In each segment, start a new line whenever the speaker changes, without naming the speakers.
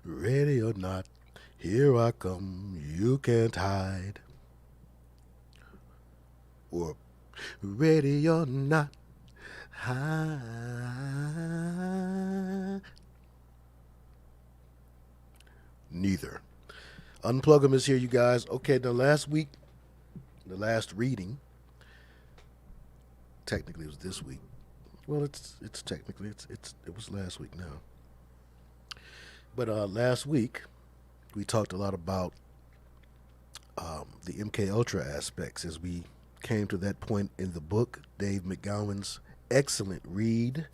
Ready or not, here I come, you can't hide. Or ready or not, hide. Neither. Unplugem is here, you guys. Okay, the last week, the last reading, technically it was this week. Well, it's technically it was last week now. But last week we talked a lot about the MK Ultra aspects as we came to that point in the book. Dave McGowan's excellent read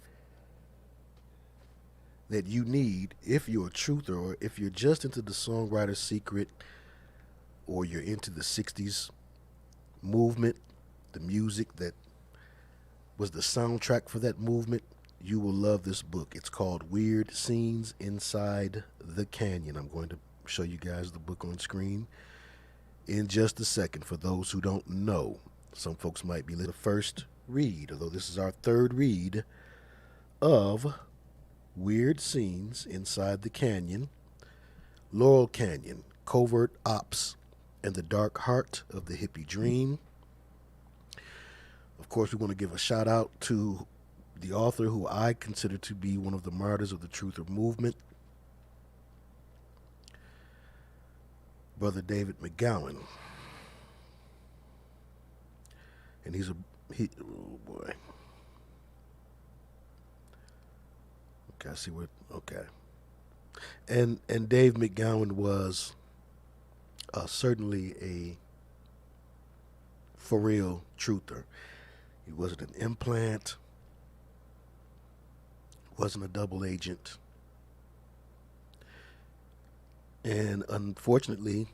that you need if you're a truther or if you're just into the songwriter secret or you're into the 60s movement, the music that was the soundtrack for that movement. You will love this book. It's called Weird Scenes Inside the Canyon. I'm going to show you guys the book on screen in just a second. For those who don't know, some folks might be the first read, although this is our third read of Weird Scenes Inside the Canyon, Laurel Canyon, Covert Ops, and the Dark Heart of the Hippie Dream. Of course, we want to give a shout out to the author who I consider to be one of the martyrs of the truther movement, Brother David McGowan. And oh boy. Okay, I see what, okay. And Dave McGowan was certainly a for real truther. He wasn't an implant, wasn't a double agent. And unfortunately,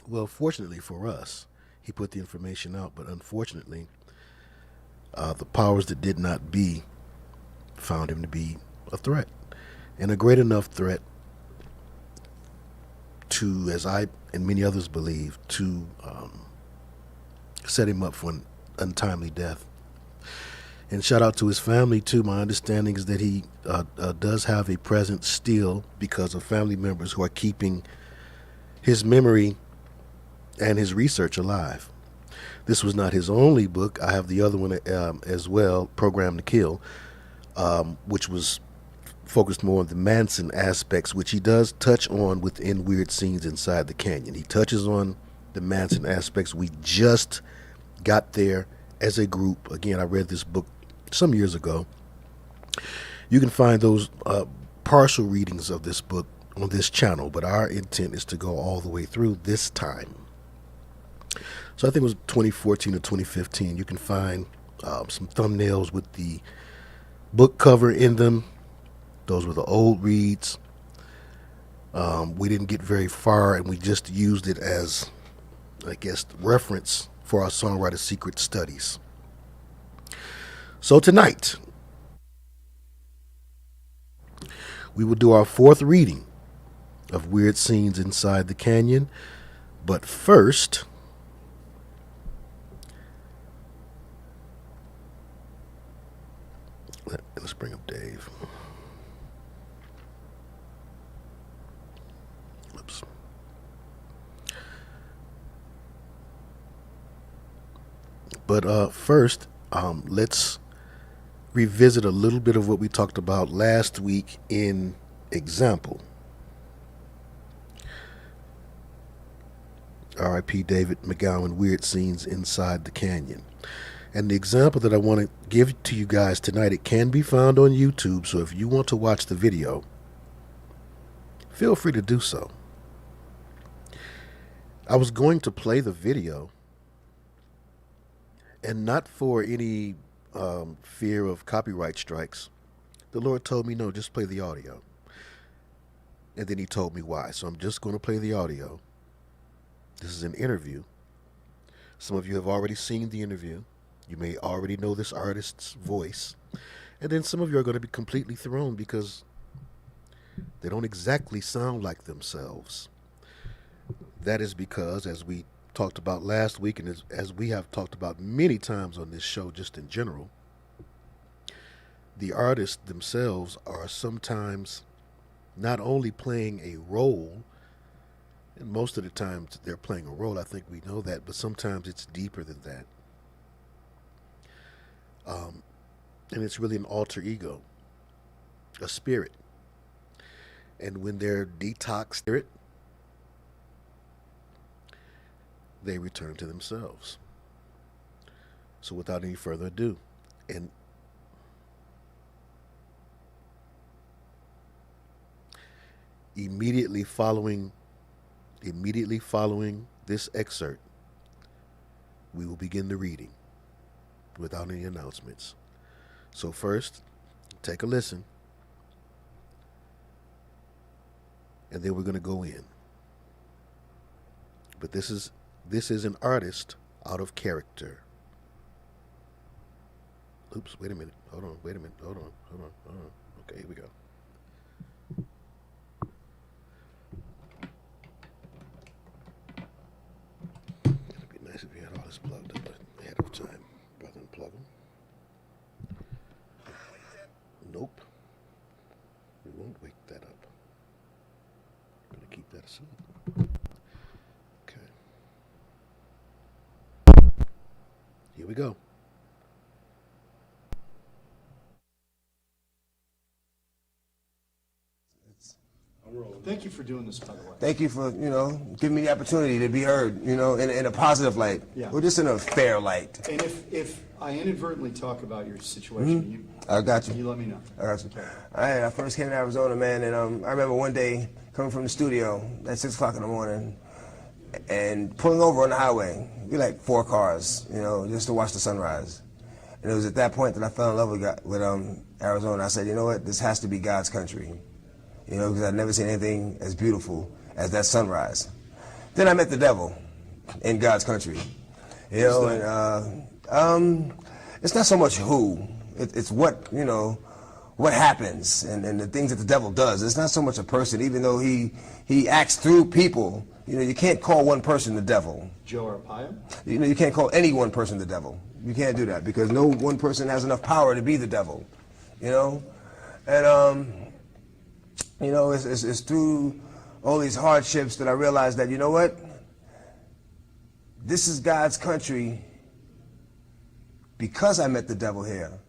well, fortunately for us, he put the information out, but unfortunately, the powers that did not be found him to be a threat, and a great enough threat to, as I and many others believe, to set him up for an untimely death. And shout out to his family too. My understanding is that he does have a presence still because of family members who are keeping his memory and his research alive. This was not his only book. I have the other one as well, Program to Kill, which was focused more on the Manson aspects, which he does touch on within Weird Scenes Inside the Canyon. He touches on the Manson aspects. We just got there as a group. Again, I read this book some years ago. You can find those partial readings of this book on this channel, but our intent is to go all the way through this time. So I think it was 2014 or 2015. You can find some thumbnails with the book cover in them. Those were the old reads. We didn't get very far, and we just used it as, I guess, reference for our songwriter secret studies. So tonight, we will do our fourth reading of Weird Scenes Inside the Canyon. But first, let's bring up Dave. Oops. But first, let's revisit a little bit of what we talked about last week in example. R.I.P. David McGowan, Weird Scenes Inside the Canyon. And the example that I want to give to you guys tonight, it can be found on YouTube, so if you want to watch the video, feel free to do so. I was going to play the video, and not for any fear of copyright strikes. The Lord told me, no, just play the audio. And then he told me why. So I'm just going to play the audio. This is an interview. Some of you have already seen the interview. You may already know this artist's voice. And then some of you are going to be completely thrown because they don't exactly sound like themselves. That is because, as we talked about last week, and as we have talked about many times on this show just in general, the artists themselves are sometimes not only playing a role, and most of the times they're playing a role, I think we know that, but sometimes it's deeper than that. And it's really an alter ego, a spirit. And when they're detoxed spirit, they return to themselves. So without any further ado, and immediately following this excerpt, we will begin the reading without any announcements. So first, take a listen, and then we're going to go in. But this is an artist out of character. Oops, wait a minute. Hold on, wait a minute. Hold on. Okay, here we go. It'd be nice if you had all this plugged up ahead of time, brother. Unplugem. Nope. We won't wake that up. I'm going to keep that aside. Okay. Here we go.
Thank you for doing this, by the way.
Thank you for, giving me the opportunity to be heard, in a positive light.
Yeah.
Or just in a fair light.
And if I inadvertently talk about your situation,
I got you.
You let me know.
I got you. I first came to Arizona, man, and I remember one day coming from the studio at 6 o'clock in the morning and pulling over on the highway. We like 4 cars, just to watch the sunrise. And it was at that point that I fell in love with Arizona. I said, you know what, this has to be God's country. Because I'd never seen anything as beautiful as that sunrise. Then I met the devil in God's country. And it's not so much who, it's what, what happens and the things that the devil does. It's not so much a person, even though he acts through people. You can't call one person the devil.
Joe Arpaio?
You can't call any one person the devil. You can't do that because no one person has enough power to be the devil. And it's through all these hardships that I realized that, you know what? This is God's country because I met the devil here.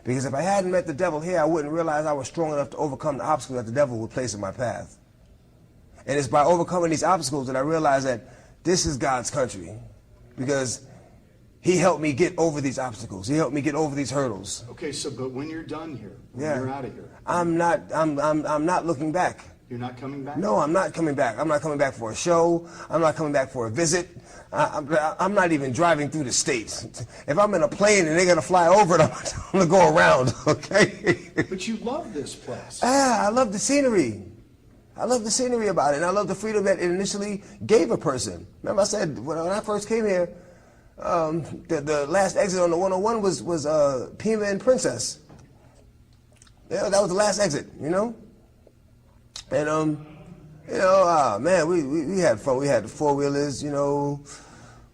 Because if I hadn't met the devil here, I wouldn't realize I was strong enough to overcome the obstacles that the devil would place in my path. And it's by overcoming these obstacles that I realized that this is God's country. Because he helped me get over these obstacles. He helped me get over these hurdles.
Okay, but when you're done here, when you're out of here,
I'm not looking back.
You're not coming back?
No, I'm not coming back. I'm not coming back for a show. I'm not coming back for a visit. I'm not even driving through the states. If I'm in a plane and they're going to fly over it, I'm going to go around, okay?
But you love this place.
I love the scenery. I love the scenery about it, and I love the freedom that it initially gave a person. Remember I said, when I first came here, the last exit on the 101 was Pima and Princess. Yeah, that was the last exit, And man, we had fun. We had the 4-wheelers,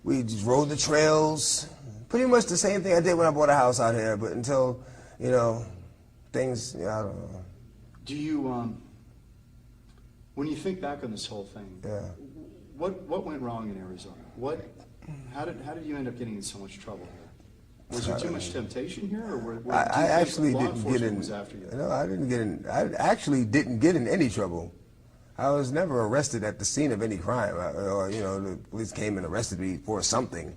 we just rode the trails. Pretty much the same thing I did when I bought a house out here, but until, things, I don't know.
Do you, when you think back on this whole thing, what went wrong in Arizona? How did you end up getting in so much trouble here? Was there too much temptation here, or
I actually didn't get in.
Was after you?
No, I didn't get in. I actually didn't get in any trouble. I was never arrested at the scene of any crime, or the police came and arrested me for something.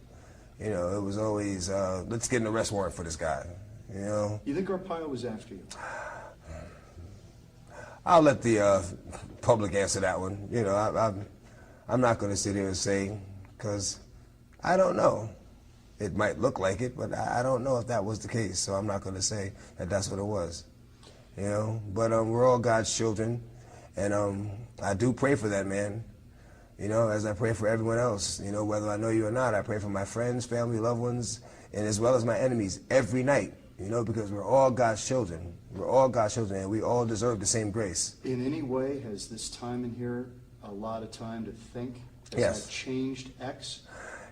It was always let's get an arrest warrant for this guy.
You think Arpaio was after you?
I'll let the public answer that one. I'm not going to sit here and say, because I don't know. It might look like it, but I don't know if that was the case, so I'm not going to say that that's what it was. But we're all God's children, and I do pray for that man, as I pray for everyone else. Whether I know you or not, I pray for my friends, family, loved ones, and as well as my enemies every night, because we're all God's children. We're all God's children, and we all deserve the same grace.
In any way, has this time in here a lot of time to think?
Yes.
That changed X?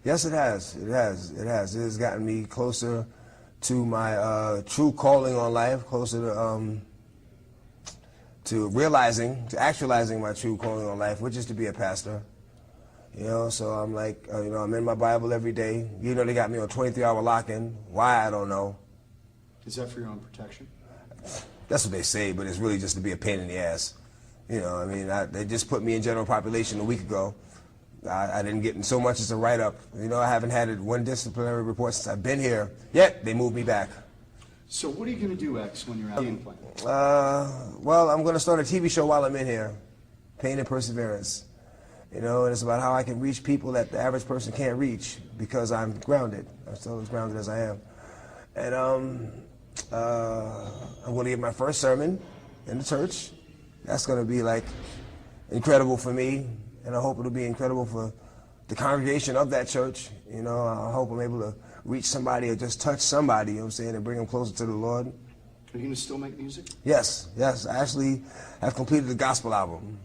Yes, it has. It has. It has. It has gotten me closer to my true calling on life, closer to realizing, to actualizing my true calling on life, which is to be a pastor. You know, so I'm like, you know, I'm in my Bible every day. You know, they got me on 23-hour lock-in. Why, I don't know.
Is that for your own protection?
That's what they say, but it's really just to be a pain in the ass. You know, I mean, they just put me in general population a week ago. I didn't get in so much as a write-up. You know, I haven't had one disciplinary report since I've been here. Yet, they moved me back.
So what are you going to do, X, when you're out in plan?
Well, I'm going to start a TV show while I'm in here. Pain and Perseverance. You know, and it's about how I can reach people that the average person can't reach because I'm grounded. I'm still as grounded as I am. And I'm going to give my first sermon in the church. That's going to be like incredible for me, and I hope it'll be incredible for the congregation of that church. You know, I hope I'm able to reach somebody or just touch somebody, you know what I'm saying, and bring them closer to the Lord.
Are you going to still make music?
Yes, yes. I actually have completed the gospel album.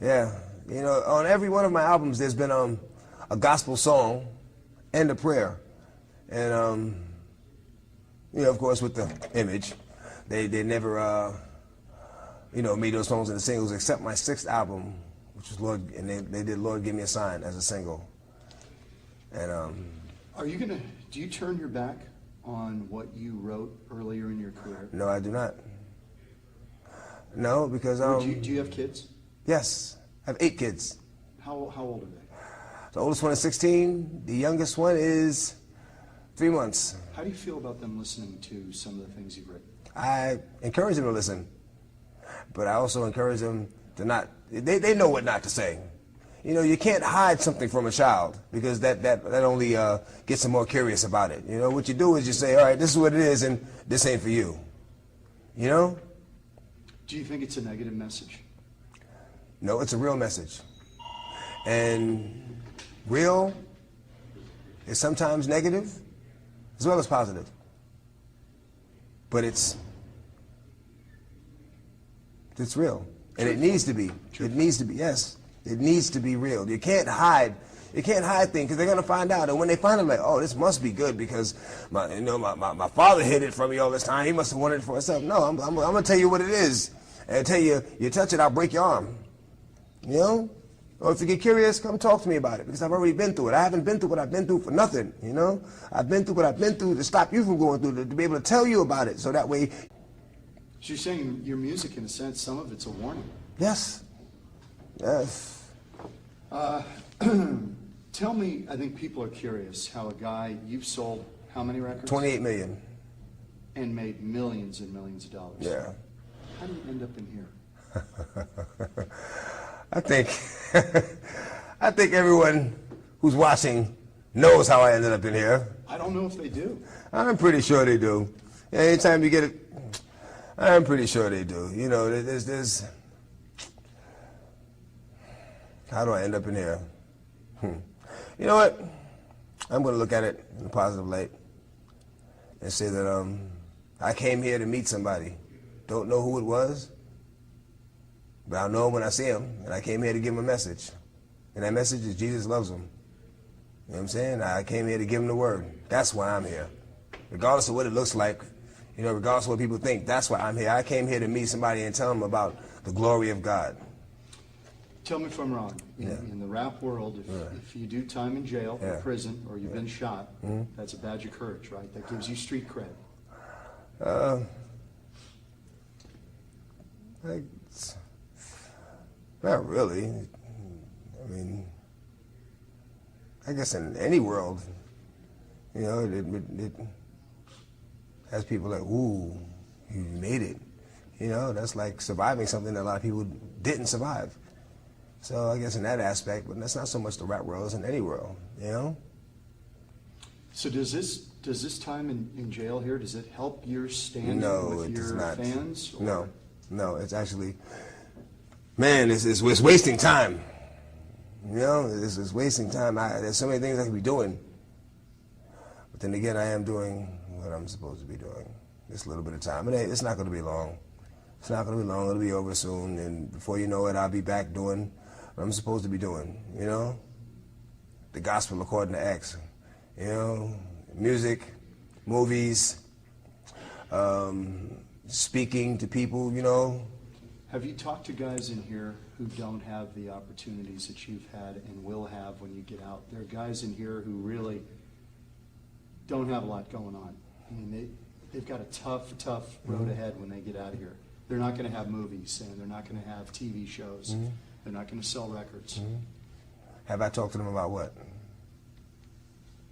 Yeah. You know, on every one of my albums, there's been a gospel song and a prayer. And, you know, of course, with the image, they never, you know, made those songs into singles except my 6th album, which was Lord, and they did Lord Give Me a Sign as a single. And,
Are you going to, do you turn your back on what you wrote earlier in your career?
No, I do not. No, because,
do you have kids?
Yes. I have 8 kids.
How old are they?
The oldest one is 16. The youngest one is 3 months.
How do you feel about them listening to some of the things you've written?
I encourage them to listen, but I also encourage them to not. They know what not to say. You know, you can't hide something from a child because that only gets them more curious about it. You know, what you do is you say, all right, this is what it is, and this ain't for you. You know?
Do you think it's a negative message?
No, it's a real message. And real is sometimes negative as well as positive. But it's real. And it needs to be. It needs to be, yes. It needs to be real. You can't hide. You can't hide things because they're going to find out. And when they find it, like, oh, this must be good because my father hid it from me all this time. He must have wanted it for himself. No, I'm going to tell you what it is. And I tell you, you touch it, I'll break your arm. You know? Or if you get curious, come talk to me about it because I've already been through it. I haven't been through what I've been through for nothing, you know? I've been through what I've been through to stop you from going through it, to be able to tell you about it so that way.
So you're saying your music, in a sense, some of it's a warning.
Yes. Yes.
Tell me, I think people are curious how a guy, you've sold how many records?
28 million.
And made millions and millions of dollars.
Yeah.
How do you end up in here?
I think everyone who's watching knows how I ended up in here.
I don't know if they do.
I'm pretty sure they do. Anytime you get it, I'm pretty sure they do. You know, there's how do I end up in here? You know what? I'm going to look at it in a positive light and say that I came here to meet somebody. Don't know who it was, but I'll know him when I see him, and I came here to give him a message. And that message is Jesus loves him. You know what I'm saying? I came here to give him the word. That's why I'm here. Regardless of what it looks like, you know, regardless of what people think, that's why I'm here. I came here to meet somebody and tell them about the glory of God.
Tell me if I'm wrong. In the rap world, if you do time in jail or prison or you've been shot, that's a badge of courage, right? That gives you street cred.
Not really. I mean, I guess in any world, you know, it has people like, ooh, you made it. You know, that's like surviving something that a lot of people didn't survive. So I guess in that aspect, but that's not so much the rap world, it's in any world, you know?
So does this time in jail here, does it help your standing with your fans? Or? No, it's actually, man, it's wasting time. You know, it's wasting time. There's so many things I could be doing. But then again, I am doing what I'm supposed to be doing. Just a little bit of time. And it's not going to be long. It's not going to be long. It'll be over soon. And before you know it, I'll be back doing what I'm supposed to be doing, you know? The gospel according to Acts. You know, music,
movies, speaking to people, you know.
Have you talked to guys in here who don't have the opportunities that you've had and will have when you get out? There are guys in here who really don't have a lot going on. I mean, they've got a tough road ahead when they get out of here. They're not going to have movies, and they're not going to have TV shows. They're not going to sell records.
Have I talked to them about what?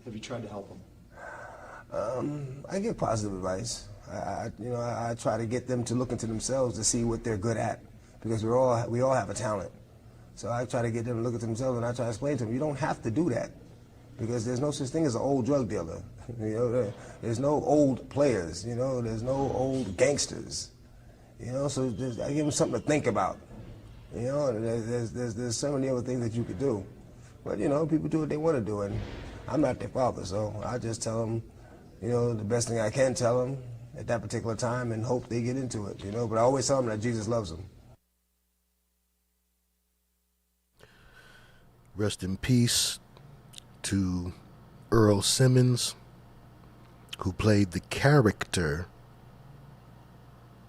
Have you tried to help them?
I give positive advice. I try to get them to look into themselves to see what they're good at, because we all have a talent. So I try to get them to look at themselves, and I try to explain to them, you don't have to do that, because there's no such thing as an old drug dealer. You know, there's no old players. You know, there's no old gangsters. You know, so I give them something to think about. You know, there's so many other things that you could do, but you know, people do what they want to do, and I'm not their father, so I just tell them, you know, the best thing I can tell them at that particular time, and hope they get into it. You know, but I always tell them that Jesus loves them.
Rest in peace to Earl Simmons, who played the character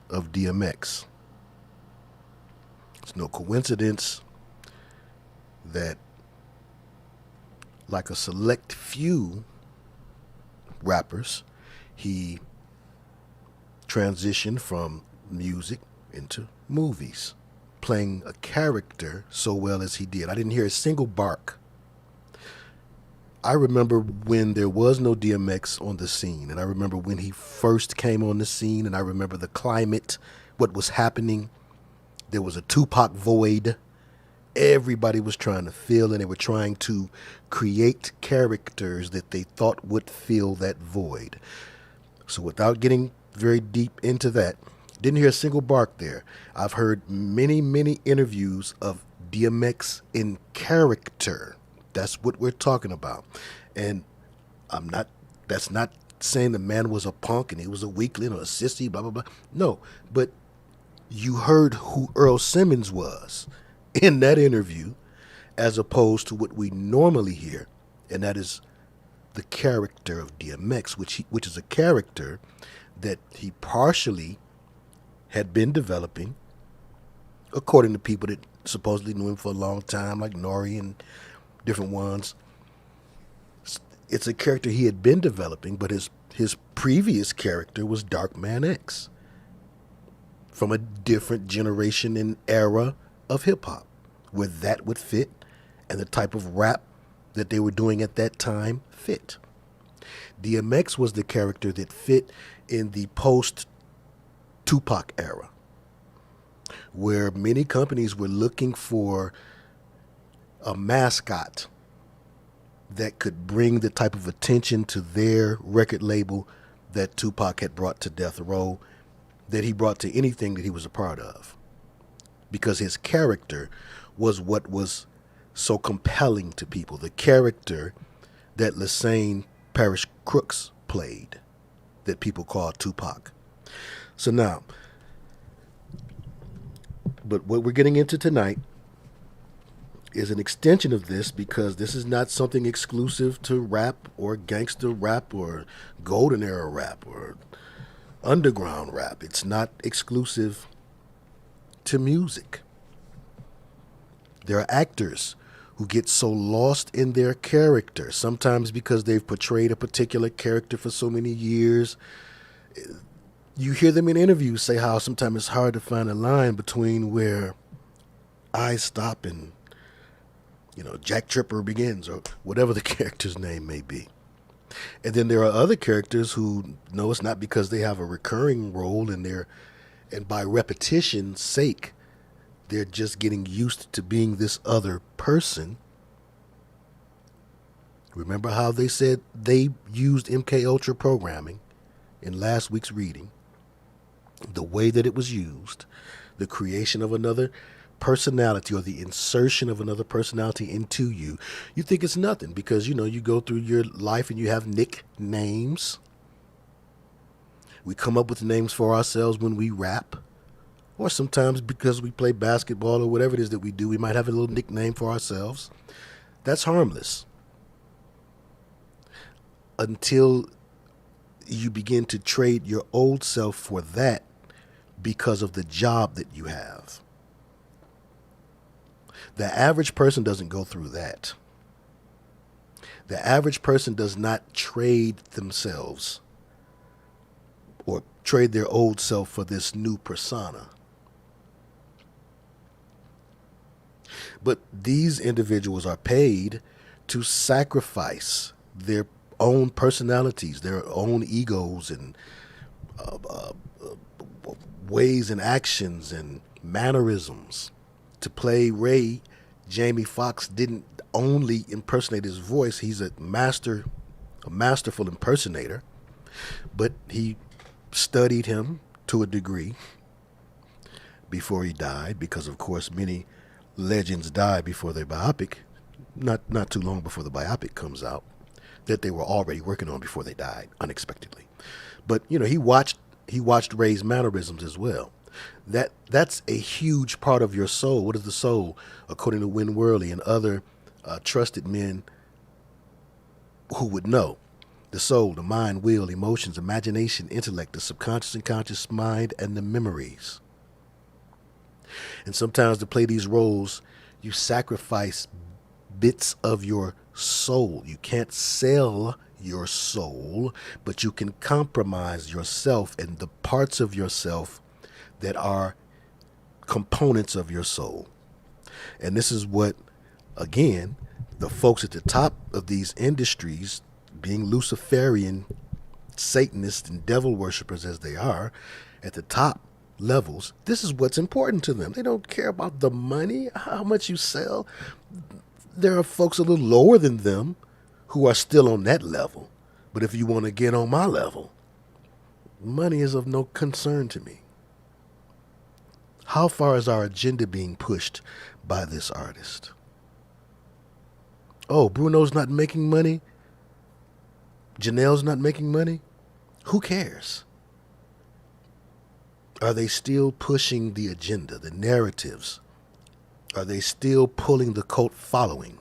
of DMX. It's no coincidence that, like a select few rappers, he transitioned from music into movies, playing a character so well as he did. I didn't hear a single bark. I remember when there was no DMX on the scene, and I remember when he first came on the scene, and I remember the climate, what was happening. There was a Tupac void. Everybody was trying to fill, and they were trying to create characters that they thought would fill that void. So without getting very deep into that, didn't hear a single bark there. I've heard many, many interviews of DMX in character. That's what we're talking about. And that's not saying the man was a punk and he was a weakling or a sissy, blah, blah, blah. No, but you heard who Earl Simmons was in that interview, as opposed to what we normally hear, and that is the character of DMX, which is a character that he partially had been developing, according to people that supposedly knew him for a long time, like Nori and different ones. It's a character he had been developing, but his previous character was Dark Man X, from a different generation and era of hip-hop, where that would fit, and the type of rap that they were doing at that time fit. DMX was the character that fit in the post-Tupac era, where many companies were looking for a mascot that could bring the type of attention to their record label that Tupac had brought to Death Row, that he brought to anything that he was a part of, because his character was what was so compelling to people, the character that Lassane Parish Crooks played, that people called Tupac. So now, but what we're getting into tonight is an extension of this, because this is not something exclusive to rap or gangster rap or golden era rap or underground rap. It's not exclusive to music. There are actors who get so lost in their character, sometimes because they've portrayed a particular character for so many years. You hear them in interviews say how sometimes it's hard to find a line between where I stop and, you know, Jack Tripper begins, or whatever the character's name may be. And then there are other characters who know it's not because they have a recurring role in there, and by repetition's sake, they're just getting used to being this other person. Remember how they said they used MK Ultra programming in last week's reading? The way that it was used, the creation of another personality, or the insertion of another personality into you, you think it's nothing because, you know, you go through your life and you have nicknames. We come up with names for ourselves when we rap, or sometimes because we play basketball or whatever it is that we do, we might have a little nickname for ourselves. That's harmless until you begin to trade your old self for that because of the job that you have. The average person doesn't go through that. The average person does not trade themselves or trade their old self for this new persona. But these individuals are paid to sacrifice their own personalities, their own egos, and ways and actions and mannerisms. To play Ray, Jamie Foxx didn't only impersonate his voice. He's a masterful impersonator, but he studied him to a degree before he died, because of course many legends die before their biopic, not too long before the biopic comes out, that they were already working on before they died unexpectedly. But he watched Ray's mannerisms as well. That's a huge part of your soul. What is the soul? According to Win Worley and other trusted men who would know. The soul, the mind, will, emotions, imagination, intellect, the subconscious and conscious mind, and the memories. And sometimes to play these roles, you sacrifice bits of your soul. You can't sell your soul, but you can compromise yourself and the parts of yourself that are components of your soul. And this is what, again, the folks at the top of these industries, being Luciferian, Satanists, and devil worshippers as they are, at the top levels, this is what's important to them. They don't care about the money, how much you sell. There are folks a little lower than them who are still on that level. But if you want to get on my level, money is of no concern to me. How far is our agenda being pushed by this artist? Oh, Bruno's not making money? Janelle's not making money? Who cares? Are they still pushing the agenda, the narratives? Are they still pulling the cult following?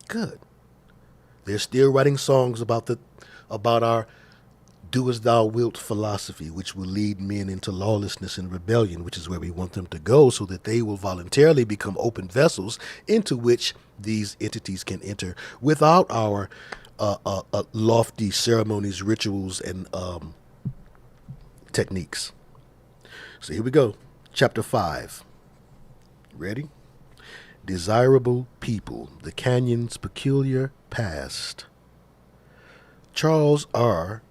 Good. They're still writing songs about our do as thou wilt philosophy, which will lead men into lawlessness and rebellion, which is where we want them to go, so that they will voluntarily become open vessels into which these entities can enter without our lofty ceremonies, rituals, and techniques. So here we go. Chapter 5. Ready? Desirable people, the canyon's peculiar past. Charles R.,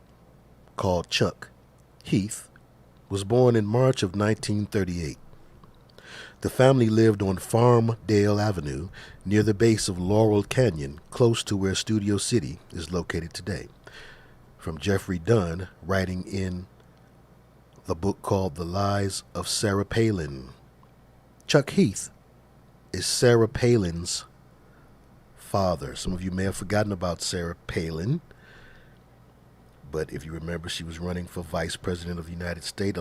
called Chuck, Heath, was born in March of 1938. The family lived on Farmdale Avenue near the base of Laurel Canyon, close to where Studio City is located today. From Jeffrey Dunn, writing in the book called The Lies of Sarah Palin. Chuck Heath is Sarah Palin's father. Some of you may have forgotten about Sarah Palin, but if you remember, she was running for vice president of the United States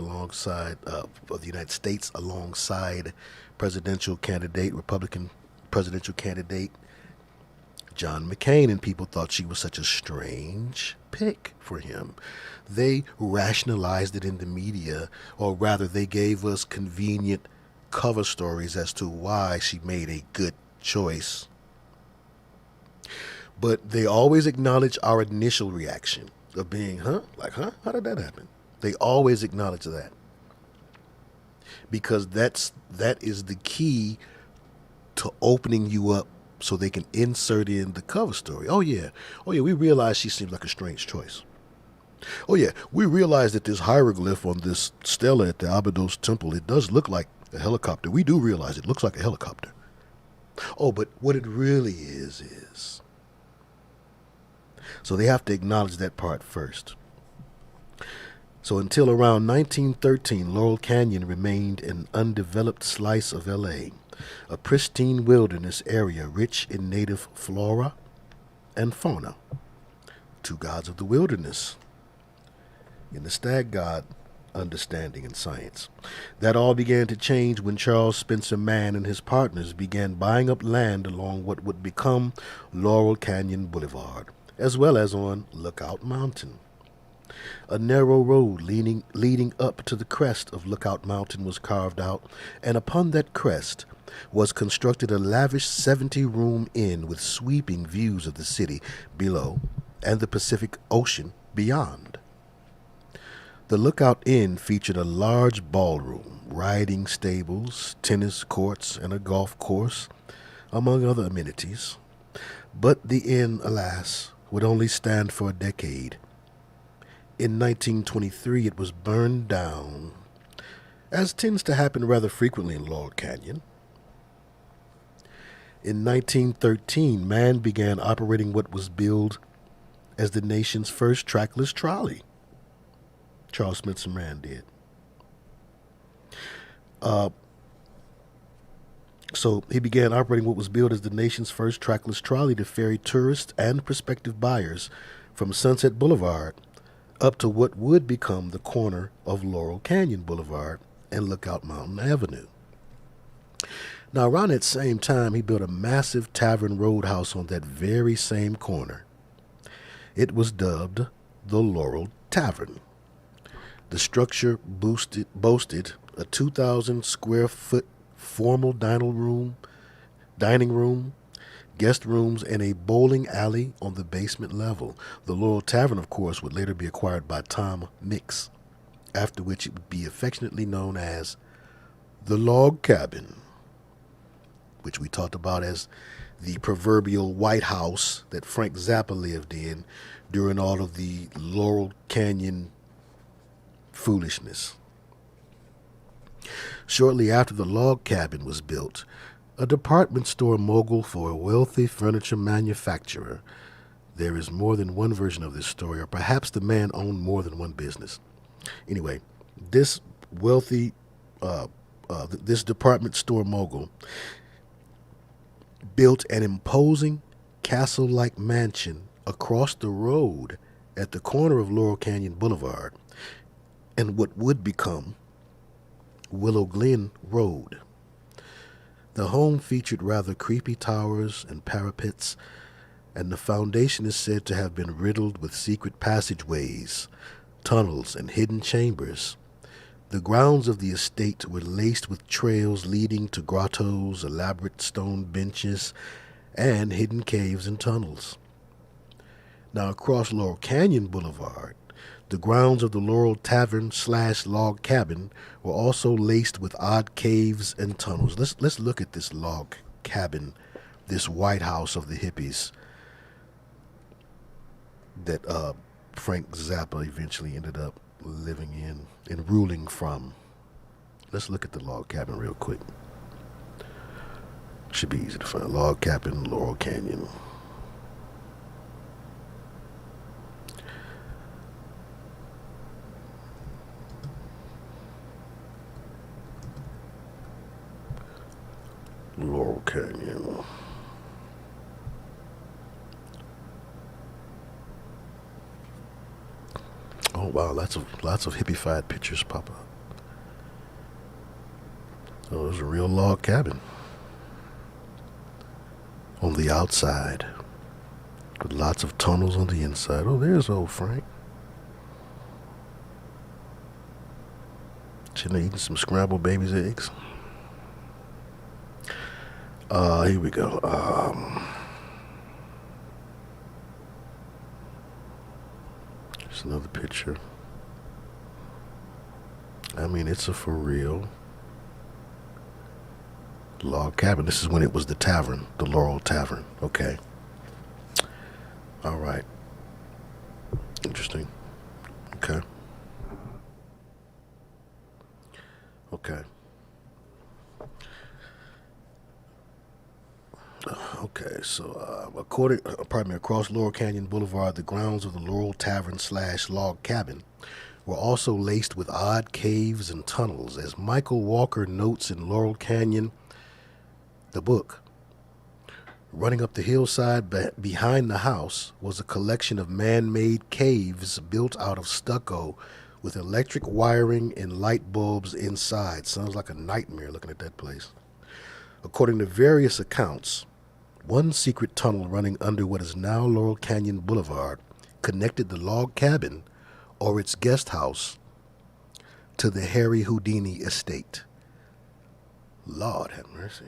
alongside presidential candidate, Republican presidential candidate John McCain, and people thought she was such a strange pick for him. They rationalized it in the media, or rather they gave us convenient cover stories as to why she made a good choice. But they always acknowledge our initial reaction of being, huh? Like, huh? How did that happen? They always acknowledge that. Because that is the key to opening you up so they can insert in the cover story. Oh yeah, we realize she seems like a strange choice. Oh yeah, we realize that this hieroglyph on this stela at the Abydos temple, it does look like a helicopter. We do realize it looks like a helicopter. Oh, but what it really is. So they have to acknowledge that part first. So until around 1913, Laurel Canyon remained an undeveloped slice of L.A., a pristine wilderness area rich in native flora and fauna. Two gods of the wilderness in the stag god understanding and science. That all began to change when Charles Spencer Mann and his partners began buying up land along what would become Laurel Canyon Boulevard, as well as on Lookout Mountain. A narrow road leading up to the crest of Lookout Mountain was carved out, and upon that crest was constructed a lavish 70-room inn with sweeping views of the city below and the Pacific Ocean beyond. The Lookout Inn featured a large ballroom, riding stables, tennis courts, and a golf course, among other amenities. But the inn, alas, would only stand for a decade. In 1923, it was burned down, as tends to happen rather frequently in Laurel Canyon. In 1913, man began operating what was billed as the nation's first trackless trolley. Charles Smithson Rand did. So he began operating what was billed as the nation's first trackless trolley to ferry tourists and prospective buyers from Sunset Boulevard up to what would become the corner of Laurel Canyon Boulevard and Lookout Mountain Avenue. Now, around that same time, he built a massive tavern roadhouse on that very same corner. It was dubbed the Laurel Tavern. The structure boasted a 2,000 square foot formal dining room, guest rooms, and a bowling alley on the basement level. The Laurel Tavern, of course, would later be acquired by Tom Mix, after which it would be affectionately known as the Log Cabin, which we talked about as the proverbial White House that Frank Zappa lived in during all of the Laurel Canyon foolishness. Shortly after the Log Cabin was built, a department store mogul for a wealthy furniture manufacturer. There is more than one version of this story, or perhaps the man owned more than one business. Anyway, this wealthy, this department store mogul built an imposing castle-like mansion across the road at the corner of Laurel Canyon Boulevard and what would become Willow Glen Road. The home featured rather creepy towers and parapets, and the foundation is said to have been riddled with secret passageways, tunnels, and hidden chambers. The grounds of the estate were laced with trails leading to grottos, elaborate stone benches, and hidden caves and tunnels. Now, across Laurel Canyon Boulevard, the grounds of the Laurel Tavern / Log Cabin were also laced with odd caves and tunnels. Let's look at this log cabin, this White House of the hippies that Frank Zappa eventually ended up living in and ruling from. Let's look at the log cabin real quick. Should be easy to find. Log cabin, Laurel Canyon. Laurel Canyon. Oh wow, lots of hippified pictures pop up. Oh, there's a real log cabin on the outside with lots of tunnels on the inside. Oh, there's old Frank. Sitting there eating some scrambled baby's eggs. Here we go. Here's another picture. I mean, it's a for real log cabin. This is when it was the tavern, the Laurel Tavern. Okay. All right. Interesting. Okay. Okay. Okay, so across Laurel Canyon Boulevard, the grounds of the Laurel Tavern / Log Cabin were also laced with odd caves and tunnels. As Michael Walker notes in Laurel Canyon, the book, running up the hillside behind the house was a collection of man-made caves built out of stucco with electric wiring and light bulbs inside. Sounds like a nightmare looking at that place. According to various accounts, one secret tunnel running under what is now Laurel Canyon Boulevard connected the log cabin or its guest house to the Harry Houdini estate. Lord have mercy.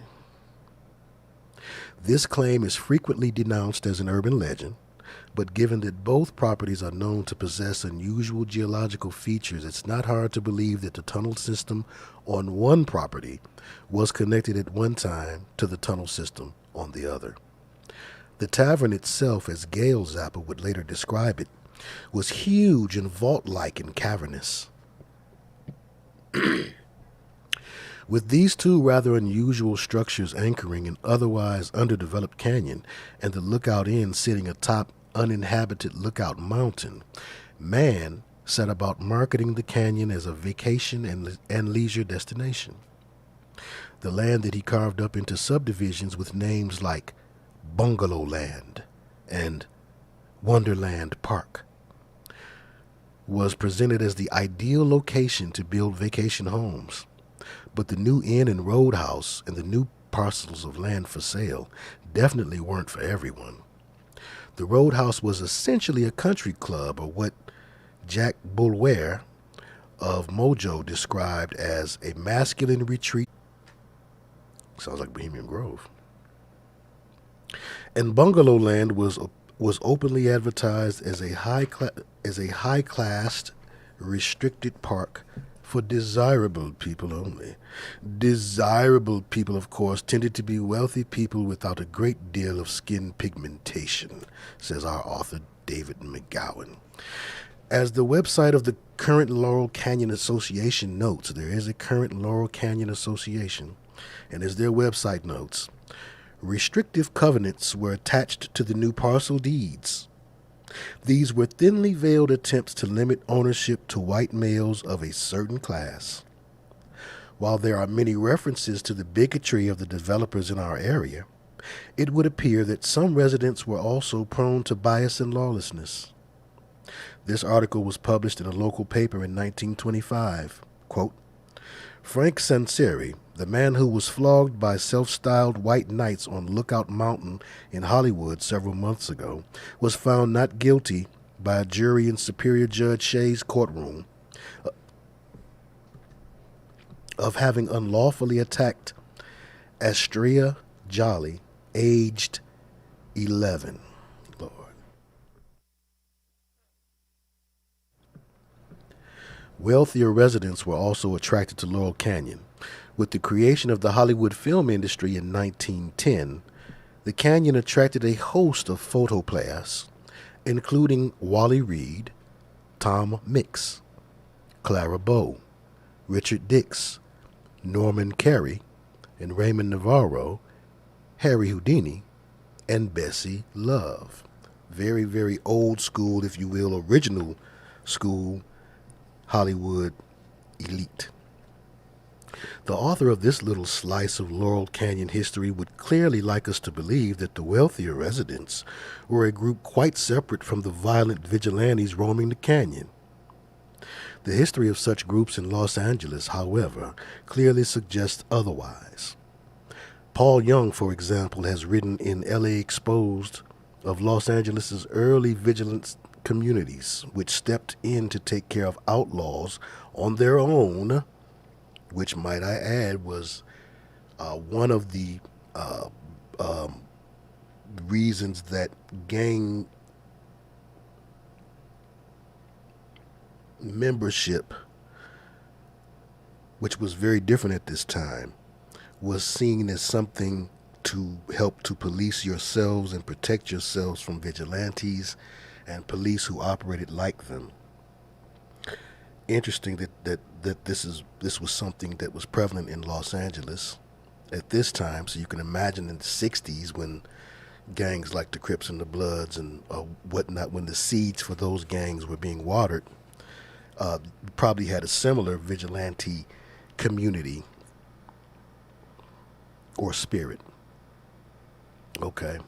This claim is frequently denounced as an urban legend, but given that both properties are known to possess unusual geological features, it's not hard to believe that the tunnel system on one property was connected at one time to the tunnel system on the other. The tavern itself, as Gail Zappa would later describe it, was huge and vault-like and cavernous. With these two rather unusual structures anchoring an otherwise underdeveloped canyon and the Lookout Inn sitting atop uninhabited Lookout Mountain, man set about marketing the canyon as a vacation and leisure destination. The land that he carved up into subdivisions with names like Bungalow Land and Wonderland Park was presented as the ideal location to build vacation homes. But the new inn and roadhouse and the new parcels of land for sale definitely weren't for everyone. The roadhouse was essentially a country club, or what Jack Bulware of Mojo described as a masculine retreat. Sounds like Bohemian Grove. And Bungalow Land was openly advertised as a high-classed, restricted park for desirable people only. Desirable people, of course, tended to be wealthy people without a great deal of skin pigmentation, says our author David McGowan. As the website of the current Laurel Canyon Association notes, there is a current Laurel Canyon Association, and as their website notes, restrictive covenants were attached to the new parcel deeds. These were thinly veiled attempts to limit ownership to white males of a certain class. While there are many references to the bigotry of the developers in our area, it would appear that some residents were also prone to bias and lawlessness. This article was published in a local paper in 1925. Quote, Frank Sanseri, the man who was flogged by self-styled white knights on Lookout Mountain in Hollywood several months ago, was found not guilty by a jury in Superior Judge Shea's courtroom of having unlawfully attacked Astrea Jolly, aged 11. Lord. Wealthier residents were also attracted to Laurel Canyon. With the creation of the Hollywood film industry in 1910, the canyon attracted a host of photoplasts, including Wally Reed, Tom Mix, Clara Bow, Richard Dix, Norman Carey, and Raymond Navarro, Harry Houdini, and Bessie Love. Very, very old school, if you will, original school Hollywood elite. The author of this little slice of Laurel Canyon history would clearly like us to believe that the wealthier residents were a group quite separate from the violent vigilantes roaming the canyon. The history of such groups in Los Angeles, however, clearly suggests otherwise. Paul Young, for example, has written in L.A. Exposed of Los Angeles' early vigilance communities, which stepped in to take care of outlaws on their own, which, might I add, was one of the reasons that gang membership, which was very different at this time, was seen as something to help to police yourselves and protect yourselves from vigilantes and police who operated like them. Interesting that this was something that was prevalent in Los Angeles at this time. So you can imagine in the 60s when gangs like the Crips and the Bloods and whatnot, when the seeds for those gangs were being watered, probably had a similar vigilante community or spirit. Okay.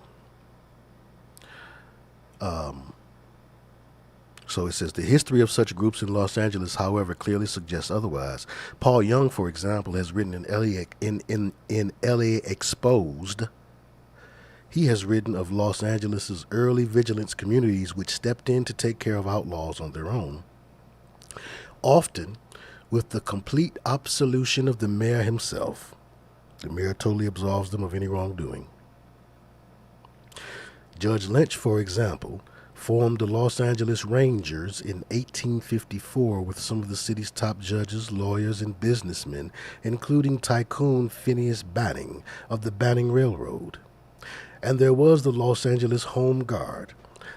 So it says, the history of such groups in Los Angeles, however, clearly suggests otherwise. Paul Young, for example, has written in L.A. Exposed. He has written of Los Angeles' early vigilance communities which stepped in to take care of outlaws on their own. often with the complete absolution of the mayor himself. The mayor totally absolves them of any wrongdoing. Judge Lynch, for example, formed the Los Angeles Rangers in 1854 with some of the city's top judges, lawyers, and businessmen, including tycoon Phineas Banning of the Banning Railroad. And there was the Los Angeles Home Guard,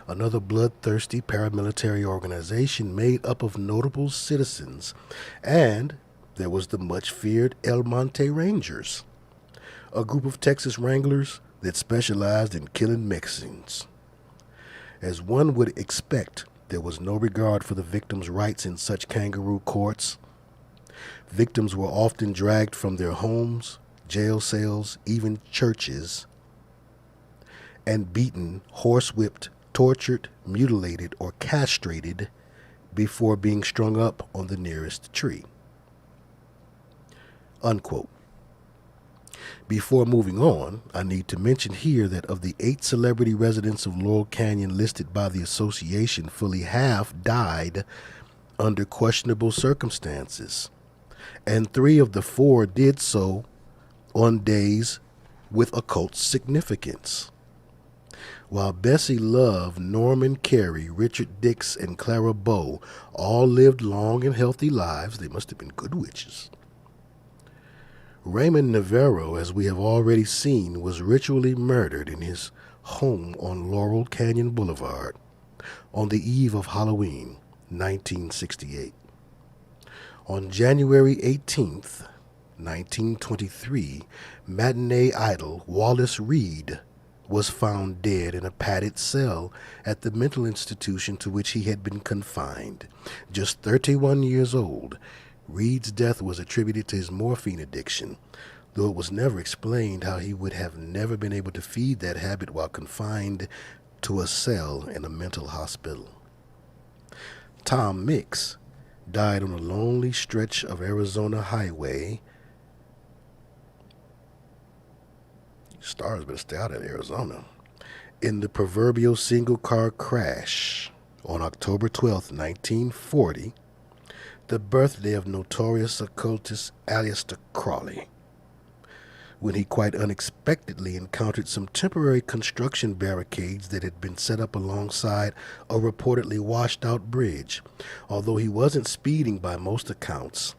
another bloodthirsty paramilitary organization made up of notable citizens. And there was the much-feared El Monte Rangers, a group of Texas Wranglers that specialized in killing Mexicans. As one would expect, there was no regard for the victims' rights in such kangaroo courts. Victims were often dragged from their homes, jail cells, even churches, and beaten, horsewhipped, tortured, mutilated, or castrated before being strung up on the nearest tree. Unquote. Before moving on, I need to mention here that of the 8 celebrity residents of Laurel Canyon listed by the association, fully half died under questionable circumstances, and 3 of the 4 did so on days with occult significance. While Bessie Love, Norman Carey, Richard Dix, and Clara Bow all lived long and healthy lives, they must have been good witches. Raymond Navarro, as we have already seen, was ritually murdered in his home on Laurel Canyon Boulevard on the eve of Halloween, 1968. On January 18th, 1923, matinee idol Wallace Reed was found dead in a padded cell at the mental institution to which he had been confined. Just 31 years old, Reed's death was attributed to his morphine addiction, though it was never explained how he would have never been able to feed that habit while confined to a cell in a mental hospital. Tom Mix died on a lonely stretch of Arizona highway. Stars better stay out of Arizona. In the proverbial single-car crash on October 12th, 1940, the birthday of notorious occultist Aleister Crowley, when he quite unexpectedly encountered some temporary construction barricades that had been set up alongside a reportedly washed-out bridge. Although he wasn't speeding by most accounts,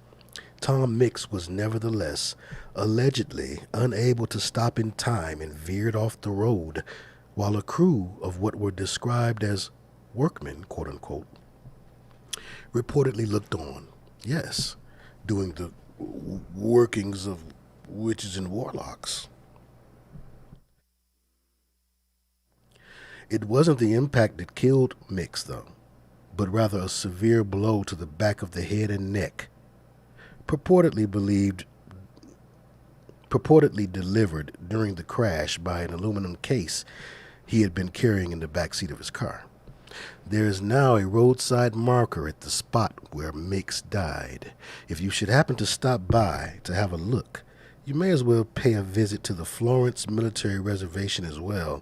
Tom Mix was nevertheless allegedly unable to stop in time and veered off the road while a crew of what were described as workmen, quote-unquote, reportedly looked on. Yes, doing the workings of witches and warlocks. It wasn't the impact that killed Mix, though, but rather a severe blow to the back of the head and neck, purportedly delivered during the crash by an aluminum case he had been carrying in the back seat of his car. There is now a roadside marker at the spot where Mix died. If you should happen to stop by to have a look, you may as well pay a visit to the Florence Military Reservation as well,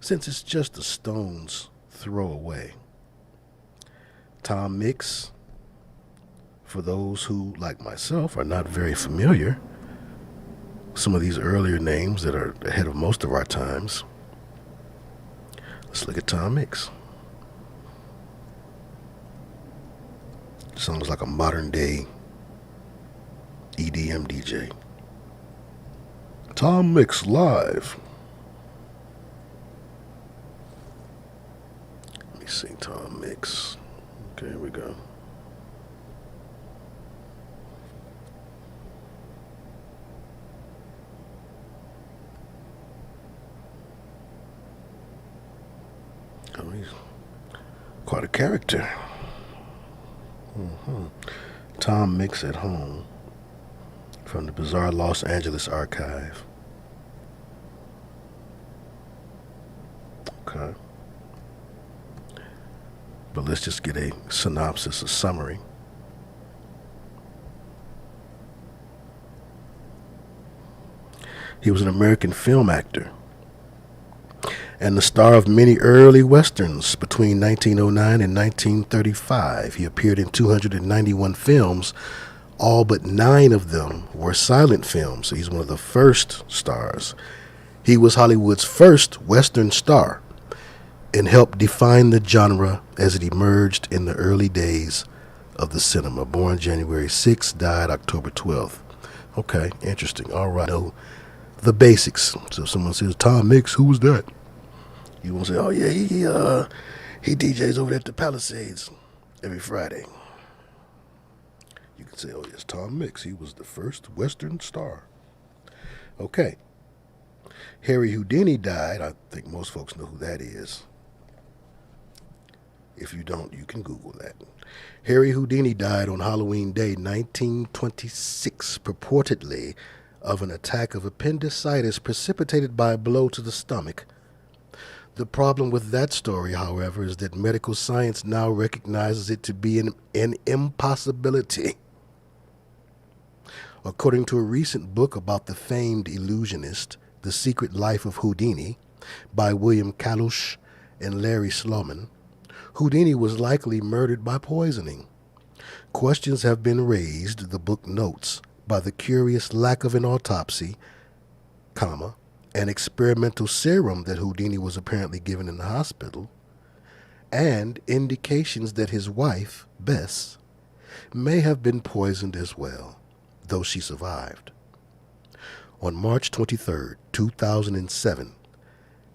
since it's just a stone's throw away. Tom Mix, for those who, like myself, are not very familiar, some of these earlier names that are ahead of most of our times. Let's look at Tom Mix. Sounds like a modern day EDM DJ. Tom Mix live. Let me see Tom Mix. Okay, here we go. Oh, he's quite a character. Tom Mix at home from the bizarre Los Angeles archive. Okay. But let's just get a synopsis, a summary. He was an American film actor, and the star of many early westerns between 1909 and 1935. He appeared in 291 films. All but 9 of them were silent films, so he's one of the first stars. He was Hollywood's first Western star and helped define the genre as it emerged in the early days of the cinema. Born January 6th, died October 12th. Okay, interesting. All right. Know the basics. So if someone says, Tom Mix, who was that? You won't say, oh, yeah, he DJs over there at the Palisades every Friday. You can say, oh, yes, Tom Mix. He was the first Western star. Okay. Harry Houdini died. I think most folks know who that is. If you don't, you can Google that. Harry Houdini died on Halloween Day, 1926, purportedly of an attack of appendicitis precipitated by a blow to the stomach. The problem with that story, however, is that medical science now recognizes it to be an impossibility. According to a recent book about the famed illusionist, The Secret Life of Houdini, by William Kalush and Larry Sloman, Houdini was likely murdered by poisoning. Questions have been raised, the book notes, by the curious lack of an autopsy, an experimental serum that Houdini was apparently given in the hospital, and indications that his wife, Bess, may have been poisoned as well, though she survived. On March 23, 2007,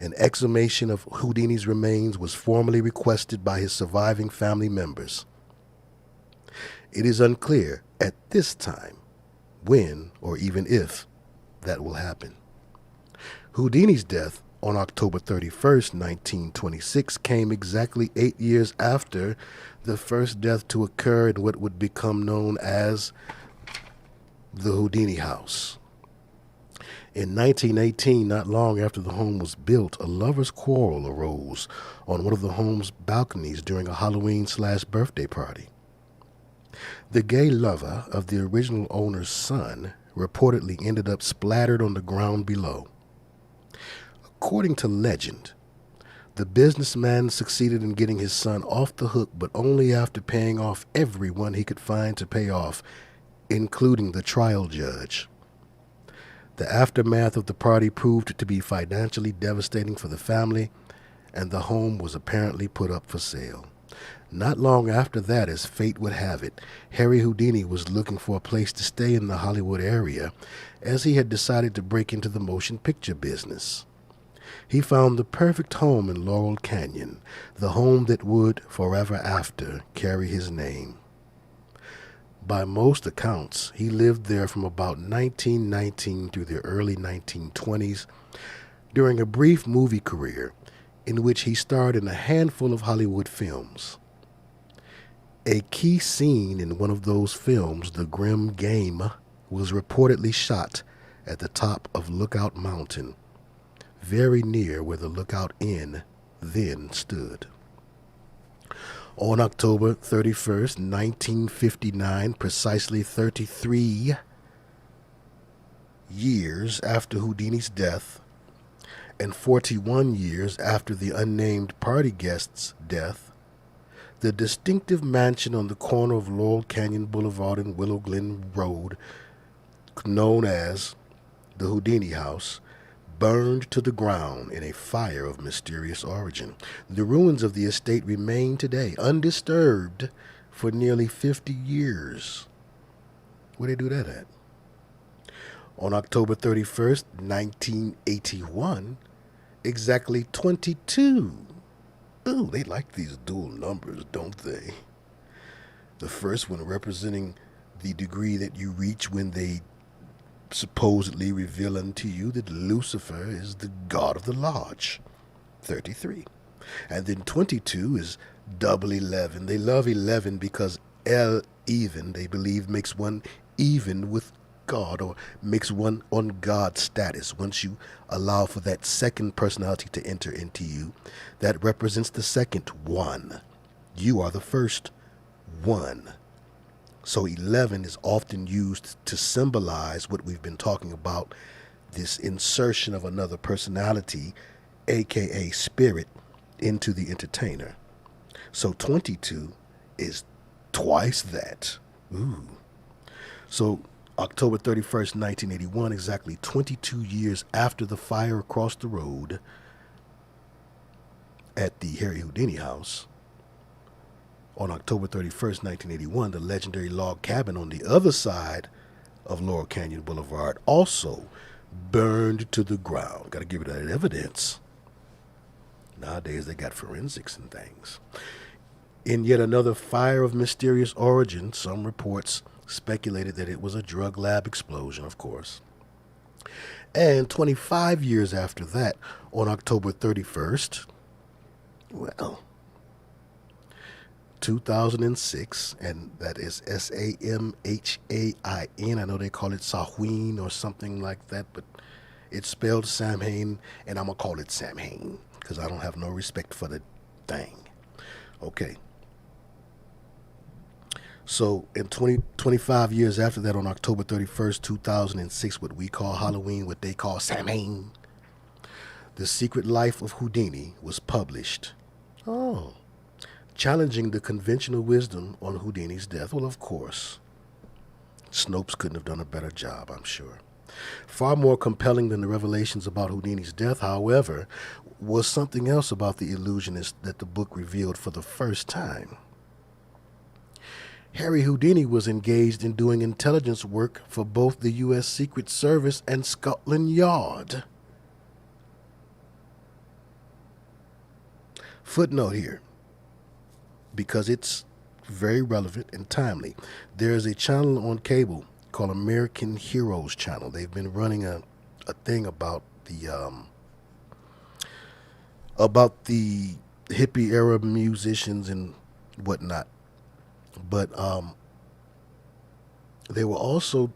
an exhumation of Houdini's remains was formally requested by his surviving family members. It is unclear at this time when or even if that will happen. Houdini's death on October 31st, 1926 came exactly 8 years after the first death to occur in what would become known as the Houdini house. In 1918, not long after the home was built, a lover's quarrel arose on one of the home's balconies during a Halloween/birthday party. The gay lover of the original owner's son reportedly ended up splattered on the ground below. According to legend, the businessman succeeded in getting his son off the hook, but only after paying off everyone he could find to pay off, including the trial judge. The aftermath of the party proved to be financially devastating for the family, and the home was apparently put up for sale. Not long after that, as fate would have it, Harry Houdini was looking for a place to stay in the Hollywood area, as he had decided to break into the motion picture business. He found the perfect home in Laurel Canyon, the home that would, forever after, carry his name. By most accounts, he lived there from about 1919 through the early 1920s, during a brief movie career in which he starred in a handful of Hollywood films. A key scene in one of those films, The Grim Game, was reportedly shot at the top of Lookout Mountain, very near where the Lookout Inn then stood. On October 31st, 1959, precisely 33 years after Houdini's death and 41 years after the unnamed party guest's death, the distinctive mansion on the corner of Laurel Canyon Boulevard and Willow Glen Road, known as the Houdini House, burned to the ground in a fire of mysterious origin. The ruins of the estate remain today undisturbed for nearly 50 years. Where they do that at? On October 31st, 1981, exactly 22. Ooh, they like these dual numbers, don't they? The first one representing the degree that you reach when they supposedly reveal unto you that Lucifer is the god of the lodge, 33. And then 22 is double 11. They love 11 because even, they believe, makes one even with God, or makes one on God's status. Once you allow for that second personality to enter into you, that represents the second one. You are the first one. So 11 is often used to symbolize what we've been talking about, this insertion of another personality aka spirit, into the entertainer. So 22 is twice that. Ooh. So October 31st, 1981, exactly 22 years after the fire across the road at the Harry Houdini house, on October 31st, 1981, the legendary log cabin on the other side of Laurel Canyon Boulevard also burned to the ground. Got to give it that evidence. Nowadays, they got forensics and things. In yet another fire of mysterious origin, some reports speculated that it was a drug lab explosion, of course. And 25 years after that, on October 31st, 2006, and that is Samhain. I know they call it Samhain or something like that, but it's spelled Samhain, and I'm going to call it Samhain because I don't have no respect for the thing. Okay. So in 25 years after that, on October 31st, 2006, what we call Halloween, what they call Samhain, The Secret Life of Houdini was published. Oh. Challenging the conventional wisdom on Houdini's death. Well, of course. Snopes couldn't have done a better job, I'm sure. Far more compelling than the revelations about Houdini's death, however, was something else about the illusionist that the book revealed for the first time. Harry Houdini was engaged in doing intelligence work for both the U.S. Secret Service and Scotland Yard. Footnote here, because it's very relevant and timely. There is a channel on cable called American Heroes Channel. They've been running a thing about the hippie era musicians and whatnot. But they were also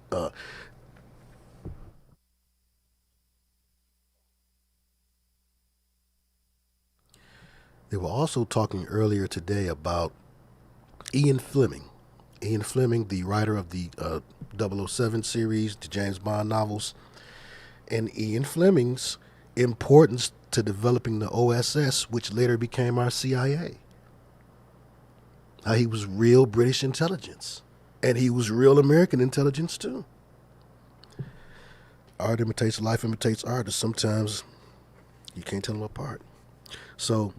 talking earlier today about Ian Fleming. Ian Fleming, the writer of the 007 series, the James Bond novels, and Ian Fleming's importance to developing the OSS, which later became our CIA. How he was real British intelligence, and he was real American intelligence too. Art imitates life, imitates art, and sometimes you can't tell them apart. So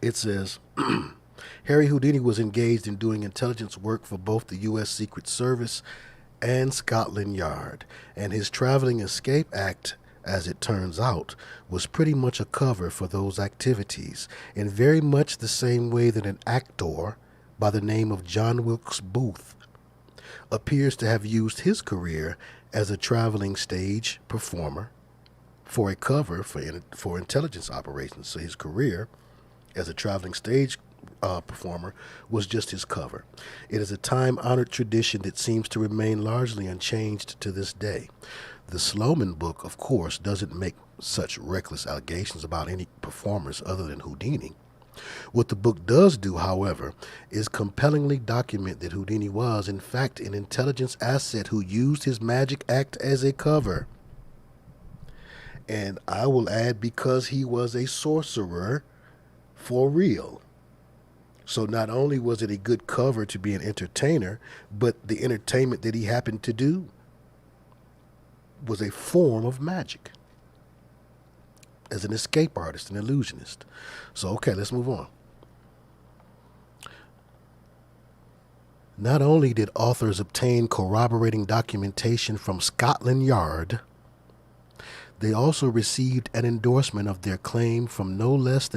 it says, Harry Houdini was engaged in doing intelligence work for both the U.S. Secret Service and Scotland Yard, and his traveling escape act, as it turns out, was pretty much a cover for those activities, in very much the same way that an actor by the name of John Wilkes Booth appears to have used his career as a traveling stage performer for a cover for intelligence operations. So his career as a traveling stage performer was just his cover. It is a time-honored tradition that seems to remain largely unchanged to this day. The Sloman book, of course, doesn't make such reckless allegations about any performers other than Houdini. What the book does do, however, is compellingly document that Houdini was, in fact, an intelligence asset who used his magic act as a cover. And I will add, because he was a sorcerer for real. So not only was it a good cover to be an entertainer, but the entertainment that he happened to do was a form of magic as an escape artist, an illusionist. So, okay, let's move on. Not only did authors obtain corroborating documentation from Scotland Yard, they also received an endorsement of their claim from no less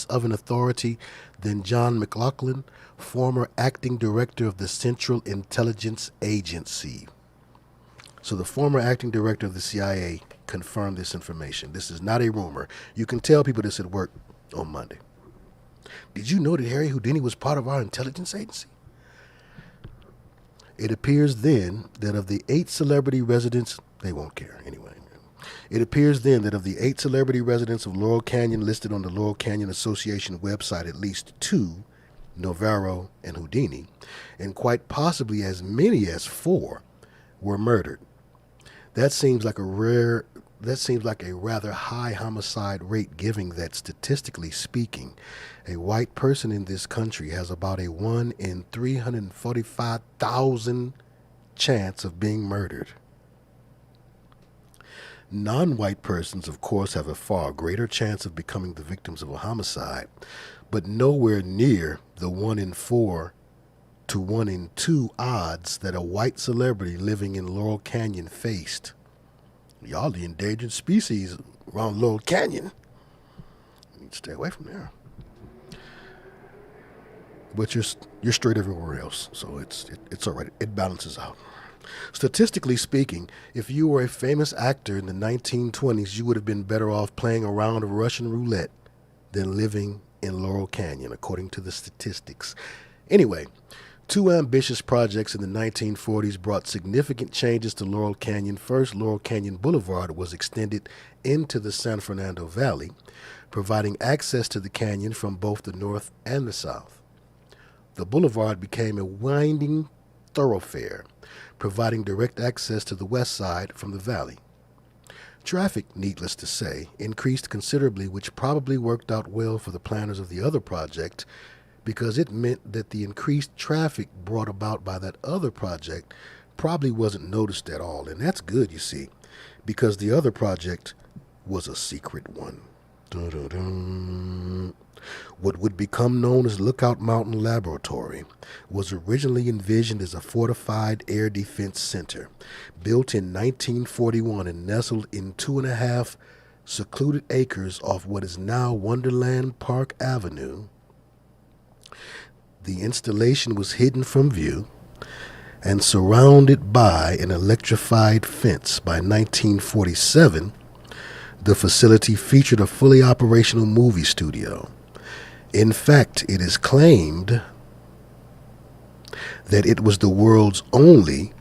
of an authority than John McLaughlin, former acting director of the Central Intelligence Agency. So the former acting director of the CIA confirmed this information. This is not a rumor. You can tell people this at work on Monday. Did you know that Harry Houdini was part of our intelligence agency? It appears then that of the 8 celebrity residents, they won't care anyway. It appears then that of the 8 celebrity residents of Laurel Canyon listed on the Laurel Canyon Association website, at least 2, Navarro and Houdini, and quite possibly as many as 4, were murdered. That seems like a rare that seems like a rather high homicide rate, given that statistically speaking, a white person in this country has about a 1 in 345,000 chance of being murdered. Non-white persons, of course, have a far greater chance of becoming the victims of a homicide, but nowhere near the 1 in 4 to 1 in 2 odds that a white celebrity living in Laurel Canyon faced. Y'all the endangered species around Laurel Canyon. You need to stay away from there. But you're straight everywhere else, so it's all right. It balances out. Statistically speaking, if you were a famous actor in the 1920s, you would have been better off playing a round of Russian roulette than living in Laurel Canyon, according to the statistics. Anyway, 2 ambitious projects in the 1940s brought significant changes to Laurel Canyon. First, Laurel Canyon Boulevard was extended into the San Fernando Valley, providing access to the canyon from both the north and the south. The boulevard became a winding thoroughfare, providing direct access to the west side from the valley. Traffic, needless to say, increased considerably, which probably worked out well for the planners of the other project, because it meant that the increased traffic brought about by that other project probably wasn't noticed at all. And that's good, you see, because the other project was a secret one. Dun-dun-dun. What would become known as Lookout Mountain Laboratory was originally envisioned as a fortified air defense center, built in 1941 and nestled in 2.5 secluded acres off what is now Wonderland Park Avenue. The installation was hidden from view and surrounded by an electrified fence. By 1947, the facility featured a fully operational movie studio. In fact, it is claimed that it was the world's only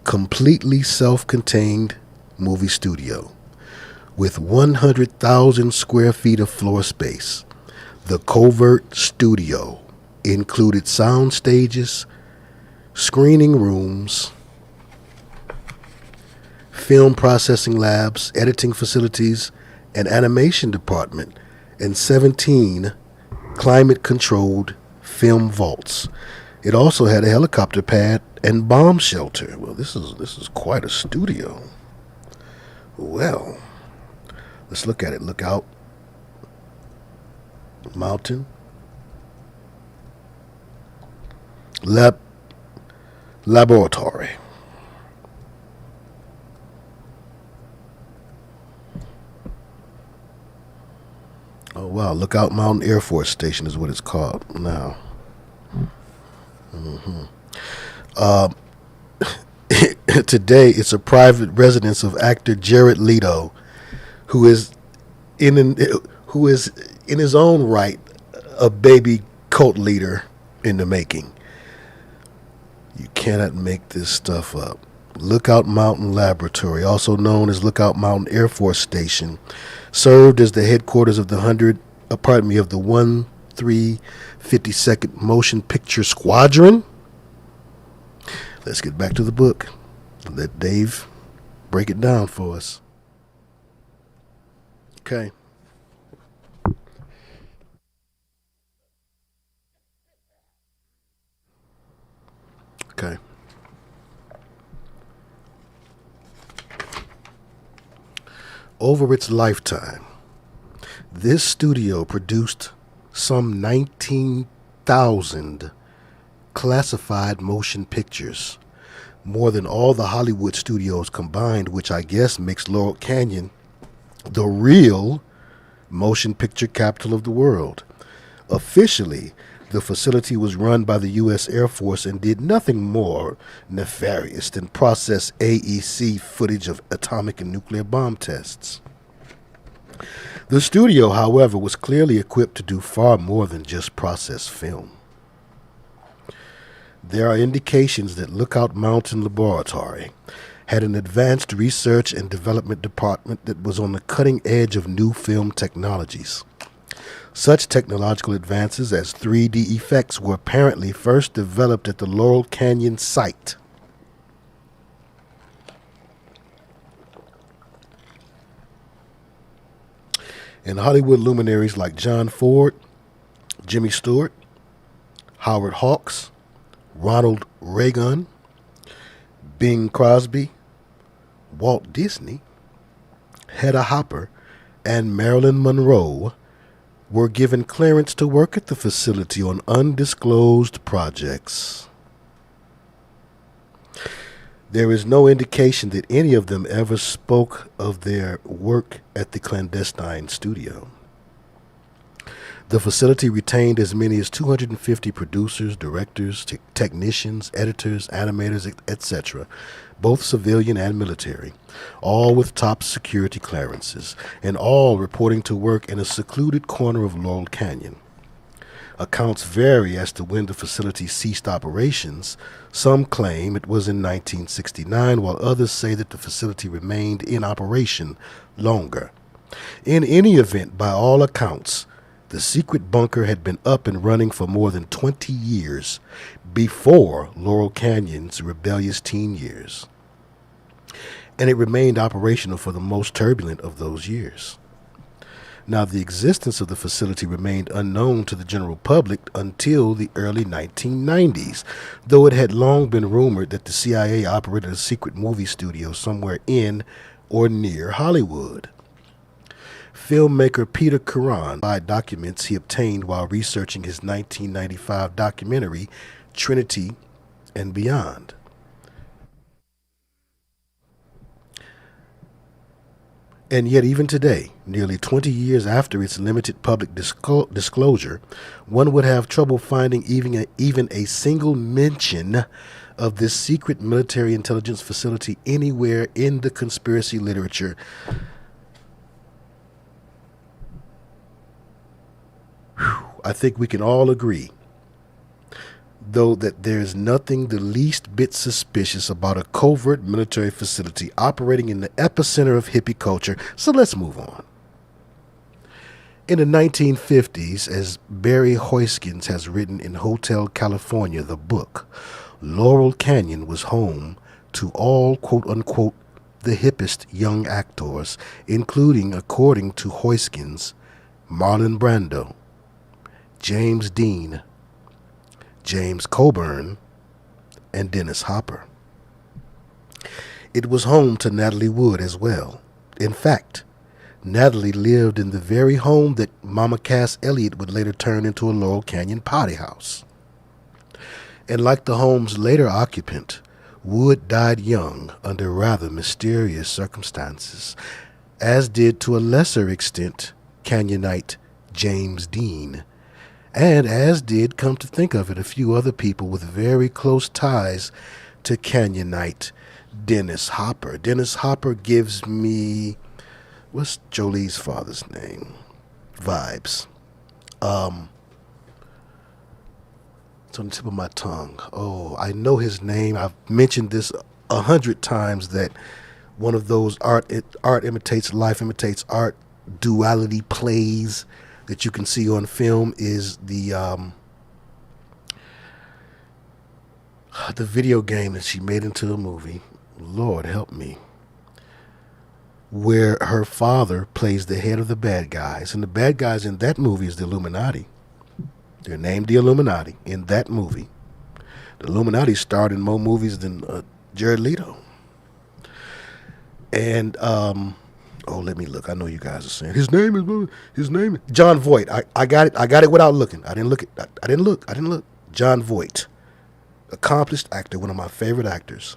completely self-contained movie studio, with 100,000 square feet of floor space. The covert studio included sound stages, screening rooms, film processing labs, editing facilities, an animation department, and 17 climate-controlled film vaults. It also had a helicopter pad and bomb shelter. Well, this is quite a studio. Well, let's look at it. Lookout Mountain Laboratory. Oh wow, Lookout Mountain Air Force Station is what it's called now. Today, it's a private residence of actor Jared Leto, who is in his own right a baby cult leader in the making. You cannot make this stuff up. Lookout Mountain Laboratory, also known as Lookout Mountain Air Force Station, served as the headquarters of the 1352nd Motion Picture Squadron. Let's get back to the book. Let Dave break it down for us. Okay. Okay. Over its lifetime, this studio produced some 19,000 classified motion pictures, more than all the Hollywood studios combined, which I guess makes Laurel Canyon the real motion picture capital of the world. Officially, the facility was run by the U.S. Air Force and did nothing more nefarious than process AEC footage of atomic and nuclear bomb tests. The studio, however, was clearly equipped to do far more than just process film. There are indications that Lookout Mountain Laboratory had an advanced research and development department that was on the cutting edge of new film technologies. Such technological advances as 3D effects were apparently first developed at the Laurel Canyon site. And Hollywood luminaries like John Ford, Jimmy Stewart, Howard Hawks, Ronald Reagan, Bing Crosby, Walt Disney, Hedda Hopper, and Marilyn Monroe were given clearance to work at the facility on undisclosed projects. There is no indication that any of them ever spoke of their work at the clandestine studio. The facility retained as many as 250 producers, directors, technicians, editors, animators, etc., both civilian and military, all with top security clearances, and all reporting to work in a secluded corner of Laurel Canyon. Accounts vary as to when the facility ceased operations. Some claim it was in 1969, while others say that the facility remained in operation longer. In any event, by all accounts, the secret bunker had been up and running for more than 20 years before Laurel Canyon's rebellious teen years. And it remained operational for the most turbulent of those years. Now, the existence of the facility remained unknown to the general public until the early 1990s, though it had long been rumored that the CIA operated a secret movie studio somewhere in or near Hollywood. Filmmaker Peter Curran by documents he obtained while researching his 1995 documentary, Trinity and Beyond. And yet even today, nearly 20 years after its limited public disclosure, one would have trouble finding even a single mention of this secret military intelligence facility anywhere in the conspiracy literature. I think we can all agree, though, that there's nothing the least bit suspicious about a covert military facility operating in the epicenter of hippie culture. So let's move on. In the 1950s, as Barry Hoskins has written in Hotel California, the book, Laurel Canyon was home to all, quote-unquote, the hippest young actors, including, according to Hoskins, Marlon Brando, James Dean, James Coburn, and Dennis Hopper. It was home to Natalie Wood as well. In fact, Natalie lived in the very home that Mama Cass Elliott would later turn into a Laurel Canyon party house. And like the home's later occupant, Wood died young under rather mysterious circumstances, as did to a lesser extent Canyonite James Dean, and as did, come to think of it, a few other people with very close ties to Canyonite Dennis Hopper. Dennis Hopper gives me, what's Jolie's father's name? Vibes. It's on the tip of my tongue. Oh, I know his name. I've mentioned this 100 times, that one of those art imitates life, imitates art duality plays that you can see on film is the video game that she made into a movie. Lord help me. Where her father plays the head of the bad guys. And the bad guys in that movie is the Illuminati. They're named the Illuminati in that movie. The Illuminati starred in more movies than Jared Leto. And let me look. I know you guys are saying his name is John Voight. I got it without looking. I didn't look. John Voight, accomplished actor, one of my favorite actors,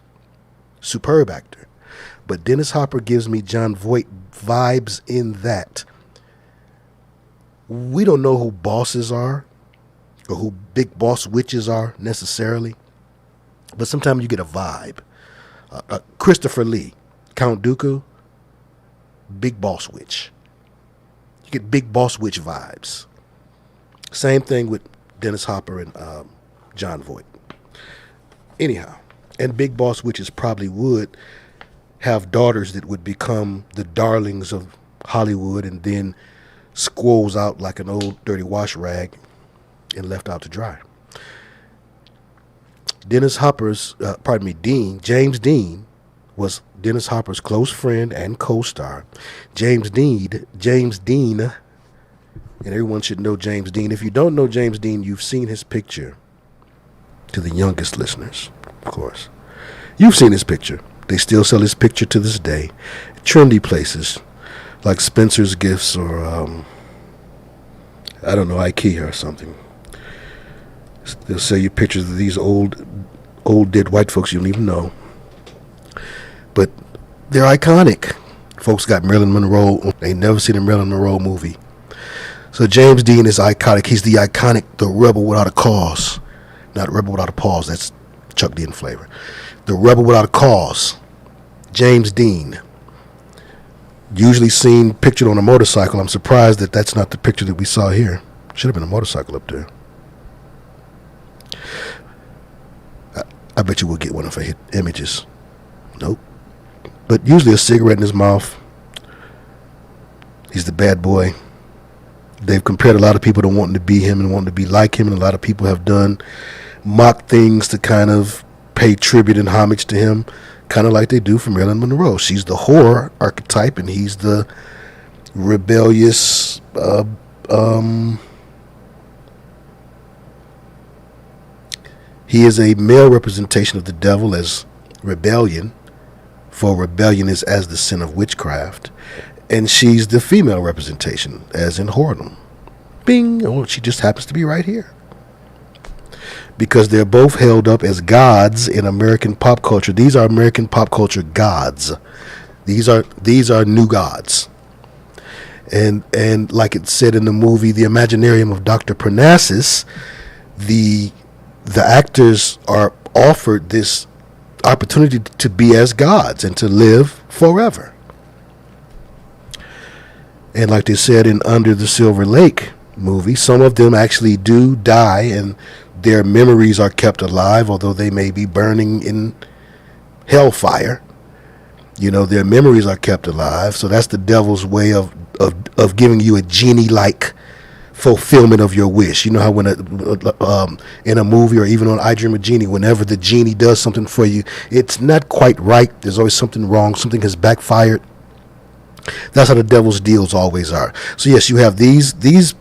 superb actor. But Dennis Hopper gives me John Voight vibes in that we don't know who bosses are or who big boss witches are necessarily, but sometimes you get a vibe. Christopher Lee, Count Dooku, big boss witch. You get big boss witch vibes. Same thing with Dennis Hopper and John Voight. Anyhow, and big boss witches probably would have daughters that would become the darlings of Hollywood and then squoze out like an old dirty wash rag and left out to dry. James Dean was Dennis Hopper's close friend and co-star. James Dean, and everyone should know James Dean. If you don't know James Dean, you've seen his picture. To the youngest listeners, of course. You've seen his picture. They still sell his picture to this day. Trendy places like Spencer's Gifts or, I don't know, IKEA or something. They'll sell you pictures of these old dead white folks you don't even know. But they're iconic. Folks got Marilyn Monroe. They never seen a Marilyn Monroe movie. So James Dean is iconic. He's the iconic, the rebel without a cause. Not rebel without a pause. That's Chuck D in flavor. The rebel without a cause. James Dean. Usually seen pictured on a motorcycle. I'm surprised that that's not the picture that we saw here. Should have been a motorcycle up there. I bet you we'll get one if I hit images. Nope. But usually a cigarette in his mouth. He's the bad boy. They've compared a lot of people to wanting to be him and wanting to be like him, and a lot of people have done mock things to kind of pay tribute and homage to him, kind of like they do for Marilyn Monroe. She's the whore archetype, and he's the rebellious, he is a male representation of the devil as rebellion, for rebellion is as the sin of witchcraft, and she's the female representation, as in whoredom. Bing! Oh, she just happens to be right here. Because they're both held up as gods in American pop culture. These are American pop culture gods. These are new gods. And like it said in the movie The Imaginarium of Dr. Parnassus, the actors are offered this opportunity to be as gods and to live forever. And like they said in Under the Silver Lake movie, some of them actually do die and their memories are kept alive, although they may be burning in hellfire. You know, their memories are kept alive. So that's the devil's way of giving you a genie-like fulfillment of your wish. You know how when in a movie or even on I Dream of Jeannie, whenever the genie does something for you, it's not quite right. There's always something wrong. Something has backfired. That's how the devil's deals always are. So yes, you have these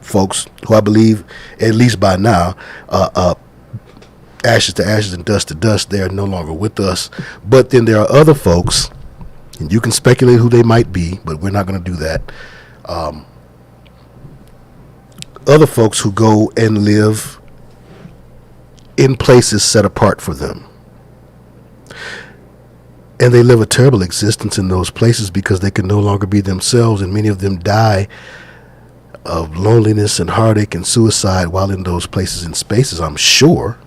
folks who I believe, at least by now, ashes to ashes and dust to dust, they are no longer with us. But then there are other folks, and you can speculate who they might be, but we're not going to do that. Other folks who go and live in places set apart for them. And they live a terrible existence in those places because they can no longer be themselves, and many of them die of loneliness and heartache and suicide while in those places and spaces, I'm sure.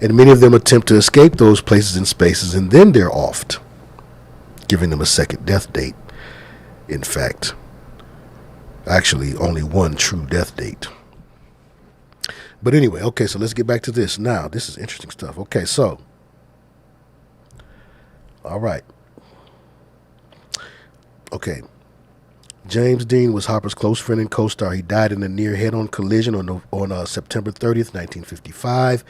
And many of them attempt to escape those places and spaces, and then they're offed, giving them a second death date. In fact, actually only one true death date. But anyway, okay, so let's get back to this. Now, this is interesting stuff. Okay, so all right. Okay. James Dean was Hopper's close friend and co-star. He died in a near head-on collision on September 30th, 1955,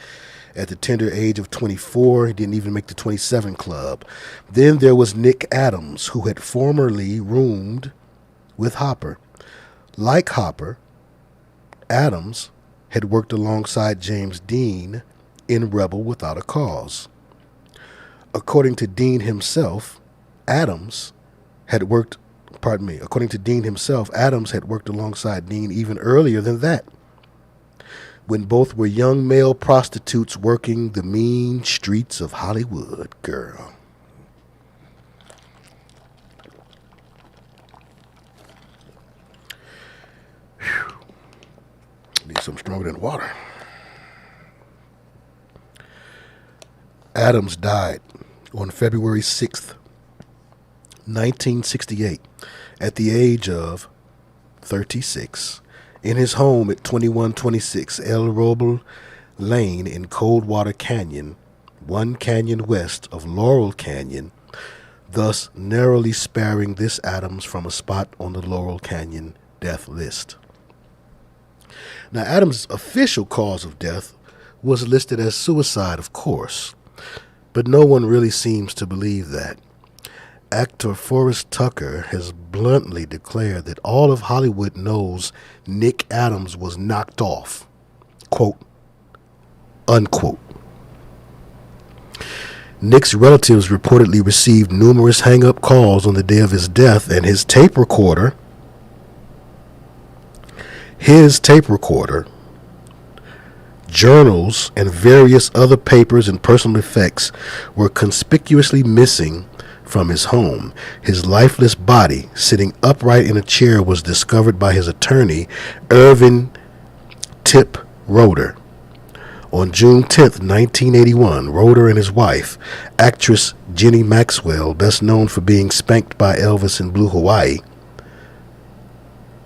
at the tender age of 24. He didn't even make the 27 club. Then there was Nick Adams, who had formerly roomed with Hopper. Like Hopper, Adams had worked according to Dean himself, Adams had worked alongside Dean even earlier than that, when both were young male prostitutes working the mean streets of Hollywood, girl. Whew. Need something stronger than water. Adams died on February 6th, 1968, at the age of 36, in his home at 2126 El Roble Lane in Coldwater Canyon, one canyon west of Laurel Canyon, thus narrowly sparing this Adams from a spot on the Laurel Canyon death list. Now, Adams' official cause of death was listed as suicide, of course. But no one really seems to believe that. Actor Forrest Tucker has bluntly declared that all of Hollywood knows Nick Adams was knocked off. Quote, unquote. Nick's relatives reportedly received numerous hang-up calls on the day of his death, and his tape recorder, journals, and various other papers and personal effects were conspicuously missing from his home. His lifeless body, sitting upright in a chair, was discovered by his attorney, Irvin Tip Roeder. On June 10th, 1981, Roeder and his wife, actress Jenny Maxwell, best known for being spanked by Elvis in Blue Hawaii,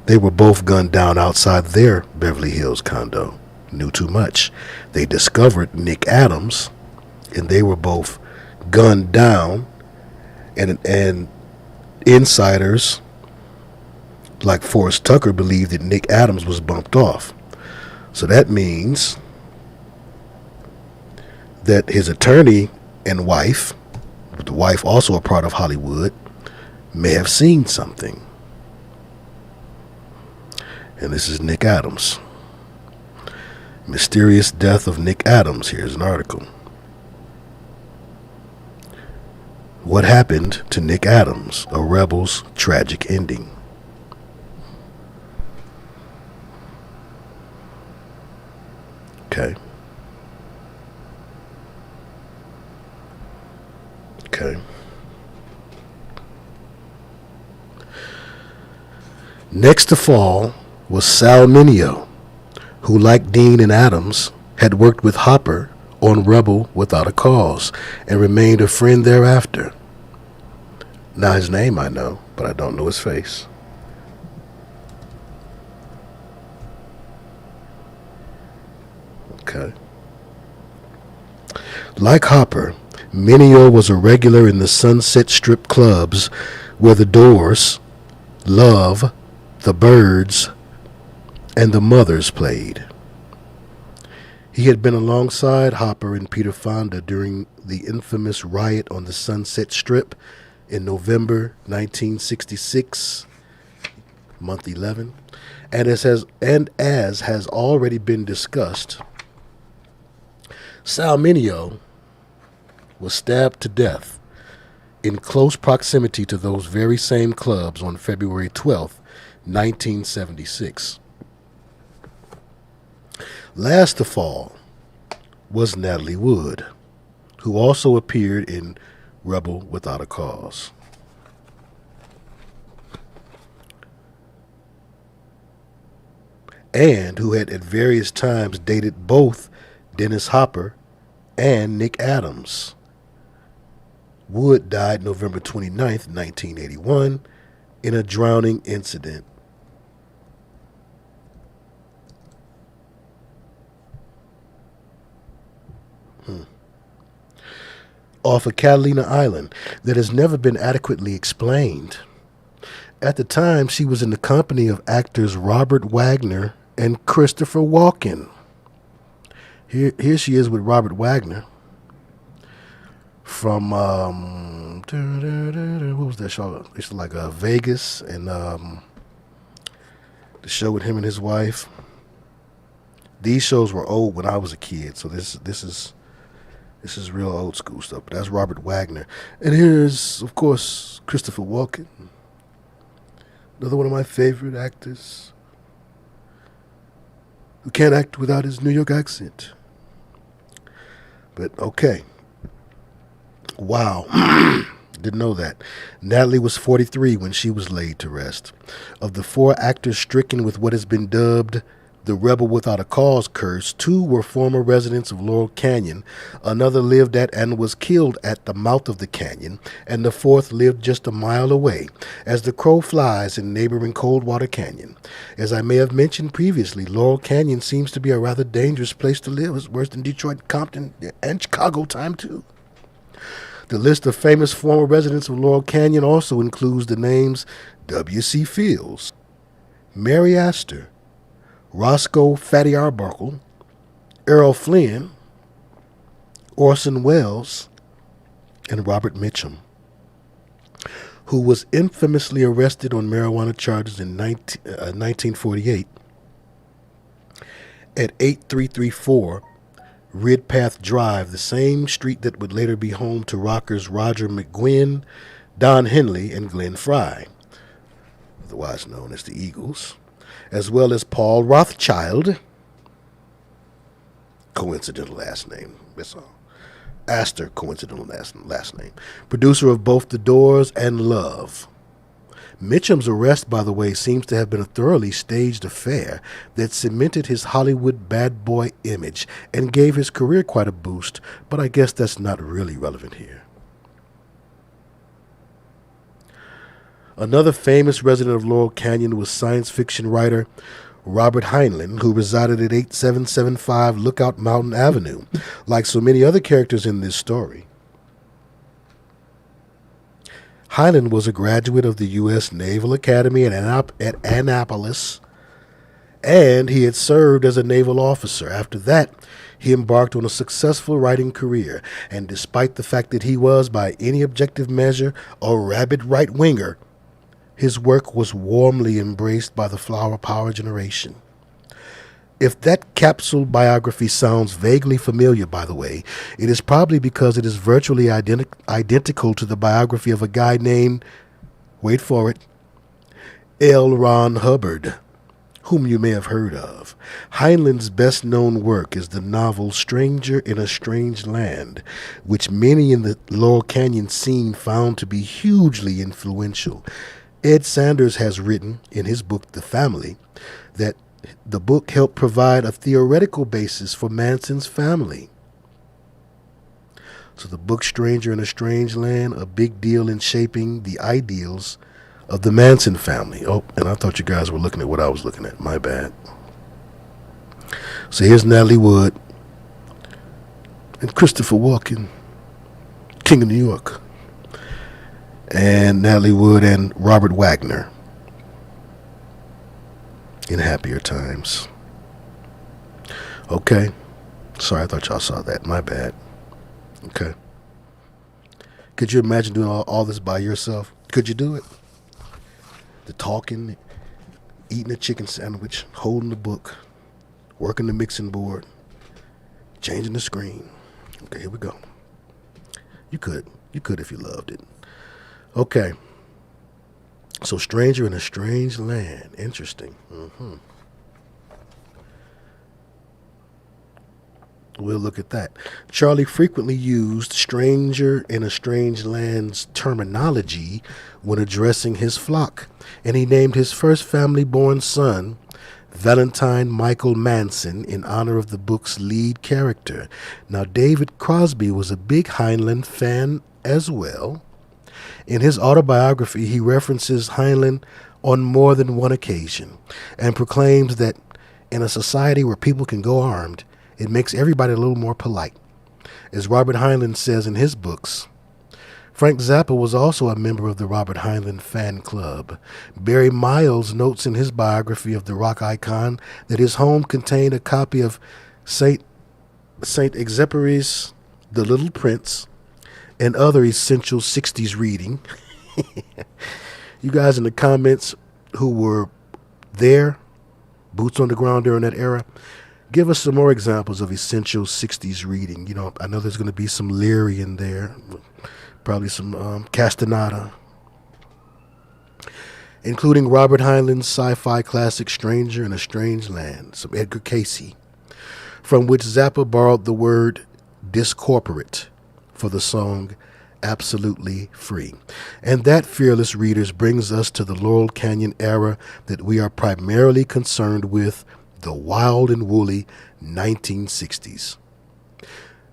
they were both gunned down outside their Beverly Hills condo. Knew too much. They discovered Nick Adams, and they were both gunned down, and insiders like Forrest Tucker believed that Nick Adams was bumped off. So that means that his attorney and wife, the wife also a part of Hollywood, may have seen something. And this is Nick Adams. Mysterious death of Nick Adams. Here's an article. What happened to Nick Adams? A rebel's tragic ending. Okay. Next to fall was Sal Mineo, who, like Dean and Adams, had worked with Hopper on Rebel Without a Cause and remained a friend thereafter. Now his name I know, but I don't know his face. Okay. Like Hopper, Mineo was a regular in the Sunset Strip clubs where the Doors, Love, the Byrds, and the Mothers played. He had been alongside Hopper and Peter Fonda during the infamous riot on the Sunset Strip in November 1966, month 11, and as has already been discussed, Sal Mineo was stabbed to death in close proximity to those very same clubs on February 12th, 1976. Last to fall was Natalie Wood, who also appeared in Rebel Without a Cause. And who had at various times dated both Dennis Hopper and Nick Adams. Wood died November 29th, 1981, in a drowning incident. Off of Catalina Island that has never been adequately explained. At the time, she was in the company of actors Robert Wagner and Christopher Walken. Here she is with Robert Wagner from what was that show? It's like Vegas, and the show with him and his wife. These shows were old when I was a kid, so this is real old school stuff. But that's Robert Wagner, and here's of course Christopher Walken, another one of my favorite actors who can't act without his New York accent. But okay. Wow. Didn't know that. Natalie was 43 when she was laid to rest. Of the four actors stricken with what has been dubbed the Rebel Without a Cause curse, two were former residents of Laurel Canyon, another lived at and was killed at the mouth of the canyon, and the fourth lived just a mile away, as the crow flies in neighboring Coldwater Canyon. As I may have mentioned previously, Laurel Canyon seems to be a rather dangerous place to live. It's worse than Detroit, Compton, and Chicago time too. The list of famous former residents of Laurel Canyon also includes the names W.C. Fields, Mary Astor, Roscoe Fatty Arbuckle, Errol Flynn, Orson Welles, and Robert Mitchum, who was infamously arrested on marijuana charges in 1948 at 8334 Ridpath Drive, the same street that would later be home to rockers Roger McGuinn, Don Henley, and Glenn Frey, otherwise known as the Eagles, as well as Paul Rothschild, coincidental last name, that's all. Astor, coincidental last name, producer of both The Doors and Love. Mitchum's arrest, by the way, seems to have been a thoroughly staged affair that cemented his Hollywood bad boy image and gave his career quite a boost, but I guess that's not really relevant here. Another famous resident of Laurel Canyon was science fiction writer Robert Heinlein, who resided at 8775 Lookout Mountain Avenue, like so many other characters in this story. Heinlein was a graduate of the U.S. Naval Academy at Annapolis, and he had served as a naval officer. After that, he embarked on a successful writing career, and despite the fact that he was, by any objective measure, a rabid right-winger, his work was warmly embraced by the flower power generation. If that capsule biography sounds vaguely familiar, by the way, it is probably because it is virtually identical to the biography of a guy named, wait for it, L. Ron Hubbard, whom you may have heard of. Heinlein's best-known work is the novel Stranger in a Strange Land, which many in the Laurel Canyon scene found to be hugely influential. Ed Sanders has written in his book, The Family, that the book helped provide a theoretical basis for Manson's family. So the book Stranger in a Strange Land, a big deal in shaping the ideals of the Manson family. Oh, and I thought you guys were looking at what I was looking at. My bad. So here's Natalie Wood and Christopher Walken, King of New York, and Natalie Wood and Robert Wagner in Happier Times. Okay. Sorry, I thought y'all saw that. My bad. Okay. Could you imagine doing all this by yourself? Could you do it? The talking, eating a chicken sandwich, holding the book, working the mixing board, changing the screen. Okay, here we go. You could. You could if you loved it. Okay. So Stranger in a Strange Land. Interesting. We'll look at that. Charlie frequently used Stranger in a Strange Land's terminology when addressing his flock, and he named his first family-born son Valentine Michael Manson in honor of the book's lead character. Now, David Crosby was a big Heinlein fan as well. In his autobiography, he references Heinlein on more than one occasion and proclaims that in a society where people can go armed, it makes everybody a little more polite. As Robert Heinlein says in his books, Frank Zappa was also a member of the Robert Heinlein fan club. Barry Miles notes in his biography of the rock icon that his home contained a copy of Saint Exupéry's The Little Prince and other essential 60s reading. You guys in the comments who were there, boots on the ground during that era, give us some more examples of essential 60s reading. You know, I know there's going to be some Leary in there, probably some Castaneda, including Robert Heinlein's sci-fi classic Stranger in a Strange Land, some Edgar Cayce, from which Zappa borrowed the word discorporate for the song Absolutely Free. And that, fearless readers, brings us to the Laurel Canyon era that we are primarily concerned with, the wild and woolly 1960s.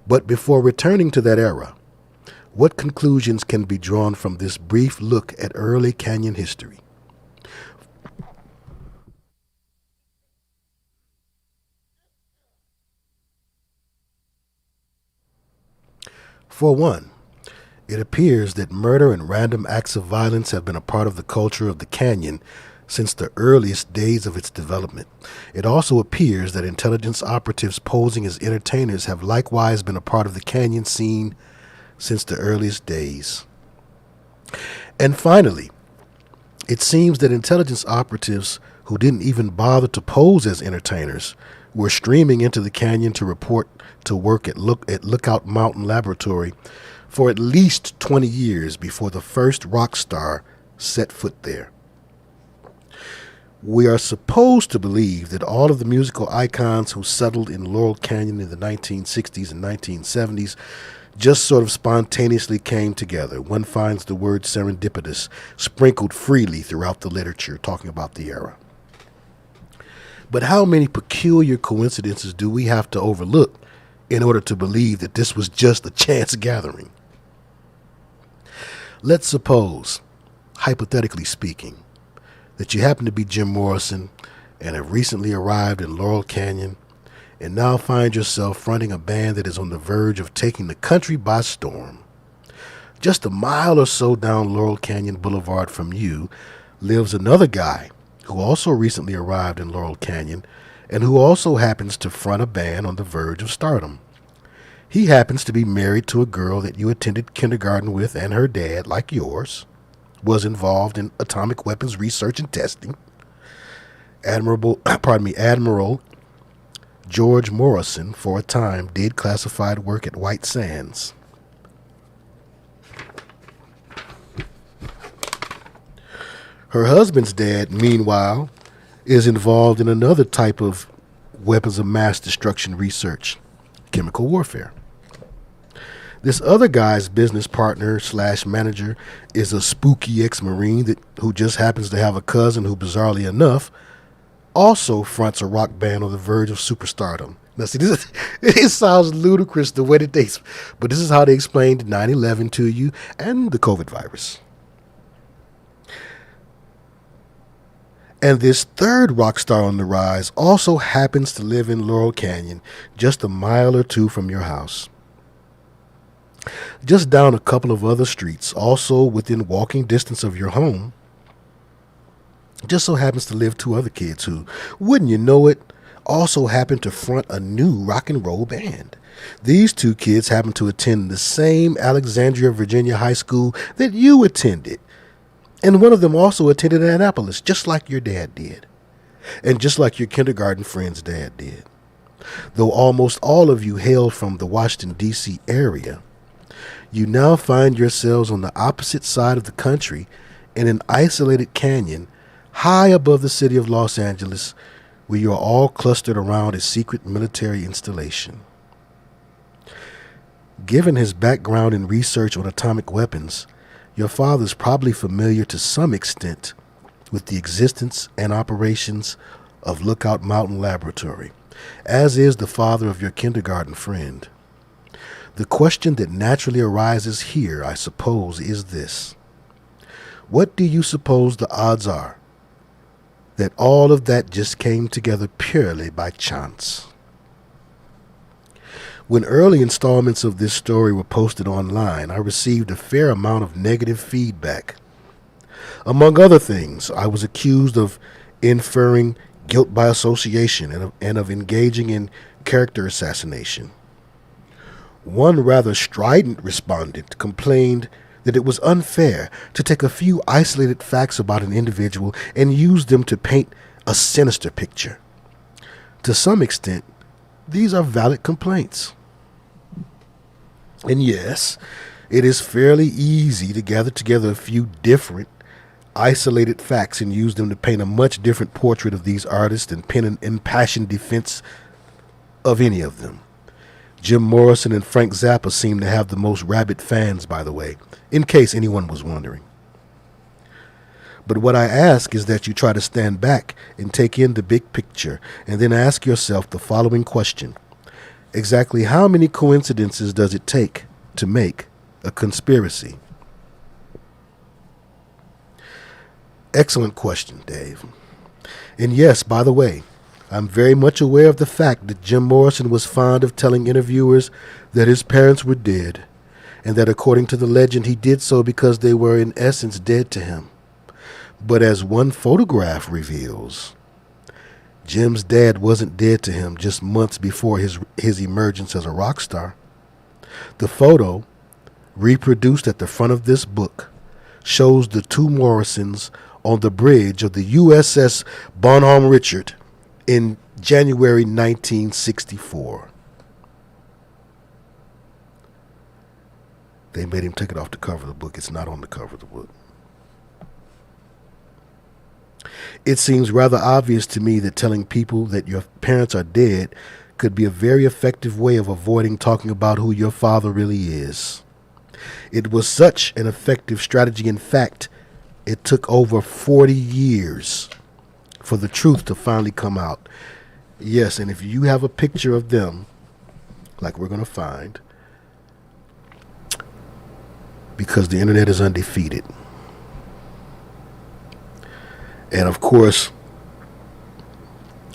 But before returning to that era, what conclusions can be drawn from this brief look at early Canyon history? For one, it appears that murder and random acts of violence have been a part of the culture of the canyon since the earliest days of its development. It also appears that intelligence operatives posing as entertainers have likewise been a part of the canyon scene since the earliest days. And finally, it seems that intelligence operatives who didn't even bother to pose as entertainers were streaming into the canyon to report to work at Lookout Mountain Laboratory for at least 20 years before the first rock star set foot there. We are supposed to believe that all of the musical icons who settled in Laurel Canyon in the 1960s and 1970s just sort of spontaneously came together. One finds the word serendipitous sprinkled freely throughout the literature talking about the era. But how many peculiar coincidences do we have to overlook in order to believe that this was just a chance gathering? Let's suppose, hypothetically speaking, that you happen to be Jim Morrison and have recently arrived in Laurel Canyon and now find yourself fronting a band that is on the verge of taking the country by storm. Just a mile or so down Laurel Canyon Boulevard from you lives another guy who also recently arrived in Laurel Canyon and who also happens to front a band on the verge of stardom. He happens to be married to a girl that you attended kindergarten with, and her dad, like yours, was involved in atomic weapons research and testing. Admiral George Morrison, for a time, did classified work at White Sands. Her husband's dad, meanwhile, is involved in another type of weapons of mass destruction research, chemical warfare. This other guy's business partner / manager is a spooky ex-Marine who just happens to have a cousin who, bizarrely enough, also fronts a rock band on the verge of superstardom. Now, see, it sounds ludicrous the way that but this is how they explained 9/11 to you and the COVID virus. And this third rock star on the rise also happens to live in Laurel Canyon, just a mile or two from your house. Just down a couple of other streets, also within walking distance of your home, just so happens to live two other kids who, wouldn't you know it, also happen to front a new rock and roll band. These two kids happen to attend the same Alexandria, Virginia high school that you attended. And one of them also attended Annapolis, just like your dad did. And just like your kindergarten friend's dad did. Though almost all of you hail from the Washington, D.C. area, you now find yourselves on the opposite side of the country in an isolated canyon high above the city of Los Angeles, where you are all clustered around a secret military installation. Given his background in research on atomic weapons, your father's probably familiar to some extent with the existence and operations of Lookout Mountain Laboratory, as is the father of your kindergarten friend. The question that naturally arises here, I suppose, is this. What do you suppose the odds are that all of that just came together purely by chance? When early installments of this story were posted online, I received a fair amount of negative feedback. Among other things, I was accused of inferring guilt by association and of engaging in character assassination. One rather strident respondent complained that it was unfair to take a few isolated facts about an individual and use them to paint a sinister picture. To some extent, these are valid complaints. And yes, it is fairly easy to gather together a few different, isolated facts and use them to paint a much different portrait of these artists and pen an impassioned defense of any of them. Jim Morrison and Frank Zappa seem to have the most rabid fans, by the way, in case anyone was wondering. But what I ask is that you try to stand back and take in the big picture and then ask yourself the following question. Exactly how many coincidences does it take to make a conspiracy? Excellent question, Dave. And yes, by the way, I'm very much aware of the fact that Jim Morrison was fond of telling interviewers that his parents were dead, and that according to the legend he did so because they were in essence dead to him. But as one photograph reveals, Jim's dad wasn't dead to him just months before his emergence as a rock star. The photo, reproduced at the front of this book, shows the two Morrisons on the bridge of the USS Bonhomme Richard in January 1964. They made him take it off the cover of the book. It's not on the cover of the book. It seems rather obvious to me that telling people that your parents are dead could be a very effective way of avoiding talking about who your father really is. It was such an effective strategy. In fact, it took over 40 years for the truth to finally come out. Yes, and if you have a picture of them, like we're going to find, because the internet is undefeated. And of course,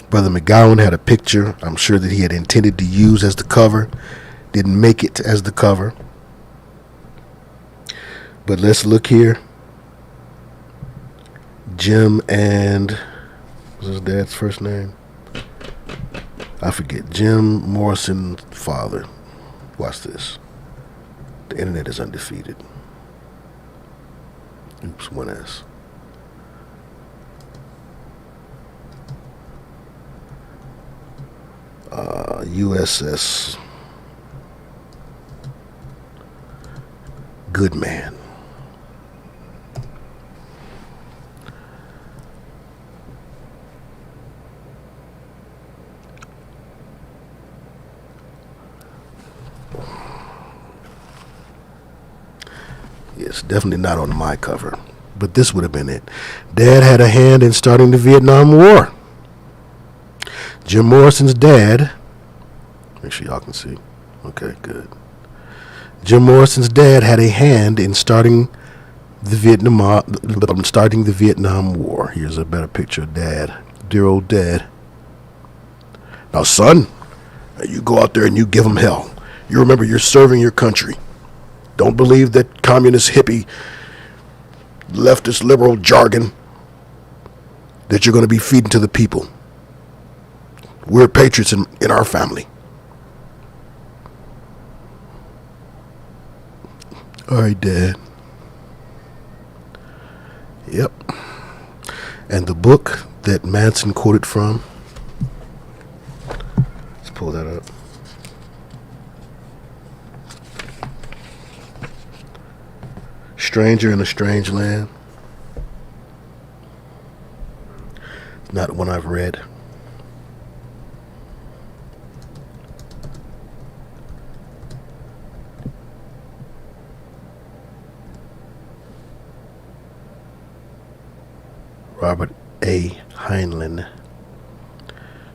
Brother McGowan had a picture I'm sure that he had intended to use as the cover. Didn't make it as the cover. But let's look here. Jim and, what's his dad's first name? I forget. Jim Morrison's father. Watch this. The internet is undefeated. Oops, one S. USS Goodman. Yes, definitely not on my cover, but this would have been it. Dad had a hand in starting the Vietnam War. Jim Morrison's dad, make sure y'all can see. Okay, good. Jim Morrison's dad had a hand in starting the Vietnam War. Here's a better picture of Dad, dear old Dad. Now, son, you go out there and you give them hell. You remember you're serving your country. Don't believe that communist, hippie, leftist, liberal jargon that you're going to be feeding to the people. We're patriots in our family. All right, Dad. Yep. And the book that Manson quoted from, let's pull that up. Stranger in a Strange Land. Not one I've read. Robert A. Heinlein,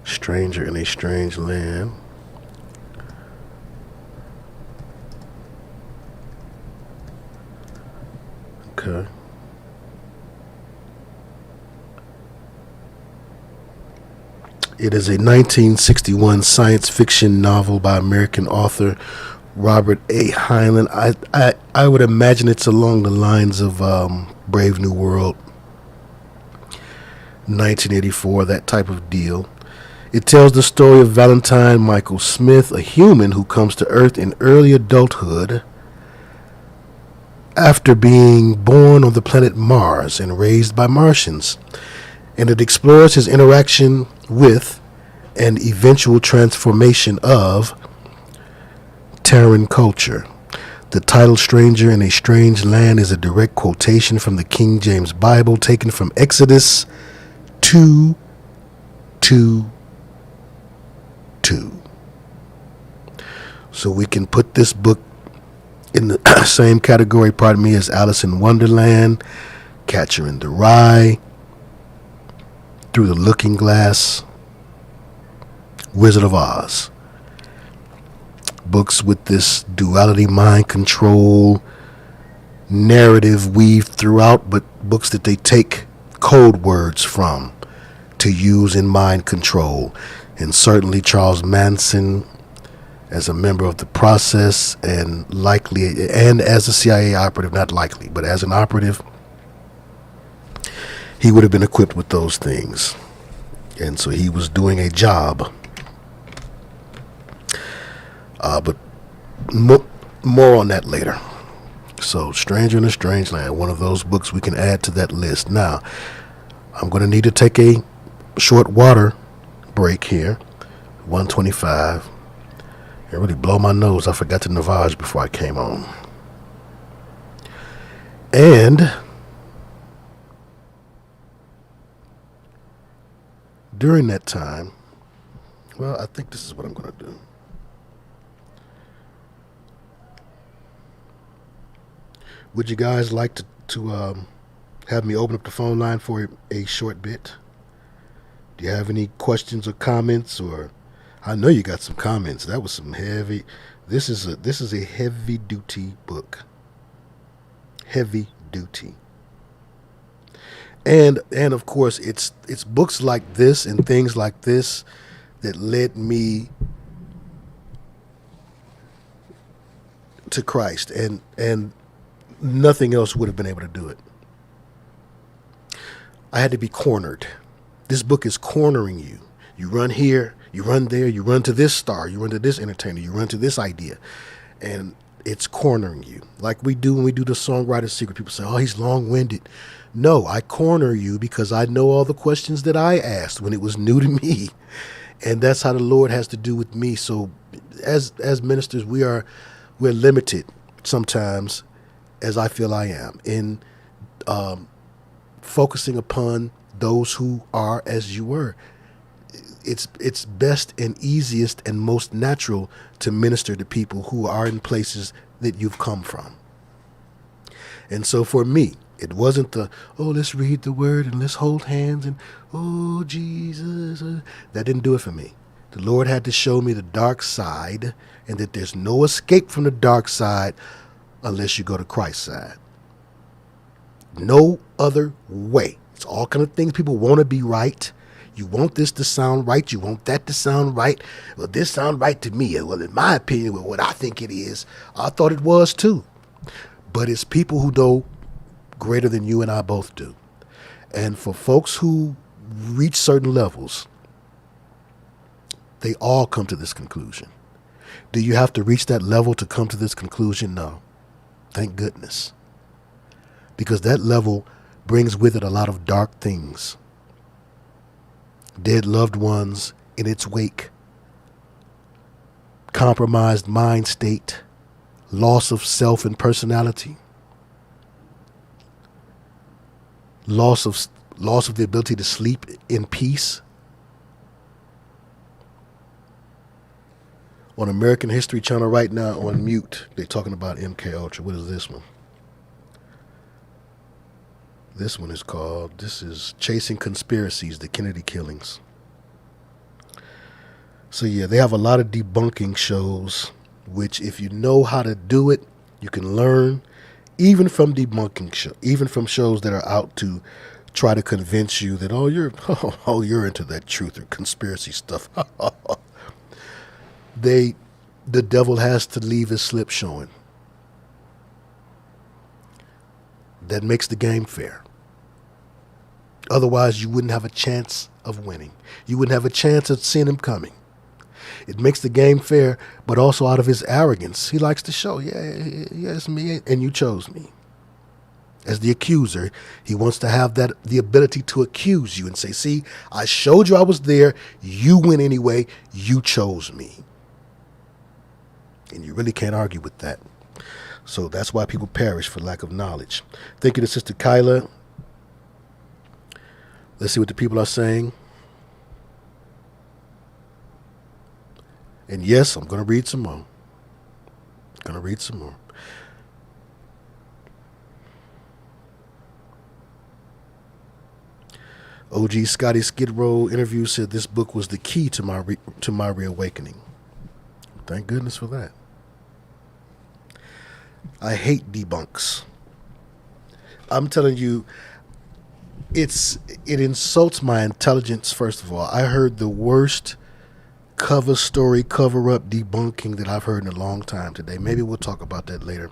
Stranger in a Strange Land. Okay. It is a 1961 science fiction novel by American author Robert A. Heinlein. I would imagine it's along the lines of Brave New World, 1984, that type of deal. It tells the story of Valentine Michael Smith, a human who comes to Earth in early adulthood after being born on the planet Mars and raised by Martians. And it explores his interaction with and eventual transformation of Terran culture. The title Stranger in a Strange Land is a direct quotation from the King James Bible, taken from Exodus 2:2. So we can put this book in the same category, as Alice in Wonderland, Catcher in the Rye, Through the Looking Glass, Wizard of Oz. Books with this duality, mind control, narrative weaved throughout, but books that they take code words from to use in mind control. And certainly Charles Manson, as a member of the process and likely, and as a CIA operative, not likely, but as an operative, he would have been equipped with those things. And so he was doing a job. But more on that later. So Stranger in a Strange Land, one of those books we can add to that list. Now, I'm going to need to take a short water break here. 125. It really blow my nose. I forgot to navage before I came on. And during that time, well, I think this is what I'm going to do. Would you guys like to have me open up the phone line for a short bit? Do you have any questions or comments? Or I know you got some comments. That was some heavy. This is a heavy duty book. Heavy duty. And of course it's books like this and things like this that led me to Christ, and nothing else would have been able to do it. I had to be cornered. This book is cornering you. You run here, you run there, you run to this star, you run to this entertainer, you run to this idea, and it's cornering you. Like we do when we do the Songwriter's Secret. People say, oh, he's long-winded. No, I corner you because I know all the questions that I asked when it was new to me. And that's how the Lord has to do with me. So as ministers, we're limited sometimes, as I feel I am, in focusing upon those who are as you were. It's best and easiest and most natural to minister to people who are in places that you've come from. And so for me, it wasn't the, oh, let's read the word and let's hold hands and, oh, Jesus. That didn't do it for me. The Lord had to show me the dark side, and that there's no escape from the dark side unless you go to Christ's side. No other way. It's all kind of things. People want to be right. You want this to sound right. You want that to sound right. Well, this sound right to me. Well, in my opinion, well, what I think it is, I thought it was too. But it's people who know greater than you and I both do. And for folks who reach certain levels, they all come to this conclusion. Do you have to reach that level to come to this conclusion? No. Thank goodness. Because that level brings with it a lot of dark things. Dead loved ones in its wake, compromised mind state, loss of self and personality, loss of the ability to sleep in peace. On American History Channel right now on mute, they're talking about MK Ultra. What is this one? This one is called, this is Chasing Conspiracies, the Kennedy Killings. So yeah, they have a lot of debunking shows, which if you know how to do it, you can learn, even from debunking shows, even from shows that are out to try to convince you that, you're into that truth or conspiracy stuff. The devil has to leave his slip showing. That makes the game fair. Otherwise, you wouldn't have a chance of winning. You wouldn't have a chance of seeing him coming. It makes the game fair, but also out of his arrogance, he likes to show, yeah, it's me, and you chose me. As the accuser, he wants to have the ability to accuse you and say, see, I showed you I was there, you went anyway, you chose me. And you really can't argue with that. So that's why people perish for lack of knowledge. Thank you to Sister Kyla. Let's see what the people are saying. And yes, I'm going to read some more. OG Scotty Skid Row interview said this book was the key to my reawakening. Thank goodness for that. I hate debunks. I'm telling you, it insults my intelligence, first of all. I heard the worst cover story, cover-up debunking that I've heard in a long time today. Maybe we'll talk about that later.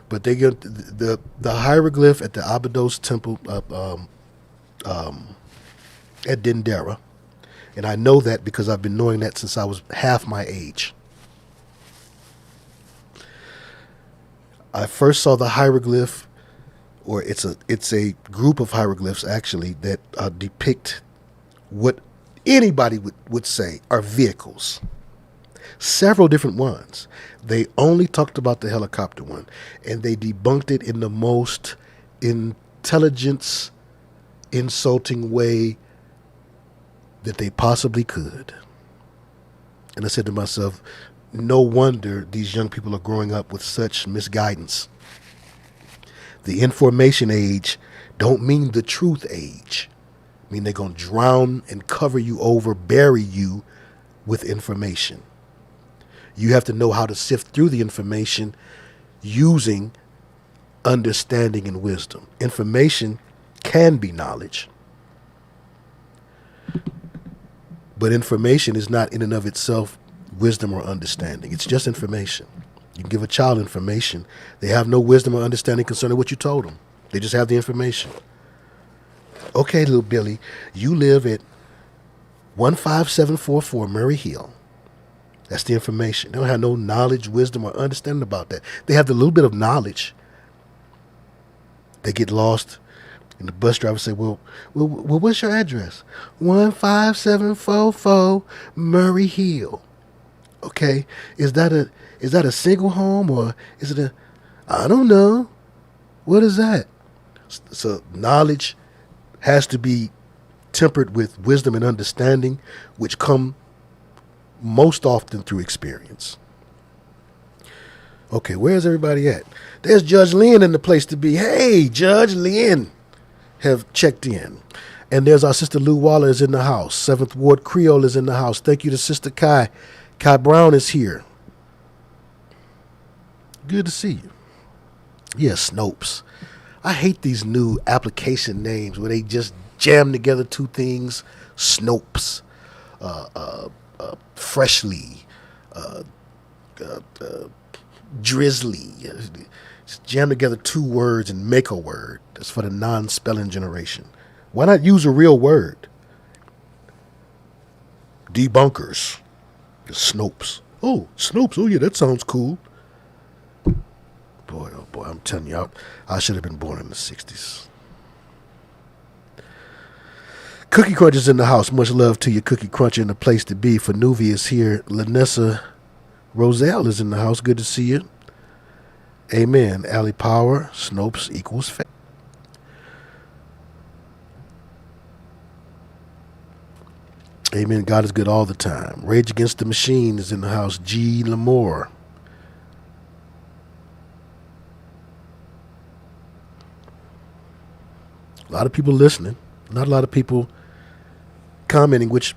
But they get the hieroglyph at the Abydos Temple at Dendera. And I know that because I've been knowing that since I was half my age. I first saw the hieroglyph, or it's a group of hieroglyphs actually that depict what anybody would say are vehicles. Several different ones. They only talked about the helicopter one, and they debunked it in the most intelligence insulting way that they possibly could. And I said to myself, no wonder these young people are growing up with such misguidance. The information age don't mean the truth age. I mean, they're going to drown and cover you over, bury you with information. You have to know how to sift through the information using understanding and wisdom. Information can be knowledge, but information is not in and of itself wisdom or understanding. It's just information. You can give a child information. They have no wisdom or understanding concerning what you told them. They just have the information. Okay, little Billy, you live at 15744 Murray Hill. That's the information. They don't have no knowledge, wisdom, or understanding about that. They have the little bit of knowledge. They get lost, and the bus driver say, well, what's your address? 15744 Murray Hill. Okay, is that a single home, or is it I don't know. What is that? So knowledge has to be tempered with wisdom and understanding, which come most often through experience. Okay, where's everybody at? There's Judge Lynn in the place to be. Hey, Judge Lynn have checked in. And there's our sister Lou Waller is in the house. 7th Ward Creole is in the house. Thank you to Sister Kai. Kai Brown is here. Good to see you. Yes, Snopes. I hate these new application names where they just jam together two things. Snopes. Freshly. Drizzly. Just jam together two words and make a word. That's for the non-spelling generation. Why not use a real word? Debunkers. Snopes. Oh, Snopes. Oh, yeah, that sounds cool. Boy, oh boy, I'm telling you, I should have been born in the 60s. Cookie Crunch is in the house. Much love to you, Cookie Crunch, in the place to be. Fanuvi is here. Lanessa Roselle is in the house. Good to see you. Amen. Alley Power. Snopes equals faith. Amen. God is good all the time. Rage Against the Machine is in the house. G. Lamore. A lot of people listening. Not a lot of people commenting, which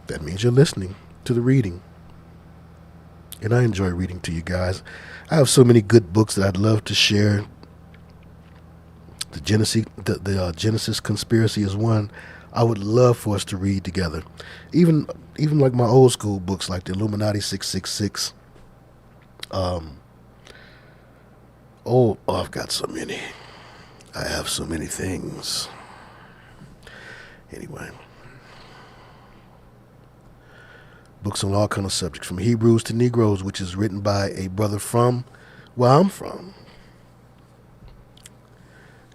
that means you're listening to the reading. And I enjoy reading to you guys. I have so many good books that I'd love to share. The Genesis Conspiracy is one I would love for us to read together. Even like my old school books like the Illuminati 666. I've got so many. I have so many things. Anyway. Books on all kind of subjects, from Hebrews to Negroes, which is written by a brother from where I'm from.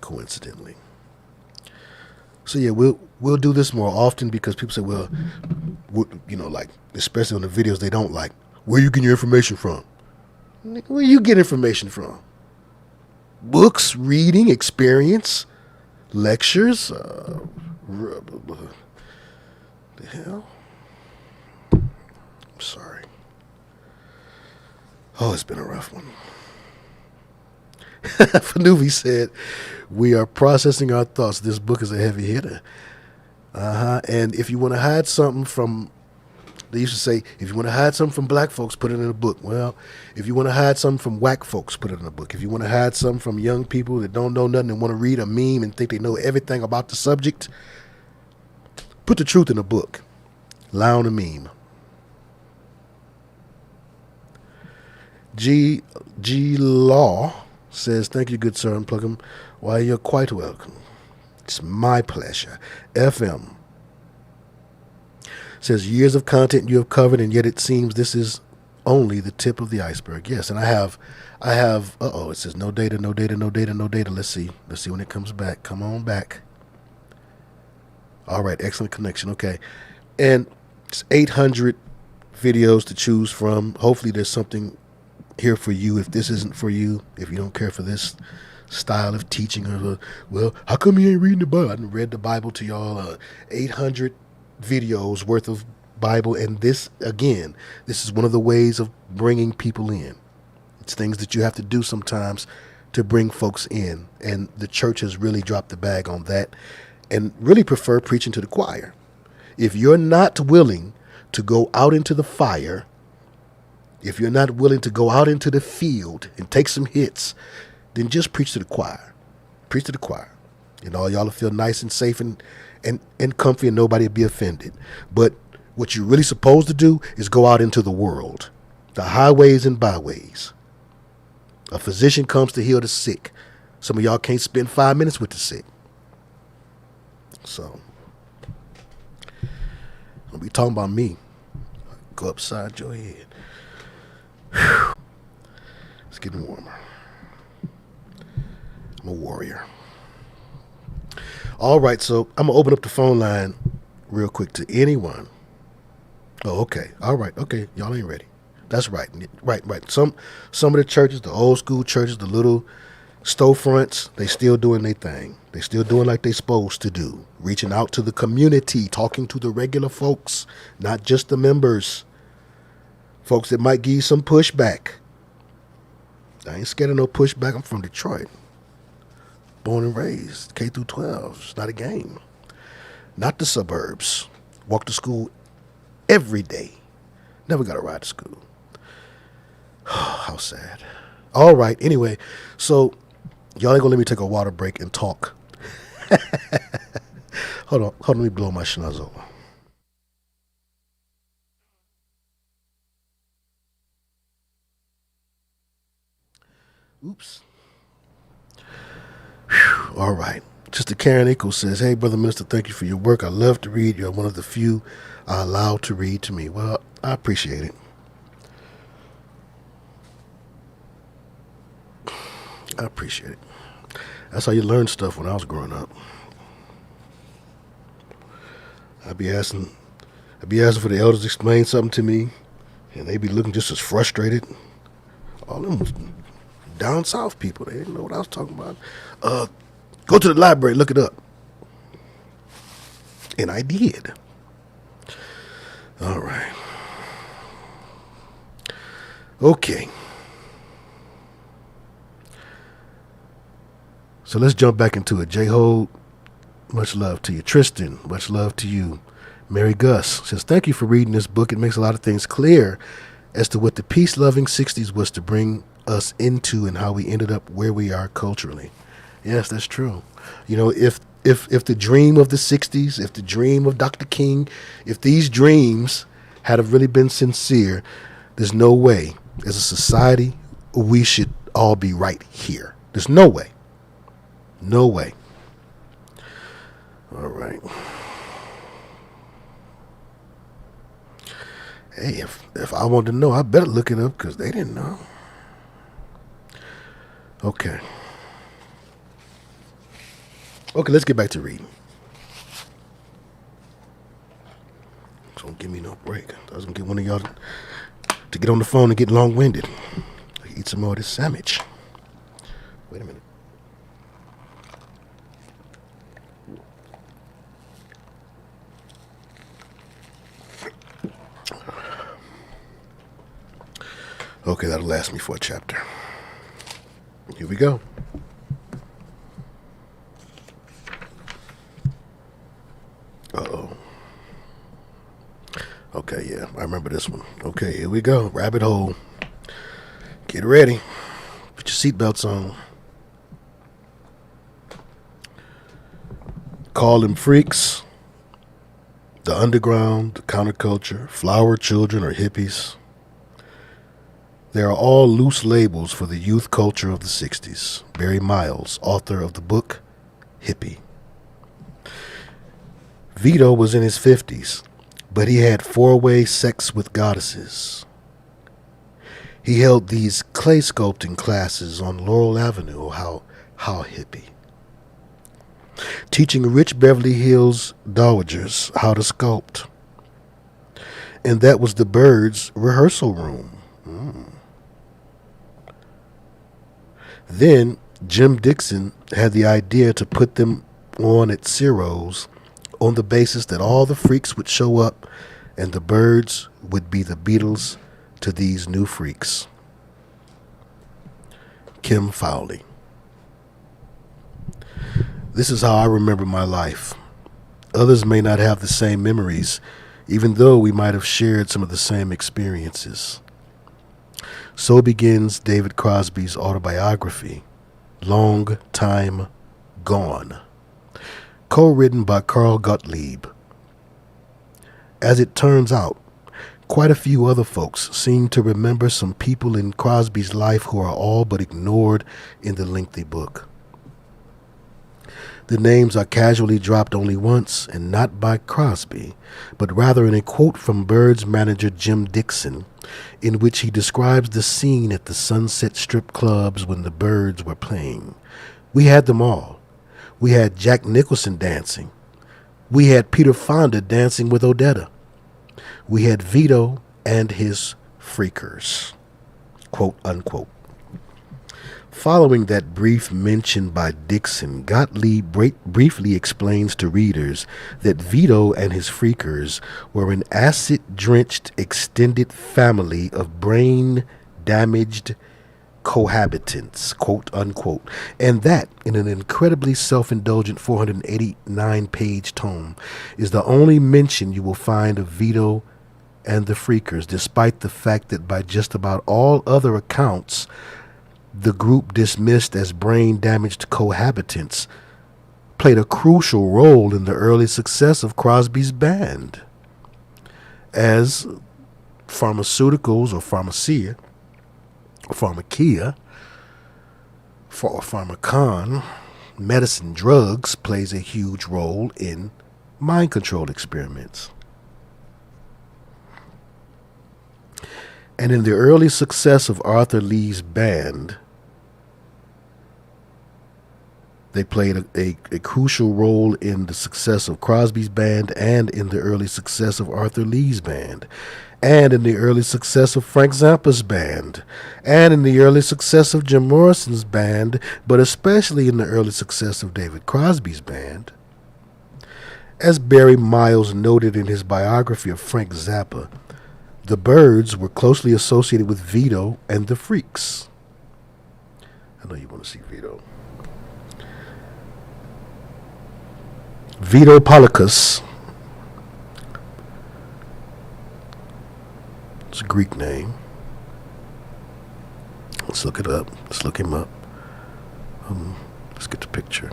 Coincidentally. So yeah, we'll do this more often because people say, well, like, especially on the videos they don't like, where you get your information from? Where you get information from? Books, reading, experience, lectures. The hell? I'm sorry. Oh, it's been a rough one. Fanuvi said, we are processing our thoughts. This book is a heavy hitter. And if you want to hide something from, they used to say, if you want to hide something from black folks, put it in a book. Well, if you want to hide something from whack folks, put it in a book. If you want to hide something from young people that don't know nothing and want to read a meme and think they know everything about the subject, put the truth in a book. Lie on a meme. G. Law says, thank you, good sir, Unplugem. Why, you're quite welcome. It's my pleasure. FM says, years of content you have covered, and yet it seems this is only the tip of the iceberg. Yes, and I have, it says no data, no data, no data, no data. Let's see when it comes back. Come on back. All right, excellent connection. Okay, and it's 800 videos to choose from. Hopefully there's something here for you. If this isn't for you, if you don't care for this style of teaching, or well, how come you ain't reading the Bible? I done read the Bible to y'all. 800 videos worth of Bible, and this is one of the ways of bringing people in. It's things that you have to do sometimes to bring folks in, and the church has really dropped the bag on that, and really prefer preaching to the choir. If you're not willing to go out into the fire, if you're not willing to go out into the field and take some hits, then just preach to the choir. Preach to the choir. And all y'all will feel nice and safe and comfy, and nobody will be offended. But what you're really supposed to do is go out into the world, the highways and byways. A physician comes to heal the sick. Some of y'all can't spend 5 minutes with the sick. So, don't be talking about me. Go upside your head. Whew. It's getting warmer. I'm a warrior. All right, so I'm going to open up the phone line real quick to anyone. Oh, okay. All right. Okay. Y'all ain't ready. That's right. Right. Some of the churches, the old school churches, the little storefronts, they still doing their thing. They still doing like they supposed to do. Reaching out to the community, talking to the regular folks, not just the members. Folks that might give you some pushback. I ain't scared of no pushback. I'm from Detroit. Born and raised. K through 12. It's not a game. Not the suburbs. Walk to school every day. Never got to ride to school. How sad. All right. Anyway, so y'all ain't going to let me take a water break and talk. Hold on. Let me blow my schnozzle. Oops. Whew. All right. Sister Karen Eccles says, hey, Brother Minister, thank you for your work. I love to read. You're one of the few I allow to read to me. Well, I appreciate it. I appreciate it. That's how you learn stuff when I was growing up. I'd be asking for the elders to explain something to me, and they'd be looking just as frustrated. All them was down south people. They didn't know what I was talking about. Go to the library, look it up. And I did. All right. Okay. So let's jump back into it. J-Ho, much love to you. Tristan, much love to you. Mary Gus says, thank you for reading this book. It makes a lot of things clear as to what the peace-loving 60s was to bring us into and how we ended up where we are culturally. Yes, that's true. You know, if the dream of the 60s, if the dream of Dr. King, if these dreams had have really been sincere, there's no way as a society we should all be right here. There's no way. No way. All right. Hey, if I wanted to know, I better look it up because they didn't know. Okay. Okay, let's get back to reading. Don't give me no break. I was going to get one of y'all to get on the phone and get long-winded. Eat some more of this sandwich. Wait a minute. Okay, that'll last me for a chapter. Here we go. Uh-oh. Okay, yeah, I remember this one. Okay, here we go. Rabbit hole. Get ready. Put your seatbelts on. Call them freaks, the underground, the counterculture, flower children, or hippies. They are all loose labels for the youth culture of the 60s. Barry Miles, author of the book Hippie. Vito was in his 50s, but he had four-way sex with goddesses. He held these clay sculpting classes on Laurel Avenue. How hippie. Teaching rich Beverly Hills dowagers how to sculpt. And that was the Byrds' rehearsal room. Then Jim Dixon had the idea to put them on at Ciro's on the basis that all the freaks would show up and the Byrds would be the Beatles to these new freaks. Kim Fowley. This is how I remember my life. Others may not have the same memories, even though we might have shared some of the same experiences. So begins David Crosby's autobiography, Long Time Gone, co-written by Carl Gottlieb. As it turns out, quite a few other folks seem to remember some people in Crosby's life who are all but ignored in the lengthy book. The names are casually dropped only once, and not by Crosby, but rather in a quote from Byrds manager Jim Dixon, in which he describes the scene at the Sunset Strip clubs when the Byrds were playing. We had them all. We had Jack Nicholson dancing. We had Peter Fonda dancing with Odetta. We had Vito and his freakers, quote unquote. Following that brief mention by Dixon, Gottlieb briefly explains to readers that Vito and his freakers were an acid-drenched extended family of brain-damaged cohabitants, quote unquote, and that, in an incredibly self-indulgent 489-page tome, is the only mention you will find of Vito and the freakers, despite the fact that by just about all other accounts, the group dismissed as brain-damaged cohabitants played a crucial role in the early success of Crosby's band. As pharmaceuticals or pharmacia, or pharmakia, or pharmacon, medicine, drugs plays a huge role in mind control experiments. And in the early success of Arthur Lee's band, they played a crucial role in the success of Crosby's band and in the early success of Arthur Lee's band and in the early success of Frank Zappa's band and in the early success of Jim Morrison's band, but especially in the early success of David Crosby's band. As Barry Miles noted in his biography of Frank Zappa, the Byrds were closely associated with Vito and the Freaks. I know you want to see Vito. Vito Polykus. It's a Greek name. Let's look it up. Let's look him up. Let's get the picture.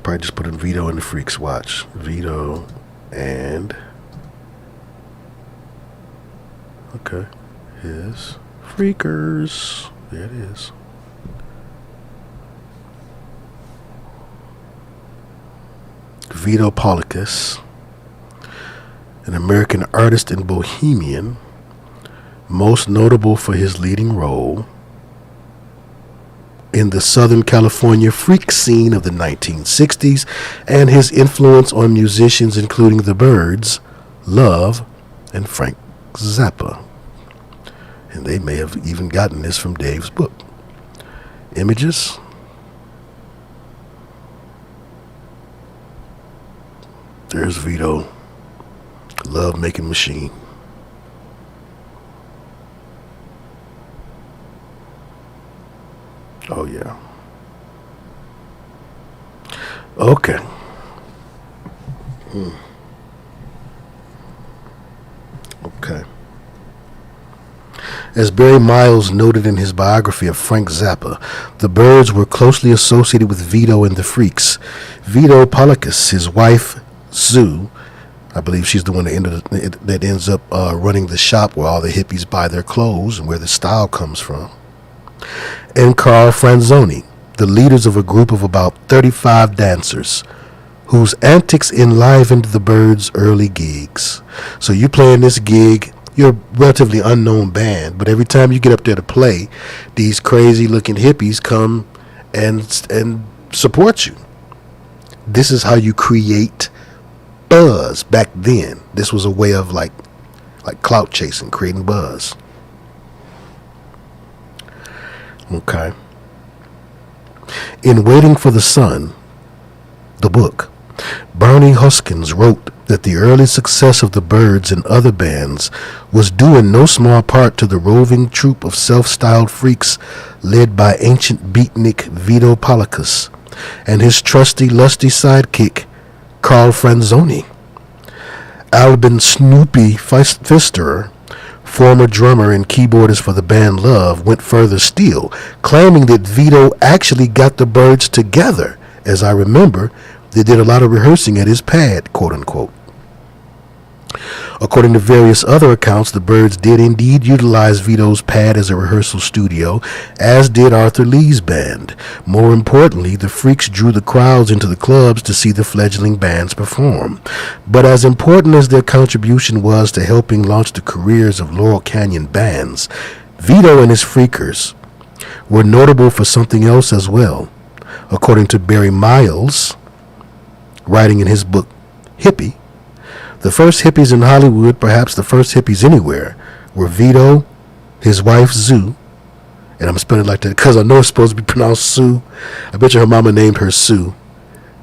Probably just put in Vito and the Freaks. Watch. Vito and... Okay. His Freakers. There it is. Vito Polykus, an American artist and bohemian, most notable for his leading role in the Southern California freak scene of the 1960s and his influence on musicians including the Byrds, Love, and Frank Zappa. And they may have even gotten this from Dave's book. Images. There's Vito, love-making machine. Oh, yeah. Okay. Okay. As Barry Miles noted in his biography of Frank Zappa, the Byrds were closely associated with Vito and the Freaks. Vito Polykus, his wife, Sue, I believe she's the one that ends up running the shop where all the hippies buy their clothes and where the style comes from, and Carl Franzoni, the leaders of a group of about 35 dancers whose antics enlivened the Byrds' early gigs. So you playing this gig, you're a relatively unknown band, but every time you get up there to play, these crazy looking hippies come and support you. This is how you create buzz back then. This was a way of like clout chasing, creating buzz. Okay. In Waiting for the Sun, the book, Barney Huskins wrote that the early success of the Byrds and other bands was due in no small part to the roving troupe of self-styled freaks led by ancient beatnik Vito Polacus and his trusty, lusty sidekick, Carl Franzoni. Albin Snoopy Pfisterer, former drummer and keyboardist for the band Love, went further still, claiming that Vito actually got the Byrds together. As I remember, they did a lot of rehearsing at his pad, quote unquote. According to various other accounts, the Byrds did indeed utilize Vito's pad as a rehearsal studio, as did Arthur Lee's band. More importantly, the freaks drew the crowds into the clubs to see the fledgling bands perform. But as important as their contribution was to helping launch the careers of Laurel Canyon bands, Vito and his freakers were notable for something else as well. According to Barry Miles, writing in his book Hippie, the first hippies in Hollywood, perhaps the first hippies anywhere, were Vito, his wife Sue, and I'm spelling it like that because I know it's supposed to be pronounced Sue. I bet you her mama named her Sue,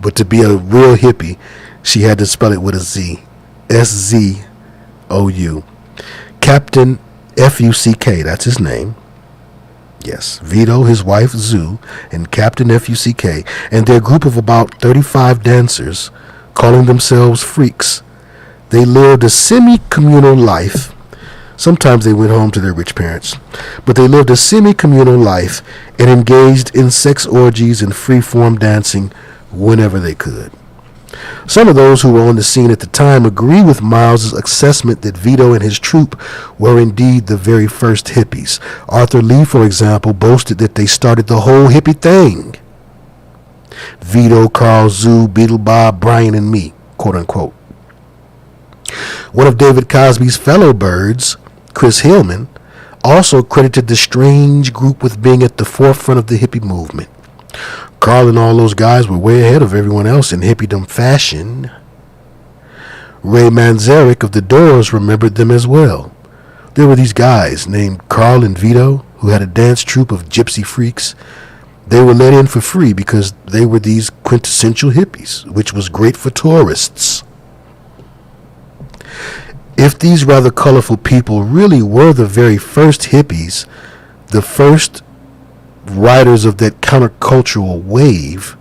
but to be a real hippie, she had to spell it with a Z, S-Z-O-U. Captain F-U-C-K, that's his name. Yes, Vito, his wife Sue, and Captain F-U-C-K, and their group of about 35 dancers, calling themselves freaks. They lived a semi-communal life. Sometimes they went home to their rich parents, but they lived a semi-communal life and engaged in sex orgies and free-form dancing whenever they could. Some of those who were on the scene at the time agree with Miles' assessment that Vito and his troupe were indeed the very first hippies. Arthur Lee, for example, boasted that they started the whole hippie thing. Vito, Carl, Zoo, Beetle Bob, Brian, and me, quote unquote. One of David Cosby's fellow Byrds, Chris Hillman, also credited the strange group with being at the forefront of the hippie movement. Carl and all those guys were way ahead of everyone else in hippiedom fashion. Ray Manzarek of the Doors remembered them as well. There were these guys named Carl and Vito who had a dance troupe of gypsy freaks. They were let in for free because they were these quintessential hippies, which was great for tourists. If these rather colorful people really were the very first hippies, the first riders of that countercultural wave,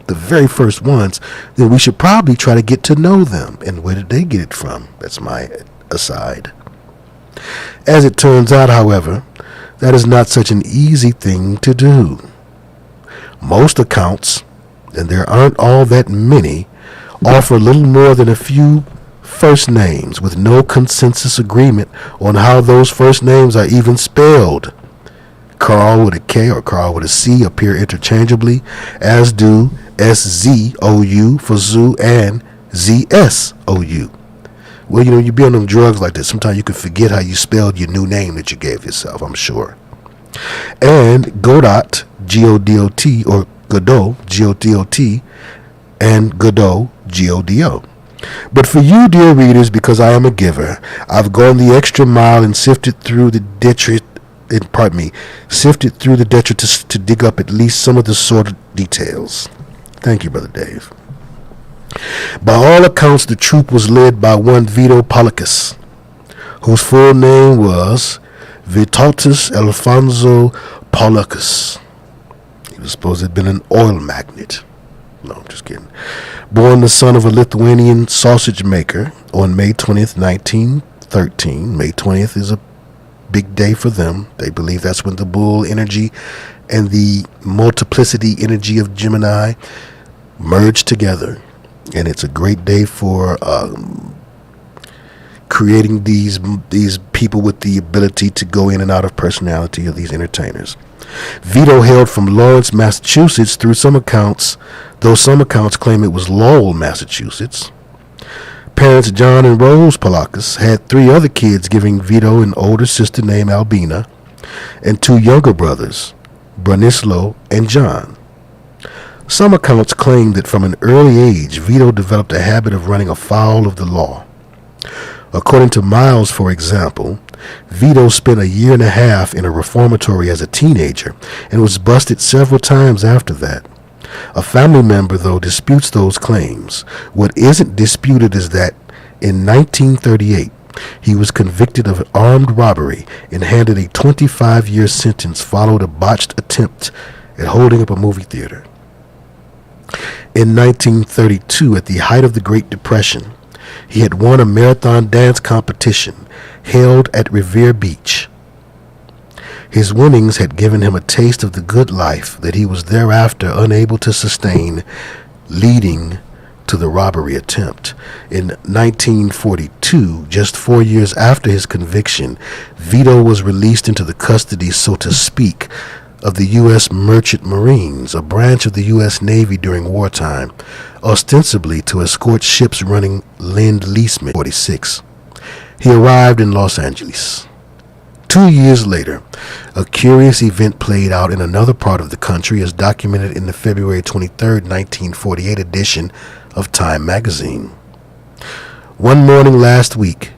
the very first ones, then we should probably try to get to know them. And where did they get it from? That's my aside. As it turns out, however, that is not such an easy thing to do. Most accounts, and there aren't all that many, offer little more than a few first names with no consensus agreement on how those first names are even spelled. Carl with a K or Carl with a C appear interchangeably, as do S-Z-O-U for Zoo and Z-S-O-U. Well, you know, you be on them drugs like this, sometimes you can forget how you spelled your new name that you gave yourself, I'm sure. And Godot, G-O-D-O-T, or Godot, G-O-D-O-T, and Godot, G-O-D-O. But for you, dear readers, because I am a giver, I've gone the extra mile and sifted through the detritus to dig up at least some of the sordid details. Thank you, Brother Dave. By all accounts, the troupe was led by one Vito Polacus, whose full name was Vytautas Alfonso Polacus. He was supposed to have been an oil magnate. No, I'm just kidding. Born the son of a Lithuanian sausage maker on May 20th, 1913. May 20th is a big day for them. They believe that's when the bull energy and the multiplicity energy of Gemini merge together. And it's a great day for creating these people with the ability to go in and out of personality of these entertainers. Vito hailed from Lawrence, Massachusetts, though some accounts claim it was Lowell, Massachusetts. Parents John and Rose Polakis had 3 other kids, giving Vito an older sister named Albina and 2 younger brothers, Branislaw and John. Some accounts claim that from an early age, Vito developed a habit of running afoul of the law. According to Miles, for example, Vito spent a year and a half in a reformatory as a teenager and was busted several times after that. A family member, though, disputes those claims. What isn't disputed is that in 1938, he was convicted of armed robbery and handed a 25-year sentence following a botched attempt at holding up a movie theater. In 1932, at the height of the Great Depression, he had won a marathon dance competition held at Revere Beach. His winnings had given him a taste of the good life that he was thereafter unable to sustain, leading to the robbery attempt. In 1942, just 4 years after his conviction, Vito was released into the custody, so to speak, of the U.S. Merchant Marines, a branch of the U.S. Navy during wartime, ostensibly to escort ships running Lend-Lease 46. He arrived in Los Angeles. 2 years later, a curious event played out in another part of the country, as documented in the February 23, 1948 edition of Time magazine. One morning last week,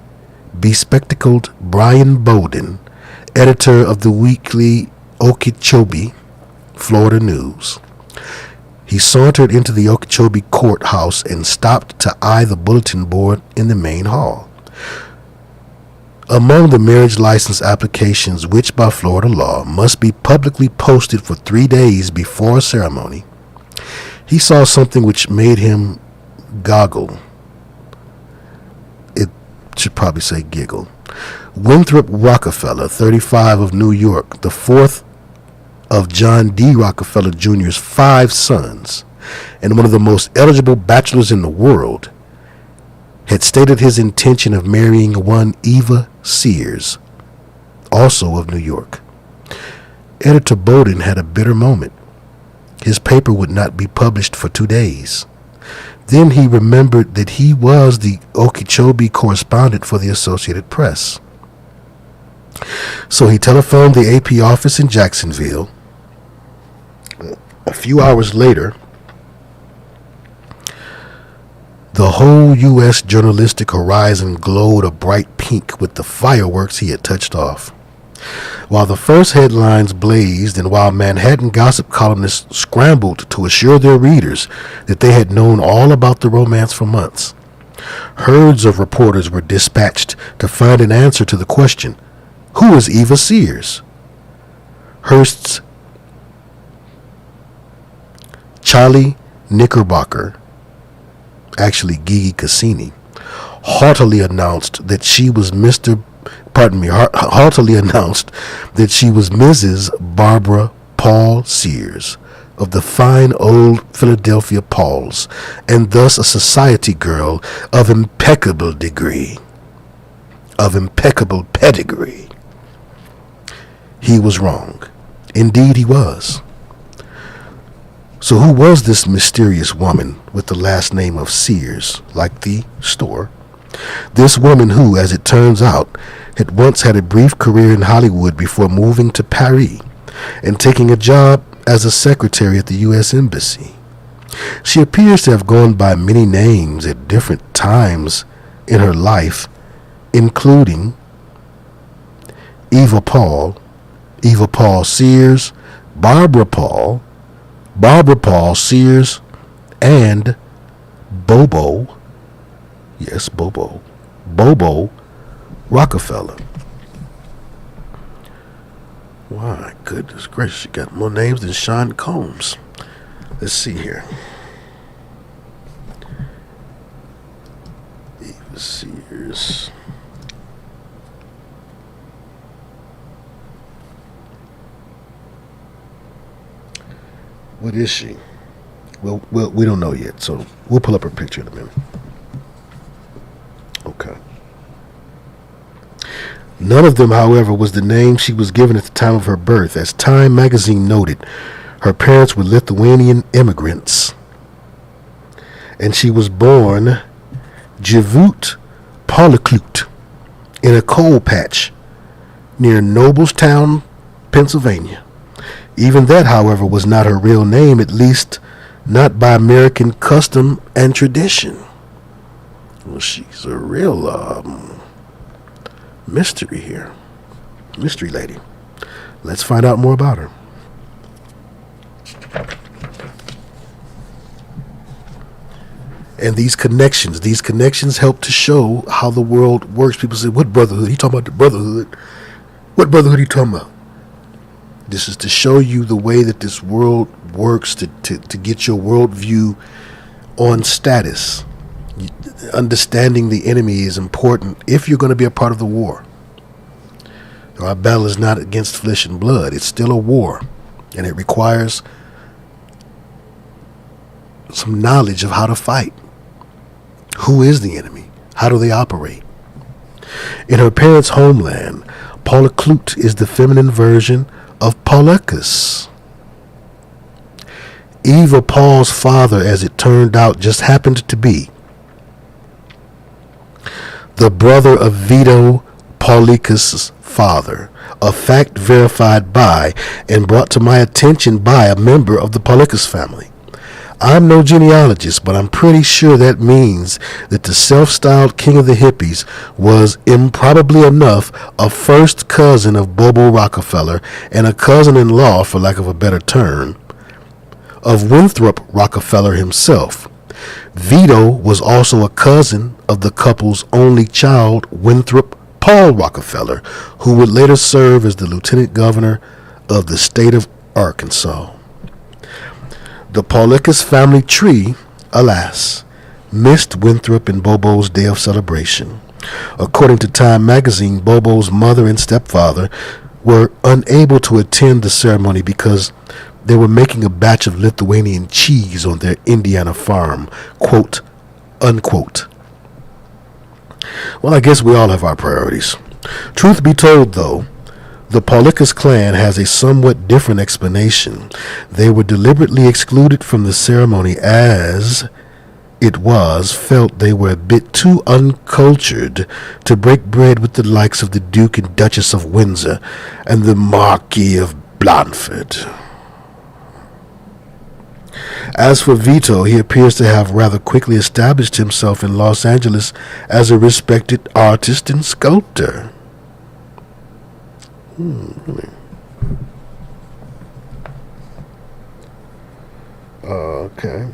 bespectacled Brian Bowden, editor of the weekly Okeechobee, Florida News. He sauntered into the Okeechobee courthouse and stopped to eye the bulletin board in the main hall. Among the marriage license applications, which by Florida law must be publicly posted for 3 days before a ceremony, he saw something which made him goggle. It should probably say giggle. Winthrop Rockefeller, 35, of New York, the fourth of John D. Rockefeller Jr.'s 5 sons, and one of the most eligible bachelors in the world, had stated his intention of marrying one Eva Sears, also of New York. Editor Bowden had a bitter moment. His paper would not be published for 2 days. Then he remembered that he was the Okeechobee correspondent for the Associated Press. So he telephoned the AP office in Jacksonville. A few hours later, the whole U.S. journalistic horizon glowed a bright pink with the fireworks he had touched off. While the first headlines blazed, and while Manhattan gossip columnists scrambled to assure their readers that they had known all about the romance for months, herds of reporters were dispatched to find an answer to the question, who is Eva Sears? Hearst's Charlie Knickerbocker, actually Gigi Cassini, haughtily announced that she was Mrs. Barbara Paul Sears of the fine old Philadelphia Pauls, and thus a society girl of impeccable degree, of impeccable pedigree. He was wrong. Indeed he was. So who was this mysterious woman with the last name of Sears, like the store? This woman who, as it turns out, had once had a brief career in Hollywood before moving to Paris and taking a job as a secretary at the U.S. Embassy. She appears to have gone by many names at different times in her life, including Eva Paul Sears, Barbara Paul Sears, and Bobo Rockefeller. My goodness gracious, she got more names than Sean Combs. Let's see here. Eva Sears. What is she? Well, we don't know yet, so we'll pull up her picture in a minute. Okay. None of them, however, was the name she was given at the time of her birth. As Time magazine noted, her parents were Lithuanian immigrants, and she was born Jevut Polyklut in a coal patch near Noblestown, Pennsylvania. Even that, however, was not her real name, at least not by American custom and tradition. Well, she's a real mystery here. Mystery lady. Let's find out more about her. And these connections help to show how the world works. People say, what brotherhood? He talking about the brotherhood. What brotherhood he talking about? This is to show you the way that this world works, to get your worldview on status. Understanding the enemy is important if you're going to be a part of the war. Our battle is not against flesh and blood. It's still a war, and it requires some knowledge of how to fight. Who is the enemy? How do they operate? In her parents' homeland, Polyklut is the feminine version of Polycus. Eva Paul's father, as it turned out, just happened to be the brother of Vito Polycus' father, a fact verified by and brought to my attention by a member of the Polycus family. I'm no genealogist, but I'm pretty sure that means that the self-styled king of the hippies was, improbably enough, a first cousin of Bobo Rockefeller and a cousin-in-law, for lack of a better term, of Winthrop Rockefeller himself. Vito was also a cousin of the couple's only child, Winthrop Paul Rockefeller, who would later serve as the lieutenant governor of the state of Arkansas. The Polycus family tree, alas, missed Winthrop and Bobo's day of celebration. According to Time magazine, Bobo's mother and stepfather were unable to attend the ceremony because they were making a batch of Lithuanian cheese on their Indiana farm, quote, unquote. Well, I guess we all have our priorities. Truth be told, though, the Polycus clan has a somewhat different explanation. They were deliberately excluded from the ceremony as it was felt they were a bit too uncultured to break bread with the likes of the Duke and Duchess of Windsor and the Marquis of Blandford. As for Vito, he appears to have rather quickly established himself in Los Angeles as a respected artist and sculptor. Okay.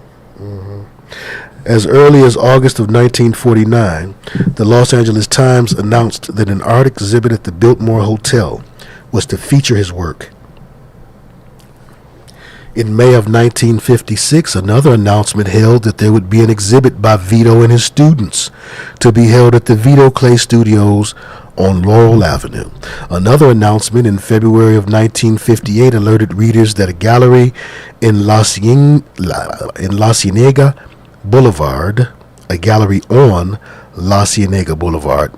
As early as August of 1949, the Los Angeles Times announced that an art exhibit at the Biltmore Hotel was to feature his work. In May of 1956, another announcement held that there would be an exhibit by Vito and his students to be held at the Vito Clay Studios on Laurel Avenue. Another announcement in February of 1958 alerted readers that a gallery in La Cienega Boulevard, a gallery on La Cienega Boulevard,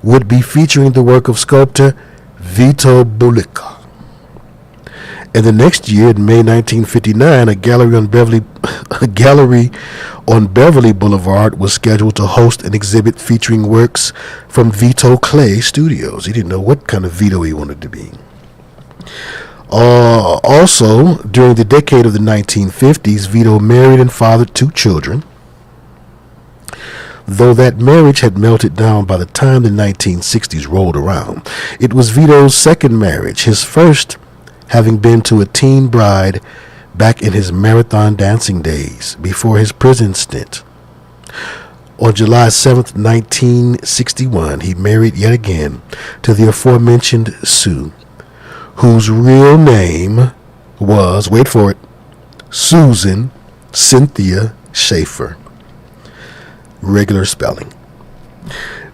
would be featuring the work of sculptor Vito Bulica. And the next year, in May 1959, a gallery on Beverly Boulevard was scheduled to host an exhibit featuring works from Vito Clay Studios. He didn't know what kind of Vito he wanted to be. Also, during the decade of the 1950s, Vito married and fathered 2 children. Though that marriage had melted down by the time the 1960s rolled around, it was Vito's second marriage, his first having been to a teen bride back in his marathon dancing days before his prison stint. On July 7th, 1961, he married yet again to the aforementioned Sue, whose real name was, wait for it, Susan Cynthia Schaefer. Regular spelling.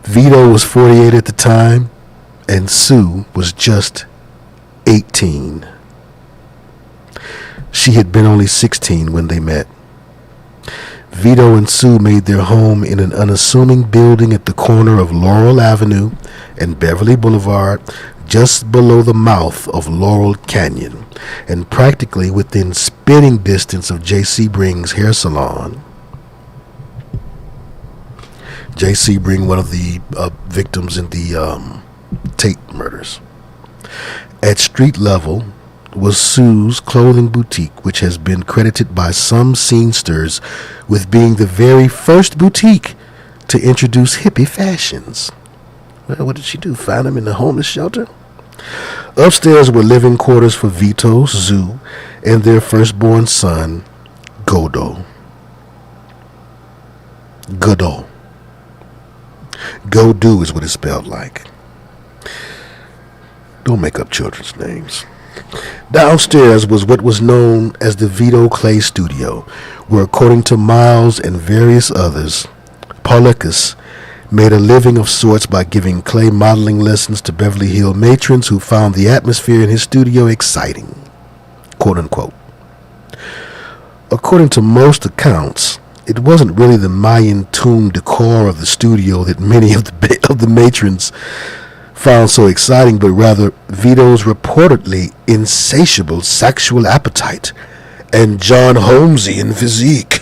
Vito was 48 at the time, and Sue was just 18. She had been only 16 when they met. Vito and Sue made their home in an unassuming building at the corner of Laurel Avenue and Beverly Boulevard, just below the mouth of Laurel Canyon, and practically within spitting distance of J.C. Bring's hair salon. J.C. Bring, one of the victims in the Tate murders. At street level was Sue's clothing boutique, which has been credited by some scenesters with being the very first boutique to introduce hippie fashions. Well, what did she do? Find him in the homeless shelter? Upstairs were living quarters for Vito, Sue, and their firstborn son, Godot. Godot. Godot is what it's spelled like. Don't make up children's names. Downstairs was what was known as the Vito Clay Studio, where, according to Miles and various others, Paulicus made a living of sorts by giving clay modeling lessons to Beverly Hills matrons who found the atmosphere in his studio exciting, quote unquote. According to most accounts, it wasn't really the Mayan tomb decor of the studio that many of the matrons found so exciting, but rather Vito's reportedly insatiable sexual appetite and John Holmesian physique.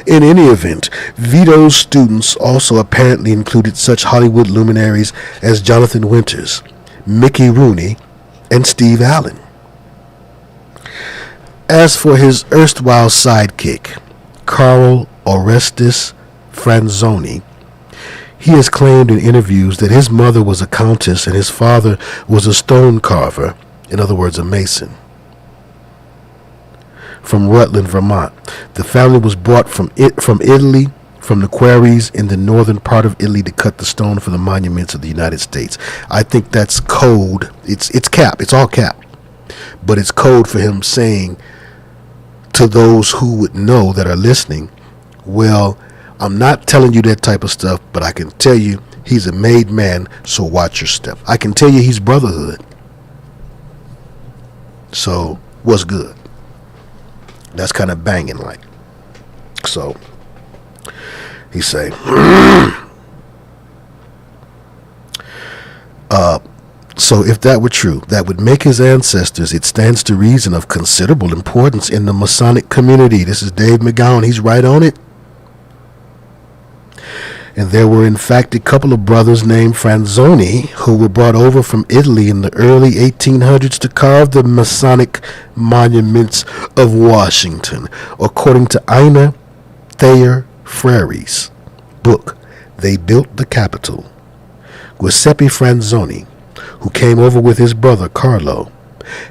In any event, Vito's students also apparently included such Hollywood luminaries as Jonathan Winters, Mickey Rooney, and Steve Allen. As for his erstwhile sidekick, Carl Orestes Franzoni, he has claimed in interviews that his mother was a countess and his father was a stone carver, in other words, a mason, from Rutland, Vermont. The family was brought from Italy, from the quarries in the northern part of Italy to cut the stone for the monuments of the United States. I think that's code. It's cap. It's all cap. But it's code for him saying to those who would know that are listening, well, I'm not telling you that type of stuff, but I can tell you he's a made man, so watch your step. I can tell you he's brotherhood. So what's good? That's kind of banging like. So he say, so if that were true, that would make his ancestors, it stands to reason, of considerable importance in the Masonic community. This is Dave McGowan. He's right on it. And there were, in fact, a couple of brothers named Franzoni who were brought over from Italy in the early 1800s to carve the Masonic monuments of Washington, according to Ina Thayer Frary's book, They Built the Capitol. Giuseppe Franzoni, who came over with his brother Carlo,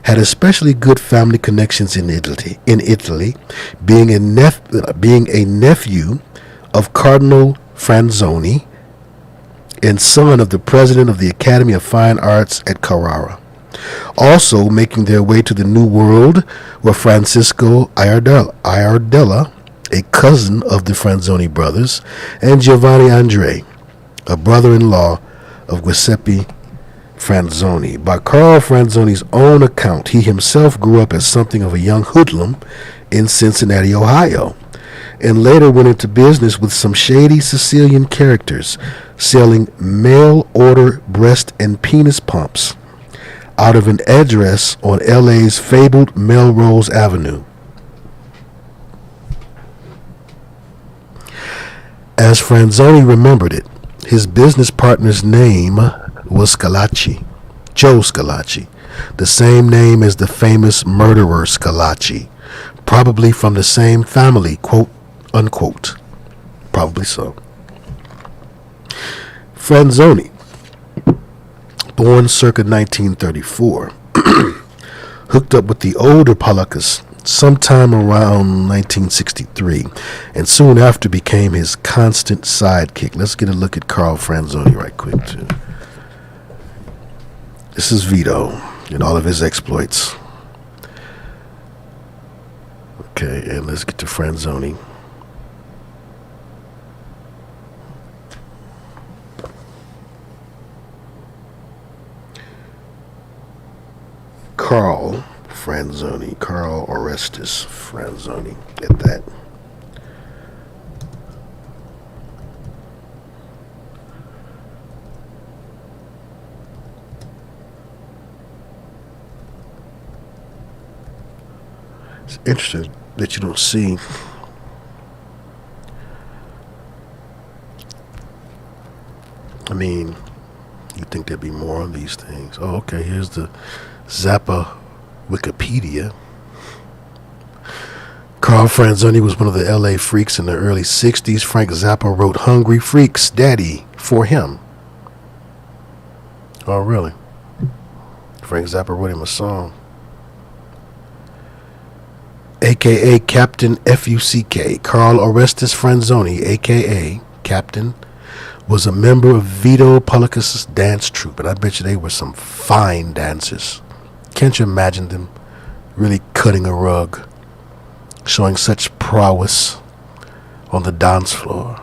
had especially good family connections in Italy, being a nephew of Cardinal Franzoni and son of the president of the Academy of Fine Arts at Carrara. Also making their way to the New World were Francisco Iardella, a cousin of the Franzoni brothers, and Giovanni Andre, a brother-in-law of Giuseppe Franzoni. By Carl Franzoni's own account, he himself grew up as something of a young hoodlum in Cincinnati, Ohio, and later went into business with some shady Sicilian characters, selling mail-order breast and penis pumps out of an address on L.A.'s fabled Melrose Avenue. As Franzoni remembered it, his business partner's name was Scalacci, Joe Scalacci, the same name as the famous murderer Scalacci, probably from the same family, quote unquote. Probably so. Franzoni, born circa 1934, hooked up with the older Paulicus sometime around 1963, and soon after became his constant sidekick. Let's get a look at Carl Franzoni right quick, too. This is Vito and all of his exploits. Okay, and let's get to Franzoni. Carl Franzoni, Carl Orestes Franzoni, at that. It's interesting that you don't see. I mean, you think there'd be more on these things. Oh, okay, here's the Zappa Wikipedia. Carl Franzoni was one of the LA freaks in the early 60s. Frank Zappa wrote Hungry Freaks Daddy for him. Oh, really? Frank Zappa wrote him a song. A.K.A. Captain F.U.C.K. Carl Orestes Franzoni, A.K.A. Captain, was a member of Vito Policus' dance troupe, and I bet you they were some fine dancers. Can't you imagine them really cutting a rug, showing such prowess on the dance floor?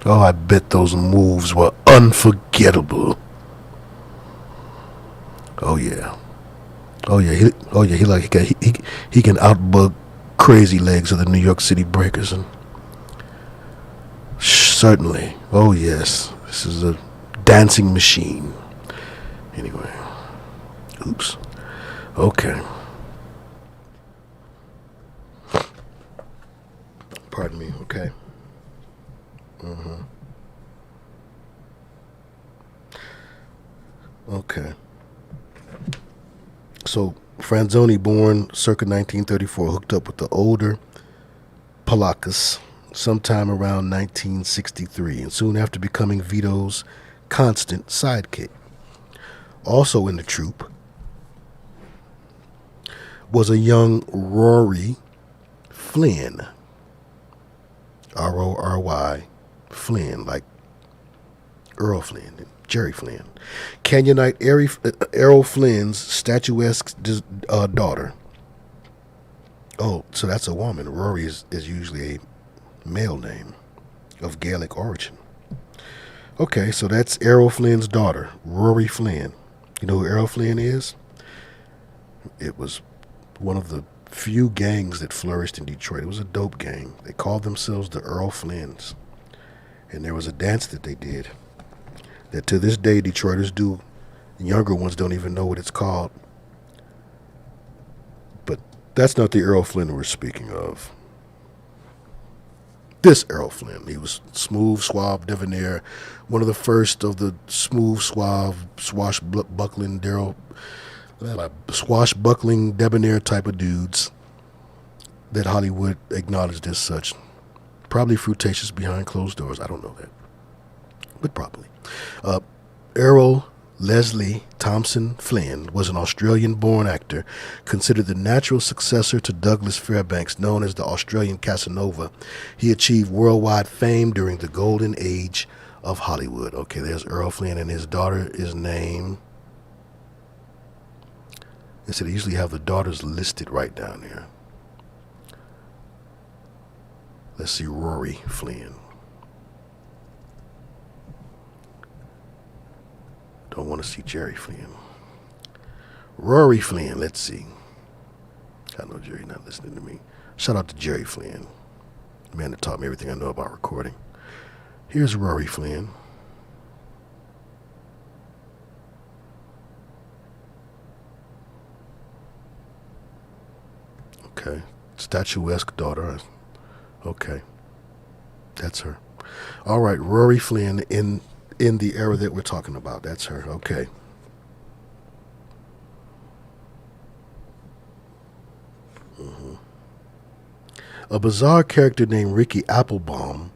Oh, I bet those moves were unforgettable. Oh yeah. Oh yeah. He can outbug Crazy Legs of the New York City Breakers, and certainly. Oh yes. This is a dancing machine. Anyway. Oops. Okay. Pardon me. Okay. Okay. So Franzoni, born circa 1934, hooked up with the older Polakis sometime around 1963, and soon after becoming Vito's constant sidekick. Also in the troupe was a young Rory Flynn, R-O-R-Y, Flynn, like Earl Flynn and Jerry Flynn. Canyonite Errol Flynn's statuesque daughter. Oh, so that's a woman. Rory is usually a male name of Gaelic origin. Okay, so that's Errol Flynn's daughter, Rory Flynn. You know who Errol Flynn is? It was one of the few gangs that flourished in Detroit. It was a dope gang. They called themselves the Earl Flynns. And there was a dance that they did that to this day Detroiters do. Younger ones don't even know what it's called. But that's not the Errol Flynn we're speaking of. This Errol Flynn, he was smooth, suave, debonair, one of the first of the smooth, suave, swashbuckling, debonair type of dudes that Hollywood acknowledged as such. Probably fruitacious behind closed doors. I don't know that, but probably. Errol Leslie Thompson Flynn was an Australian-born actor, considered the natural successor to Douglas Fairbanks, known as the Australian Casanova. He achieved worldwide fame during the golden age of Hollywood. Okay, there's Errol Flynn, and his daughter is named... They said they usually have the daughters listed right down there. Let's see, Rory Flynn. Don't want to see Jerry Flynn. Rory Flynn, let's see. I know Jerry not listening to me. Shout out to Jerry Flynn, the man that taught me everything I know about recording. Here's Rory Flynn. Okay. Statuesque daughter. Okay. That's her. All right, Rory Flynn in the era that we're talking about. That's her. Okay. A bizarre character named Ricky Applebaum,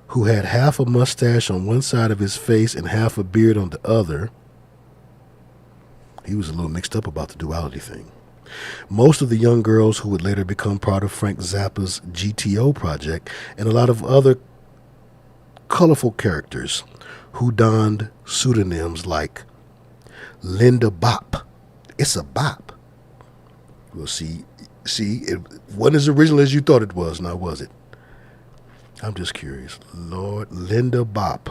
who had half a mustache on one side of his face and half a beard on the other. He was a little mixed up about the duality thing. Most of the young girls who would later become part of Frank Zappa's GTO project, and a lot of other colorful characters who donned pseudonyms like Linda Bop. It's a bop. Well, see, it wasn't as original as you thought it was, now was it? I'm just curious. Lord, Linda Bop,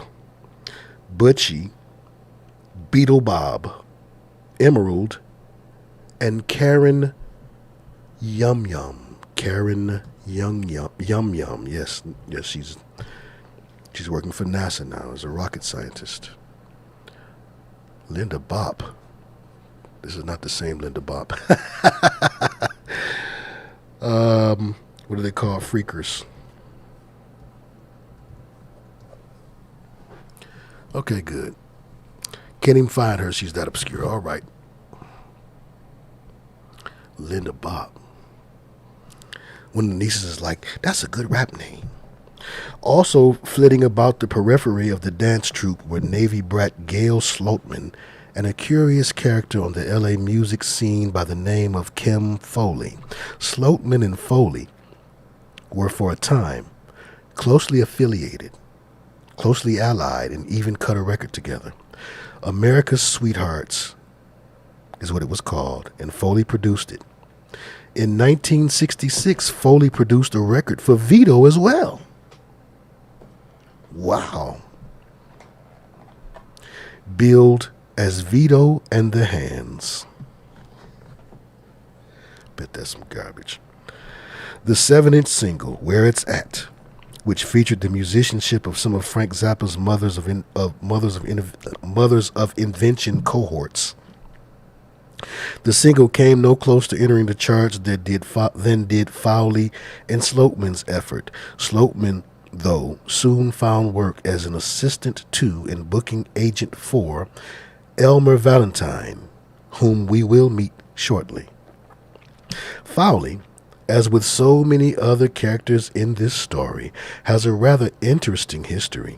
Butchie, Beetle Bob, Emerald, and Karen Yum Yum. Karen Yum Yum. Yes, she's working for NASA now as a rocket scientist. Linda Bop. This is not the same Linda Bop. What do they call freakers? Okay, good. Can't even find her. She's that obscure. All right. Linda Bob. One of the nieces is like, that's a good rap name. Also flitting about the periphery of the dance troupe were Navy brat Gail Sloatman and a curious character on the LA music scene by the name of Kim Foley. Sloatman and Foley were for a time closely affiliated, closely allied, and even cut a record together. America's Sweethearts is what it was called, and Foley produced it. In 1966, Foley produced a record for Vito as well. Wow. Billed as Vito and the Hands. Bet that's some garbage. The 7-inch single, Where It's At, which featured the musicianship of some of Frank Zappa's Mothers of Invention cohorts. The single came no close to entering the charts than did Foley and Sloatman's effort. Sloatman, though, soon found work as an assistant to and booking agent for Elmer Valentine, whom we will meet shortly. Foley, as with so many other characters in this story, has a rather interesting history.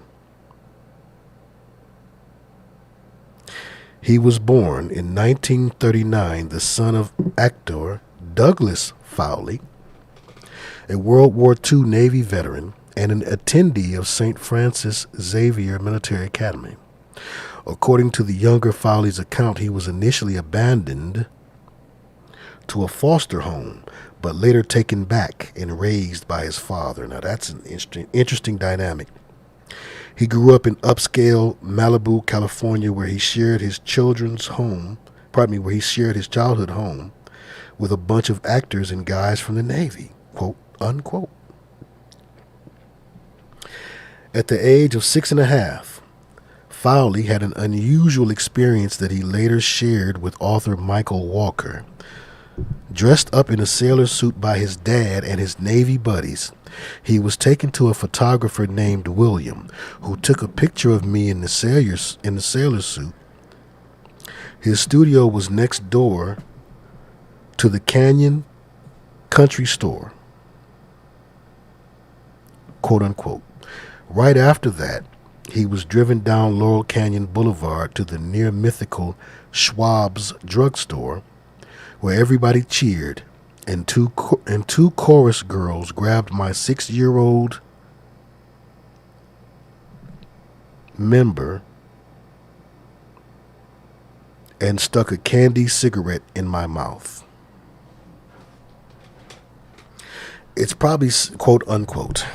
He was born in 1939, the son of actor Douglas Foley, a World War II Navy veteran and an attendee of St. Francis Xavier Military Academy. According to the younger Foley's account, he was initially abandoned to a foster home, but later taken back and raised by his father. Now that's an interesting dynamic. He grew up in upscale Malibu, California, where he shared his childhood home with a bunch of actors and guys from the Navy, quote unquote. At the age of 6.5, Foley had an unusual experience that he later shared with author Michael Walker. Dressed up in a sailor suit by his dad and his Navy buddies, he was taken to a photographer named William, who took a picture of me in the sailor suit. His studio was next door to the Canyon Country Store, quote unquote. Right after that, he was driven down Laurel Canyon Boulevard to the near mythical Schwab's drugstore, where everybody cheered, and two chorus girls grabbed my 6-year-old member and stuck a candy cigarette in my mouth. It's probably, quote unquote,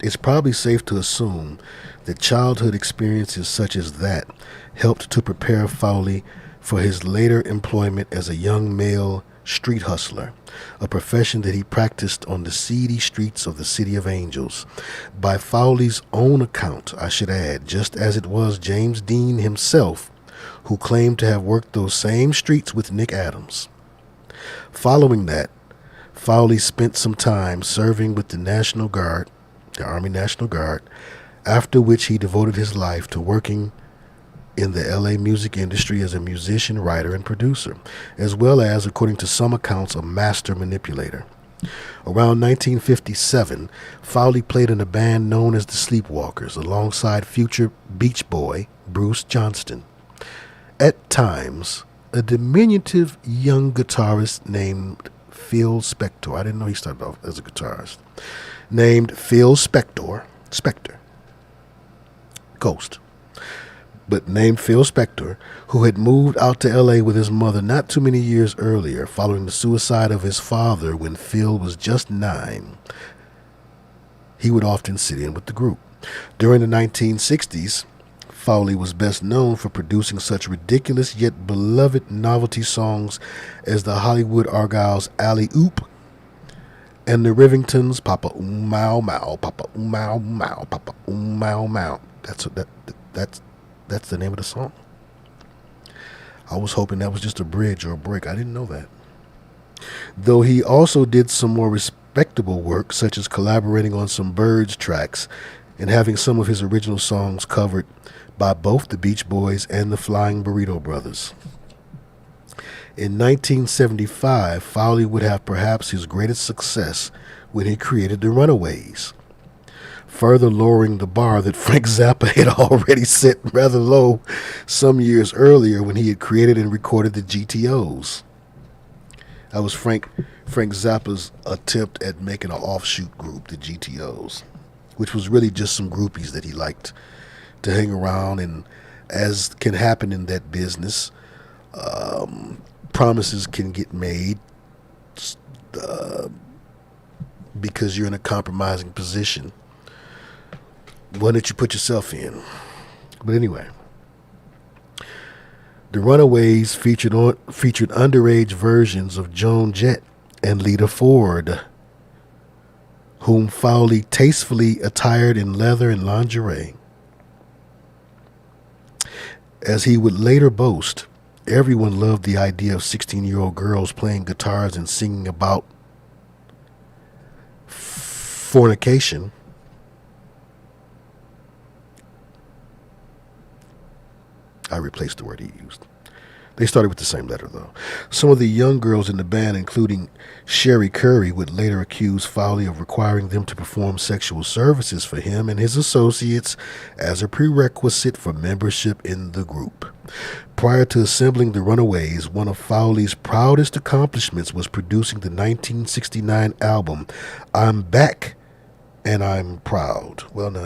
it's probably safe to assume that childhood experiences such as that helped to prepare Foley for his later employment as a young male street hustler, a profession that he practiced on the seedy streets of the City of Angels. By Foley's own account, I should add, just as it was James Dean himself who claimed to have worked those same streets with Nick Adams. Following that, Foley spent some time serving with the National Guard, the Army National Guard, after which he devoted his life to working in the LA music industry as a musician, writer, and producer, as well as, according to some accounts, a master manipulator. Around 1957, Foley played in a band known as the Sleepwalkers alongside future Beach Boy Bruce Johnston. At times, a diminutive young guitarist named Phil Spector, I didn't know he started off as a guitarist, named Phil Spector, Ghost, but named Phil Spector, who had moved out to L.A. with his mother not too many years earlier, following the suicide of his father when Phil was just 9. He would often sit in with the group. During the 1960s, Foley was best known for producing such ridiculous yet beloved novelty songs as the Hollywood Argyle's Alley Oop and the Rivingtons' Papa Oom Mow Mow, Papa Oom Mow Mow, Papa Oom Mow Mow. That's the name of the song. I was hoping that was just a bridge or a break. I didn't know that. Though he also did some more respectable work, such as collaborating on some Birds tracks and having some of his original songs covered by both the Beach Boys and the Flying Burrito Brothers. In 1975, Fowley would have perhaps his greatest success when he created the Runaways, further lowering the bar that Frank Zappa had already set rather low some years earlier when he had created and recorded the GTOs. That was Frank Zappa's attempt at making an offshoot group, the GTOs, which was really just some groupies that he liked to hang around. And as can happen in that business, promises can get made because you're in a compromising position, one that you put yourself in. But anyway, the Runaways featured underage versions of Joan Jett and Lita Ford, whom Fowley tastefully attired in leather and lingerie. As he would later boast, everyone loved the idea of 16-year-old girls playing guitars and singing about fornication. I replaced the word he used. They started with the same letter, though. Some of the young girls in the band, including Sherry Curry, would later accuse Fowley of requiring them to perform sexual services for him and his associates as a prerequisite for membership in the group. Prior to assembling the Runaways, one of Fowley's proudest accomplishments was producing the 1969 album I'm Back and I'm Proud. What?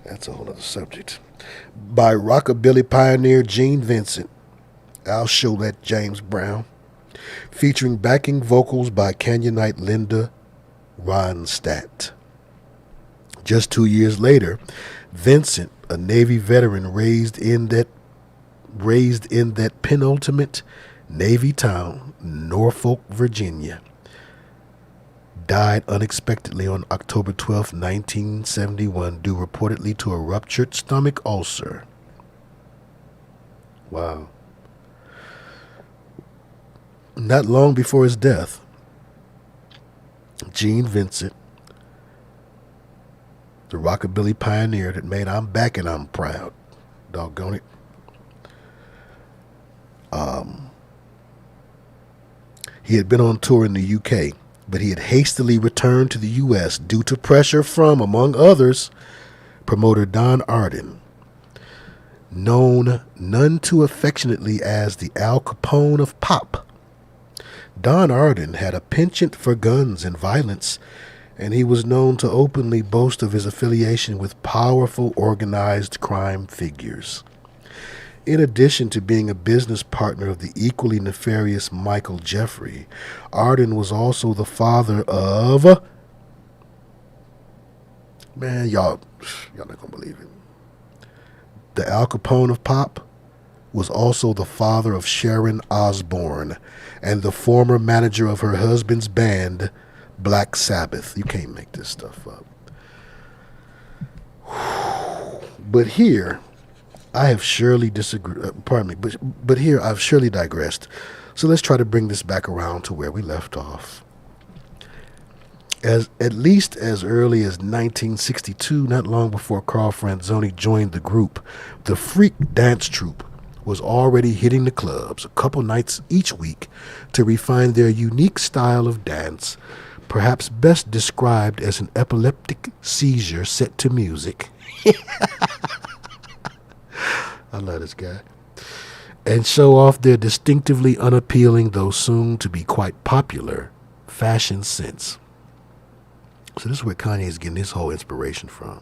That's a whole other subject. By rockabilly pioneer Gene Vincent. I'll show that, James Brown. Featuring backing vocals by Canyonite Linda Ronstadt. Just 2 years later, Vincent, a Navy veteran raised in that penultimate Navy town, Norfolk, Virginia, died unexpectedly on October 12, 1971, due reportedly to a ruptured stomach ulcer. Wow. Not long before his death, Gene Vincent, the rockabilly pioneer that made I'm Back and I'm Proud, doggone it, he had been on tour in the UK, but he had hastily returned to the U.S. due to pressure from, among others, promoter Don Arden, known none too affectionately as the Al Capone of pop. Don Arden had a penchant for guns and violence, and he was known to openly boast of his affiliation with powerful organized crime figures. In addition to being a business partner of the equally nefarious Michael Jeffrey, Arden was also the father of... Man, y'all not gonna believe it. The Al Capone of pop was also the father of Sharon Osbourne and the former manager of her husband's band, Black Sabbath. You can't make this stuff up. But here... I have surely disagreed, but here I've surely digressed. So let's try to bring this back around to where we left off. At least as early as 1962, not long before Carl Franzoni joined the group, the Freak Dance Troupe was already hitting the clubs a couple nights each week to refine their unique style of dance, perhaps best described as an epileptic seizure set to music. I love this guy. And show off their distinctively unappealing, though soon to be quite popular, fashion sense. So this is where Kanye is getting his whole inspiration from.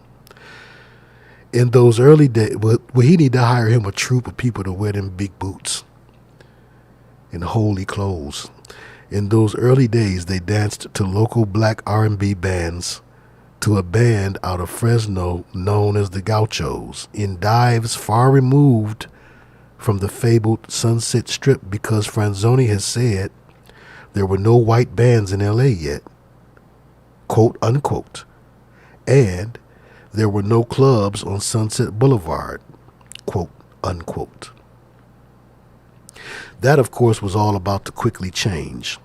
In those early days, well, he need to hire him a troupe of people to wear them big boots and holy clothes. In those early days, they danced to local black R&B bands, to a band out of Fresno known as the Gauchos, in dives far removed from the fabled Sunset Strip, because Franzoni has said there were no white bands in L.A. yet, quote unquote, and there were no clubs on Sunset Boulevard, quote unquote. That, of course, was all about to quickly change.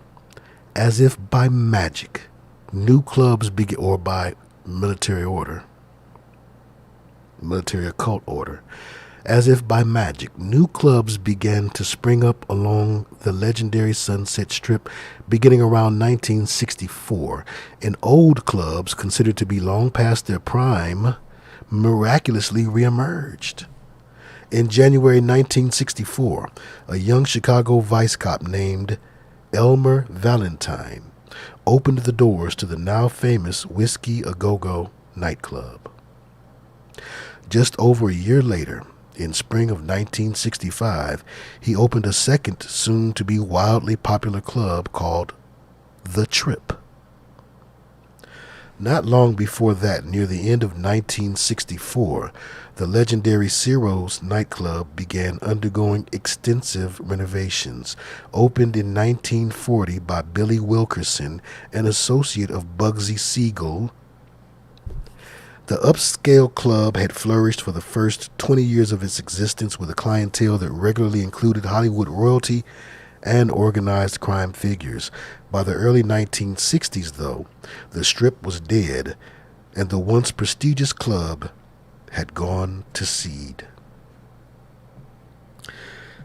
As if by magic, new clubs began, or by military order, military occult order, as if by magic, new clubs began to spring up along the legendary Sunset Strip beginning around 1964, and old clubs considered to be long past their prime miraculously reemerged. In January 1964, a young Chicago vice cop named Elmer Valentine opened the doors to the now famous Whiskey A Go-Go nightclub. Just over a year later, in spring of 1965, he opened a second, soon-to-be wildly popular club called The Trip. Not long before that, near the end of 1964, the legendary Ciro's nightclub began undergoing extensive renovations. Opened in 1940 by Billy Wilkerson, an associate of Bugsy Siegel, the upscale club had flourished for the first 20 years of its existence with a clientele that regularly included Hollywood royalty and organized crime figures. By the early 1960s, though, the Strip was dead, and the once prestigious club had gone to seed.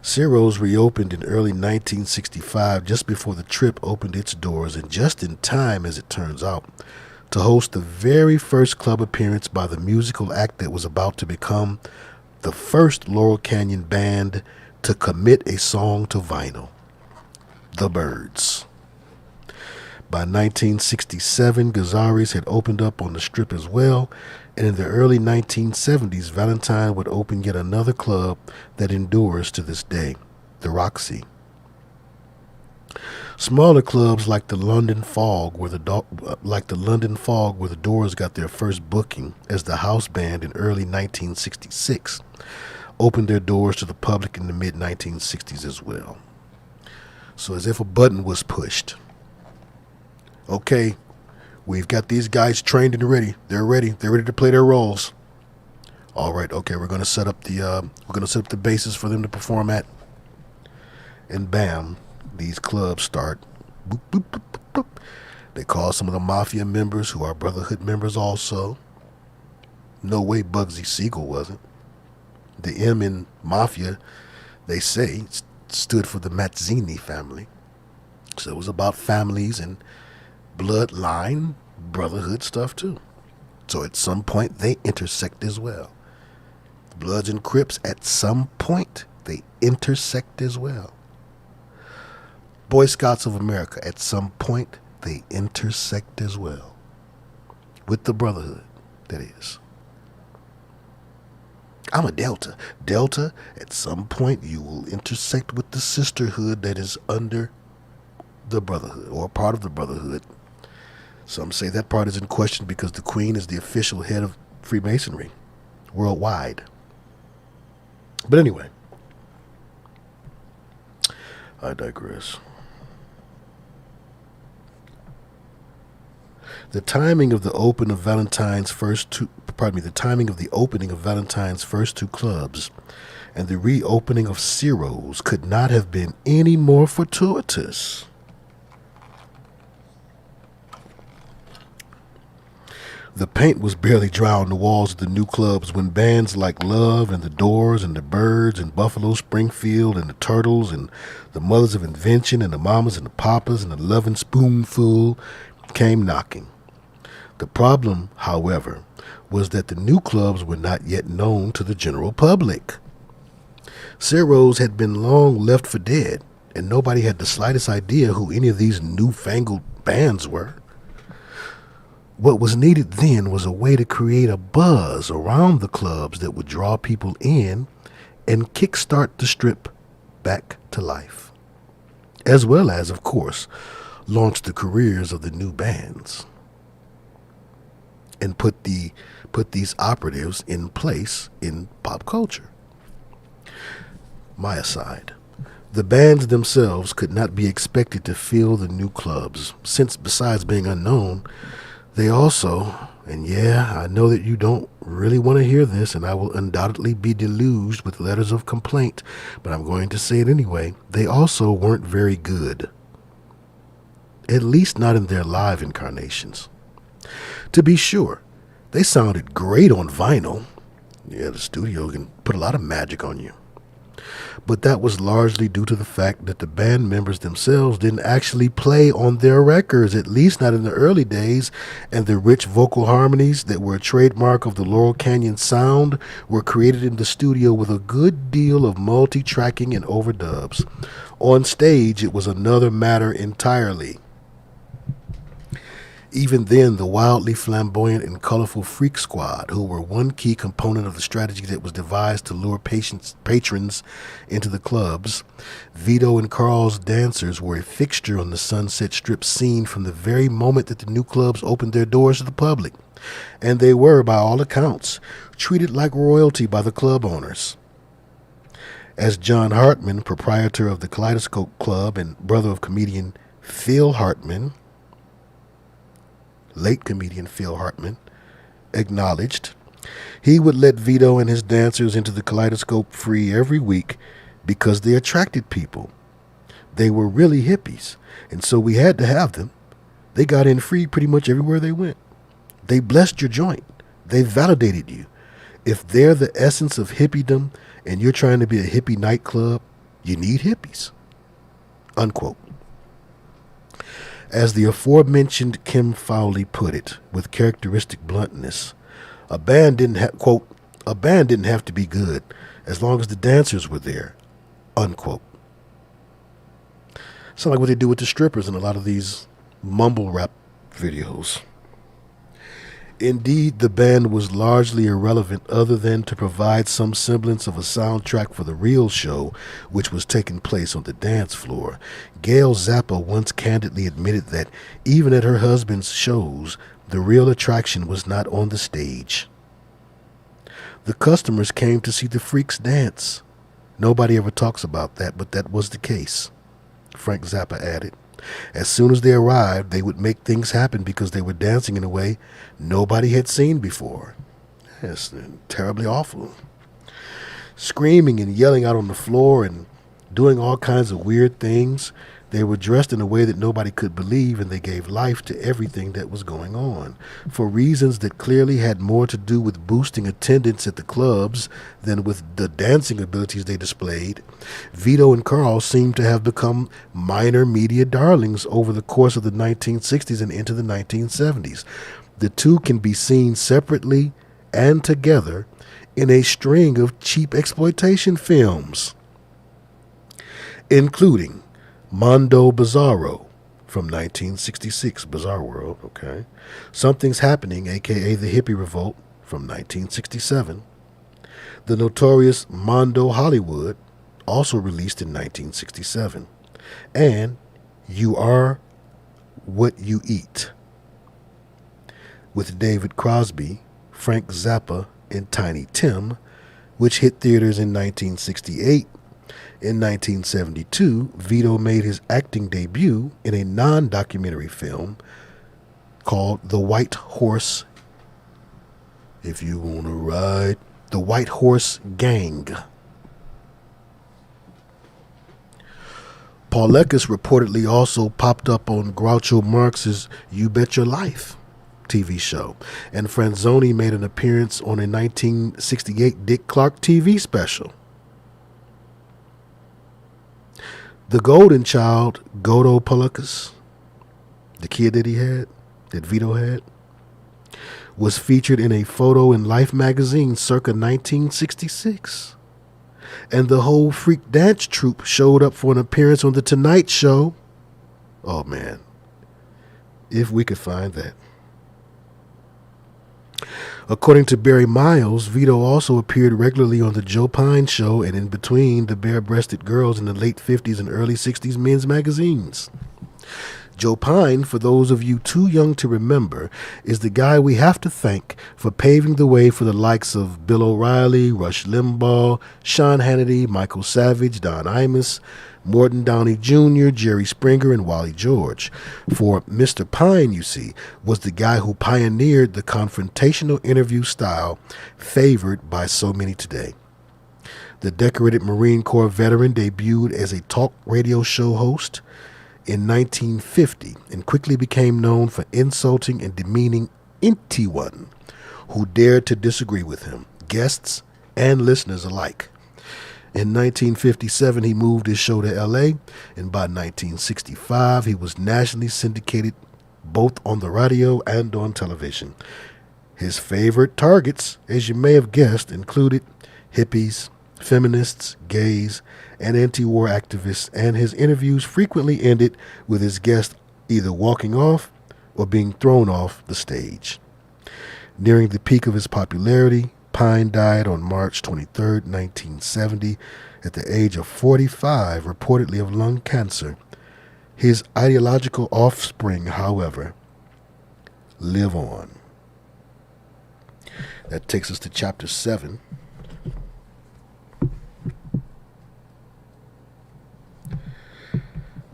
Ciro's reopened in early 1965, just before the Trip opened its doors, and just in time, as it turns out, to host the very first club appearance by the musical act that was about to become the first Laurel Canyon band to commit a song to vinyl, The Byrds. By 1967, Gazzari's had opened up on the Strip as well, and in the early 1970s, Valentine would open yet another club that endures to this day, the Roxy. Smaller clubs like the London Fog, where the Doors got their first booking as the house band in early 1966, opened their doors to the public in the mid-1960s as well. So as if a button was pushed. Okay, we've got these guys trained and ready. They're ready. They're ready to play their roles. All right. Okay, we're gonna set up the bases for them to perform at. And bam, these clubs start. Boop, boop, boop, boop, boop. They call some of the mafia members, who are Brotherhood members also. No way Bugsy Siegel wasn't. The M in mafia, they say, stood for the Mazzini family. So it was about families and bloodline, brotherhood stuff too. So at some point they intersect as well. Bloods and Crips, at some point they intersect as well. Boy Scouts of America, at some point they intersect as well. With the brotherhood, that is. I'm a Delta. Delta, at some point you will intersect with the sisterhood that is under the brotherhood, or part of the brotherhood. Some say that part is in question because the Queen is the official head of Freemasonry worldwide. But anyway, I digress. The timing of the opening of Valentine's first two clubs and the reopening of Ciro's could not have been any more fortuitous. The paint was barely dry on the walls of the new clubs when bands like Love and the Doors and the Byrds and Buffalo Springfield and the Turtles and the Mothers of Invention and the Mamas and the Papas and the Lovin' Spoonful came knocking. The problem, however, was that the new clubs were not yet known to the general public. Ciro's had been long left for dead, and nobody had the slightest idea who any of these newfangled bands were. What was needed then was a way to create a buzz around the clubs that would draw people in and kickstart the Strip back to life, as well as, of course, launch the careers of the new bands and put these operatives in place in pop culture. My aside, the bands themselves could not be expected to fill the new clubs, since besides being unknown, they also and yeah, I know that you don't really want to hear this, and I will undoubtedly be deluged with letters of complaint, but I'm going to say it anyway. They also weren't very good. At least not in their live incarnations. To be sure, they sounded great on vinyl. Yeah, the studio can put a lot of magic on you. But that was largely due to the fact that the band members themselves didn't actually play on their records, at least not in the early days, and the rich vocal harmonies that were a trademark of the Laurel Canyon sound were created in the studio with a good deal of multi-tracking and overdubs. On stage, it was another matter entirely. Even then, the wildly flamboyant and colorful Freak Squad, who were one key component of the strategy that was devised to lure patrons into the clubs, Vito and Carl's dancers were a fixture on the Sunset Strip scene from the very moment that the new clubs opened their doors to the public. And they were, by all accounts, treated like royalty by the club owners. As John Hartman, proprietor of the Kaleidoscope Club and brother of comedian Phil Hartman, late comedian Phil Hartman, acknowledged, he would let Vito and his dancers into the Kaleidoscope free every week because they attracted people. They were really hippies, and so we had to have them. They got in free pretty much everywhere they went. They blessed your joint. They validated you. If they're the essence of hippiedom and you're trying to be a hippie nightclub, you need hippies. Unquote. As the aforementioned Kim Fowley put it, with characteristic bluntness, a band didn't have to be good as long as the dancers were there. Unquote. Sound like what they do with the strippers in a lot of these mumble rap videos. Indeed, the band was largely irrelevant other than to provide some semblance of a soundtrack for the real show, which was taking place on the dance floor. Gail Zappa once candidly admitted that even at her husband's shows, the real attraction was not on the stage. The customers came to see the freaks dance. Nobody ever talks about that, but that was the case, Frank Zappa added. As soon as they arrived, they would make things happen because they were dancing in a way nobody had seen before. That's terribly awful. Screaming and yelling out on the floor and doing all kinds of weird things. They were dressed in a way that nobody could believe, and they gave life to everything that was going on, for reasons that clearly had more to do with boosting attendance at the clubs than with the dancing abilities they displayed. Vito and Carl seemed to have become minor media darlings over the course of the 1960s and into the 1970s. The two can be seen separately and together in a string of cheap exploitation films, including Mondo Bizarro from 1966, Bizarre World, okay. Something's Happening, a.k.a. The Hippie Revolt, from 1967. The notorious Mondo Hollywood, also released in 1967. And You Are What You Eat, with David Crosby, Frank Zappa, and Tiny Tim, which hit theaters in 1968. In 1972, Vito made his acting debut in a non-documentary film called The White Horse, if you want to ride, The White Horse Gang. Paulekis reportedly also popped up on Groucho Marx's You Bet Your Life TV show, and Franzoni made an appearance on a 1968 Dick Clark TV special. The golden child, Godo Paulekis, the kid that Vito had, was featured in a photo in Life magazine circa 1966. And the whole freak dance troupe showed up for an appearance on The Tonight Show. Oh, man. If we could find that. According to Barry Miles, Vito also appeared regularly on The Joe Pine Show and in between the bare-breasted girls in the late 50s and early 60s men's magazines. Joe Pine, for those of you too young to remember, is the guy we have to thank for paving the way for the likes of Bill O'Reilly, Rush Limbaugh, Sean Hannity, Michael Savage, Don Imus, Morton Downey Jr., Jerry Springer, and Wally George. For Mr. Pine, you see, was the guy who pioneered the confrontational interview style favored by so many today. The decorated Marine Corps veteran debuted as a talk radio show host in 1950 and quickly became known for insulting and demeaning anyone who dared to disagree with him, guests and listeners alike. In 1957, he moved his show to L.A., and by 1965, he was nationally syndicated both on the radio and on television. His favorite targets, as you may have guessed, included hippies, feminists, gays, and anti-war activists, and his interviews frequently ended with his guest either walking off or being thrown off the stage. Nearing the peak of his popularity, Pine died on March 23, 1970, at the age of 45, reportedly of lung cancer. His ideological offspring, however, live on. That takes us to chapter 7.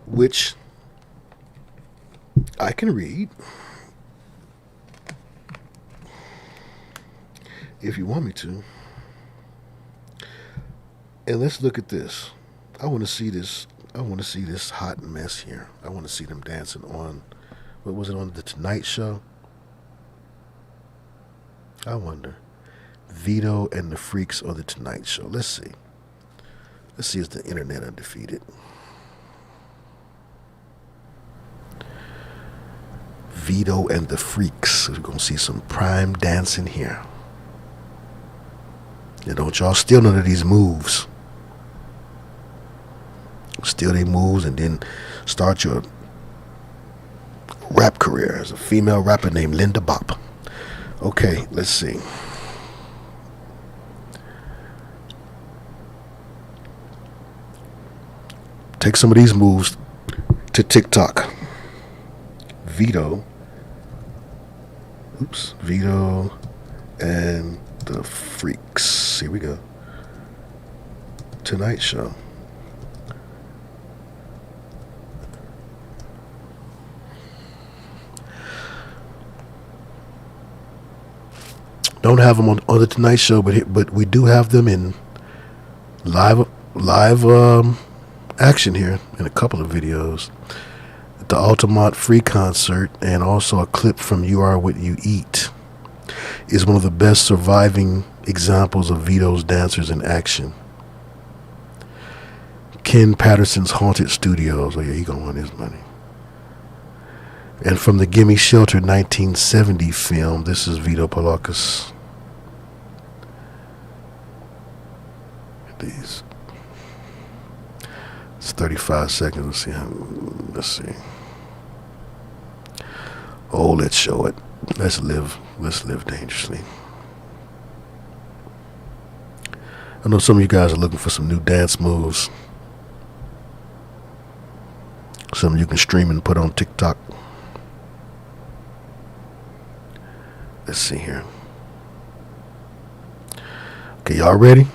Which I can read if you want me to. And let's look at this. I want to see this. I want to see this hot mess here. I want to see them dancing on, what was it, on the Tonight Show? I wonder. Vito and the Freaks on the Tonight Show. Let's see. Let's see, is the internet undefeated? Vito and the Freaks. We're going to see some prime dancing here. And don't y'all steal none of these moves. Steal their moves and then start your rap career as a female rapper named Linda Bop. Okay, let's see. Take some of these moves to TikTok. Vito and the Freaks. Here we go. Tonight Show. Don't have them on the Tonight Show, but we do have them in live action here in a couple of videos. The Altamont Free concert, and also a clip from You Are What You Eat, is one of the best surviving examples of Vito's dancers in action. Ken Patterson's Haunted Studios. Oh yeah, he gonna want his money. And from the Gimme Shelter 1970 film, this is Vito Polakis. These. It's 35 seconds. Let's see. Oh, let's show it. Let's live dangerously. I know some of you guys are looking for some new dance moves. Some you can stream and put on TikTok. Let's see here. Okay, y'all ready?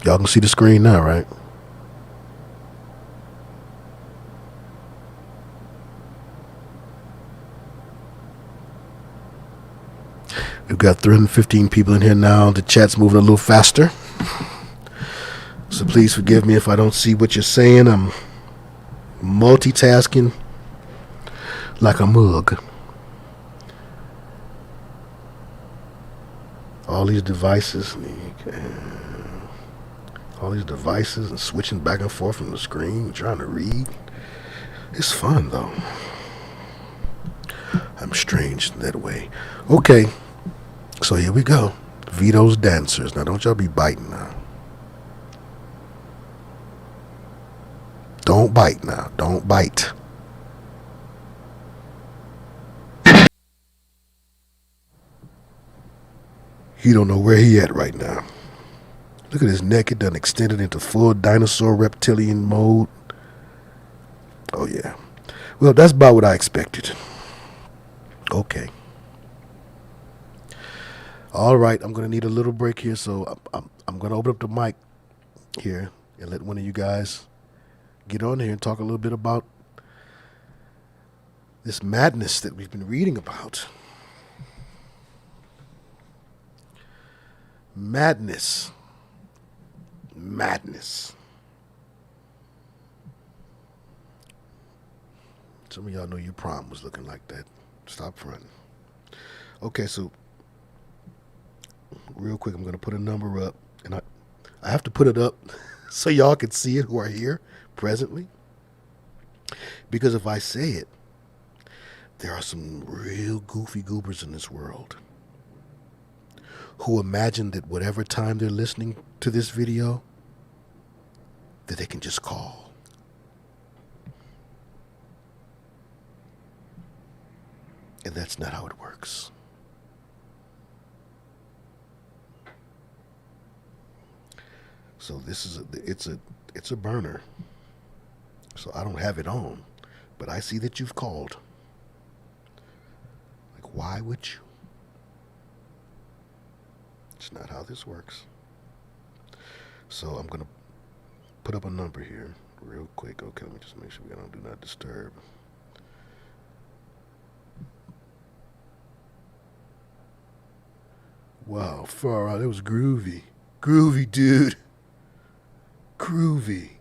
Y'all can see the screen now, right? We've got 315 people in here now. The chat's moving a little faster. So please forgive me if I don't see what you're saying. I'm multitasking like a mug. All these devices. And switching back and forth from the screen, trying to read. It's fun, though. I'm strange that way. Okay. So here we go. Vito's dancers. Now don't y'all be biting now. Don't bite now. Don't bite. He don't know where he at right now. Look at his neck. It done extended into full dinosaur reptilian mode. Oh, yeah. Well, that's about what I expected. Okay. All right, I'm going to need a little break here, so I'm going to open up the mic here and let one of you guys get on here and talk a little bit about this madness that we've been reading about. Madness. Some of y'all know your prom was looking like that. Stop fronting. Okay, so real quick, I'm going to put a number up, and I have to put it up so y'all can see it who are here presently. Because if I say it, there are some real goofy goobers in this world who imagine that whatever time they're listening to this video, that they can just call. And that's not how it works. So this is it's a burner. So I don't have it on, but I see that you've called. Like, why would you? It's not how this works. So I'm gonna put up a number here real quick. Okay, let me just make sure we don't do not disturb. Wow, far out. It was groovy. Groovy, dude. Groovy.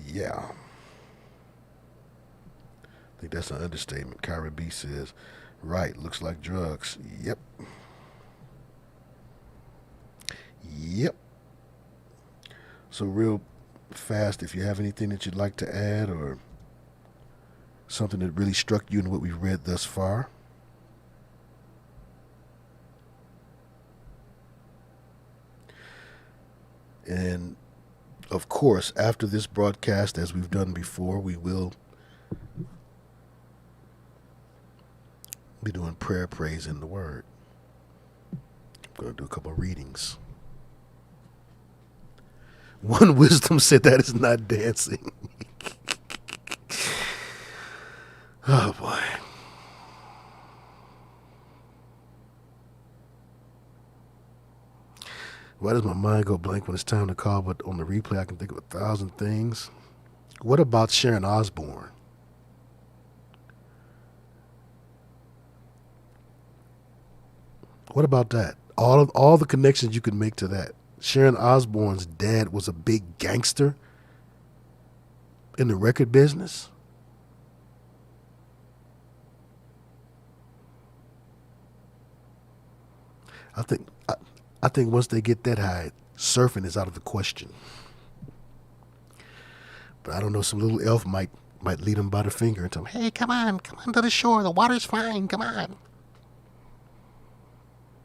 Yeah. I think that's an understatement. Kyra B says, right, looks like drugs. Yep. So real fast, if you have anything that you'd like to add or something that really struck you in what we've read thus far. And of course, after this broadcast, as we've done before, we will be doing prayer, praise, and the word. I'm going to do a couple of readings. One wisdom said that is not dancing. Oh, boy. Why does my mind go blank when it's time to call, but on the replay I can think of 1,000 things? What about Sharon Osbourne? What about that? All the connections you could make to that. Sharon Osbourne's dad was a big gangster in the record business. I think once they get that high, surfing is out of the question. But I don't know, some little elf might lead them by the finger and tell them, hey, come on to the shore. The water's fine, come on.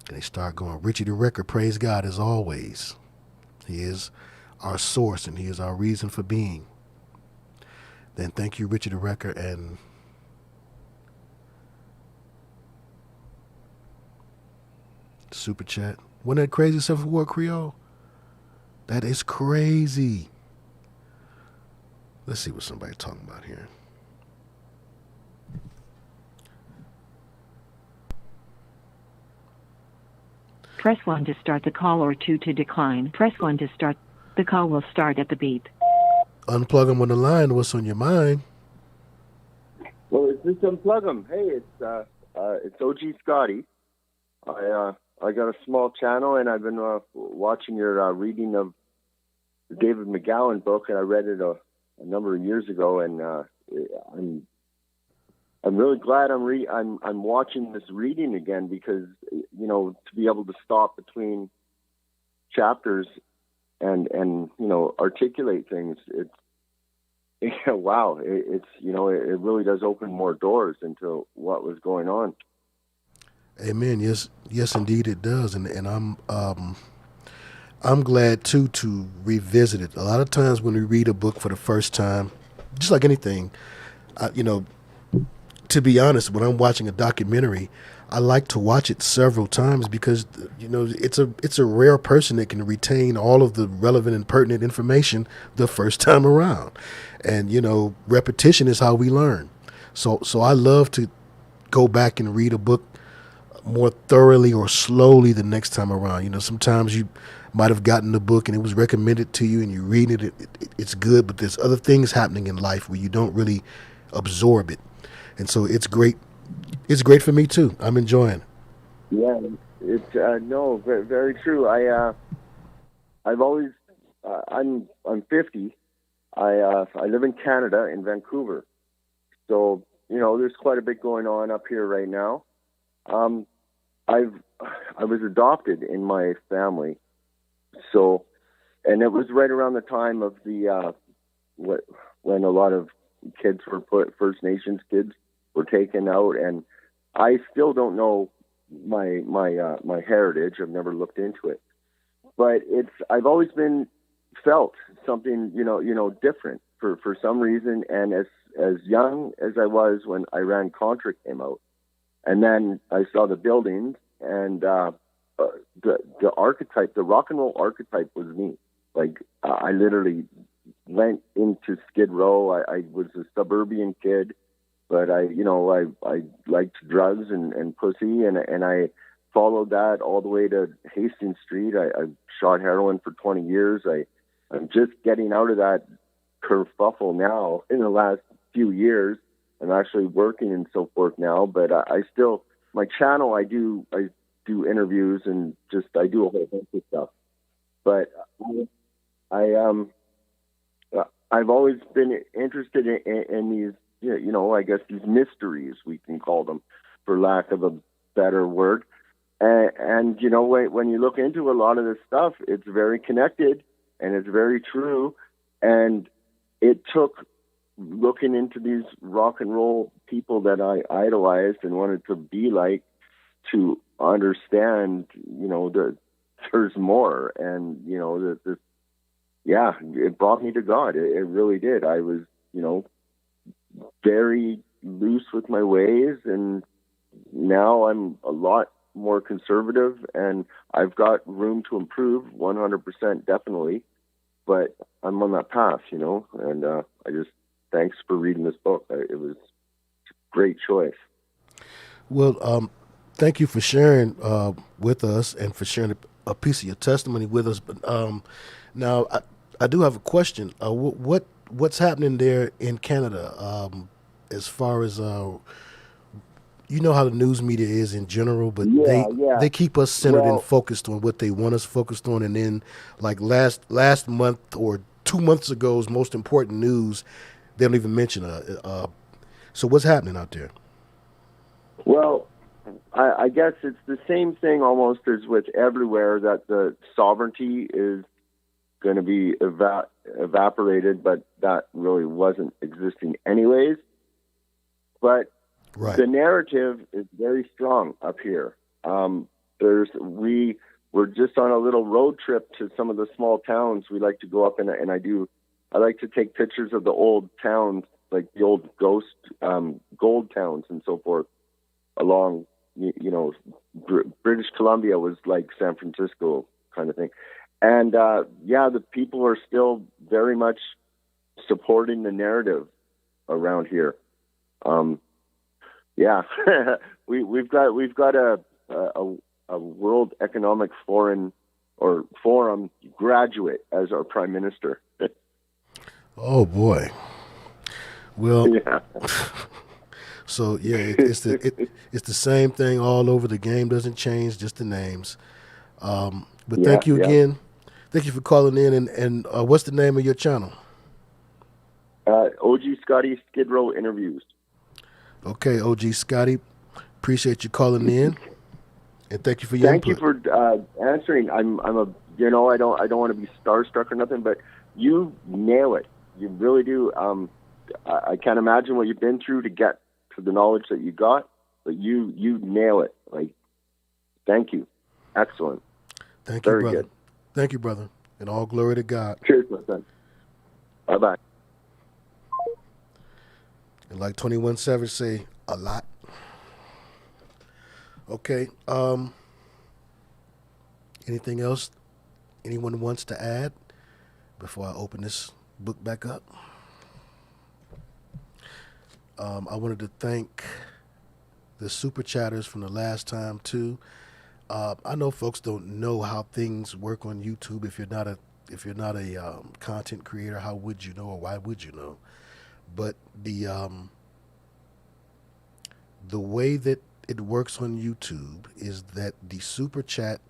And they start going, Richie the Wrecker, praise God as always. He is our source and he is our reason for being. Then thank you, Richie the Wrecker, and super chat. Wasn't that crazy 7-4 Creole? That is crazy. Let's see what somebody's talking about here.
Press 1 to start the call or 2 to decline. Press 1 to start. The call will start at the beep.
Unplug on the line. What's on your mind?
Well, it's just Unplugem. Hey, it's OG Scotty. I got a small channel, and I've been watching your reading of the David McGowan book, and I read it a number of years ago, and I'm really glad I'm watching this reading again, because to be able to stop between chapters and articulate things, wow, it really does open more doors into what was going on.
Amen. Yes, indeed it does, and I'm glad too to revisit it. A lot of times when we read a book for the first time, just like anything, to be honest, when I'm watching a documentary, I like to watch it several times because it's a rare person that can retain all of the relevant and pertinent information the first time around, and repetition is how we learn. So I love to go back and read a book more thoroughly or slowly the next time around. Sometimes you might have gotten the book and it was recommended to you and you read it, it's good, but there's other things happening in life where you don't really absorb it. And so it's great. It's great for me too. I'm enjoying it.
Yeah, it's no, very, very true. I've always I'm 50. I live in Canada, in Vancouver. So there's quite a bit going on up here right now. I was adopted in my family, so, and it was right around the time of the when a lot of kids were First Nations kids were taken out, and I still don't know my heritage. I've never looked into it, but I've always felt something different for some reason, and as young as I was when Iran-Contra came out. And then I saw the buildings, and the archetype, the rock and roll archetype was me. Like, I literally went into Skid Row. I was a suburban kid, but I liked drugs and pussy, and I followed that all the way to Hastings Street. I shot heroin for 20 years. I'm just getting out of that kerfuffle now in the last few years. I'm actually working and so forth now, but I still, my channel, I do interviews and I do a whole bunch of stuff. But I've always been interested in these, I guess these mysteries, we can call them, for lack of a better word. And when you look into a lot of this stuff, it's very connected and it's very true. And it took looking into these rock and roll people that I idolized and wanted to be like to understand, there's more. And, it brought me to God. It really did. I was, very loose with my ways, and now I'm a lot more conservative, and I've got room to improve 100% definitely, but I'm on that path, and thanks for reading this book. It was a great choice.
Well, thank you for sharing with us and for sharing a piece of your testimony with us. But now I do have a question. What's happening there in Canada as far as how the news media is in general, but they keep us centered and focused on what they want us focused on, and then like last month or 2 months ago's most important news, they don't even mention so what's happening out there?
Well, I guess it's the same thing almost as with everywhere, that the sovereignty is going to be evaporated, but that really wasn't existing anyways. But
right.
The narrative is very strong up here. We're just on a little road trip to some of the small towns. We like to go up and I like to take pictures of the old towns, like the old ghost gold towns and so forth, along, British Columbia was like San Francisco kind of thing. And the people are still very much supporting the narrative around here. We've got a World Economic Forum graduate as our prime minister.
Oh boy. Well,
yeah.
So it's the same thing all over. The game doesn't change, just the names. But thank you again. Thank you for calling in. And what's the name of your channel?
OG Scotty Skid Row Interviews.
Okay, OG Scotty. Appreciate you calling in, and thank you for your input.
Thank you for answering. I don't want to be starstruck or nothing, but you nail it. You really do. I can't imagine what you've been through to get to the knowledge that you got, but you nail it. Like, thank you. Excellent.
Thank you,
Very
brother.
good.
Thank you, brother. And all glory to God.
Cheers, my son. Bye-bye.
And like 21 Savage say, a lot. Okay. Anything else anyone wants to add before I open this book back up? I wanted to thank the super chatters from the last time too. I know folks don't know how things work on YouTube. If you're not a content creator, how would you know, or why would you know? But the way that it works on YouTube is that the super chat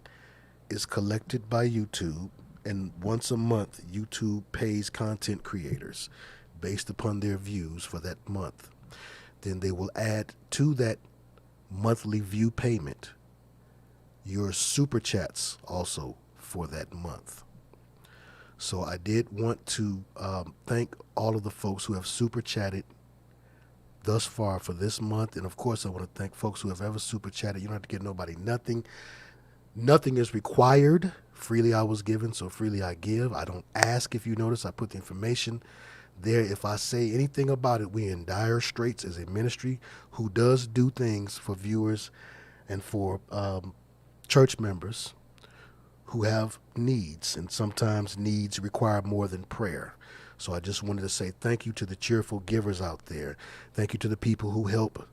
is collected by YouTube, and once a month, YouTube pays content creators based upon their views for that month. Then they will add to that monthly view payment your super chats also for that month. So I did want to thank all of the folks who have super chatted thus far for this month. And of course, I want to thank folks who have ever super chatted. You don't have to give nobody nothing. Nothing is required. Freely I was given, so freely I give. I don't ask. If you notice, I put the information there. If I say anything about it, we're in dire straits as a ministry who does do things for viewers and for church members who have needs, and sometimes needs require more than prayer. So I just wanted to say thank you to the cheerful givers out there. Thank you to the people who help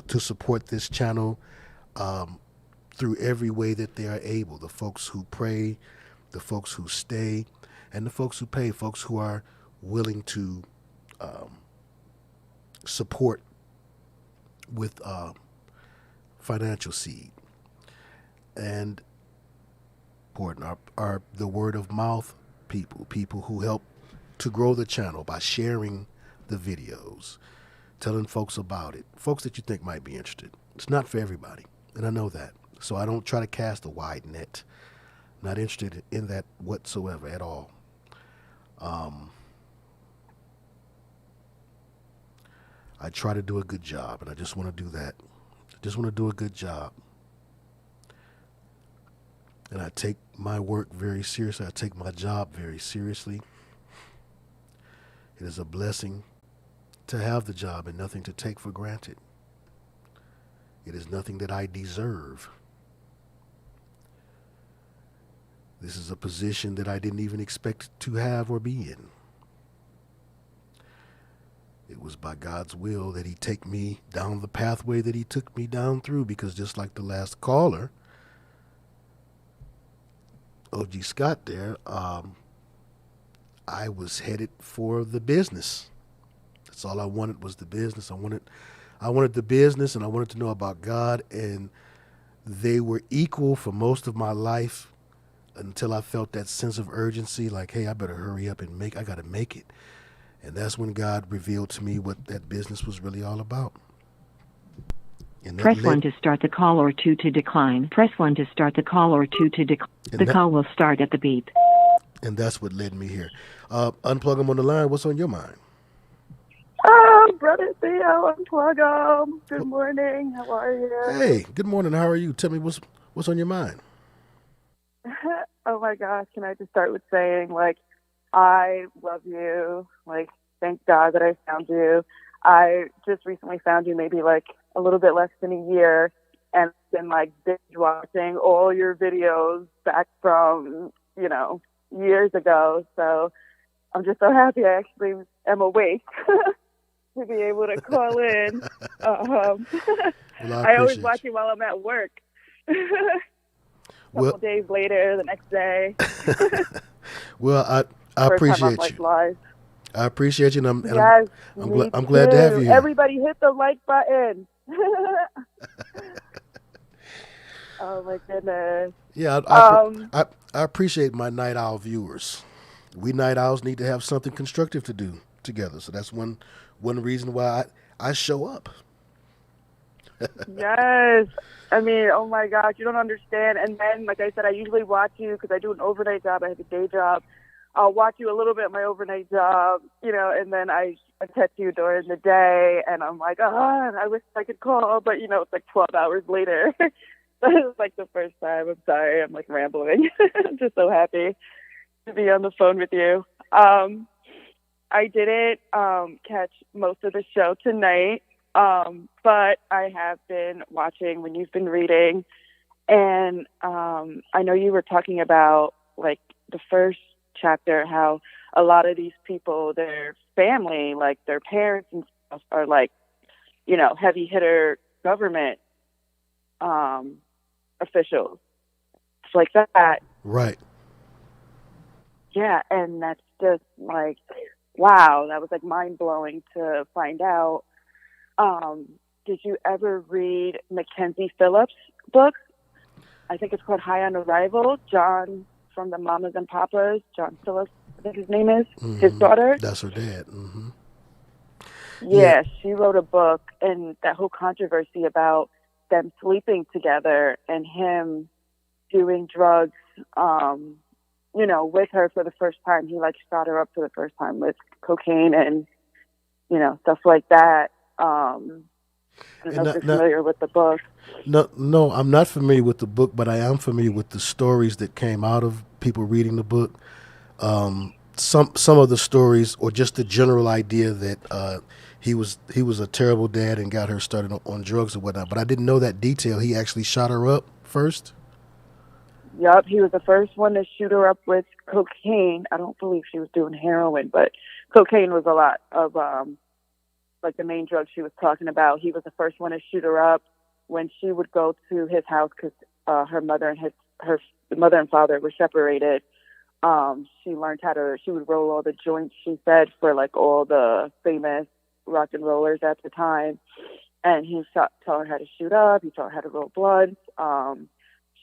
to support this channel through every way that they are able. The folks who pray, the folks who stay, and the folks who pay, folks who are willing to support with financial seed. And important are the word of mouth people who help to grow the channel by sharing the videos, telling folks about it, folks that you think might be interested. It's not for everybody, and I know that. So I don't try to cast a wide net. Not interested in that whatsoever at all. I try to do a good job, and I just want to do that. I just want to do a good job. And I take my work very seriously. I take my job very seriously. It is a blessing to have the job and nothing to take for granted. It is nothing that I deserve. This is a position that I didn't even expect to have or be in. It was by God's will that he take me down the pathway that he took me down through, because just like the last caller, O.G. Scott there, I was headed for the business. That's all I wanted was the business. I wanted the business, and I wanted to know about God, and they were equal for most of my life until I felt that sense of urgency, like, hey, I better hurry up and I got to make it. And that's when God revealed to me what that business was really all about. And
Press 1 to start the call or 2 to decline. Press 1 to start the call or 2 to decline. The call will start at the beep.
And that's what led me here. Unplugem on the line. What's on your mind?
Brother Theo, Unplugem. Good morning. How are you?
Hey, good morning. How are you? Tell me what's on your mind.
Oh my gosh, can I just start with saying, like, I love you. Like, thank God that I found you. I just recently found you maybe like a little bit less than a year, and been like binge watching all your videos back from, years ago. So I'm just so happy I actually am awake to be able to call in.
Well,
I always watch you while I'm at work. Couple days later, the next day.
Well, I appreciate you.
Live.
I appreciate you, and
yes,
I'm glad to have you here.
Everybody hit the like button. Oh my goodness.
Yeah, I appreciate my night owl viewers. We night owls need to have something constructive to do together, so that's one reason why I show up.
Yes. I mean, oh my gosh, you don't understand. And then, like I said, I usually watch you because I do an overnight job. I have a day job. I'll watch you a little bit in my overnight job, and then I catch you during the day, and I'm like, I wish I could call, but, it's like 12 hours later. That was like the first time. I'm sorry. I'm like rambling. I'm just so happy to be on the phone with you. I didn't catch most of the show tonight. But I have been watching when you've been reading, and I know you were talking about like the first chapter, how a lot of these people, their family, like their parents and stuff, are like, heavy hitter government officials, it's like that.
Right.
Yeah, and that's just like, wow, that was like mind blowing to find out. Did you ever read Mackenzie Phillips' book? I think it's called High on Arrival. John from the Mamas and Papas, John Phillips, I think his name is, his daughter.
That's her dad.
Yeah, she wrote a book, and that whole controversy about them sleeping together and him doing drugs, with her for the first time. He like shot her up for the first time with cocaine and, stuff like that. I don't know if you're familiar with the book.
No, I'm not familiar with the book, but I am familiar with the stories that came out of people reading the book. Some of the stories, or just the general idea that he was a terrible dad and got her started on drugs or whatnot. But I didn't know that detail. He actually shot her up first.
Yep, he was the first one to shoot her up with cocaine. I don't believe she was doing heroin, but cocaine was a lot of like the main drug she was talking about. He was the first one to shoot her up when she would go to his house because her mother and father were separated. She learned she would roll all the joints, she said, for like all the famous rock and rollers at the time. And he taught her how to shoot up. He taught her how to roll blunts.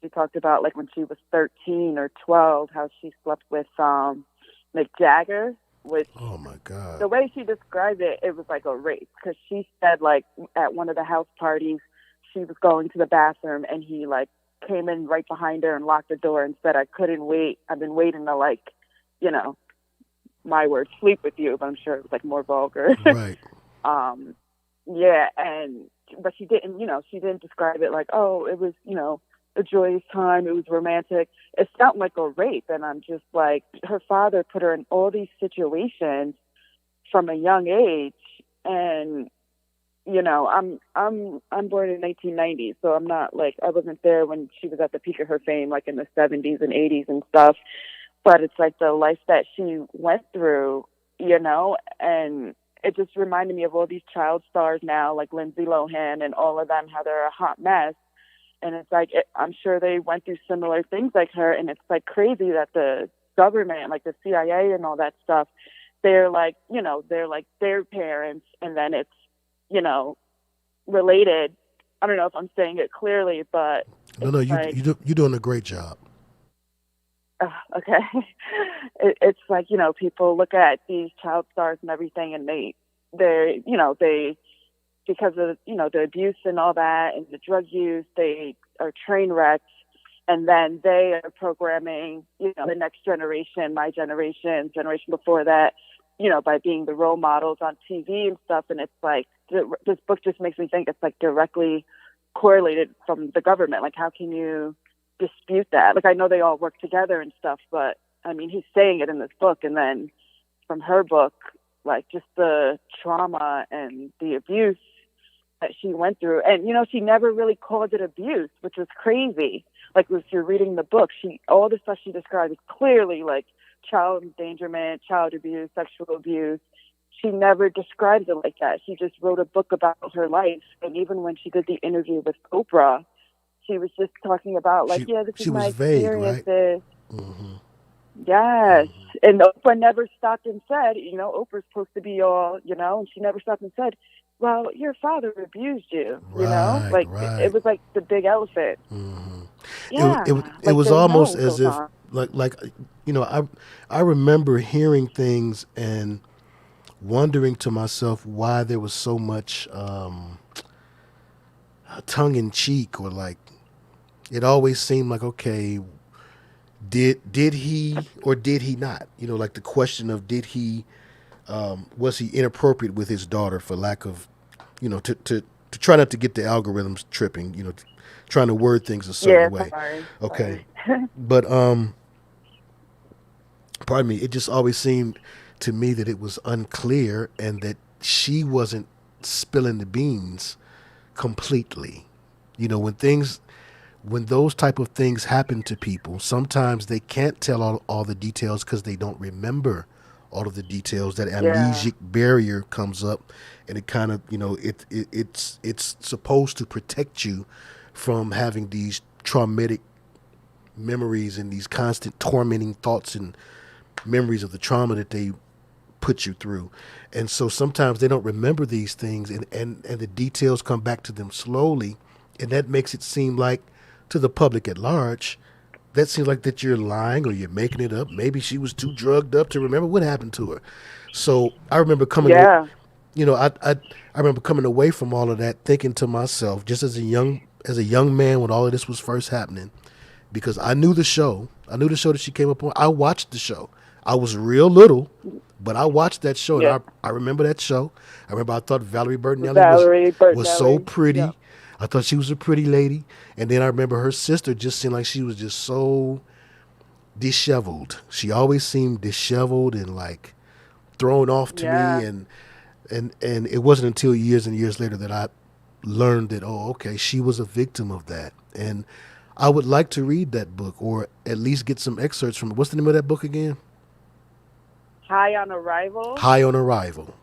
She talked about like when she was 13 or 12, how she slept with Mick Jagger, which,
oh my God,
the way she described it, it was like a rape, because she said like at one of the house parties, she was going to the bathroom and he like came in right behind her and locked the door and said, "I couldn't wait. I've been waiting to like, my word, sleep with you." But I'm sure it was like more vulgar.
Right.
Yeah, but she didn't describe it like, oh, it was, a joyous time, it was romantic. It sounded like a rape, and I'm just like, her father put her in all these situations from a young age, and I'm born in 1990, so I'm not like, I wasn't there when she was at the peak of her fame, like in the 70s and 80s and stuff. But it's like the life that she went through, and it just reminded me of all these child stars now, like Lindsay Lohan and all of them, how they're a hot mess. And it's like, I'm sure they went through similar things like her. And it's like crazy that the government, like the CIA and all that stuff, they're like, they're like their parents. And then it's, related. I don't know if I'm saying it clearly, but
no, you're doing a great job.
Okay. It's like, people look at these child stars and everything, and they because of, the abuse and all that and the drug use, they are train wrecks. And then they are programming, the next generation, my generation before that, by being the role models on TV and stuff. And it's like, this book just makes me think it's like directly correlated from the government. Like, how can you dispute that? Like, I know they all work together and stuff, but I mean, he's saying it in this book. And then from her book, like just the trauma and the abuse that she went through. And, she never really called it abuse, which was crazy. Like, if you're reading the book, all the stuff she described is clearly like child endangerment, child abuse, sexual abuse. She never described it like that. She just wrote a book about her life. And even when she did the interview with Oprah, she was just talking about like, this is my experiences. Right? Mm-hmm. Yes. Mm-hmm. And Oprah never stopped and said, Oprah's supposed to be all, and she never stopped and said, well, your father abused you,
right.
It was like the big elephant.
Mm-hmm.
Yeah.
It was almost as if I remember hearing things and wondering to myself why there was so much tongue in cheek, or like, it always seemed like, okay, did he or did he not? Like the question of, did he, was he inappropriate with his daughter, for lack of, to try not to get the algorithms tripping, trying to word things a certain way.
Sorry.
Okay. But, pardon me, it just always seemed to me that it was unclear, and that she wasn't spilling the beans completely. You know, when those type of things happen to people, sometimes they can't tell all the details because they don't remember all of the details. That amnesic barrier comes up, and it kind of, you know, it's supposed to protect you from having these traumatic memories and these constant tormenting thoughts and memories of the trauma that they put you through. And so sometimes they don't remember these things, and the details come back to them slowly, and that makes it seem like, to the public at large, that seems like that you're lying or you're making it up. Maybe she was too drugged up to remember what happened to her. So I remember coming, you know, I remember coming away from all of that thinking to myself, just as a young man when all of this was first happening, because I knew the show. I knew the show that she came up on. I watched the show. I was real little, but I watched that show, and I remember that show. I thought Valerie Bertinelli was so pretty. Yeah. I thought she was a pretty lady. And then I remember her sister just seemed like she was just so disheveled. She always seemed disheveled and like thrown off to me. And it wasn't until years and years later that I learned that, oh, okay, she was a victim of that. And I would like to read that book, or at least get some excerpts from it. What's the name of that book again?
High on Arrival.
High on Arrival.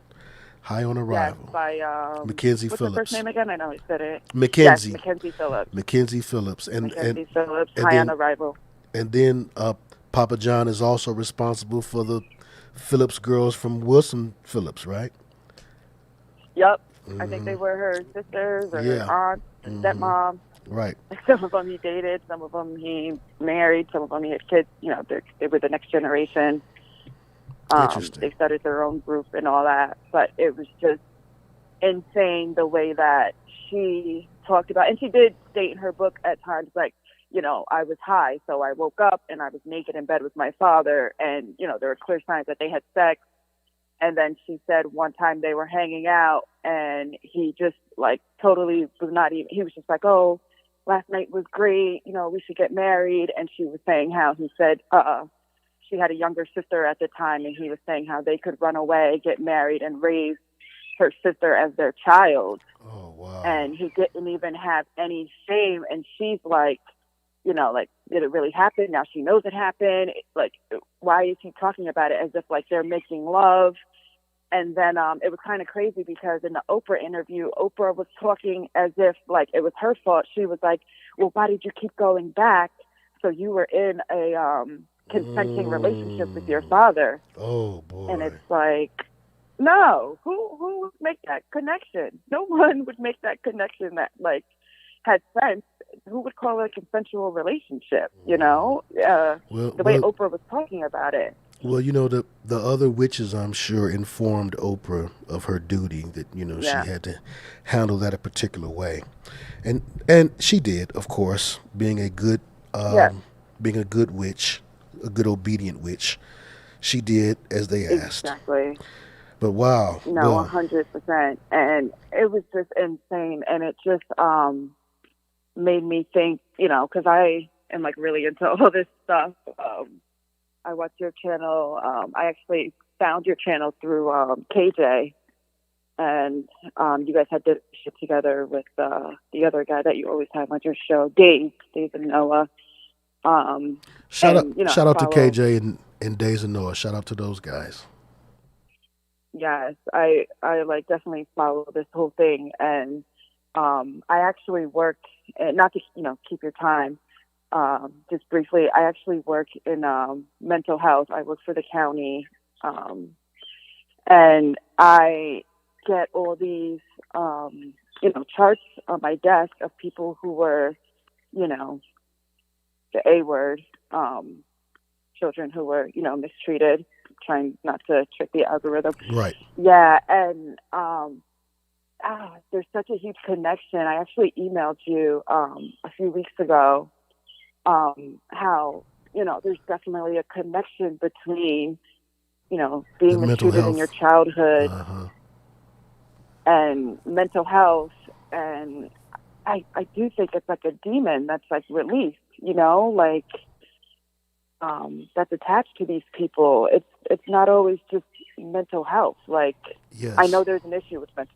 High on Arrival.
Yes, by
Mackenzie
what's
Phillips.
What's her first name again? I know he said it.
Mackenzie.
Yes, Mackenzie Phillips.
Mackenzie Phillips.
Mackenzie Phillips. High on Arrival.
And then Papa John is also responsible for the Phillips girls from Wilson Phillips, right?
Yep. I think they were her sisters or her aunt, stepmom.
Right.
Some of them he dated, some of them he married, some of them he had kids. You know, they were the next generation.
Interesting.
They started their own group and all that, but it was just insane the way that she talked about, and she did state in her book at times, like, you know, I was high, so I woke up and I was naked in bed with my father, and, you know, there were clear signs that they had sex. And then she said one time they were hanging out, and he just, like, totally was not even, he was just like, oh, last night was great, you know, we should get married. And she was saying how he said, she had a younger sister at the time, and he was saying how they could run away, get married, and raise her sister as their child.
Oh, wow.
And he didn't even have any shame. And she's like, you know, like, did it really happen? Now she knows it happened. Like, why is he talking about it as if, like, they're making love? And then it was kind of crazy because in the Oprah interview, Oprah was talking as if, like, it was her fault. She was like, well, why did you keep going back? So you were in a consenting relationship with your father.
Oh, boy.
And it's like, no, who would make that connection? No one would make that connection that, like, had sense. Who would call it a consensual relationship, you know? The way Oprah was talking about it.
Well, you know, the other witches, I'm sure, informed Oprah of her duty, that, you know, she had to handle that a particular way. And she did, of course, being a good witch, a good obedient witch. She did as they asked.
Exactly.
But wow.
No, 100%. And it was just insane. And it just made me think, you know, because I am, like, really into all this stuff. I watch your channel. I actually found your channel through KJ. And you guys had this shit together with the other guy that you always have on your show, Dave and Noah.
Shout out to KJ and Days and Noah. Shout out to those guys.
Yes, I like definitely follow this whole thing, and I actually work, not to, you know, keep your time, just briefly, I actually work in mental health. I work for the county, and I get all these you know, charts on my desk of people who were, you know, the A word, children who were, you know, mistreated, trying not to trick the algorithm.
Right.
Yeah, and there's such a huge connection. I actually emailed you a few weeks ago how, you know, there's definitely a connection between, you know, being mistreated in your childhood and mental health. And I do think it's like a demon that's, like, released, you know, like, that's attached to these people. It's not always just mental health. Like,
yes.
I know there's an issue with mental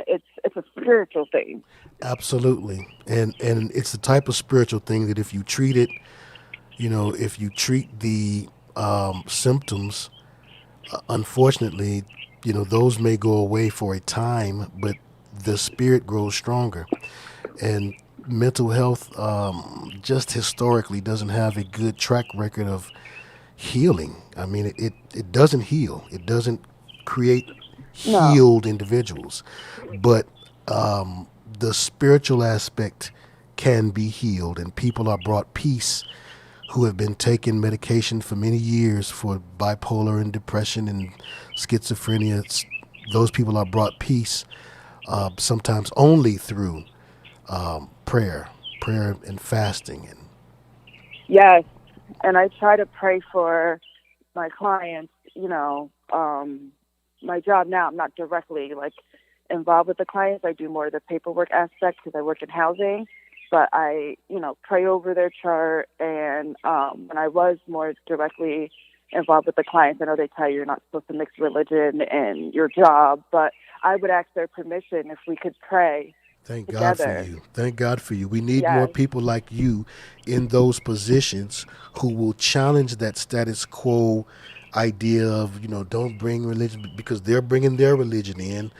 It's a spiritual thing.
Absolutely. And it's the type of spiritual thing that if you treat it, if you treat the symptoms, unfortunately, those may go away for a time, but the spirit grows stronger. And mental health, just historically, doesn't have a good track record of healing. I mean, it doesn't heal. It doesn't create
No.
healed individuals. But the spiritual aspect can be healed, and people are brought peace who have been taking medication for many years for bipolar and depression and schizophrenia. Those people are brought peace sometimes only through prayer and fasting. And
Yes, and I try to pray for my clients. My job now, I'm not directly involved with the clients. I do more of the paperwork aspect because I work in housing. But I, pray over their chart. And when I was more directly involved with the clients, I know they tell you you're not supposed to mix religion and your job, but I would ask their permission if we could pray.
Thank
together.
God for you. Thank God for you. We need
Yes.
more people like you in those positions who will challenge that status quo idea of, don't bring religion, because they're bringing their religion in.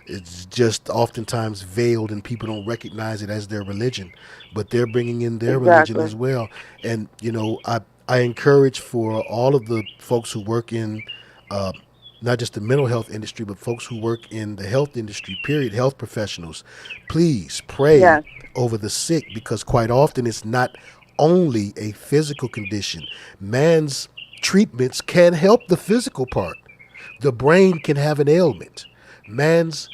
It's just oftentimes veiled and people don't recognize it as their religion, but they're bringing in their religion
Exactly.
as well. And, I encourage for all of the folks who work in uh, not just the mental health industry, but folks who work in the health industry, period, health professionals, please pray
Yes.
over the sick, because quite often it's not only a physical condition. Man's treatments can help the physical part. The brain can have an ailment. Man's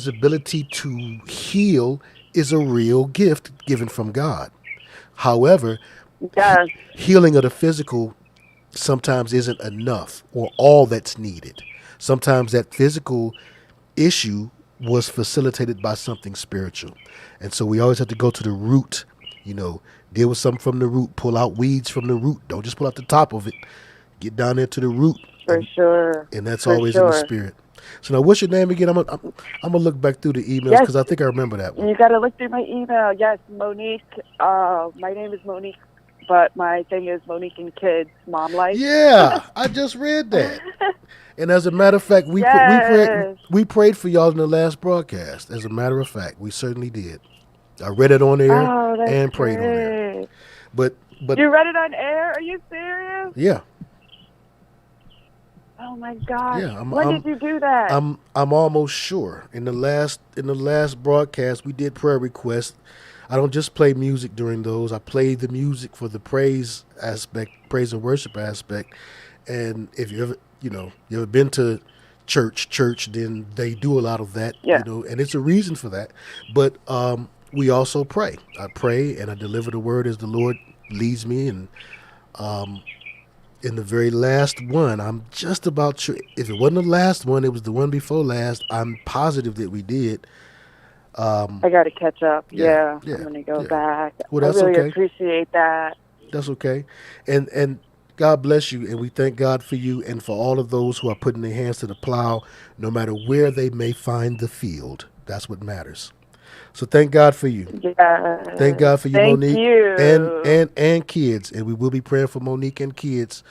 ability to heal is a real gift given from God. However,
Yes.
healing of the physical sometimes isn't enough or all that's needed. Sometimes that physical issue was facilitated by something spiritual. And so we always have to go to the root, deal with something from the root, pull out weeds from the root. Don't just pull out the top of it. Get down there to the root.
For sure.
And that's
For
always in the
sure.
spirit. So now, what's your name again? I'm gonna look back through the emails
Yes.
because I think I remember that one.
You got to look through my email. Yes, Monique. My name is Monique, but my thing is Monique and Kids, Mom Life.
Yeah, I just read that. And as a matter of fact,
Yes.
we prayed for y'all in the last broadcast. As a matter of fact, we certainly did. I read it on air
Oh, that's
and prayed on air.
great.
But
You read it on air? Are you serious?
yeah,
Oh my gosh.
yeah.
When did you do that?
I'm almost sure. In the last broadcast, we did prayer requests. I don't just play music during those. I play the music for the praise aspect, praise and worship aspect. And if you ever been to church, then they do a lot of that,
Yeah.
and it's a reason for that. But we also pray. I pray and I deliver the word as the Lord leads me. And in the very last one, I'm just about sure, if it wasn't the last one, it was the one before last. I'm positive that we did.
I got to catch up.
Yeah,
Yeah. I'm going to go
yeah.
back.
Well,
I
that's
really
okay.
appreciate that.
That's okay. And God bless you, and we thank God for you and for all of those who are putting their hands to the plow, no matter where they may find the field. That's what matters. So thank God for you.
Yeah.
Thank God for you,
Thank
Monique,
you.
and kids. And we will be praying for Monique and kids.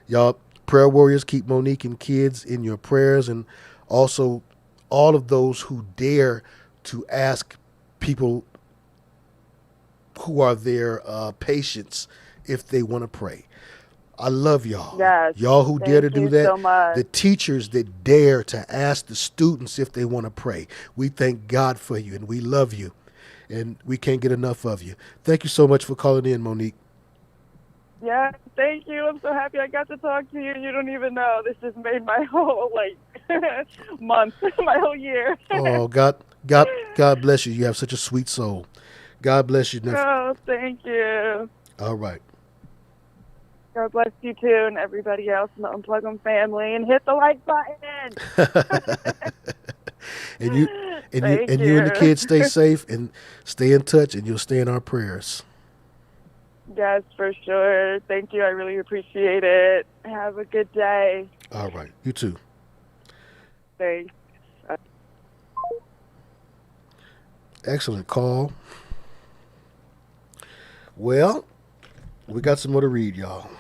Y'all, prayer warriors, keep Monique and kids in your prayers, and also all of those who dare to ask people who are their patients if they want to pray. I love y'all.
Yes.
Y'all who dare to
Thank
do
you
that.
so much.
The teachers that dare to ask the students if they want to pray. We thank God for you, and we love you, and we can't get enough of you. Thank you so much for calling in, Monique.
Yeah, thank you. I'm so happy I got to talk to you. You don't even know. This just made my whole month, my whole year.
Oh, God bless you. You have such a sweet soul. God bless you, nephew.
Oh, thank you.
All right.
God bless you too, and everybody else in the Unplugem family. And hit the like button.
and you and the kids stay safe and stay in touch, and you'll stay in our prayers.
Yes, for sure. Thank you. I really appreciate it. Have a good day.
All right. You too.
Thanks.
Excellent call. Well, we got some more to read, y'all.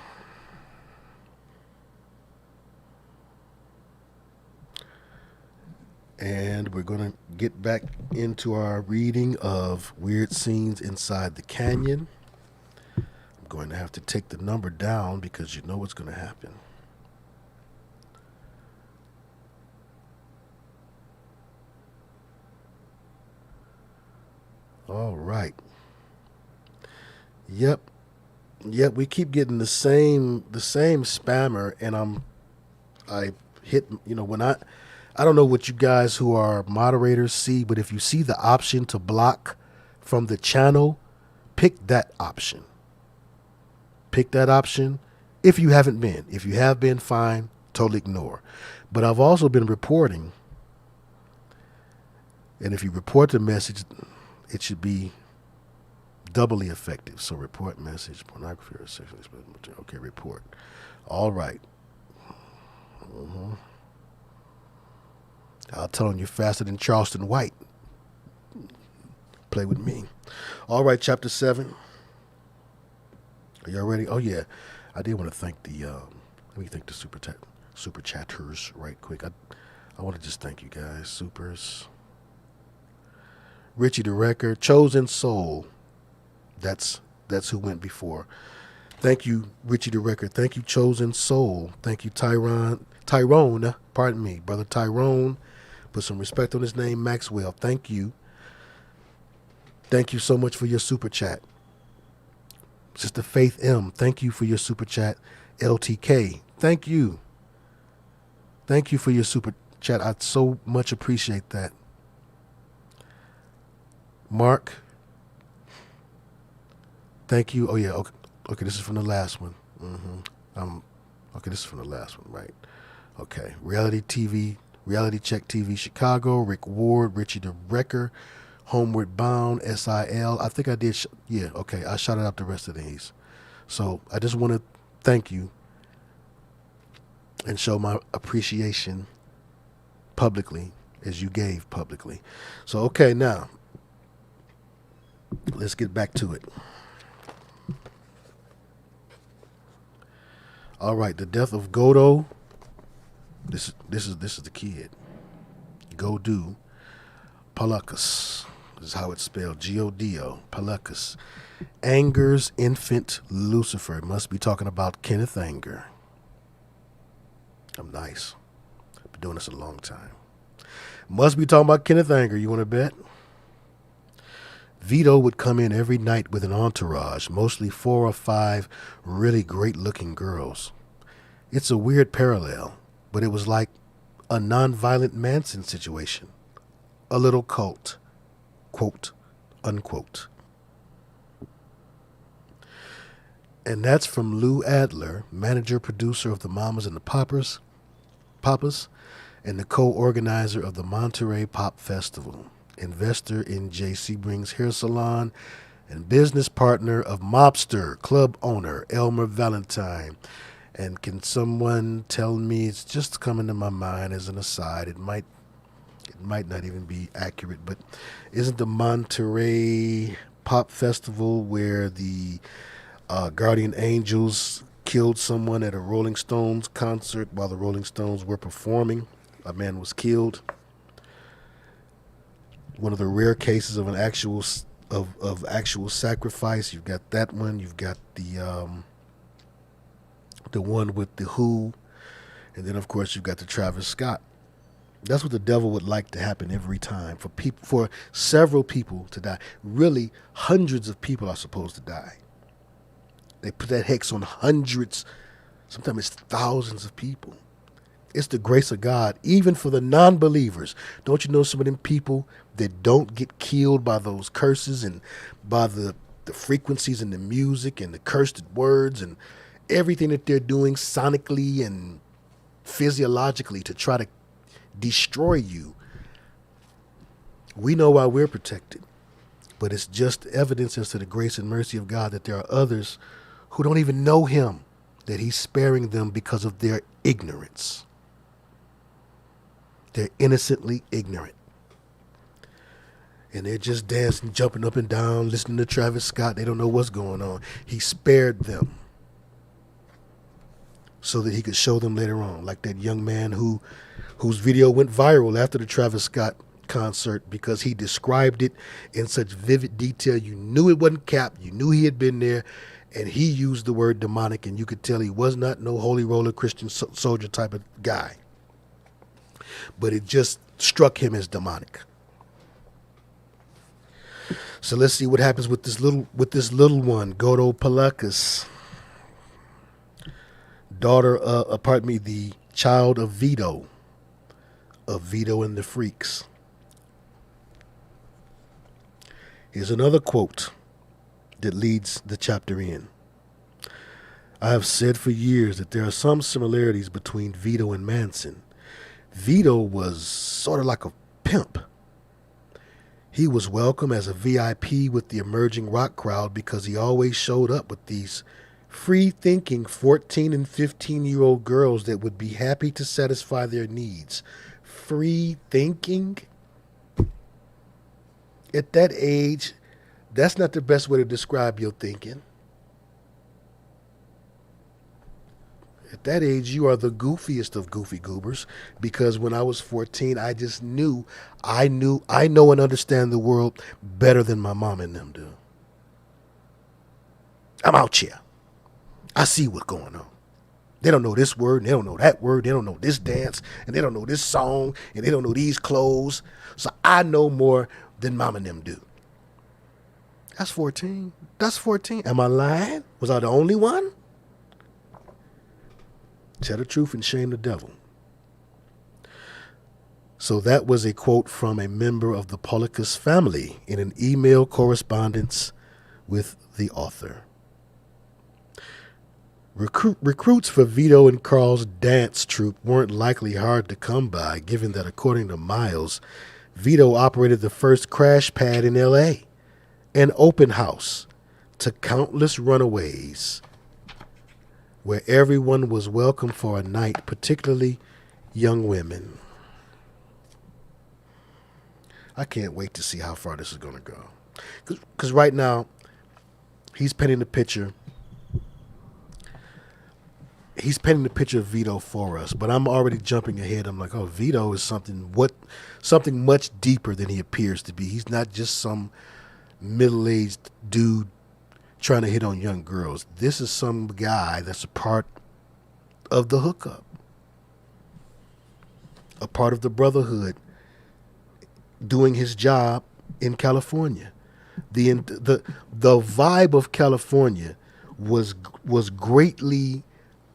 And we're going to get back into our reading of Weird Scenes Inside the Canyon. I'm going to have to take the number down because you know what's going to happen. All right. Yep, we keep getting the same spammer, and I hit, when I don't know what you guys who are moderators see, but if you see the option to block from the channel, pick that option. Pick that option. If you haven't been, if you have been, fine, totally ignore. But I've also been reporting, and if you report the message, it should be doubly effective. So report message, pornography or sexually explicit material. Okay, report. All right. I'll tell you faster than Charleston White. Play with me. All right, chapter 7. Are y'all ready? Oh yeah, I did want to thank the. Let me thank the super chatters right quick. I want to just thank you guys, supers. Richie the Wrecker, Chosen Soul. That's who went before. Thank you, Richie the Wrecker. Thank you, Chosen Soul. Thank you, Tyrone. Pardon me, brother Tyrone. Put some respect on his name, Maxwell. Thank you. Thank you so much for your super chat. Sister Faith M. Thank you for your super chat. LTK. Thank you. Thank you for your super chat. I so much appreciate that. Mark. Thank you. Oh yeah. Okay. This is from the last one. Okay. This is from the last one, right? Okay. Reality Check TV Chicago. Rick Ward. Richie the Wrecker. Homeward Bound. SIL. I think I did. Yeah. Okay. I shouted out the rest of these. So I just want to thank you and show my appreciation publicly as you gave publicly. So okay, now let's get back to it. All right, the death of Godo. This is the kid. Godu Palakas. This is how it's spelled. Godo Palakas. Anger's infant Lucifer. Must be talking about Kenneth Anger. I'm nice. Been doing this a long time. Must be talking about Kenneth Anger. You want to bet? Vito would come in every night with an entourage, mostly 4 or 5 really great-looking girls. It's a weird parallel, but it was like a nonviolent Manson situation. A little cult. Quote, unquote. And that's from Lou Adler, manager, producer of the Mamas and the Papas, and the co-organizer of the Monterey Pop Festival. Investor in J. Sebring's Hair Salon, and business partner of mobster club owner Elmer Valentine. And can someone tell me, it's just coming to my mind as an aside, it might not even be accurate, but isn't the Monterey Pop Festival where the Guardian Angels killed someone at a Rolling Stones concert while the Rolling Stones were performing? A man was killed. One of the rare cases of an actual sacrifice. You've got that one. You've got the one with the Who, and then of course you've got the Travis Scott. That's what the devil would like to happen every time, for several people to die. Really, hundreds of people are supposed to die. They put that hex on hundreds, sometimes it's thousands of people. It's the grace of God, even for the non-believers. Don't you know some of them people that don't get killed by those curses and by the frequencies and the music and the cursed words and everything that they're doing sonically and physiologically to try to destroy you? We know why we're protected, but it's just evidence as to the grace and mercy of God that there are others who don't even know him, that he's sparing them because of their ignorance. They're innocently ignorant. and they're just dancing, jumping up and down, listening to Travis Scott. They don't know what's going on. He spared them so that he could show them later on, like that young man whose video went viral after the Travis Scott concert because he described it in such vivid detail. You knew it wasn't cap. You knew he had been there, and he used the word demonic, and you could tell he was not no holy roller Christian soldier type of guy. But it just struck him as demonic. So let's see what happens with this little one, Godo Palakas, the child of Vito and the Freaks. Here's another quote that leads the chapter in. I have said for years that there are some similarities between Vito and Manson. Vito was sort of like a pimp. He was welcome as a VIP with the emerging rock crowd because he always showed up with these free-thinking 14 and 15-year-old girls that would be happy to satisfy their needs. Free-thinking? At that age, that's not the best way to describe your thinking. At that age, you are the goofiest of goofy goobers, because when I was 14, I just knew I know and understand the world better than my mom and them do. I'm out here. I see what's going on. They don't know this word, and they don't know that word, they don't know this dance, and they don't know this song, and they don't know these clothes. So I know more than mom and them do. That's 14. That's 14. Am I lying? Was I the only one? Tell the truth and shame the devil. So that was a quote from a member of the Palakas family in an email correspondence with the author. Recruits for Vito and Carl's dance troupe weren't likely hard to come by, given that, according to Miles, Vito operated the first crash pad in L.A., an open house to countless runaways, where everyone was welcome for a night, particularly young women. I can't wait to see how far this is going to go. Because right now, he's painting the picture. He's painting the picture of Vito for us, but I'm already jumping ahead. I'm like, oh, Vito is something much deeper than he appears to be. He's not just some middle-aged dude trying to hit on young girls. This is some guy that's a part of the hookup, a part of the brotherhood, doing his job in California. The vibe of California was greatly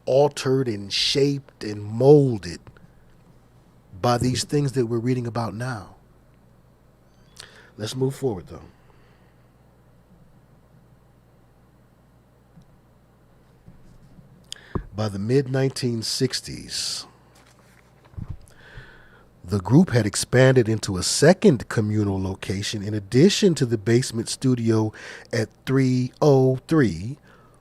altered and shaped and molded by these things that we're reading about now. Let's move forward, though. By the mid-1960s, the group had expanded into a second communal location in addition to the basement studio at 303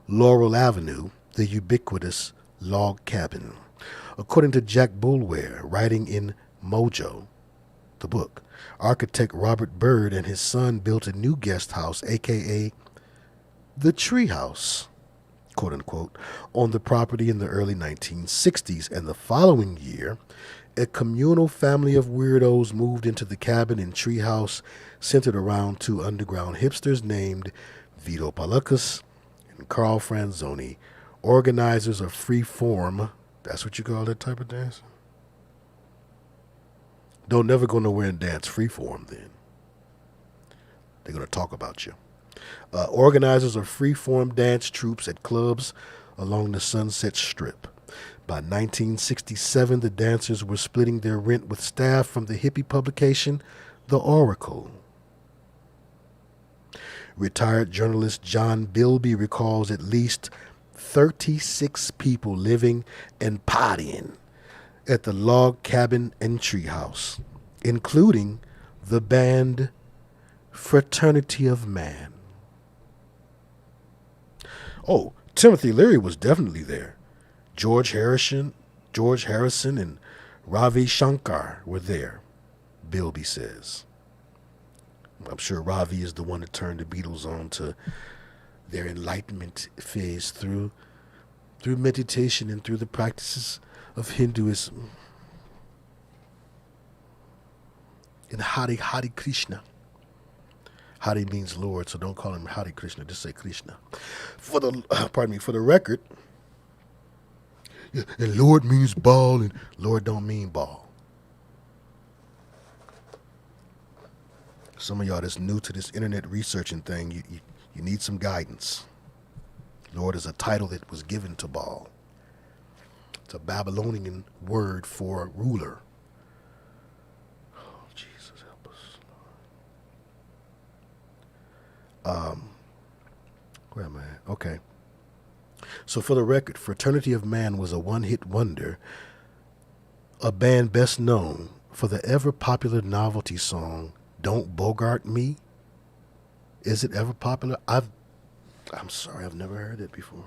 Laurel Avenue, the ubiquitous log cabin. According to Jack Bulware, writing in Mojo, the book, architect Robert Byrd and his son built a new guest house, a.k.a. the Tree House, quote unquote, on the property in the early 1960s, and the following year, a communal family of weirdos moved into the cabin and treehouse centered around two underground hipsters named Vito Palakas and Carl Franzoni, organizers of free form. That's what you call that type of dance? Don't never go nowhere and dance free form then. They're going to talk about you. Organizers of free-form dance troupes at clubs along the Sunset Strip. By 1967, the dancers were splitting their rent with staff from the hippie publication, The Oracle. Retired journalist John Bilby recalls at least 36 people living and partying at the log cabin and treehouse, including the band Fraternity of Man. Oh, Timothy Leary was definitely there. George Harrison, and Ravi Shankar were there, Bilby says. I'm sure Ravi is the one that turned the Beatles on to their enlightenment phase through meditation and through the practices of Hinduism. And Hare Krishna. Hare means Lord, so don't call him Hare Krishna, just say Krishna. For the record, yeah, and Lord means ball, and Lord don't mean ball. Some of y'all that's new to this internet researching thing, you need some guidance. Lord is a title that was given to Baal. It's a Babylonian word for ruler. Oh, Jesus, help us. Where am I? Okay. So for the record, Fraternity of Man was a one-hit wonder, a band best known for the ever-popular novelty song, Don't Bogart Me. Is it ever popular? I'm sorry, I've never heard it before.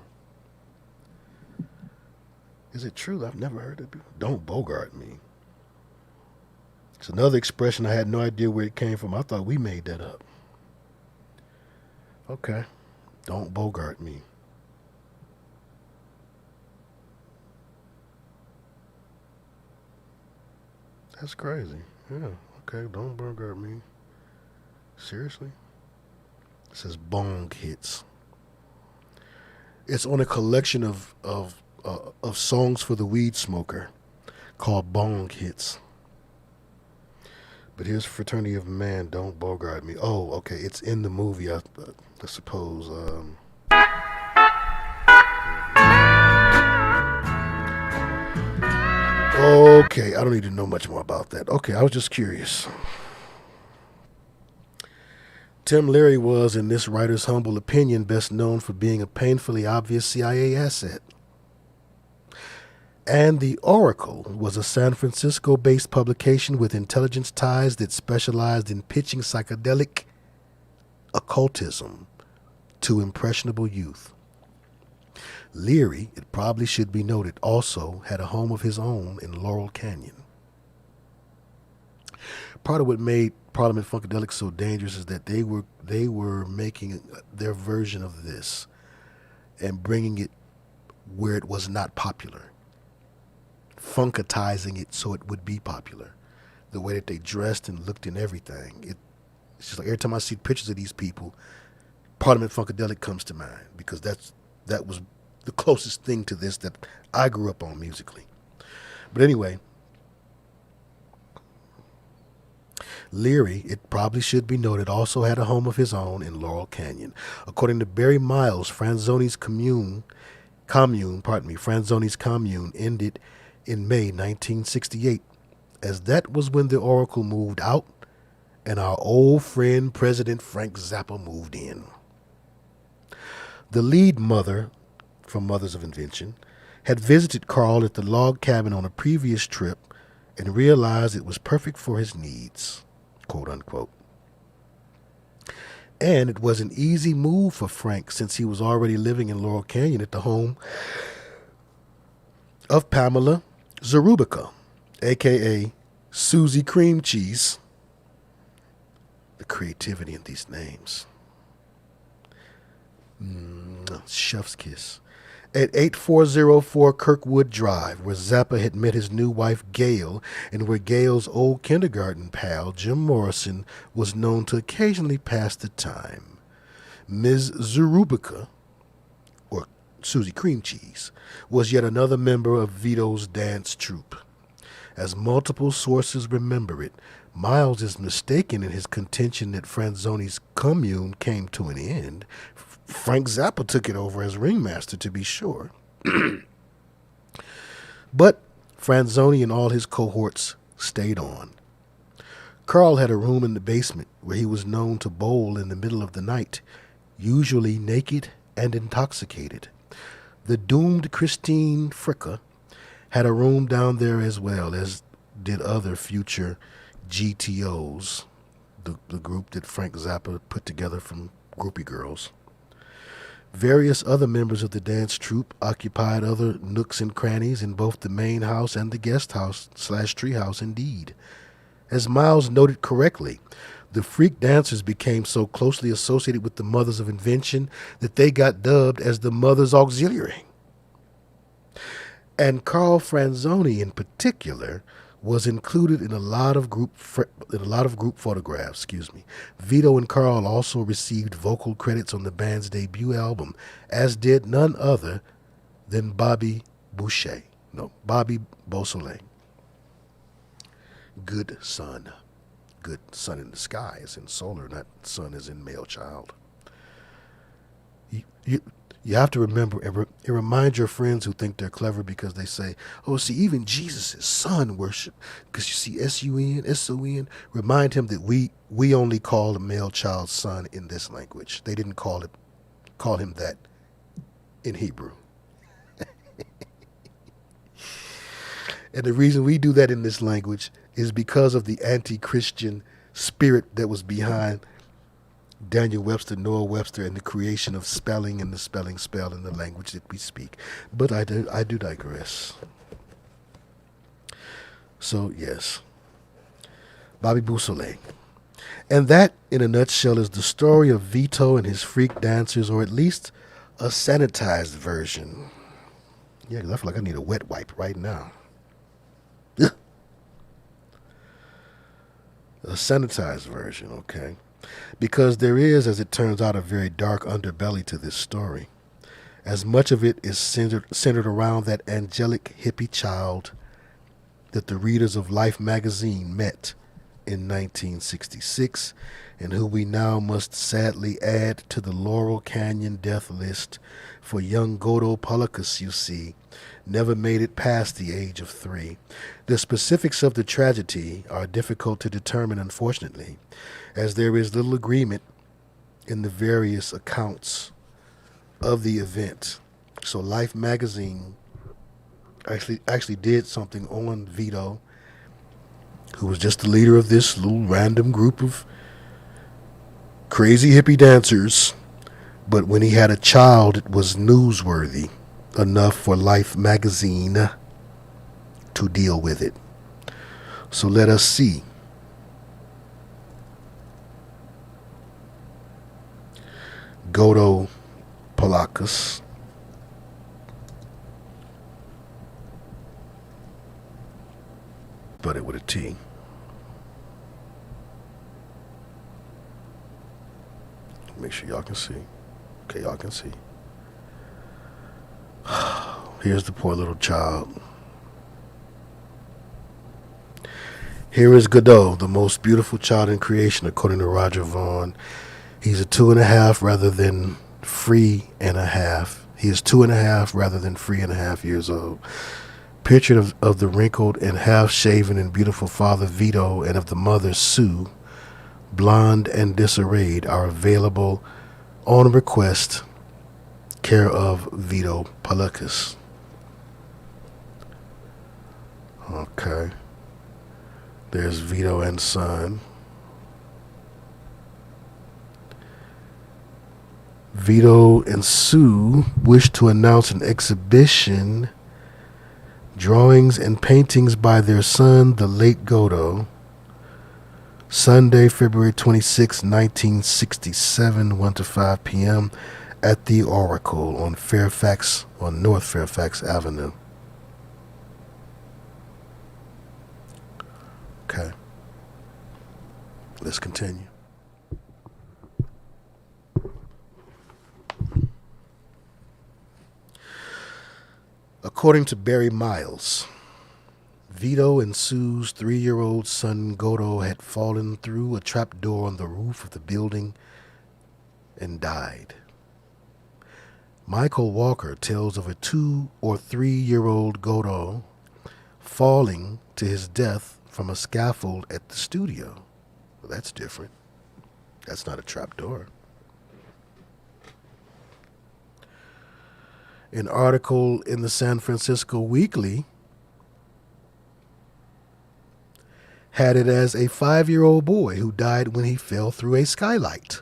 Is it true? I've never heard it before. Don't Bogart Me. It's another expression I had no idea where it came from. I thought we made that up. Okay. Don't Bogart Me. That's crazy. Yeah. Okay. Don't Bogart Me. Seriously? It says bong hits. It's on a collection of songs for the weed smoker called Bong Hits. But here's Fraternity of Man, Don't Bogart Me. Oh, okay, it's in the movie, I suppose. Okay, I don't need to know much more about that. Okay, I was just curious. Tim Leary was, in this writer's humble opinion, best known for being a painfully obvious CIA asset. And The Oracle was a San Francisco-based publication with intelligence ties that specialized in pitching psychedelic occultism to impressionable youth. Leary, it probably should be noted, also had a home of his own in Laurel Canyon. Part of what made Parliament Funkadelic so dangerous is that they were making their version of this and bringing it where it was not popular, funkatizing it so it would be popular. The way that they dressed and looked and everything. It's just like every time I see pictures of these people, Parliament Funkadelic comes to mind because that was the closest thing to this that I grew up on musically. But anyway, Leary, it probably should be noted, also had a home of his own in Laurel Canyon. According to Barry Miles, Franzoni's commune ended in May 1968, as that was when the Oracle moved out and our old friend President Frank Zappa moved in. The lead mother from Mothers of Invention had visited Carl at the log cabin on a previous trip and realized it was perfect for his needs, quote unquote. And it was an easy move for Frank since he was already living in Laurel Canyon at the home of Pamela Zarubica, a.k.a. Susie Cream Cheese. The creativity in these names. Chef's kiss. At 8404 Kirkwood Drive, where Zappa had met his new wife Gail, and where Gail's old kindergarten pal, Jim Morrison, was known to occasionally pass the time. Ms. Zarubica, or Susie Cream Cheese, was yet another member of Vito's dance troupe. As multiple sources remember it, Miles is mistaken in his contention that Franzoni's commune came to an end. Frank Zappa took it over as ringmaster, to be sure. But Franzoni and all his cohorts stayed on. Carl had a room in the basement where he was known to bowl in the middle of the night, usually naked and intoxicated. The doomed Christine Fricka had a room down there as well, as did other future GTOs, the group that Frank Zappa put together from groupie girls. Various other members of the dance troupe occupied other nooks and crannies in both the main house and the guest house / treehouse indeed. As Miles noted correctly, The freak dancers became so closely associated with the Mothers of Invention that they got dubbed as the Mothers Auxiliary. And Carl Franzoni, in particular, was included in a lot of group photographs. Vito and Carl also received vocal credits on the band's debut album, as did none other than Bobby Beausoleil. Good son. Good sun in the sky as in solar, not sun as in male child. You have to remember and remind your friends who think they're clever because they say, oh, see, even Jesus is son worship. Because you see S-U-N, S-O-N. Remind him that we only call a male child son in this language. They didn't call him that in Hebrew. And the reason we do that in this language is because of the anti-Christian spirit that was behind Daniel Webster, Noah Webster, and the creation of spelling and the spelling spell in the language that we speak. But I do digress. So, yes, Bobby Beausoleil. And that, in a nutshell, is the story of Vito and his freak dancers, or at least a sanitized version. Yeah, because I feel like I need a wet wipe right now. A sanitized version, okay? Because there is, as it turns out, a very dark underbelly to this story. As much of it is centered around that angelic hippie child that the readers of Life magazine met in 1966, and who we now must sadly add to the Laurel Canyon death list, for young Godo Polycus, you see, never made it past the age of 3. The specifics of the tragedy are difficult to determine, unfortunately, as there is little agreement in the various accounts of the event. So Life magazine actually did something on Vito, who was just the leader of this little random group of crazy hippie dancers. But when he had a child, it was newsworthy enough for Life magazine to deal with it. So let us see. Godo Polycus. But it with a T. Make sure y'all can see. Okay, y'all can see. Here's the poor little child. Here is Godot, the most beautiful child in creation, according to Roger Vaughan. He's a 2.5 rather than 3.5. He is 2.5 rather than 3.5 years old. Picture of the wrinkled and half-shaven and beautiful father Vito and of the mother Sue, blonde and disarrayed, are available on request, care of Vito Polycus. Okay. There's Vito and son. Vito and Sue wish to announce an exhibition, drawings and paintings by their son, the late Godo, Sunday, February 26, 1967, 1 to 5 p.m. at the Oracle on North Fairfax Avenue. Okay. Let's continue. According to Barry Miles, Vito and Sue's 3-year-old son Godo had fallen through a trapdoor on the roof of the building and died. Michael Walker tells of a 2 or 3-year-old Godo falling to his death from a scaffold at the studio. Well, that's different. That's not a trapdoor. An article in the San Francisco Weekly had it as a 5-year-old boy who died when he fell through a skylight.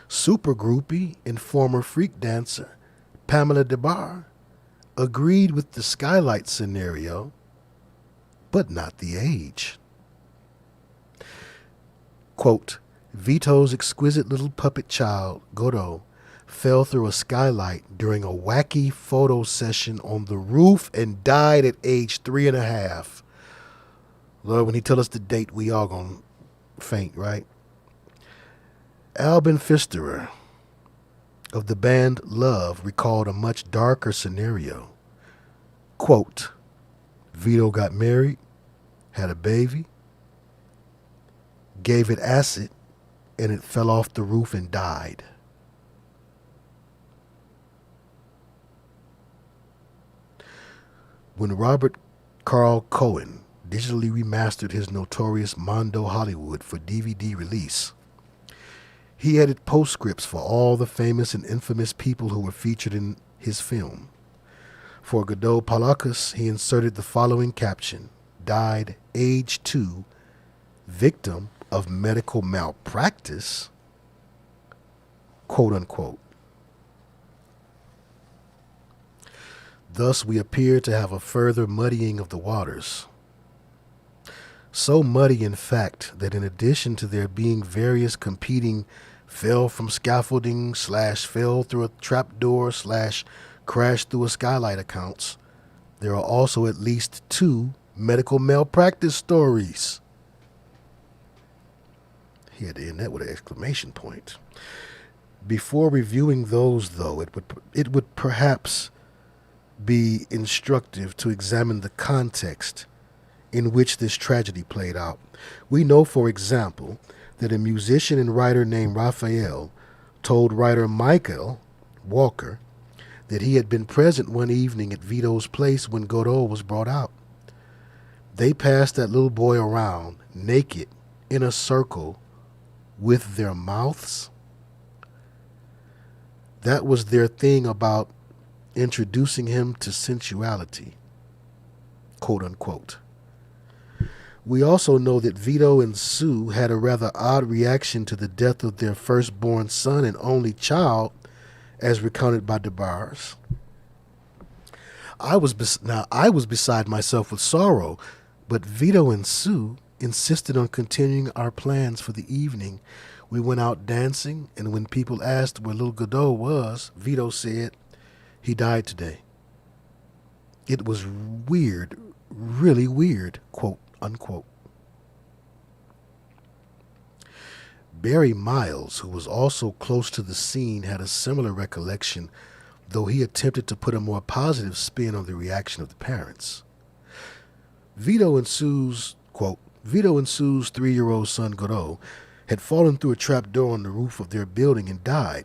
Super groupie and former freak dancer Pamela DeBar agreed with the skylight scenario but not the age. Quote, Vito's exquisite little puppet child, Godot, fell through a skylight during a wacky photo session on the roof and died at age 3.5. Lord, when he tell us the date, we all gonna faint, right? Albin Pfisterer of the band Love recalled a much darker scenario. Quote, Vito got married, had a baby, gave it acid, and it fell off the roof and died. When Robert Carl Cohen digitally remastered his notorious Mondo Hollywood for DVD release, he added postscripts for all the famous and infamous people who were featured in his film. For Godot Polakis, he inserted the following caption: died age 2, victim of medical malpractice, quote unquote. Thus, we appear to have a further muddying of the waters. So muddy, in fact, that in addition to there being various competing fell from scaffolding / fell through a trapdoor / crashed through a skylight accounts, there are also at least 2 medical malpractice stories. He had to end that with an exclamation point. Before reviewing those, though, it would perhaps be instructive to examine the context in which this tragedy played out. We know, for example, that a musician and writer named Raphael told writer Michael Walker that he had been present one evening at Vito's place when Godot was brought out. They passed that little boy around, naked, in a circle, with their mouths. That was their thing about introducing him to sensuality, quote unquote. We also know that Vito and Sue had a rather odd reaction to the death of their firstborn son and only child, as recounted by DeBars. I was beside myself with sorrow, but Vito and Sue insisted on continuing our plans for the evening. We went out dancing, and when people asked where little Godot was, Vito said, he died today. It was weird, really weird, quote unquote. Barry Miles, who was also close to the scene, had a similar recollection, though he attempted to put a more positive spin on the reaction of the parents. Vito and Sue's 3-year-old son Godot had fallen through a trap door on the roof of their building and died.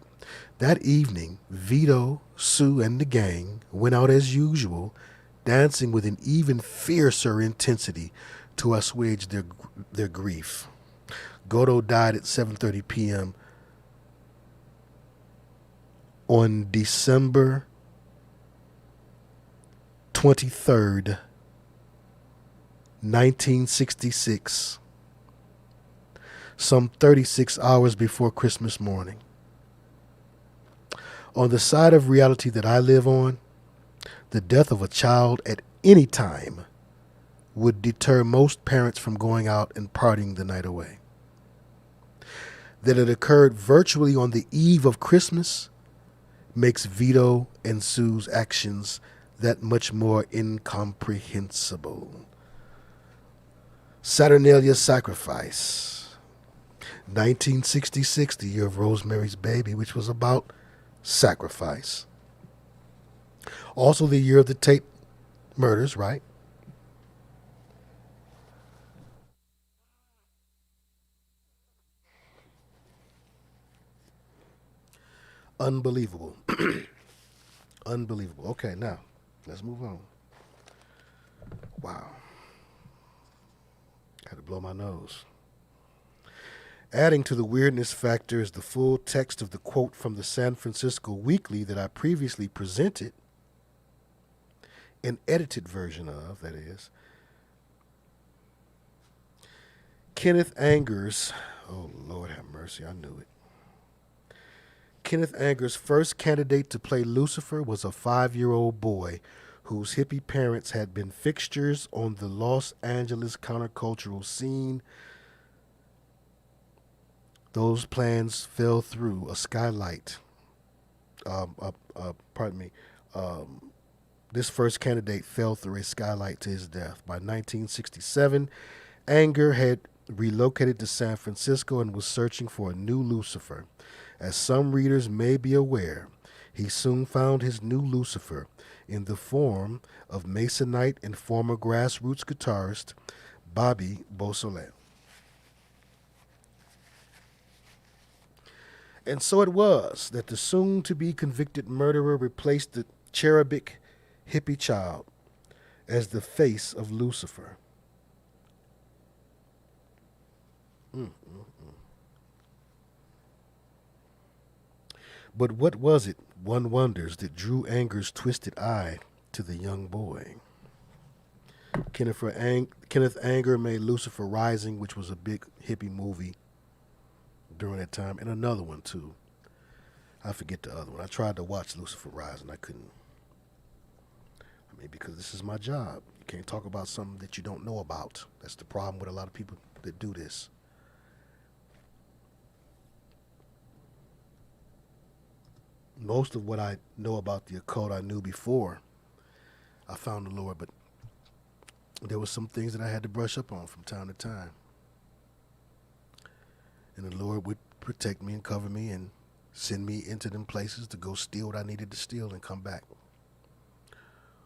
That evening, Vito, Sue, and the gang went out as usual, dancing with an even fiercer intensity to assuage their grief. Godot died at 7:30 p.m. on December 23rd, 1966, some 36 hours before Christmas morning. On the side of reality that I live on, the death of a child at any time would deter most parents from going out and partying the night away. That it occurred virtually on the eve of Christmas makes Vito and Sue's actions that much more incomprehensible. Saturnalia Sacrifice, 1966, the year of Rosemary's Baby, which was about sacrifice. Also the year of the Tate murders, right? Unbelievable. Unbelievable. Okay, now, let's move on. Wow. Had to blow my nose. Adding to the weirdness factor is the full text of the quote from the San Francisco Weekly that I previously presented, an edited version of, that is. Kenneth Anger's, oh Lord have mercy, I knew it. Kenneth Anger's first candidate to play Lucifer was a 5-year-old boy whose hippie parents had been fixtures on the Los Angeles countercultural scene. Those plans fell through. A skylight. Pardon me. This first candidate fell through a skylight to his death. By 1967, Anger had relocated to San Francisco and was searching for a new Lucifer. As some readers may be aware, he soon found his new Lucifer in the form of Masonite and former grassroots guitarist Bobby Beausoleil. And so it was that the soon-to-be convicted murderer replaced the cherubic hippie child as the face of Lucifer. But what was it, one wonders, that drew Anger's twisted eye to the young boy? Kenneth Anger made Lucifer Rising, which was a big hippie movie during that time, and another one too. I forget the other one. I tried to watch Lucifer Rising. I couldn't. I mean, because this is my job. You can't talk about something that you don't know about. That's the problem with a lot of people that do this. Most of what I know about the occult I knew before I found the Lord, but there were some things that I had to brush up on from time to time. And the Lord would protect me and cover me and send me into them places to go steal what I needed to steal and come back.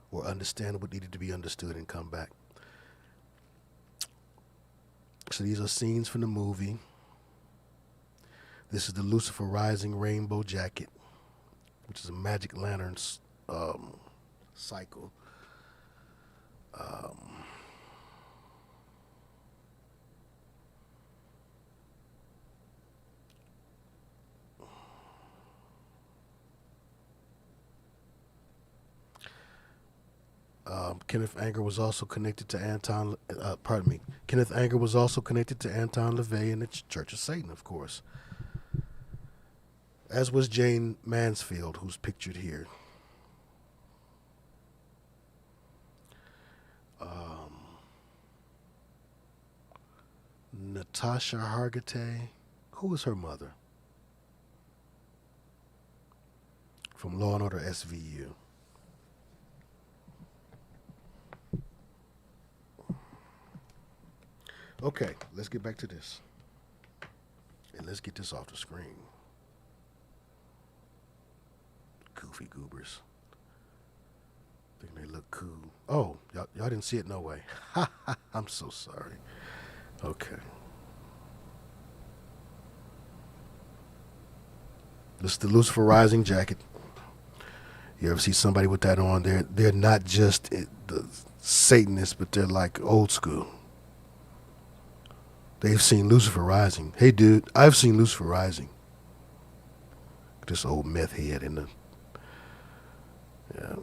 Or understand what needed to be understood and come back. So these are scenes from the movie. This is the Lucifer Rising rainbow jacket, which is a magic lantern cycle. Kenneth Anger was also connected to Kenneth Anger was also connected to Anton LaVey and the Church of Satan, of course. As was Jane Mansfield, who's pictured here. Natasha Hargitay, who was her mother? From Law and Order SVU. Okay, let's get back to this. And let's get this off the screen. Goofy goobers. Think they look cool. Oh, y'all didn't see it? No way. I'm so sorry. Okay. This is the Lucifer Rising jacket. You ever see somebody with that on? They're not just the Satanists, but they're like old school. They've seen Lucifer Rising. Hey, dude, I've seen Lucifer Rising. This old meth head in the. Yeah,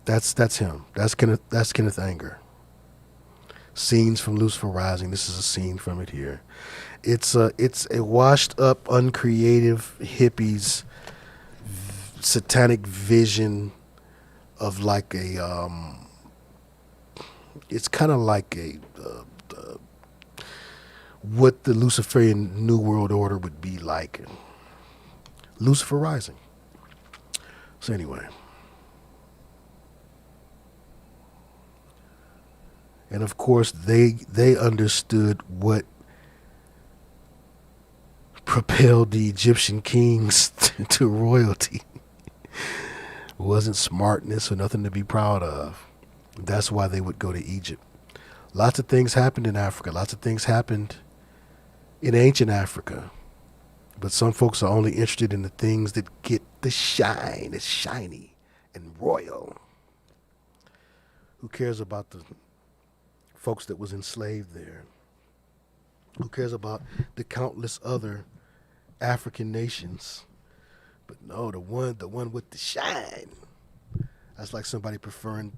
that's him. That's Kenneth Anger. Scenes from Lucifer Rising. This is a scene from it here. It's a washed up, uncreative hippies satanic vision of like a. It's kind of like a. What the Luciferian New World Order would be like. Lucifer Rising. So anyway. And of course they understood what propelled the Egyptian kings to royalty. It wasn't smartness or nothing to be proud of. That's why they would go to Egypt. Lots of things happened in Africa. Lots of things happened in ancient Africa. But some folks are only interested in the things that get the shine. It's shiny and royal. Who cares about the folks that was enslaved there? Who cares about the countless other African nations? But no, the one with the shine. That's like somebody preferring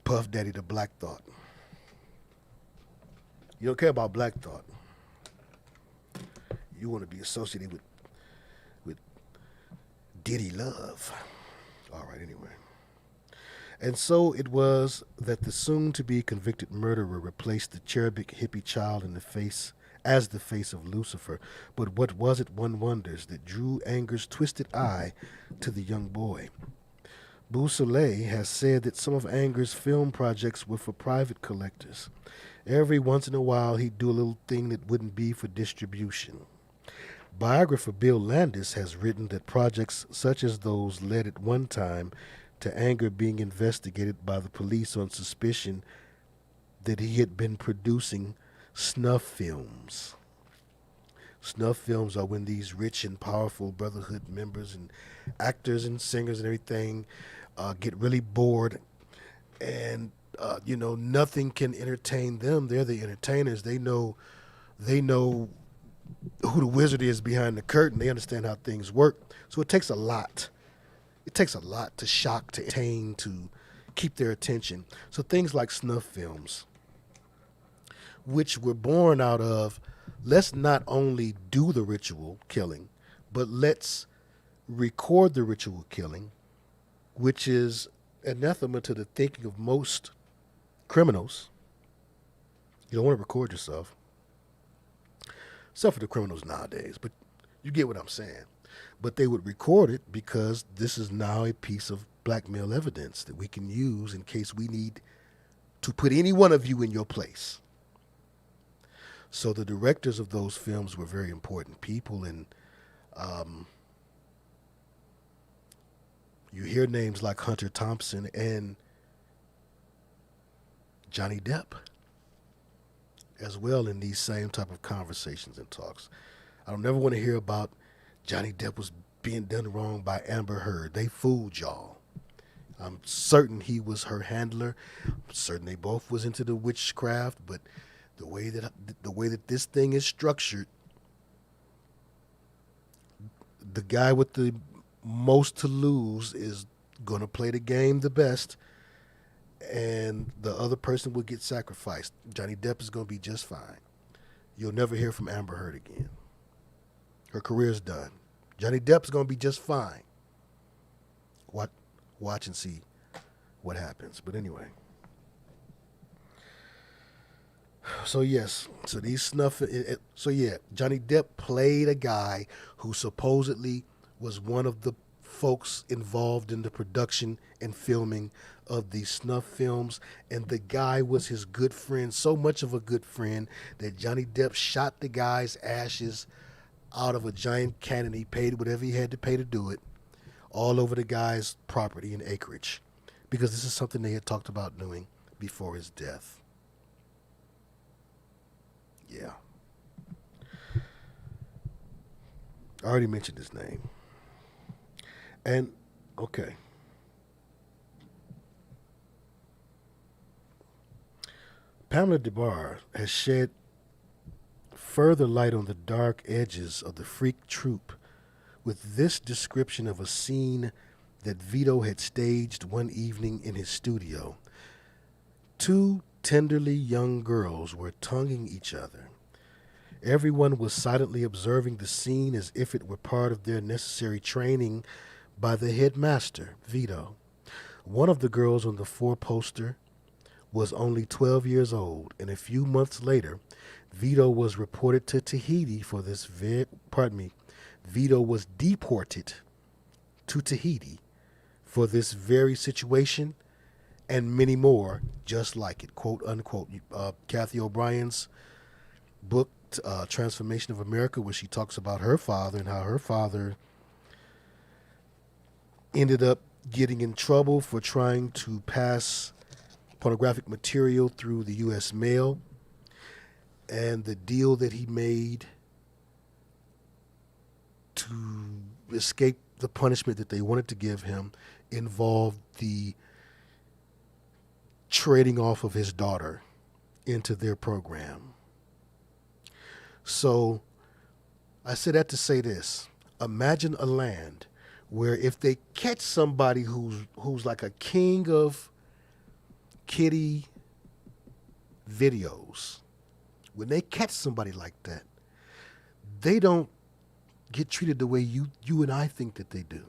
Puff Daddy to Black Thought. You don't care about Black Thought. You want to be associated with Diddy Love. All right, anyway. And so it was that the soon-to-be convicted murderer replaced the cherubic hippie child in the face as the face of Lucifer. But what was it, one wonders, that drew anger's twisted eye to the young boy? Beausoleil has said that some of Anger's film projects were for private collectors. Every once in a while, he'd do a little thing that wouldn't be for distribution. Biographer Bill Landis has written that projects such as those led at one time to Anger being investigated by the police on suspicion that he had been producing snuff films. Snuff films are when these rich and powerful Brotherhood members and actors and singers and everything get really bored, and nothing can entertain them. They're the entertainers. They know who the wizard is behind the curtain. They understand how things work. So it takes a lot. It takes a lot to shock, to entertain, to keep their attention. So things like snuff films, which were born out of, let's not only do the ritual killing, but let's record the ritual killing, which is anathema to the thinking of most criminals. You don't want to record yourself. Except for the criminals nowadays, but you get what I'm saying. But they would record it because this is now a piece of blackmail evidence that we can use in case we need to put any one of you in your place. So the directors of those films were very important people, and you hear names like Hunter Thompson and Johnny Depp as well in these same type of conversations and talks. I don't never want to hear about Johnny Depp was being done wrong by Amber Heard. They fooled y'all. I'm certain he was her handler. I'm certain they both was into the witchcraft, but the way that this thing is structured, the guy with the most to lose is going to play the game the best, and the other person will get sacrificed. Johnny Depp is going to be just fine. You'll never hear from Amber Heard again. Her career's done. Johnny Depp's going to be just fine. Watch and see what happens. But anyway. So yes, Johnny Depp played a guy who supposedly was one of the folks involved in the production and filming of these snuff films, and the guy was his good friend, so much of a good friend that Johnny Depp shot the guy's ashes out of a giant cannon. He paid whatever he had to pay to do it, all over the guy's property and acreage, because this is something they had talked about doing before his death. Yeah. I already mentioned his name. And, okay. Pamela DeBar has shed further light on the dark edges of the freak troupe with this description of a scene that Vito had staged one evening in his studio. Two tenderly young girls were tonguing each other. Everyone was silently observing the scene as if it were part of their necessary training by the headmaster, Vito. One of the girls on the four-poster was only 12 years old, and a few months later, Vito was reported to Tahiti for this Vito was deported to Tahiti for this very situation and many more just like it, quote unquote. Kathy O'Brien's book, Transformation of America, where she talks about her father and how her father ended up getting in trouble for trying to pass pornographic material through the U.S. mail, and the deal that he made to escape the punishment that they wanted to give him involved the trading off of his daughter into their program. So I say that to say this. Imagine a land where if they catch somebody who's like a king of kiddie videos, when they catch somebody like that, they don't get treated the way you and I think that they do.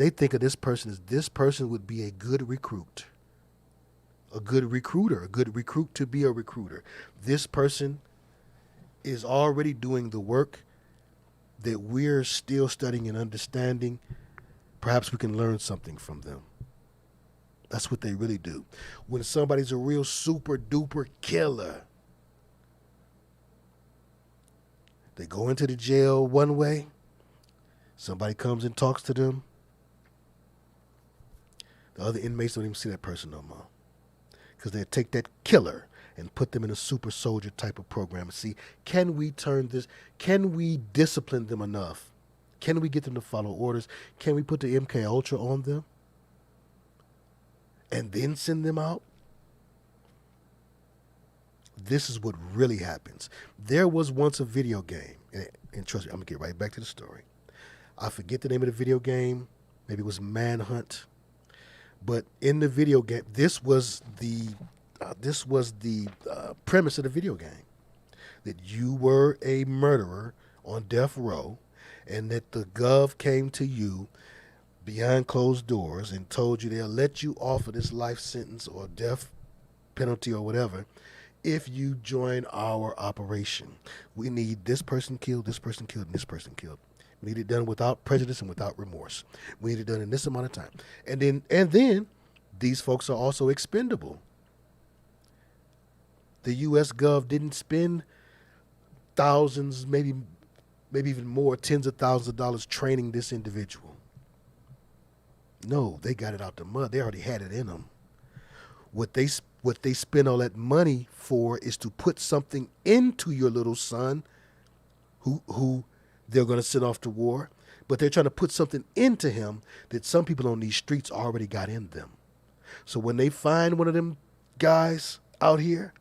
They think of this person as this person would be a good recruit, a good recruiter, a good recruit to be a recruiter. This person is already doing the work that we're still studying and understanding. Perhaps we can learn something from them. That's what they really do. When somebody's a real super duper killer, they go into the jail one way, somebody comes and talks to them, the other inmates don't even see that person no more. Because they take that killer and put them in a super soldier type of program and see, can we turn this, can we discipline them enough? Can we get them to follow orders? Can we put the MK Ultra on them and then send them out? This is what really happens. There was once a video game, and trust me, I'm going to get right back to the story. I forget the name of the video game. Maybe it was Manhunt. But in the video game, this was the premise of the video game, that you were a murderer on death row, and that the gov came to you behind closed doors and told you they'll let you off of this life sentence or death penalty or whatever if you join our operation. We need this person killed, this person killed, and this person killed. We need it done without prejudice and without remorse. We need it done in this amount of time. And then these folks are also expendable. The U.S. Gov didn't spend thousands, maybe even more, tens of thousands of dollars training this individual. No, they got it out the mud. They already had it in them. What they spend all that money for is to put something into your little son who they're going to send off to war, but they're trying to put something into him that some people on these streets already got in them. So when they find one of them guys out here,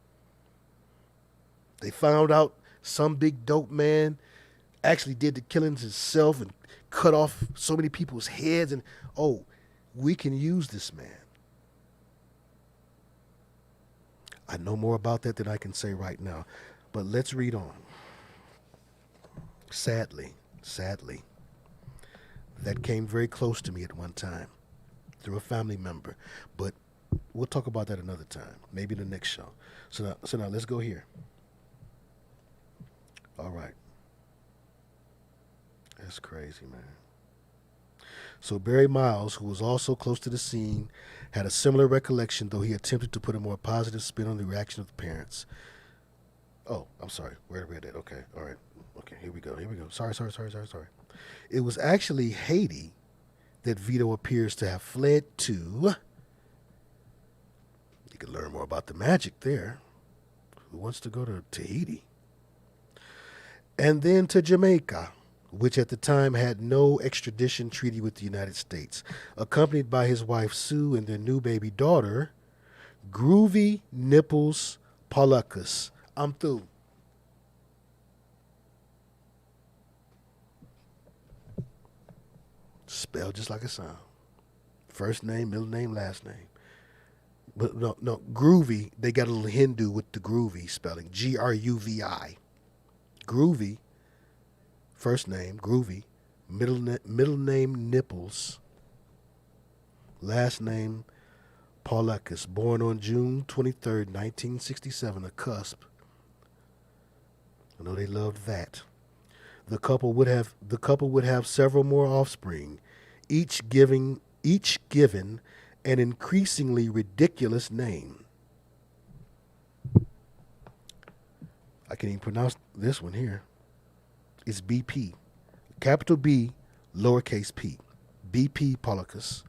they found out some big dope man actually did the killings himself and cut off so many people's heads, and oh, we can use this man. I know more about that than I can say right now, but let's read on. Sadly, that came very close to me at one time through a family member, but we'll talk about that another time, maybe the next show. So now let's go here. All right. That's crazy, man. So Barry Miles, who was also close to the scene, had a similar recollection, though he attempted to put a more positive spin on the reaction of the parents. Oh, I'm sorry. Where did I read that? Okay. All right. Okay, here we go. Sorry. It was actually Haiti that Vito appears to have fled to. You can learn more about the magic there. Who wants to go to Tahiti? And then to Jamaica, which at the time had no extradition treaty with the United States, accompanied by his wife Sue and their new baby daughter, Groovy Nipples Paulacus. I'm through. Spelled just like it sounds. First name, middle name, last name. But no, Groovy, they got a little Hindu with the Groovy spelling. Gruvi. Groovy, first name, Groovy, middle name, Nipples, last name, Paulacus, born on June 23rd, 1967, a cusp. I know they loved that. The couple would have several more offspring, each given an increasingly ridiculous name. I can't even pronounce this one here. It's BP, capital B, lowercase p. BP Paulacus,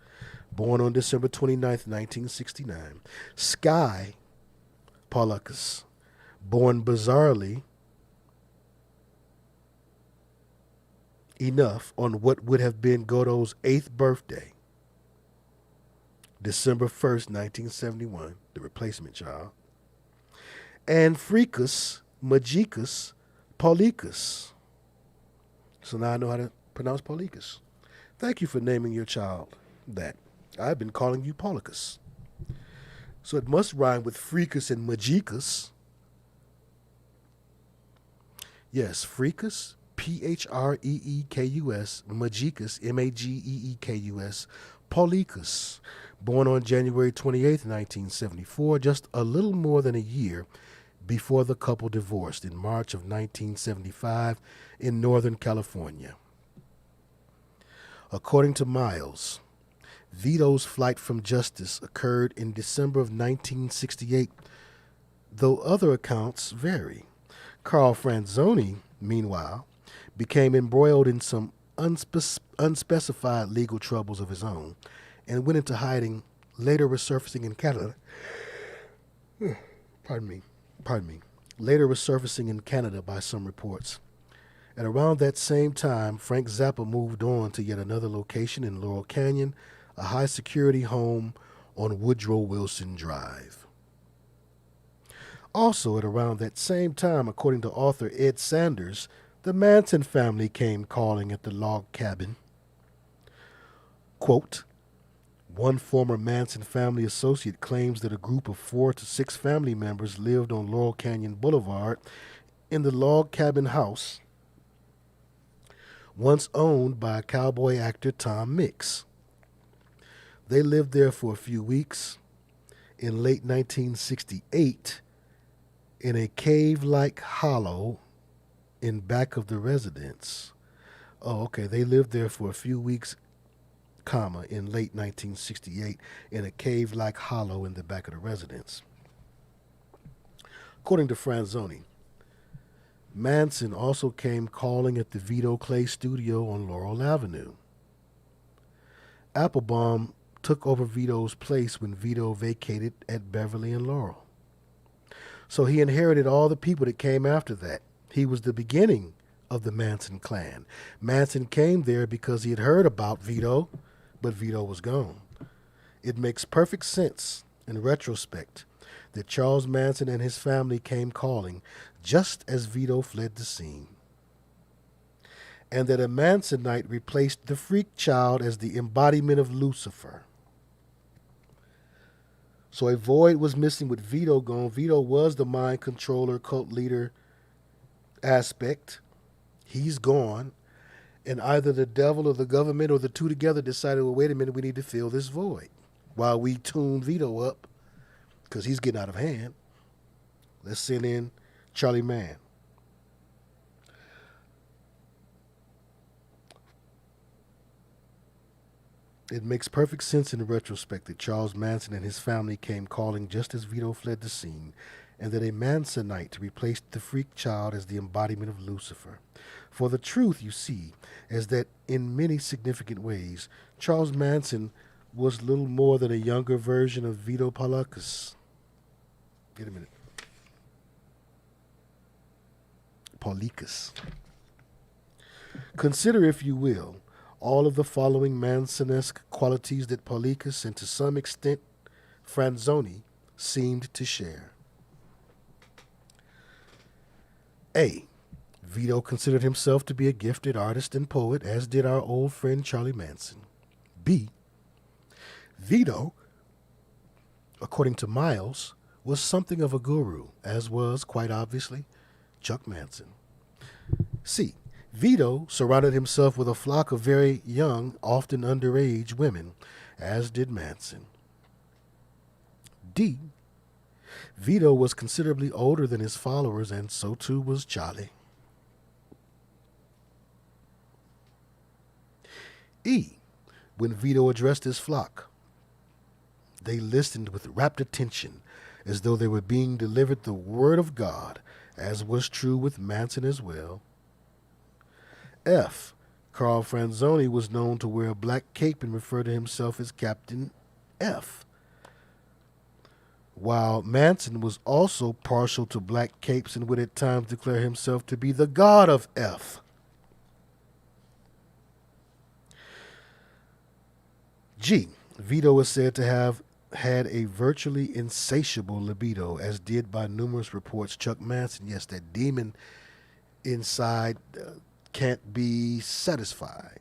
born on December 29th, 1969. Sky Paulacus, born bizarrely enough on what would have been Godot's 8th birthday, December 1st, 1971, the replacement child. And Freakus Magicus Paulicus. So now I know how to pronounce Paulicus. Thank you for naming your child that. I've been calling you Paulicus. So it must rhyme with Freakus and Magicus. Yes, Freakus, Preekus, Magicus, Mageekus, Paulicus, born on January 28, 1974, just a little more than a year before the couple divorced in March of 1975 in Northern California. According to Miles, Vito's flight from justice occurred in December of 1968, though other accounts vary. Carl Franzoni, meanwhile, became embroiled in some unspecified legal troubles of his own and went into hiding, later resurfacing in Canada. Later resurfacing in Canada by some reports. At around that same time, Frank Zappa moved on to yet another location in Laurel Canyon, a high-security home on Woodrow Wilson Drive. Also, at around that same time, according to author Ed Sanders, the Manson family came calling at the log cabin. Quote, one former Manson family associate claims that a group of 4 to 6 family members lived on Laurel Canyon Boulevard in the log cabin house once owned by cowboy actor Tom Mix. They lived there for a few weeks. In late 1968, in a cave-like hollow in back of the residence. Oh, okay. They lived there for a few weeks, in late 1968 in a cave-like hollow in the back of the residence. According to Franzoni, Manson also came calling at the Vito Clay studio on Laurel Avenue. Applebaum took over Vito's place when Vito vacated at Beverly and Laurel. So he inherited all the people that came after that. He was the beginning of the Manson clan. Manson came there because he had heard about Vito, but Vito was gone. It makes perfect sense in retrospect that Charles Manson and his family came calling just as Vito fled the scene, and that a Mansonite replaced the freak child as the embodiment of Lucifer. So a void was missing with Vito gone. Vito was the mind controller, cult leader aspect. He's gone. And either the devil or the government or the two together decided, well, wait a minute, we need to fill this void while we tune Vito up because he's getting out of hand. Let's send in Charlie Mann. It makes perfect sense in retrospect that Charles Manson and his family came calling just as Vito fled the scene, and that a Mansonite replaced the freak child as the embodiment of Lucifer. For the truth, you see, is that in many significant ways, Charles Manson was little more than a younger version of Vito Paulicus. Wait a minute. Paulicus. Consider, if you will, all of the following Mansonesque qualities that Paulicus and to some extent Franzoni seemed to share. A. Vito considered himself to be a gifted artist and poet, as did our old friend Charlie Manson. B. Vito, according to Miles, was something of a guru, as was, quite obviously, Chuck Manson. C. Vito surrounded himself with a flock of very young, often underage women, as did Manson. D. Vito was considerably older than his followers, and so too was Charlie. E. When Vito addressed his flock, they listened with rapt attention, as though they were being delivered the word of God, as was true with Manson as well. F. Carl Franzoni was known to wear a black cape and refer to himself as Captain F, while Manson was also partial to black capes and would at times declare himself to be the god of F. G. Vito is said to have had a virtually insatiable libido, as did by numerous reports Chuck Manson. Yes, that demon inside can't be satisfied.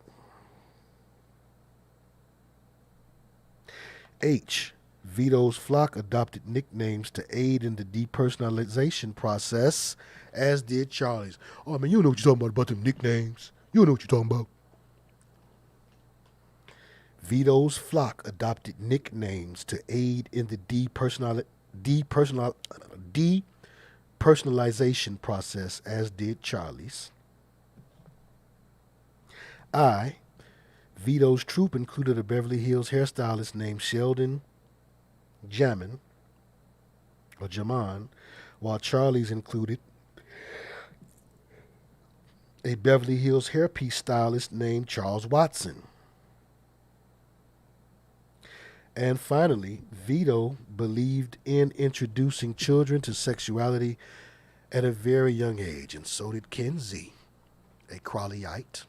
H. Vito's flock adopted nicknames to aid in the depersonalization process, as did Charlie's. Oh, man, you know what you're talking about them nicknames. You know what you're talking about. Vito's flock adopted nicknames to aid in the depersonalization process, as did Charlie's. Vito's troop included a Beverly Hills hairstylist named Sheldon Jamin, while Charlie's included a Beverly Hills hairpiece stylist named Charles Watson. And finally, Vito believed in introducing children to sexuality at a very young age, and so did Ken Z, a Crawleyite.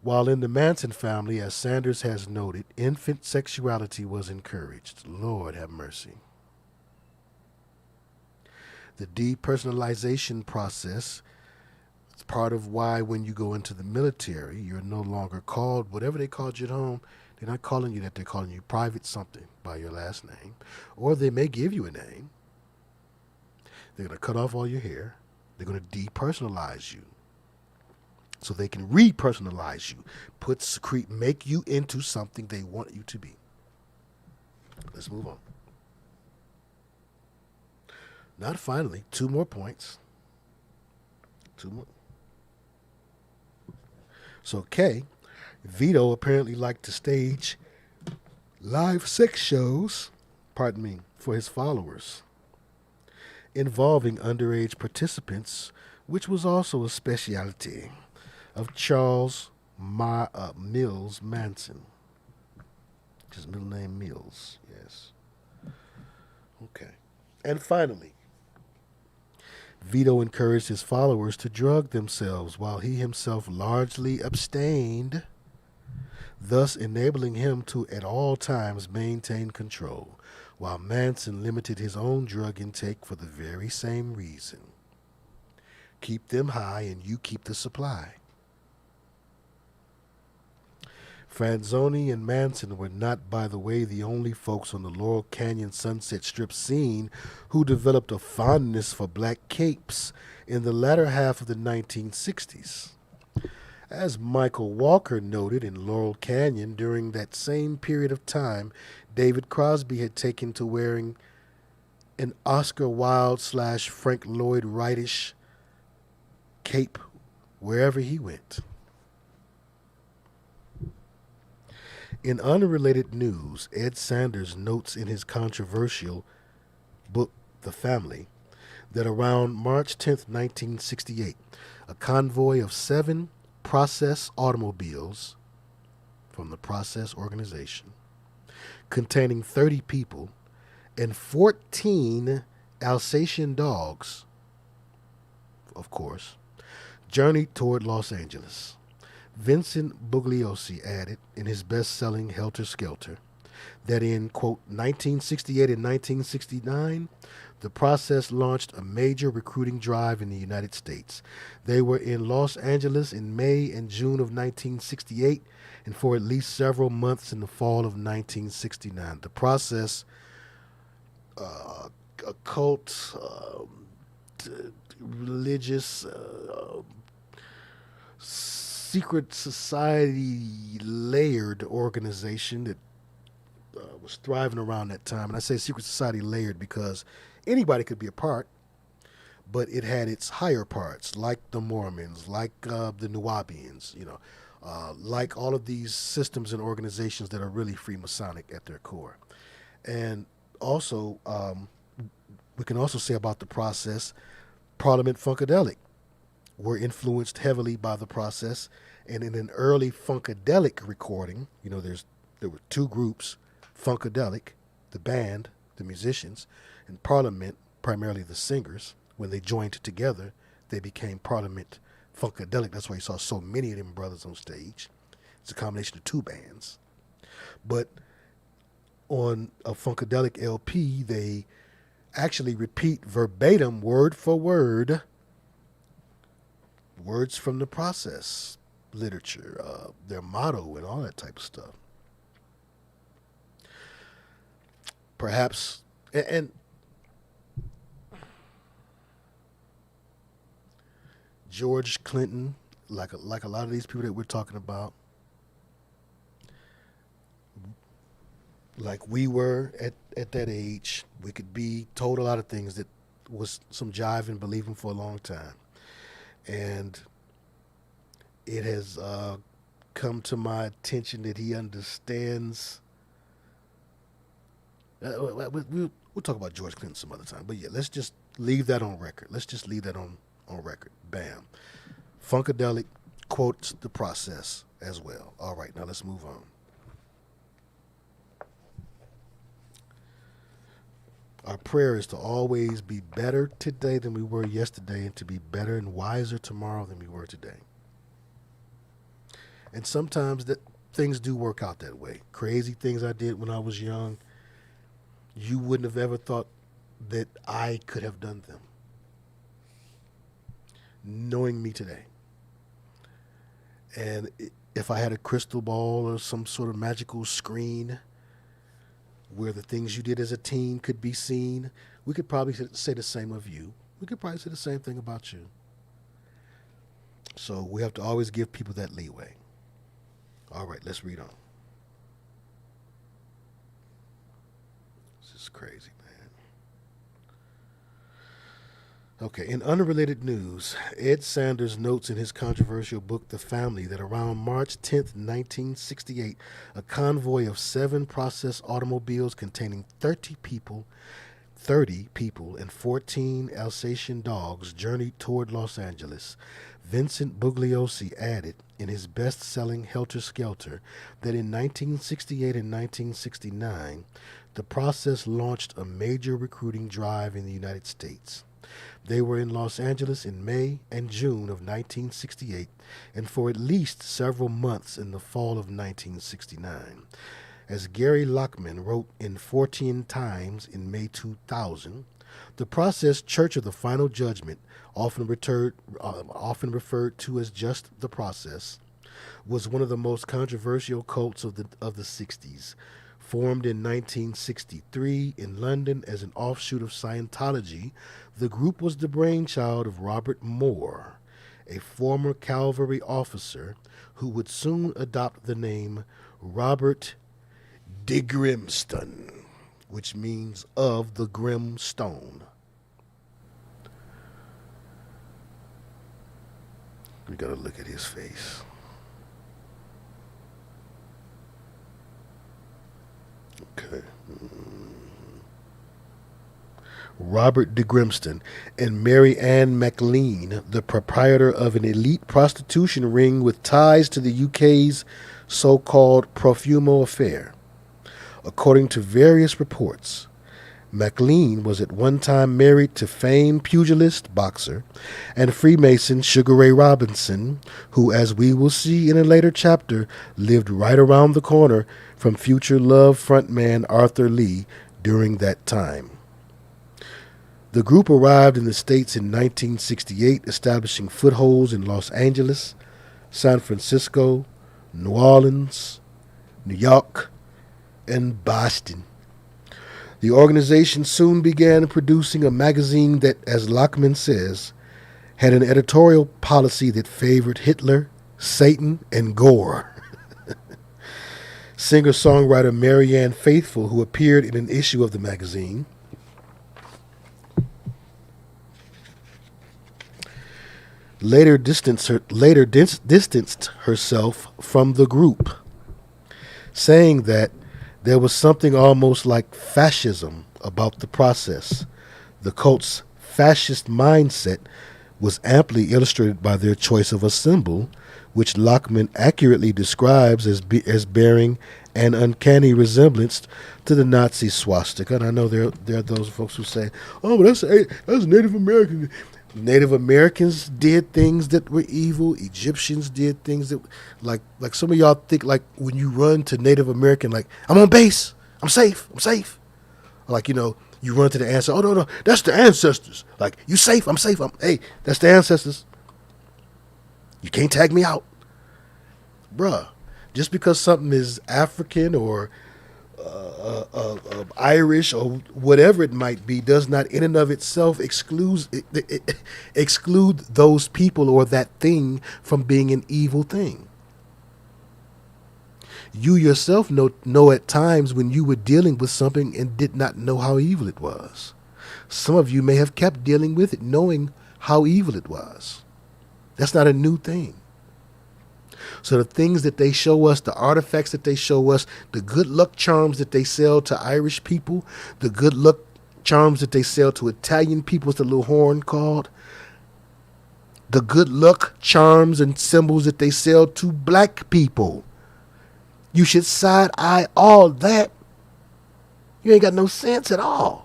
While in the Manson family, as Sanders has noted, infant sexuality was encouraged. Lord have mercy. The depersonalization process is part of why when you go into the military, you're no longer called whatever they called you at home. They're not calling you that. They're calling you private something by your last name. Or they may give you a name. They're going to cut off all your hair. They're going to depersonalize you, so they can repersonalize you, make you into something they want you to be. Let's move on. Not finally, 2 more points. 2 more. So Vito apparently liked to stage live sex shows, for his followers, involving underage participants, which was also a specialty of Charles Mills Manson. His middle name Mills, yes. Okay. And finally, Vito encouraged his followers to drug themselves while he himself largely abstained, thus enabling him to at all times maintain control, while Manson limited his own drug intake for the very same reason. Keep them high and you keep the supply. Franzoni and Manson were not, by the way, the only folks on the Laurel Canyon Sunset Strip scene who developed a fondness for black capes in the latter half of the 1960s. As Michael Walker noted in Laurel Canyon, during that same period of time, David Crosby had taken to wearing an Oscar Wilde / Frank Lloyd Wright-ish cape wherever he went. In unrelated news, Ed Sanders notes in his controversial book, The Family, that around March 10, 1968, a convoy of 7 Process automobiles from the Process organization, containing 30 people and 14 Alsatian dogs, of course, journeyed toward Los Angeles. Vincent Bugliosi added in his best-selling Helter Skelter that in, quote, 1968 and 1969, the Process launched a major recruiting drive in the United States. They were in Los Angeles in May and June of 1968 and for at least several months in the fall of 1969. The Process, occult, religious, secret society layered organization that was thriving around that time. And I say secret society layered because anybody could be a part, but it had its higher parts, like the Mormons, like the Nuwabians, like all of these systems and organizations that are really free Masonic at their core. And also, we can also say about the Process, Parliament Funkadelic were influenced heavily by the Process. And in an early Funkadelic recording, there were 2 groups, Funkadelic, the band, the musicians, and Parliament, primarily the singers. When they joined together, they became Parliament Funkadelic. That's why you saw so many of them brothers on stage. It's a combination of 2 bands. But on a Funkadelic LP, they actually repeat verbatim, word for word, words from the Process literature, their motto and all that type of stuff. perhaps, and George Clinton, like a lot of these people that we're talking about, like we were at that age, we could be told a lot of things that was some jive and believing for a long time. And it has come to my attention that he understands. We'll talk about George Clinton some other time. But yeah, let's just leave that on record. Let's just leave that on record. Bam. Funkadelic quotes the process as well. All right, now let's move on. Our prayer is to always be better today than we were yesterday, and to be better and wiser tomorrow than we were today. And sometimes that things do work out that way. Crazy things I did when I was young, you wouldn't have ever thought that I could have done them, knowing me today. And if I had a crystal ball or some sort of magical screen where the things you did as a teen could be seen, we could probably say the same of you. We could probably say the same thing about you. So we have to always give people that leeway. All right, let's read on. This is crazy, man. Okay, in unrelated news, Ed Sanders notes in his controversial book, The Family, that around March 10th, 1968, a convoy of 7 process automobiles containing 30 people and 14 Alsatian dogs journeyed toward Los Angeles. Vincent Bugliosi added in his best-selling Helter Skelter that in 1968 and 1969, the process launched a major recruiting drive in the United States. They were in Los Angeles in May and June of 1968, and for at least several months in the fall of 1969. As Gary Lockman wrote in 14 Times in May 2000, the process Church of the Final Judgment, often referred to as just the process, was one of the most controversial cults of the 60s. Formed in 1963 in London as an offshoot of Scientology, the group was the brainchild of Robert Moore, a former cavalry officer who would soon adopt the name Robert de Grimston, which means of the grim stone. We gotta look at his face. Okay. Robert de Grimston and Mary Ann MacLean, the proprietor of an elite prostitution ring with ties to the UK's so-called Profumo affair. According to various reports, MacLean was at one time married to famed pugilist, boxer, and Freemason Sugar Ray Robinson, who, as we will see in a later chapter, lived right around the corner from future Love frontman Arthur Lee during that time. The group arrived in the States in 1968, establishing footholds in Los Angeles, San Francisco, New Orleans, New York, and Boston. The organization soon began producing a magazine that, as Lockman says, had an editorial policy that favored Hitler, Satan, and gore. Singer-songwriter Marianne Faithfull, who appeared in an issue of the magazine, later distanced herself from the group, saying that there was something almost like fascism about the process. The cult's fascist mindset was amply illustrated by their choice of a symbol, which Lockman accurately describes as bearing an uncanny resemblance to the Nazi swastika. And I know there are those folks who say, "Oh, but that's Native American." Native Americans did things that were evil. Egyptians did things that, like some of y'all think, like when you run to Native American, like, I'm on base, I'm safe. Like, you run to the ancestors. Oh, no, that's the ancestors. Like, you safe, I'm safe. Hey, that's the ancestors. You can't tag me out. Bruh, just because something is African or Irish or whatever it might be does not in and of itself exclude those people or that thing from being an evil thing. You yourself know at times when you were dealing with something and did not know how evil it was. Some of you may have kept dealing with it knowing how evil it was. That's not a new thing. So the things that they show us, the artifacts that they show us, the good luck charms that they sell to Irish people, the good luck charms that they sell to Italian people, what's the little horn called? The good luck charms and symbols that they sell to black people. You should side-eye all that. You ain't got no sense at all.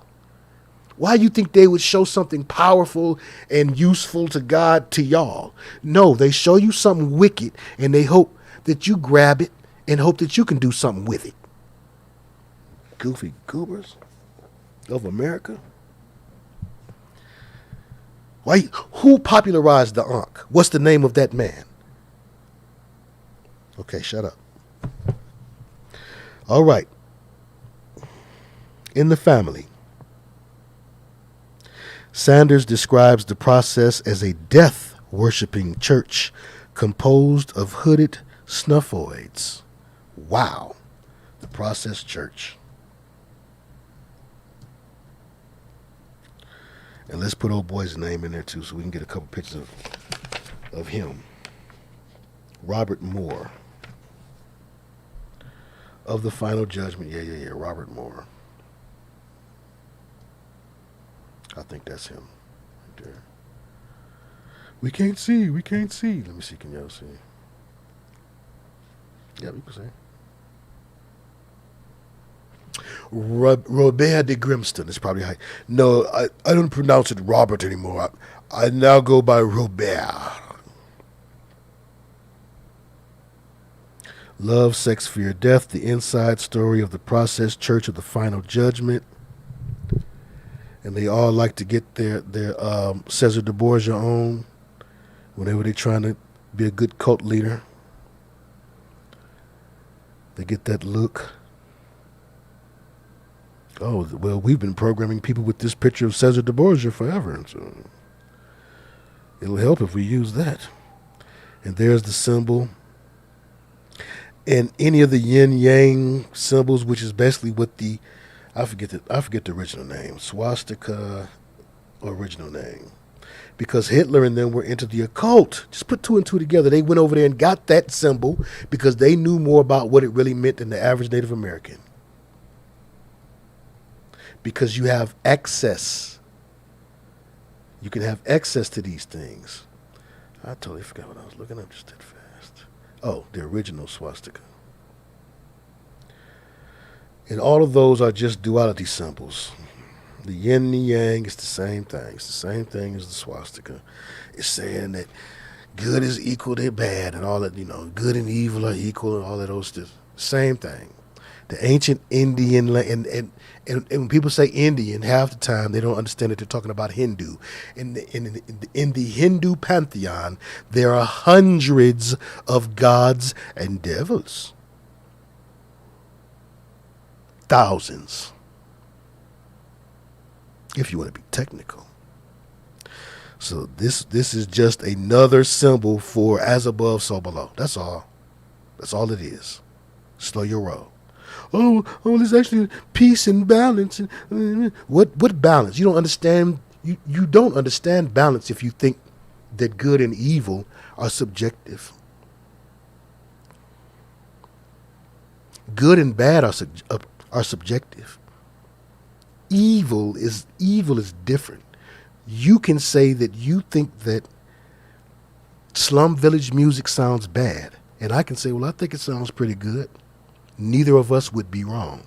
Why you think they would show something powerful and useful to God to y'all? No, they show you something wicked and they hope that you grab it and hope that you can do something with it. Goofy goobers of America. Why? Who popularized the Ankh? What's the name of that man? Okay, shut up. All right. In the family, Sanders describes the process as a death-worshipping church composed of hooded snuffoids. Wow. The process church. And let's put old boy's name in there too so we can get a couple pictures of him. Robert Moore. Of the Final Judgment. Yeah. Robert Moore. I think that's him right there. We can't see. Let me see. Can y'all see? Yeah, you can see. Robert de Grimston is probably how. No, I don't pronounce it Robert anymore. I now go by Robert. Love, Sex, Fear, Death, the inside story of the process church of the Final Judgment. And they all like to get their Cesar de Borgia on whenever they're trying to be a good cult leader. They get that look. Oh, well, we've been programming people with this picture of Cesar de Borgia forever. So it'll help if we use that. And there's the symbol. And any of the yin-yang symbols, which is basically what I forget the original name. Swastika original name. Because Hitler and them were into the occult. Just put two and two together. They went over there and got that symbol because they knew more about what it really meant than the average Native American. Because you have access. You can have access to these things. I totally forgot what I was looking up just that fast. Oh, the original swastika. And all of those are just duality symbols. The yin and the yang is the same thing. It's the same thing as the swastika. It's saying that good is equal to bad and all that, good and evil are equal and all that old stuff. Same thing. The ancient Indian, and when people say Indian, half the time they don't understand that they're talking about Hindu. In the Hindu pantheon, there are hundreds of gods and devils. Thousands, if you want to be technical. So this is just another symbol for as above, so below. That's all. That's all it is. Slow your roll. Oh, there's actually peace and balance. What balance? You don't understand. You don't understand balance if you think that good and evil are subjective. Good and bad are subjective. Evil is different. You can say that you think that slum village music sounds bad, and I can say, well, I think it sounds pretty good. Neither of us would be wrong.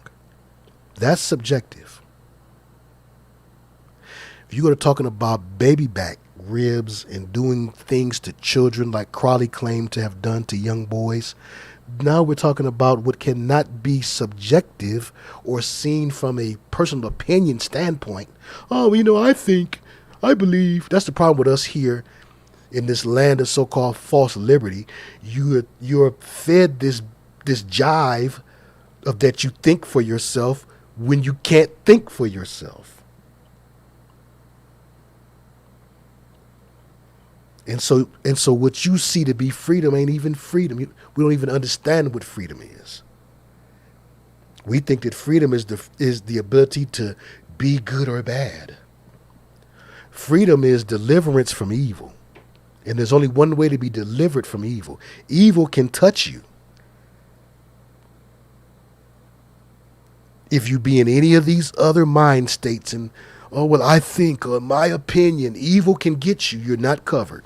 That's subjective. If you go to talking about baby back ribs and doing things to children like Crowley claimed to have done to young boys, now we're talking about what cannot be subjective or seen from a personal opinion standpoint. Oh, I believe. That's the problem with us here in this land of so-called false liberty. You're fed this jive of that you think for yourself when you can't think for yourself. And so what you see to be freedom ain't even freedom. We don't even understand what freedom is. We think that freedom is the ability to be good or bad. Freedom is deliverance from evil. And there's only one way to be delivered from evil. Evil can touch you. If you be in any of these other mind states and, oh, well, I think, or my opinion, evil can get you. You're not covered.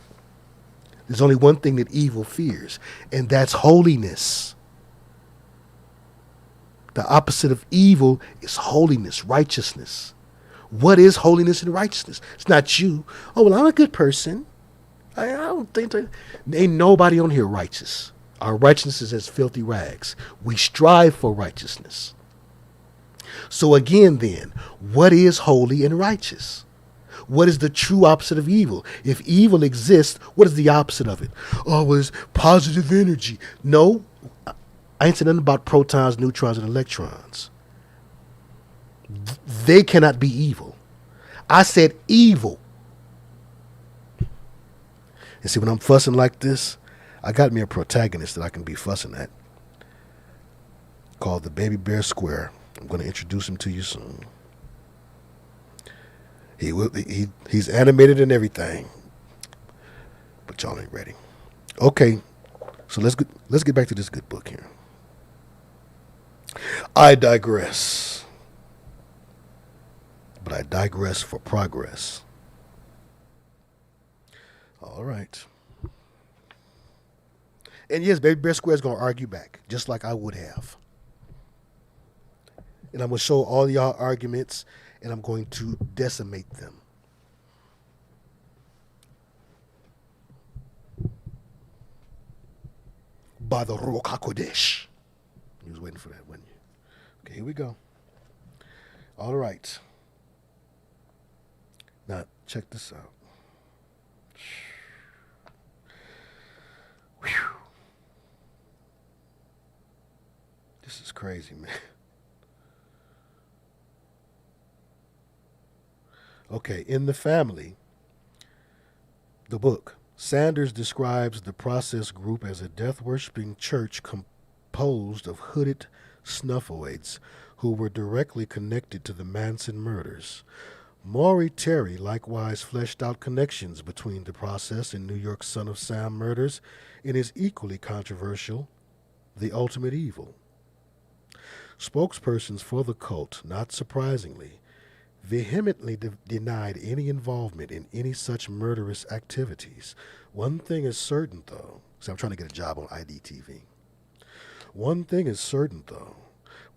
There's only one thing that evil fears, and that's holiness. The opposite of evil is holiness, righteousness. What is holiness and righteousness? It's not you. Oh, well, I'm a good person. I don't think that. Ain't nobody on here righteous. Our righteousness is as filthy rags. We strive for righteousness. So again, then, what is holy and righteous? What is the true opposite of evil? If evil exists, what is the opposite of it? Oh, well, it's positive energy. No, I ain't saying nothing about protons, neutrons, and electrons. They cannot be evil. I said evil. And see, when I'm fussing like this, I got me a protagonist that I can be fussing at, called the Baby Bear Square. I'm going to introduce him to you soon. He's animated and everything, but y'all ain't ready. Okay, so let's get back to this good book here. I digress, but I digress for progress. All right. And yes, Baby Bear Square is going to argue back, just like I would have. And I'm going to show all y'all arguments, and I'm going to decimate them. By the Ruach HaKodesh. You was waiting for that, wasn't you? Okay, here we go. All right. Now, check this out. Whew. This is crazy, man. Okay, in The Family, the book, Sanders describes the Process Group as a death-worshipping church composed of hooded snuffleheads who were directly connected to the Manson murders. Maury Terry likewise fleshed out connections between the Process and New York's Son of Sam murders in his equally controversial The Ultimate Evil. Spokespersons for the cult, not surprisingly, vehemently denied any involvement in any such murderous activities. One thing is certain, though. See, I'm trying to get a job on IDTV. One thing is certain, though.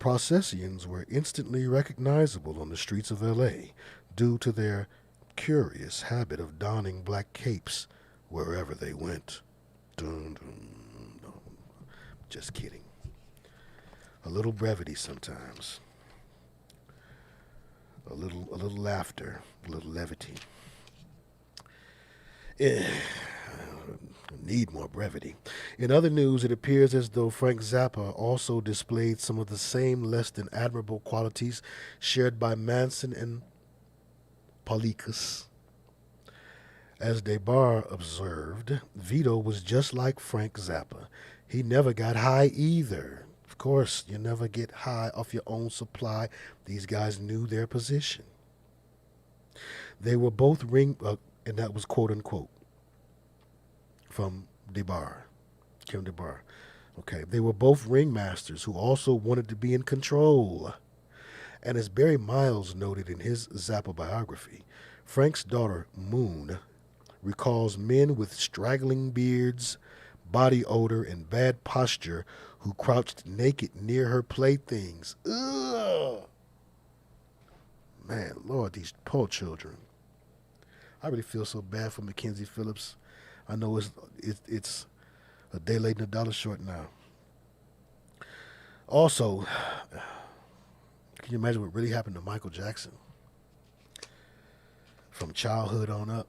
Processians were instantly recognizable on the streets of L.A. due to their curious habit of donning black capes wherever they went. Dun, dun, dun. Just kidding. A little brevity sometimes. A little laughter, a little levity. Need more brevity. In other news, it appears as though Frank Zappa also displayed some of the same less than admirable qualities shared by Manson and Paulikas. As DeBar observed, Vito was just like Frank Zappa. He never got high either. Of course, you never get high off your own supply. These guys knew their position. They were both and that was quote unquote from DeBar, Kim DeBar. Okay, they were both ringmasters who also wanted to be in control. And as Barry Miles noted in his Zappa biography, Frank's daughter, Moon, recalls men with straggling beards, body odor, and bad posture who crouched naked near her playthings. Ugh! Man, Lord, these poor children. I really feel so bad for Mackenzie Phillips. I know it's a day late and a dollar short now. Also, can you imagine what really happened to Michael Jackson? From childhood on up.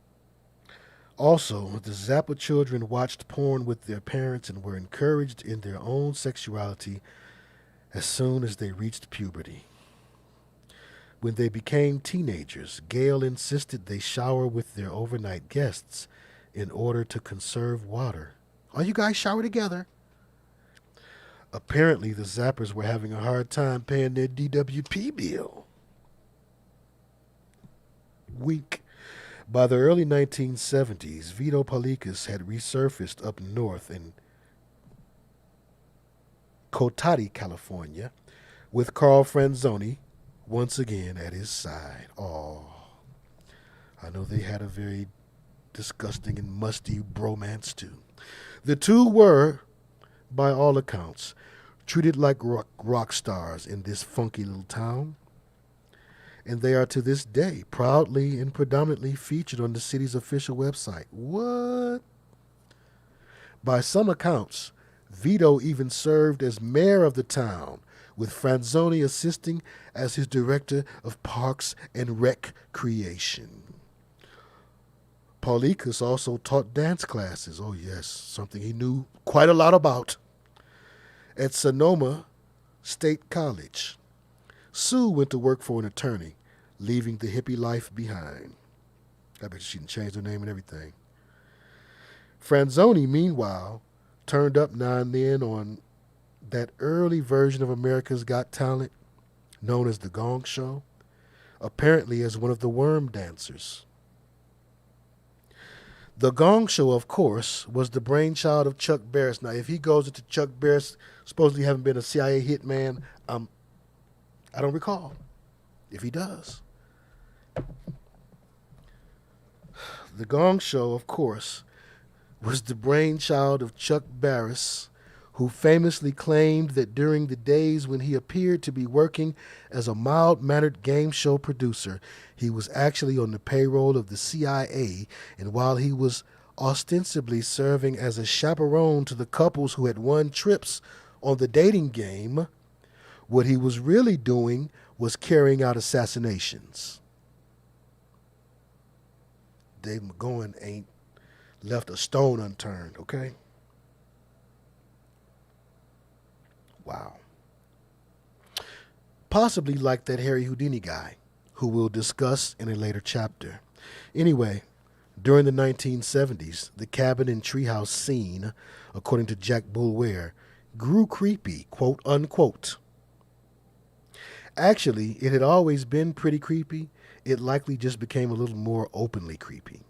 Also, the Zappa children watched porn with their parents and were encouraged in their own sexuality as soon as they reached puberty. When they became teenagers, Gail insisted they shower with their overnight guests in order to conserve water. Oh, you guys shower together? Apparently, the Zappers were having a hard time paying their DWP bill. Wink. By the early 1970s, Vito Polikas had resurfaced up north in Cotati, California, with Carl Franzoni once again at his side. Oh, I know they had a very disgusting and musty bromance too. The two were, by all accounts, treated like rock stars in this funky little town, and they are to this day proudly and predominantly featured on the city's official website. What? By some accounts, Vito even served as mayor of the town, with Franzoni assisting as his director of parks and recreation. Polikas also taught dance classes. Oh yes, something he knew quite a lot about. At Sonoma State College, Sue went to work for an attorney, leaving the hippie life behind. I bet she changed her name and everything. Franzoni, meanwhile, turned up now and then on that early version of America's Got Talent, known as The Gong Show, apparently as one of the worm dancers. The Gong Show, of course, was the brainchild of Chuck Barris. Now, if he goes into Chuck Barris, supposedly having been a CIA hitman, I don't recall if he does. The Gong Show, of course, was the brainchild of Chuck Barris, who famously claimed that during the days when he appeared to be working as a mild-mannered game show producer, he was actually on the payroll of the CIA, and while he was ostensibly serving as a chaperone to the couples who had won trips on the dating game, what he was really doing was carrying out assassinations. Dave McGowan ain't left a stone unturned, okay? Wow. Possibly like that Harry Houdini guy, who we'll discuss in a later chapter. Anyway, during the 1970s, the cabin and treehouse scene, according to Jack Bulware, grew creepy, quote unquote. Actually, it had always been pretty creepy. It likely just became a little more openly creepy.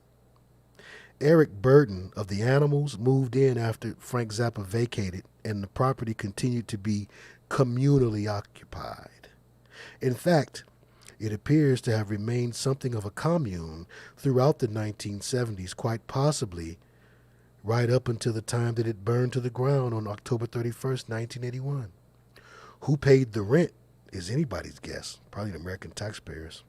Eric Burden of the Animals moved in after Frank Zappa vacated, and the property continued to be communally occupied. In fact, it appears to have remained something of a commune throughout the 1970s, quite possibly right up until the time that it burned to the ground on October 31st, 1981. Who paid the rent is anybody's guess, probably the American taxpayers.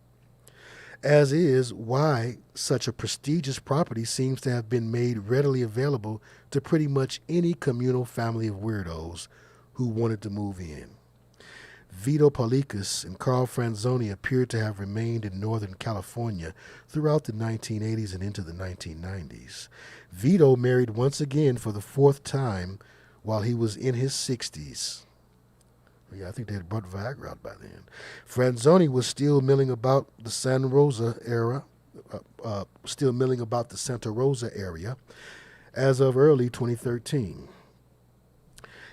As is why such a prestigious property seems to have been made readily available to pretty much any communal family of weirdos who wanted to move in. Vito Polikas and Carl Franzoni appear to have remained in Northern California throughout the 1980s and into the 1990s. Vito married once again for the fourth time while he was in his 60s. Yeah, I think they had brought Viagra out by then. Franzoni was still milling about the Santa Rosa area as of early 2013.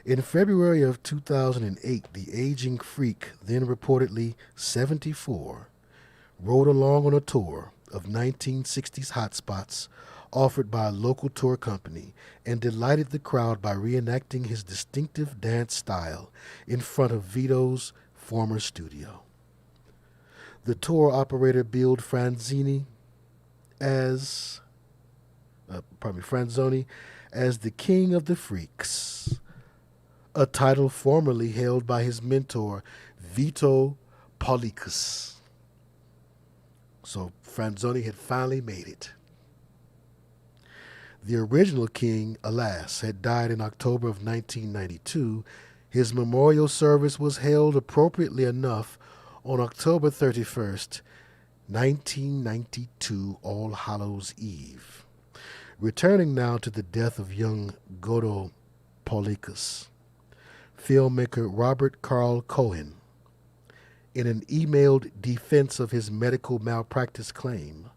In February of 2008, the aging freak, then reportedly 74, rode along on a tour of 1960s hotspots offered by a local tour company and delighted the crowd by reenacting his distinctive dance style in front of Vito's former studio. The tour operator billed Franzoni as the king of the freaks, a title formerly held by his mentor, Vito Polikas. So Franzoni had finally made it. The original king, alas, had died in October of 1992. His memorial service was held appropriately enough on October 31st, 1992, All Hallows Eve. Returning now to the death of young Godo Polikas. filmmaker Robert Carl Cohen, in an emailed defense of his medical malpractice claim,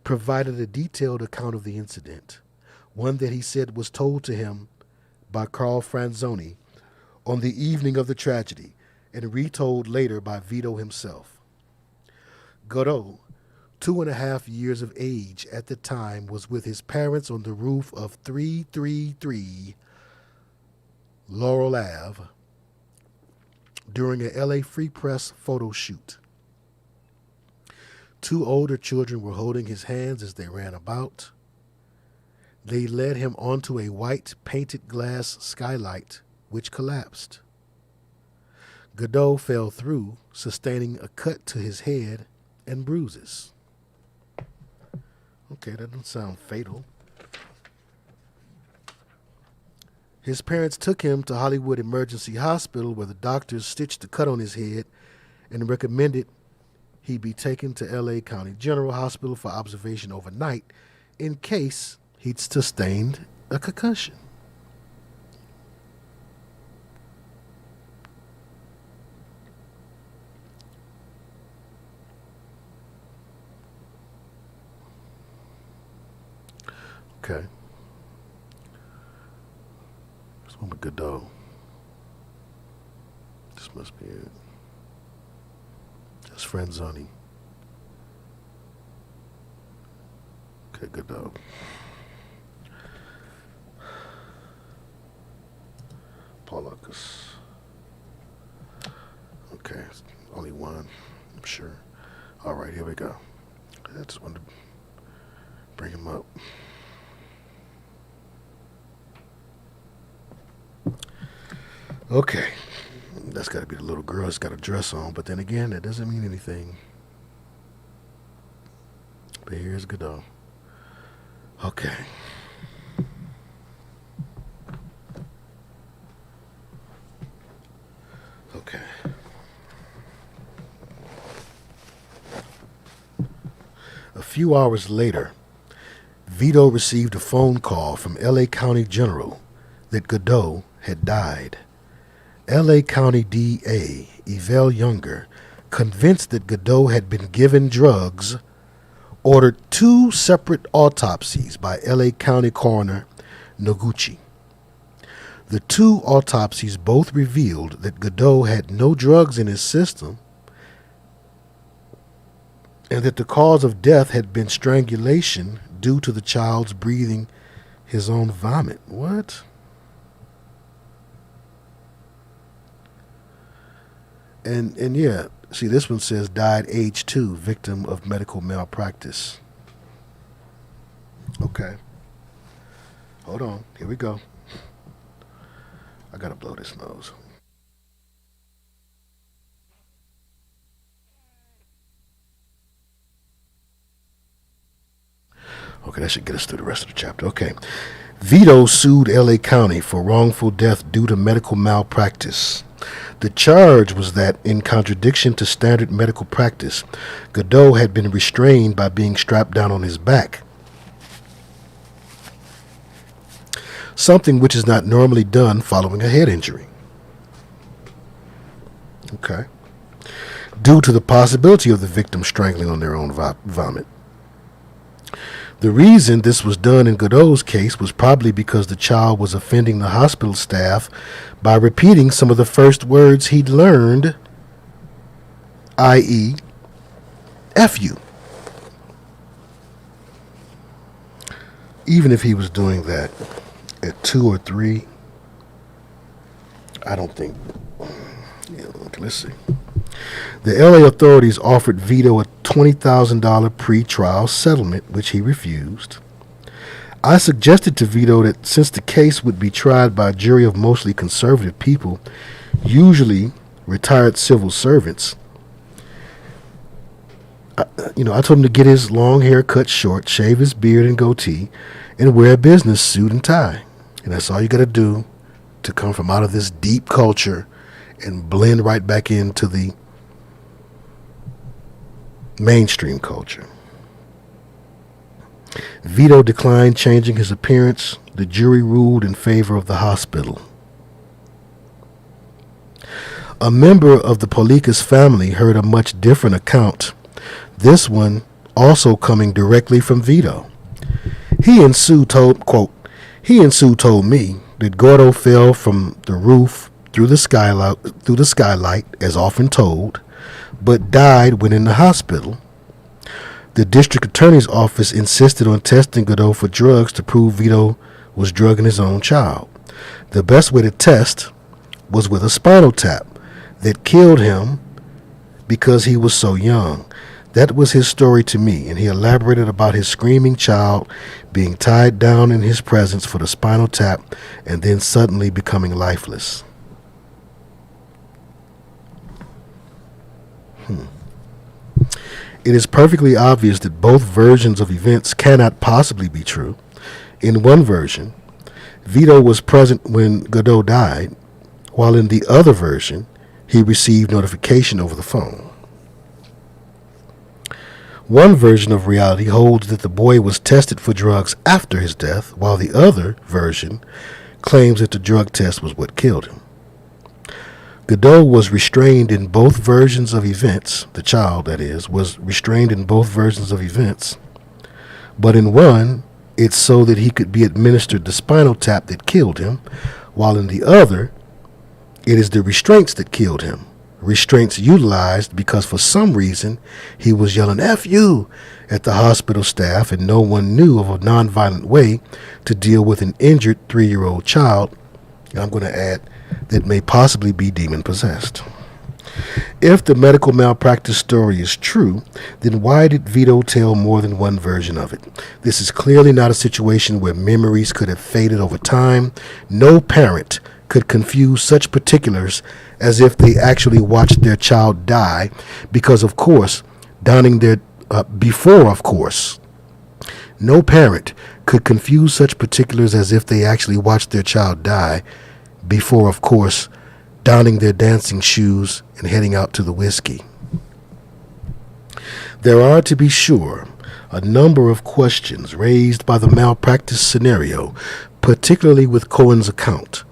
provided a detailed account of the incident, one that he said was told to him by Carl Franzoni on the evening of the tragedy and retold later by Vito himself. Godot, 2.5 years of age at the time, was with his parents on the roof of 333 Laurel Ave during a LA Free Press photo shoot. 2 older children were holding his hands as they ran about. They led him onto a white painted glass skylight, which collapsed. Godot fell through, sustaining a cut to his head and bruises. Okay, that doesn't sound fatal. His parents took him to Hollywood Emergency Hospital, where the doctors stitched the cut on his head and recommended he be taken to LA County General Hospital for observation overnight in case he'd sustained a concussion. Okay. This one with Godot. This must be it. That's Franzoni. Okay, Godot. Pollucus. Okay, only one, I'm sure. All right, here we go. I just wanted to bring him up. Okay, that's got to be the little girl that's got a dress on, but then again, that doesn't mean anything. But here's Godot. Okay. Okay. A few hours later, Vito received a phone call from LA County General that Godot had died. LA County DA Yvel Younger, convinced that Godot had been given drugs, ordered 2 separate autopsies by LA County Coroner Noguchi. The 2 autopsies both revealed that Godot had no drugs in his system and that the cause of death had been strangulation due to the child's breathing his own vomit. What? And yeah, see, this one says died age 2, victim of medical malpractice. Okay. Hold on. Here we go. I gotta blow this nose. Okay, that should get us through the rest of the chapter. Okay. Vito sued LA County for wrongful death due to medical malpractice. The charge was that, in contradiction to standard medical practice, Godot had been restrained by being strapped down on his back, something which is not normally done following a head injury. Okay. Due to the possibility of the victim strangling on their own vomit. The reason this was done in Godot's case was probably because the child was offending the hospital staff by repeating some of the first words he'd learned, i.e., F you. Even if he was doing that at 2 or 3, I don't think. Yeah, okay, let's see. The LA authorities offered Vito a $20,000 pre-trial settlement, which he refused. I suggested to Vito that since the case would be tried by a jury of mostly conservative people, usually retired civil servants, I told him to get his long hair cut short, shave his beard and goatee, and wear a business suit and tie. And that's all you got to do to come from out of this deep culture and blend right back into the mainstream culture. Vito declined changing his appearance. The jury ruled in favor of the hospital. A member of the Polikas family heard a much different account, this one also coming directly from Vito. He and Sue told me that Gordo fell from the roof through the skylight, as often told, but died when in the hospital. The district attorney's office insisted on testing Godot for drugs to prove Vito was drugging his own child. The best way to test was with a spinal tap that killed him because he was so young. That was his story to me, and he elaborated about his screaming child being tied down in his presence for the spinal tap and then suddenly becoming lifeless. It is perfectly obvious that both versions of events cannot possibly be true. In one version, Vito was present when Godot died, while in the other version, he received notification over the phone. One version of reality holds that the boy was tested for drugs after his death, while the other version claims that the drug test was what killed him. Godot was restrained in both versions of events. The child, that is, was restrained in both versions of events. But in one, it's so that he could be administered the spinal tap that killed him, while in the other, it is the restraints that killed him. Restraints utilized because for some reason he was yelling "F you" at the hospital staff, and no one knew of a nonviolent way to deal with an injured 3-year-old child, and I'm going to add, that may possibly be demon-possessed. If the medical malpractice story is true, then why did Vito tell more than one version of it? This is clearly not a situation where memories could have faded over time. No parent could confuse such particulars as if they actually watched their child die, because of course, no parent could confuse such particulars as if they actually watched their child die before, of course, donning their dancing shoes and heading out to the whiskey. There are, to be sure, a number of questions raised by the malpractice scenario, particularly with Cohen's account.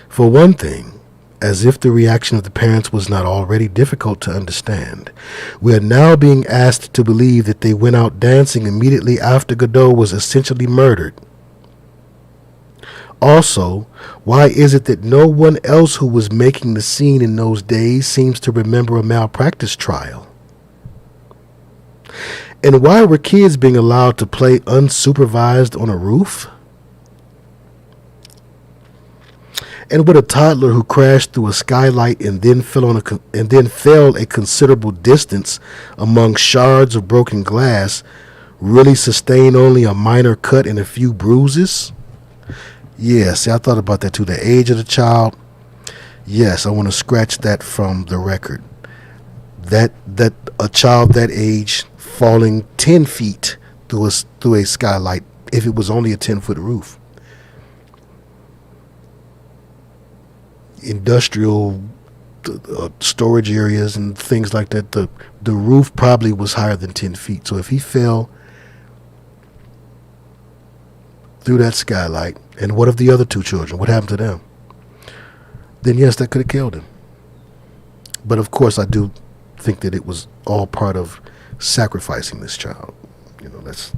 For one thing, as if the reaction of the parents was not already difficult to understand, we are now being asked to believe that they went out dancing immediately after Godot was essentially murdered. Also, why is it that no one else who was making the scene in those days seems to remember a malpractice trial? And why were kids being allowed to play unsupervised on a roof? And would a toddler who crashed through a skylight and then fell a considerable distance among shards of broken glass really sustain only a minor cut and a few bruises? Yes, I thought about that too. The age of the child. Yes, I want to scratch that from the record. That a child that age falling 10 feet through a skylight, if it was only a 10-foot roof. Industrial storage areas and things like that, the roof probably was higher than 10 feet. So if he fell through that skylight, and what of the other two children? What happened to them? Then yes, that could have killed him. But of course, I do think that it was all part of sacrificing this child. You know, let's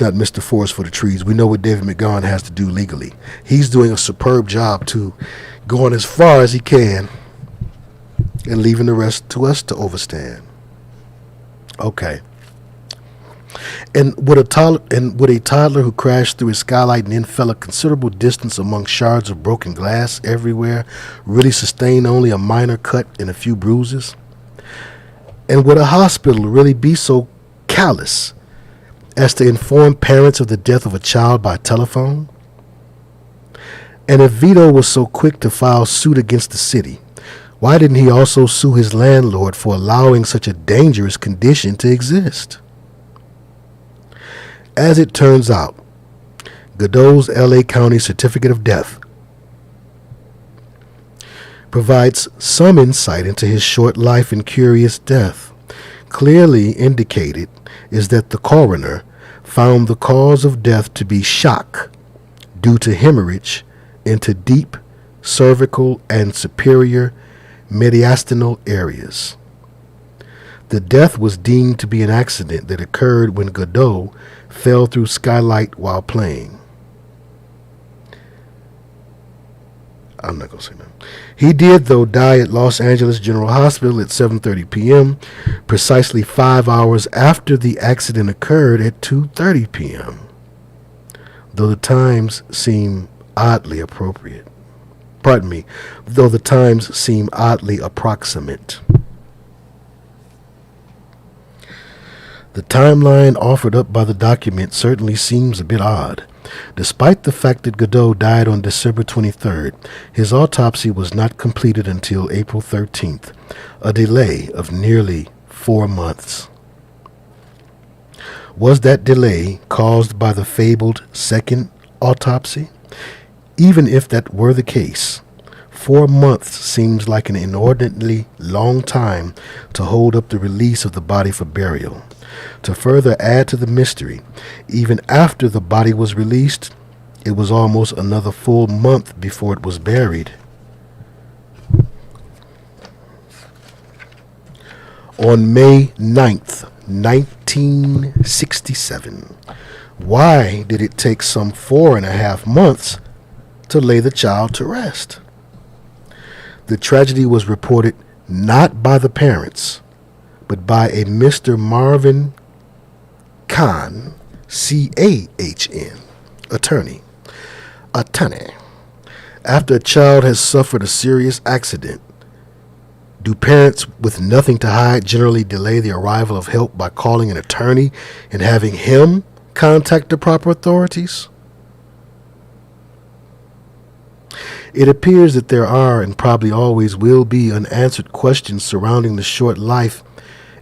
not miss the forest for the trees. We know what David McGowan has to do legally. He's doing a superb job to going as far as he can and leaving the rest to us to overstand. Okay. And would a toddler who crashed through a skylight and then fell a considerable distance among shards of broken glass everywhere really sustain only a minor cut and a few bruises? And would a hospital really be so callous as to inform parents of the death of a child by telephone? And if Vito was so quick to file suit against the city, why didn't he also sue his landlord for allowing such a dangerous condition to exist? As it turns out, Godot's L.A. County certificate of death provides some insight into his short life and curious death. Clearly indicated is that the coroner found the cause of death to be shock due to hemorrhage into deep cervical and superior mediastinal areas. The death was deemed to be an accident that occurred when Godot fell through skylight while playing. I'm not going to say that. He did, though, die at Los Angeles General Hospital at 7:30 p.m., precisely 5 hours after the accident occurred at 2:30 p.m., though the times seem oddly appropriate. Pardon me, though the times seem oddly approximate. The timeline offered up by the document certainly seems a bit odd. Despite the fact that Godot died on December 23rd, his autopsy was not completed until April 13th, a delay of nearly 4 months. Was that delay caused by the fabled second autopsy? Even if that were the case, 4 months seems like an inordinately long time to hold up the release of the body for burial. To further add to the mystery, even after the body was released, it was almost another full month before it was buried. On May 9th, 1967, why did it take some 4.5 months to lay the child to rest? The tragedy was reported not by the parents, but by a Mr. Marvin Kahn, C-A-H-N, attorney. After a child has suffered a serious accident, do parents with nothing to hide generally delay the arrival of help by calling an attorney and having him contact the proper authorities? It appears that there are and probably always will be unanswered questions surrounding the short life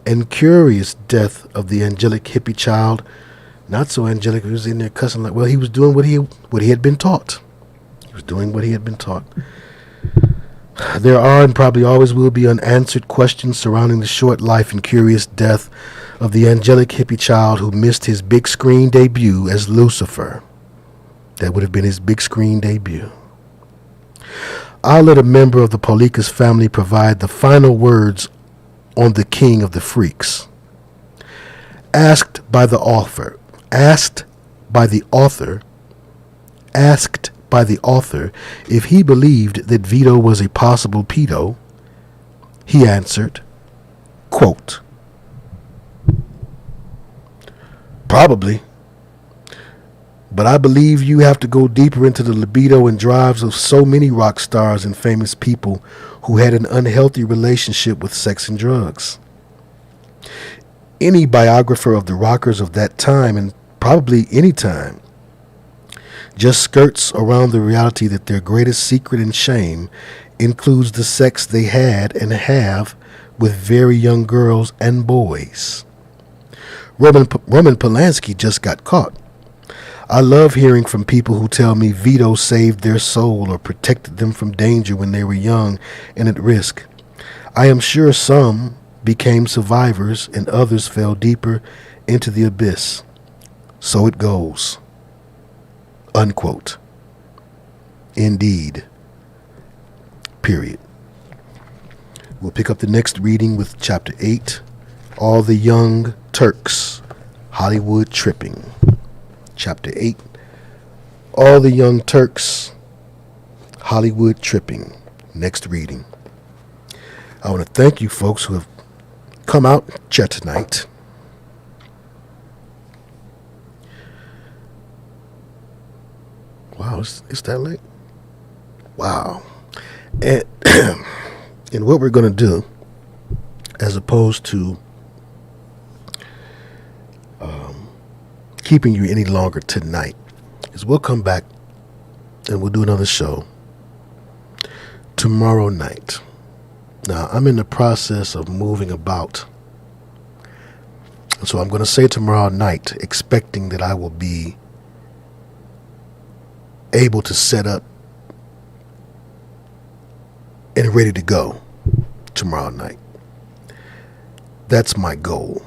and curious death of the angelic hippie child. Not so angelic, he was in there cussing like, well, he was doing what he had been taught. He was doing what he had been taught. There are and probably always will be unanswered questions surrounding the short life and curious death of the angelic hippie child who missed his big screen debut as Lucifer. That would have been his big screen debut. I'll let a member of the Polikas family provide the final words on the king of the freaks. Asked by the author if he believed that Vito was a possible pedo, he answered, quote, "Probably. But I believe you have to go deeper into the libido and drives of so many rock stars and famous people who had an unhealthy relationship with sex and drugs. Any biographer of the rockers of that time, and probably any time, just skirts around the reality that their greatest secret and shame includes the sex they had and have with very young girls and boys. Roman Polanski just got caught. I love hearing from people who tell me Vito saved their soul or protected them from danger when they were young and at risk. I am sure some became survivors and others fell deeper into the abyss. So it goes." Unquote. Indeed. Period. We'll pick up the next reading with Chapter 8, All the Young Turks, Hollywood Tripping. Chapter 8, All the Young Turks, Hollywood Tripping. Next reading. I want to thank you folks who have come out and chat tonight. Wow, it's that late? Wow. And, and what we're going to do, as opposed to keeping you any longer tonight, is we'll come back and we'll do another show tomorrow night. Now, I'm in the process of moving about, so I'm going to say tomorrow night, expecting that I will be able to set up and ready to go tomorrow night. That's my goal.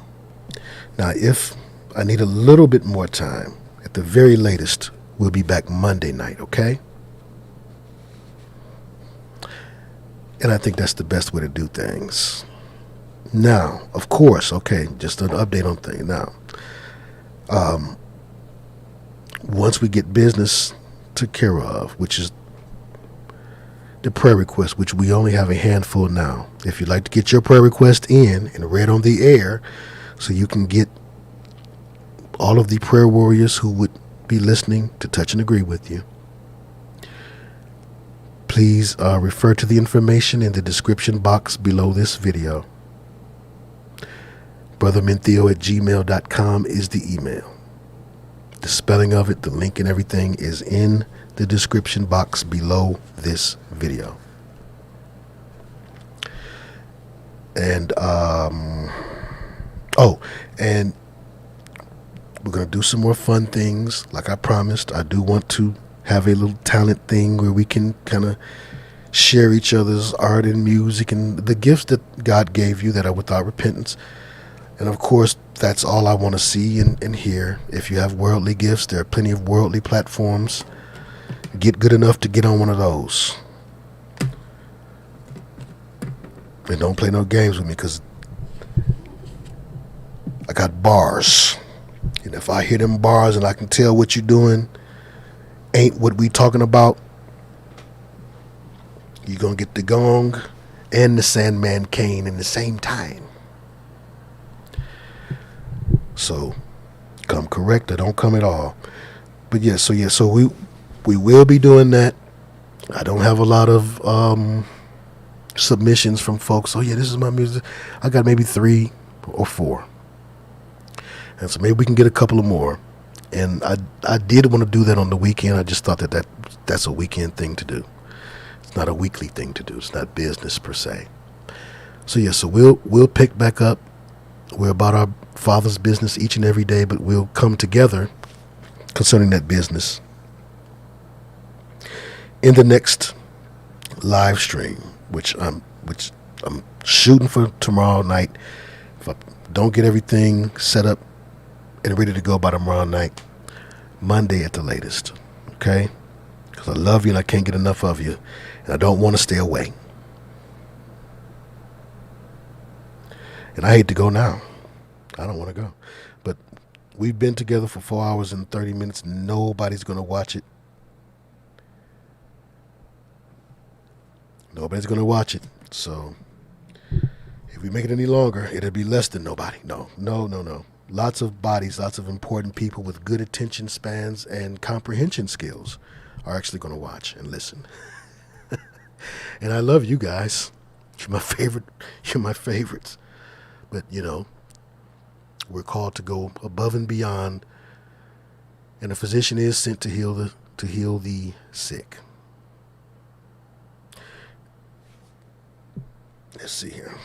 Now, if I need a little bit more time, at the very latest, we'll be back Monday night, okay? And I think that's the best way to do things. Now, of course, okay, just an update on things. Now, once we get business took care of, which is the prayer request, which we only have a handful now. If you'd like to get your prayer request in and read on the air so you can get all of the prayer warriors who would be listening to touch and agree with you, please refer to the information in the description box below this video. brothermintheo@gmail.com is the email. The spelling of it, the link and everything is in the description box below this video. And and we're going to do some more fun things like I promised. I do want to have a little talent thing where we can kind of share each other's art and music and the gifts that God gave you that are without repentance. And of course, that's all I want to see and hear. If you have worldly gifts, there are plenty of worldly platforms. Get good enough to get on one of those. And don't play no games with me, because I got bars. And if I hear them bars and I can tell what you're doing ain't what we talking about, you're going to get the gong and the Sandman cane in the same time. So come correct or don't come at all. But so we will be doing that. I don't have a lot of submissions from folks. Oh yeah, this is my music. I got maybe 3 or 4. And so maybe we can get a couple of more. And I did want to do that on the weekend. I just thought that's a weekend thing to do. It's not a weekly thing to do. It's not business per se. So we'll pick back up. We're about our Father's business each and every day, but we'll come together concerning that business in the next live stream, which I'm shooting for tomorrow night. If I don't get everything set up and ready to go by tomorrow night, Monday at the latest, okay? Because I love you and I can't get enough of you, and I don't want to stay away. And I hate to go now. I don't want to go. But we've been together for 4 hours and 30 minutes. Nobody's going to watch it. Nobody's going to watch it. So if we make it any longer, it'll be less than nobody. No. Lots of bodies, lots of important people with good attention spans and comprehension skills are actually going to watch and listen. And I love you guys. You're my favorite. You're my favorites. But, we're called to go above and beyond, and a physician is sent to heal the sick. Let's see here.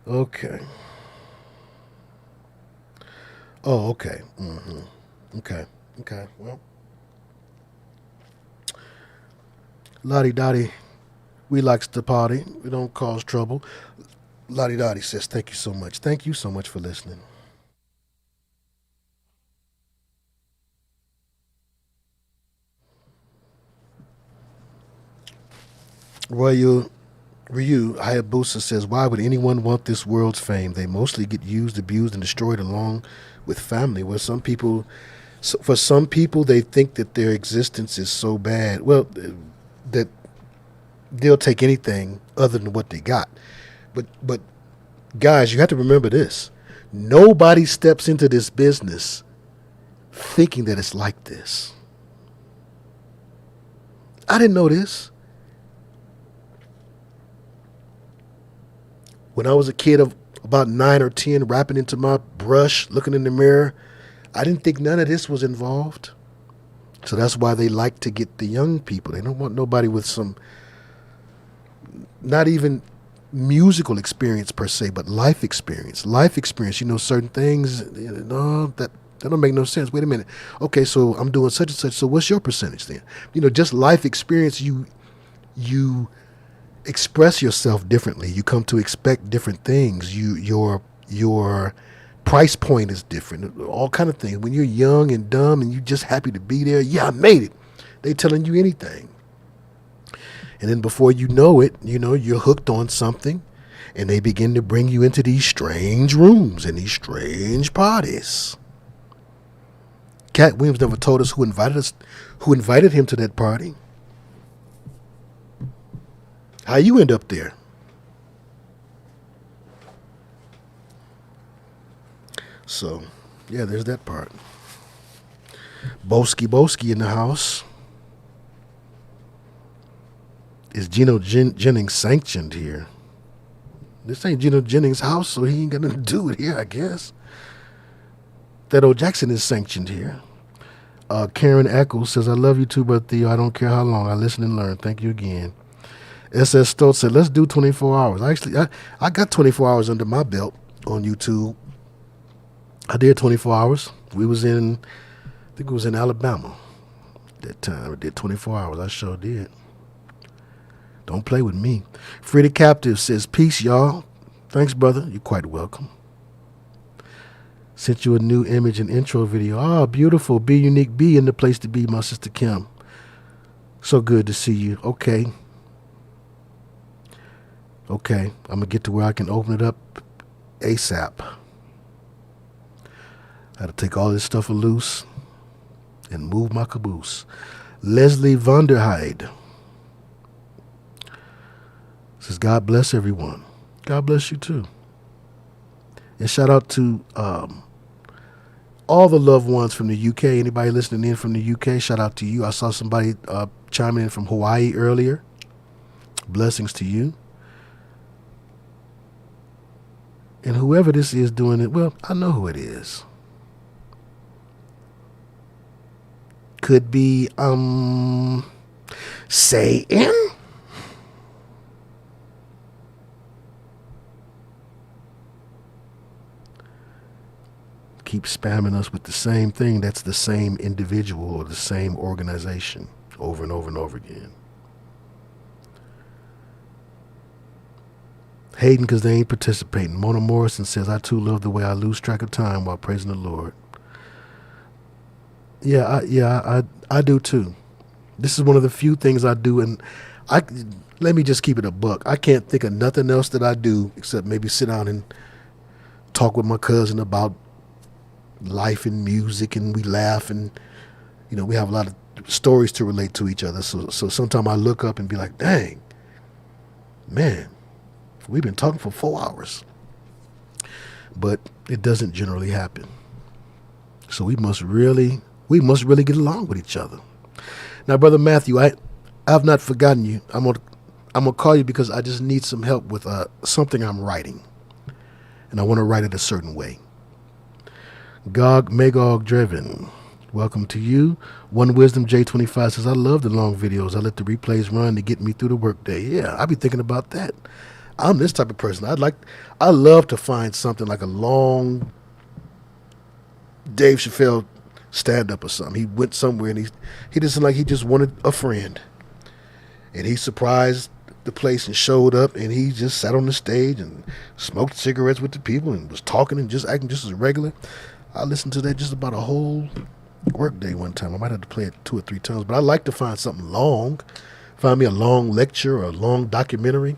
Okay. Oh, okay. Okay. Well, Lottie-dottie, we likes to party. We don't cause trouble. Lottie-dottie says, thank you so much. Thank you so much for listening. Ryu Hayabusa says, why would anyone want this world's fame? They mostly get used, abused, and destroyed along with family. For some people, they think that their existence is so bad, well, that they'll take anything other than what they got. But guys, you have to remember this. Nobody steps into this business thinking that it's like this. I didn't know this. When I was a kid of about 9 or 10, rapping into my brush, looking in the mirror, I didn't think none of this was involved. So that's why they like to get the young people. They don't want nobody with some, not even musical experience per se, but life experience. Life experience, certain things, that don't make no sense. Wait a minute. Okay, so I'm doing such and such. So what's your percentage then? Just life experience, you express yourself differently. You come to expect different things. Your price point is different. All kind of things. When you're young and dumb and you're just happy to be there, yeah, I made it. They telling you anything. And then before you know it, you're hooked on something, and they begin to bring you into these strange rooms and these strange parties. Cat Williams never told us who invited him to that party. How you end up there? So, yeah, there's that part. Boski in the house. Is Geno Jennings sanctioned here? This ain't Geno Jennings' house, so he ain't got nothing to do with it here, I guess. That old Jackson is sanctioned here. Karen Eccles says, I love you too, BrotherTheo. I don't care how long. I listen and learn. Thank you again. SS Stoltz said, let's do 24 hours. I got 24 hours under my belt on YouTube. I did 24 hours. We was in, I think it was in Alabama that time. I did 24 hours. I sure did. Don't play with me. Free the Captive says, peace, y'all. Thanks, brother. You're quite welcome. Sent you a new image and intro video. Oh, beautiful. Be unique. Be in the place to be, my sister Kim. So good to see you. Okay. I'm going to get to where I can open it up ASAP. I had to take all this stuff loose and move my caboose. Leslie Vonderheide says, God bless everyone. God bless you too. And shout out to all the loved ones from the UK. Anybody listening in from the UK, shout out to you. I saw somebody chiming in from Hawaii earlier. Blessings to you. And whoever this is doing it, well, I know who it is. Could be Satan. Keep spamming us with the same thing. That's the same individual or the same organization over and over and over again. Hating because they ain't participating. Mona Morrison says, I too love the way I lose track of time while praising the Lord. I do too. This is one of the few things I do, and let me just keep it a buck. I can't think of nothing else that I do except maybe sit down and talk with my cousin about life and music, and we laugh, and we have a lot of stories to relate to each other. So sometimes I look up and be like, dang, man, we've been talking for 4 hours. But it doesn't generally happen. So we must really get along with each other. Now, Brother Matthew, I've not forgotten you. I'm gonna call you because I just need some help with something I'm writing, and I want to write it a certain way. Gog Magog Driven, welcome to you. One Wisdom J25 says, I love the long videos. I let the replays run to get me through the workday. Yeah, I be thinking about that. I'm this type of person. I love to find something like a long Dave Chappelle stand-up or something. He went somewhere and he just seemed like he just wanted a friend. And he surprised the place and showed up, and he just sat on the stage and smoked cigarettes with the people and was talking and just acting just as regular. I listened to that just about a whole workday one time. I might have to play it 2 or 3 times, but I like to find something long. Find me a long lecture or a long documentary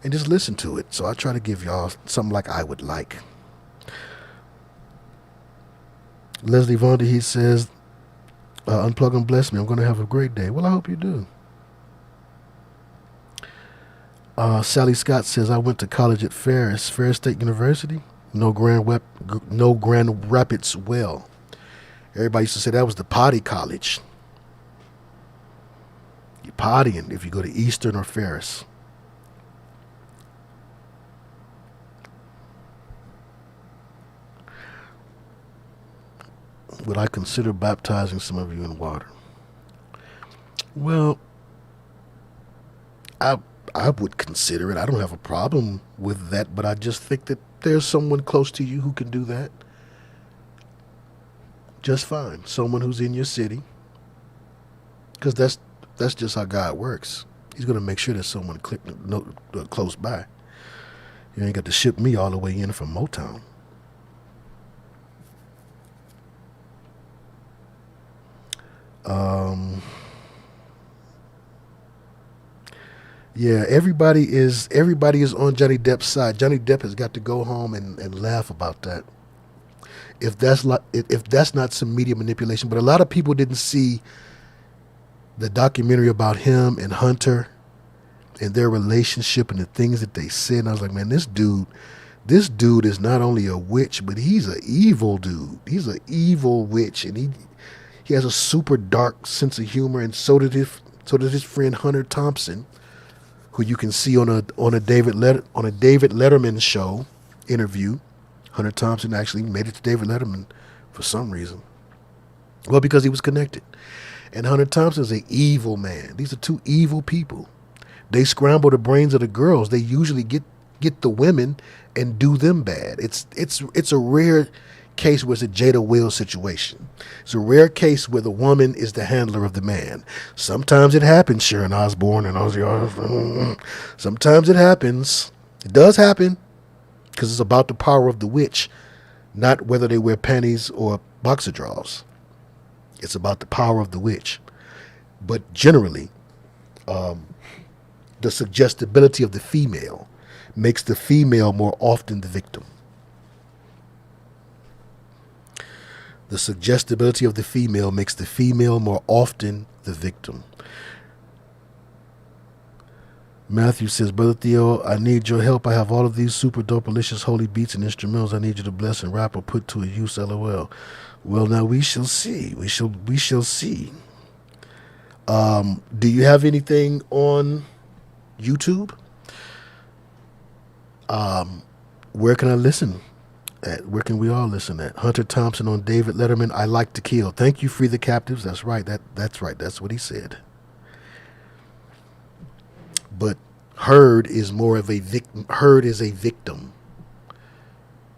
and just listen to it. So I try to give y'all something like I would like. Leslie Vonda, he says, Unplugem, bless me. I'm going to have a great day. Well, I hope you do. Sally Scott says, I went to college at Ferris State University. No Grand Rapids well. Everybody used to say that was the potty college. You're pottying if you go to Eastern or Ferris. Would I consider baptizing some of you in water? Well, I would consider it. I don't have a problem with that, but I just think that there's someone close to you who can do that just fine. Someone who's in your city, because that's just how God works. He's going to make sure there's someone close by. You ain't got to ship me all the way in from Motown. Yeah, everybody is on Johnny Depp's side. Johnny Depp has got to go home and laugh about that. If that's not some media manipulation, but a lot of people didn't see the documentary about him and Hunter and their relationship and the things that they said. And I was like, man, this dude is not only a witch, but he's an evil dude. He's an evil witch, and he has a super dark sense of humor, and so did his friend Hunter Thompson, who you can see on a David Letterman show interview. Hunter Thompson actually made it to David Letterman for some reason. Well, because he was connected. And Hunter Thompson is an evil man. These are two evil people. They scramble the brains of the girls. They usually get the women and do them bad. It's a rare case where it's a Jada Will situation. It's a rare case where the woman is the handler of the man. Sometimes it happens, Sharon Osbourne and Ozzy Osbourne. Sometimes it happens. It does happen because it's about the power of the witch, not whether they wear panties or boxer drawers. It's about the power of the witch. But generally, the suggestibility of the female makes the female more often the victim. The suggestibility of the female makes the female more often the victim. Matthew says, Brother Theo, I need your help. I have all of these super dope, delicious, holy beats and instrumentals. I need you to bless and rap or put to a use, LOL. Well, now we shall see. We shall see. Do you have anything on YouTube? Where can I listen at? Where can we all listen at? Hunter Thompson on David Letterman. I like to kill. Thank you, Free the Captives. That's right. That's right. That's what he said. But Heard is more of a victim. Heard is a victim.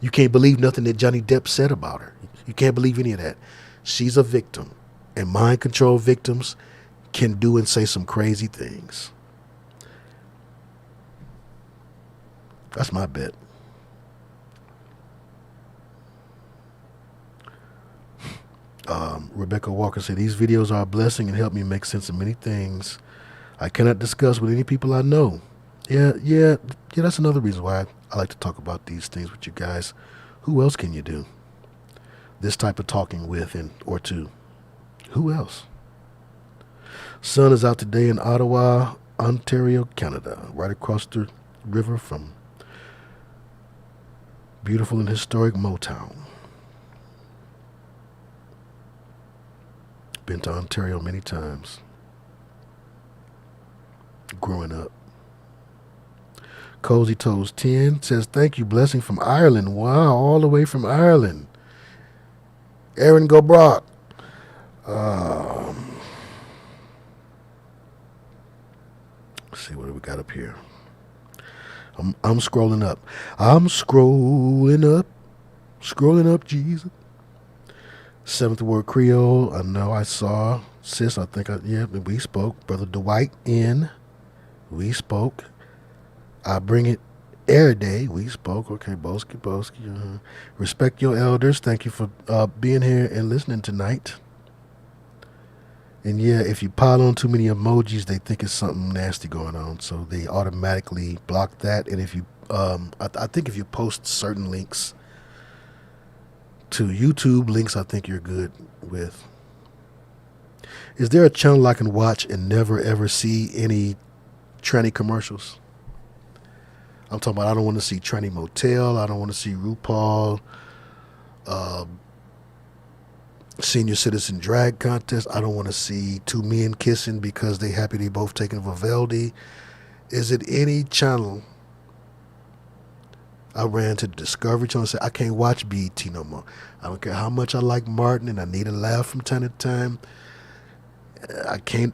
You can't believe nothing that Johnny Depp said about her. You can't believe any of that. She's a victim. And mind control victims can do and say some crazy things. That's my bet. Rebecca Walker said, these videos are a blessing and help me make sense of many things I cannot discuss with any people I know. Yeah, that's another reason why I like to talk about these things with you guys. Who else can you do this type of talking with or to? Who else? Sun is out today in Ottawa, Ontario, Canada, right across the river from beautiful and historic Motown. Been to Ontario many times growing up. Cozy Toes 10 says, thank you, blessing from Ireland. Wow, all the way from Ireland. Aaron Go Brock. Let's see what we got up here. I'm scrolling up. I'm scrolling up, Jesus. Seventh Word Creole. I know I saw. Sis, we spoke. Brother Dwight N. We spoke. I bring it air day. We spoke. Okay, Boski. Respect your elders. Thank you for being here and listening tonight. And yeah, if you pile on too many emojis, they think it's something nasty going on, so they automatically block that. And if you, I think if you post certain links to YouTube links, I think you're good with. Is there a channel I can watch and never ever see any tranny commercials? I'm talking about I don't want to see Tranny Motel. I don't want to see RuPaul. Senior Citizen Drag Contest. I don't want to see two men kissing because they happy they both taking Vivaldi. Is it any channel? I ran to the Discovery Channel and said, I can't watch BET no more. I don't care how much I like Martin and I need a laugh from time to time. I can't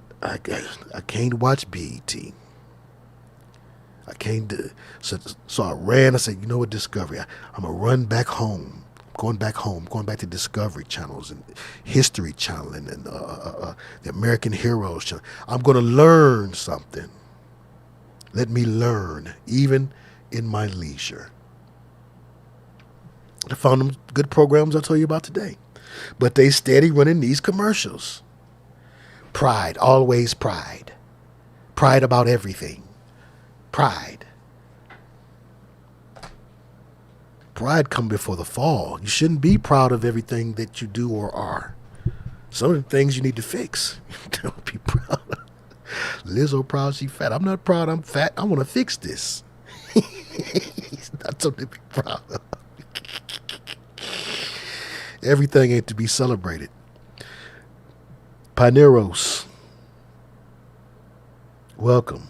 watch BET. I can't do. So I ran. I said, you know what, Discovery, I'm going to run back home. Going back to Discovery Channels and History Channel and the American Heroes Channel. I'm going to learn something. Let me learn, even in my leisure. I found them good programs I'll tell you about today. But they steady running these commercials. Pride, always pride. Pride about everything. Pride. Pride come before the fall. You shouldn't be proud of everything that you do or are. Some of the things you need to fix. Don't be proud. Lizzo proud she fat. I'm not proud I'm fat. I want to fix this. It's not something to be proud of. Everything ain't to be celebrated. Paneros, welcome.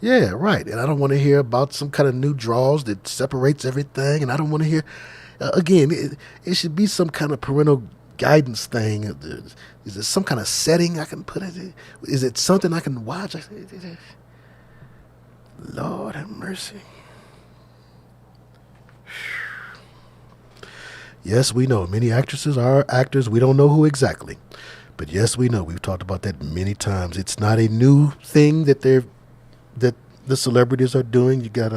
Yeah, right. And I don't want to hear about some kind of new draws that separates everything. And I don't want to hear, again, it should be some kind of parental guidance thing. Is there some kind of setting I can put it in? Is it something I can watch? Lord have mercy. Yes, we know many actresses are actors. We don't know who exactly. But yes, we know. We've talked about that many times. It's not a new thing that the celebrities are doing. You got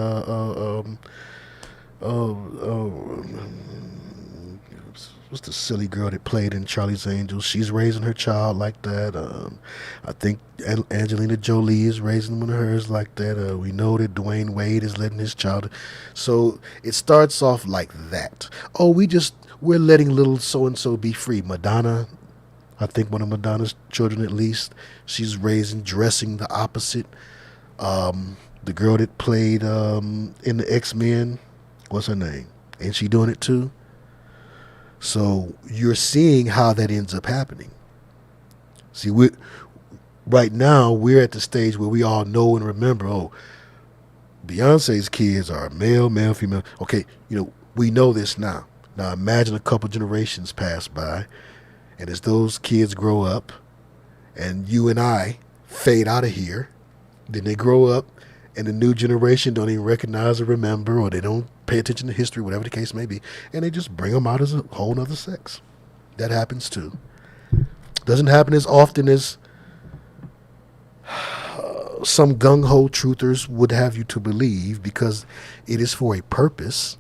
what's the silly girl that played in Charlie's Angels? She's raising her child like that. I think Angelina Jolie is raising one of hers like that. We know that Dwayne Wade is letting his child. So it starts off like that. Oh, we're letting little so-and-so be free. Madonna, I think one of Madonna's children at least, she's dressing the opposite. The girl that played in the X-Men, what's her name? Ain't she doing it too? So you're seeing how that ends up happening. See, right now we're at the stage where we all know and remember, oh, Beyonce's kids are male, female. Okay, we know this now. Now imagine a couple generations pass by, and as those kids grow up, and you and I fade out of here, then they grow up, and the new generation don't even recognize or remember, or they don't pay attention to history, whatever the case may be, and they just bring them out as a whole other sex. That happens too. Doesn't happen as often as some gung-ho truthers would have you to believe, because it is for a purpose.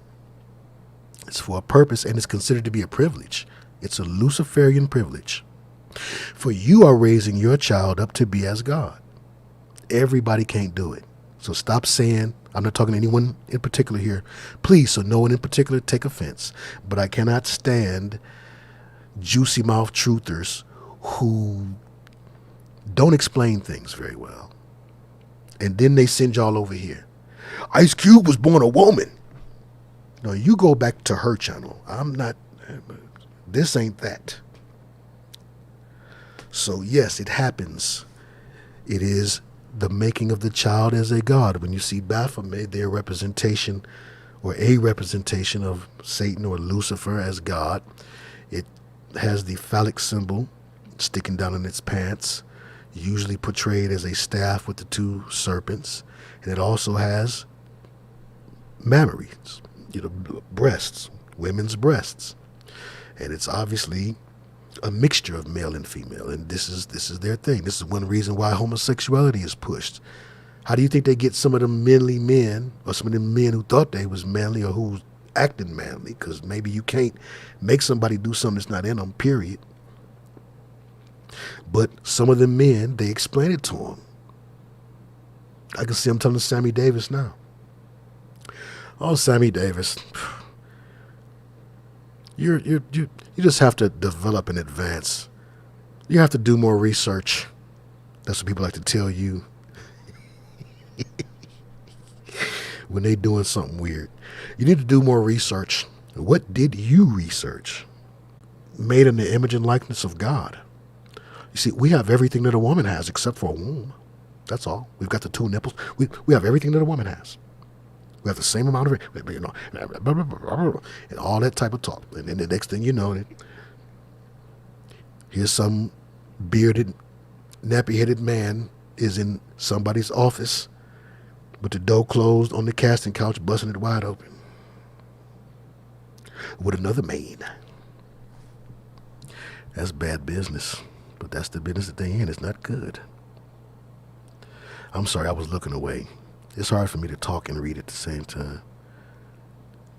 It's for a purpose, and it's considered to be a privilege. It's a Luciferian privilege. For you are raising your child up to be as God. Everybody can't do it. So stop saying, I'm not talking to anyone in particular here. Please, so no one in particular take offense. But I cannot stand juicy mouth truthers who don't explain things very well. And then they send y'all over here. Ice Cube was born a woman. No, you go back to her channel. This ain't that. So yes, it happens. It is the making of the child as a god. When you see Baphomet, their representation or a representation of Satan or Lucifer as God, it has the phallic symbol sticking down in its pants, usually portrayed as a staff with the two serpents. And it also has mammaries, breasts, women's breasts. And it's obviously a mixture of male and female, and this is their thing. This is one reason why homosexuality is pushed. How do you think they get some of them manly men, or some of them men who thought they was manly or who's acting manly? Because maybe you can't make somebody do something that's not in them, period. But some of the men, they explain it to them. I can see them telling Sammy Davis now. Oh, Sammy Davis, you just have to develop in advance. You have to do more research. That's what people like to tell you when they doing something weird. You need to do more research. What did you research? Made in the image and likeness of God. You see, we have everything that a woman has except for a womb. That's all. We've got the two nipples. We have everything that a woman has. We have the same amount of it, and all that type of talk. And then the next thing you know, here's some bearded, nappy-headed man is in somebody's office with the door closed on the casting couch, busting it wide open with another man. That's bad business, but that's the business that they in. It's not good. I'm sorry, I was looking away. It's hard for me to talk and read at the same time,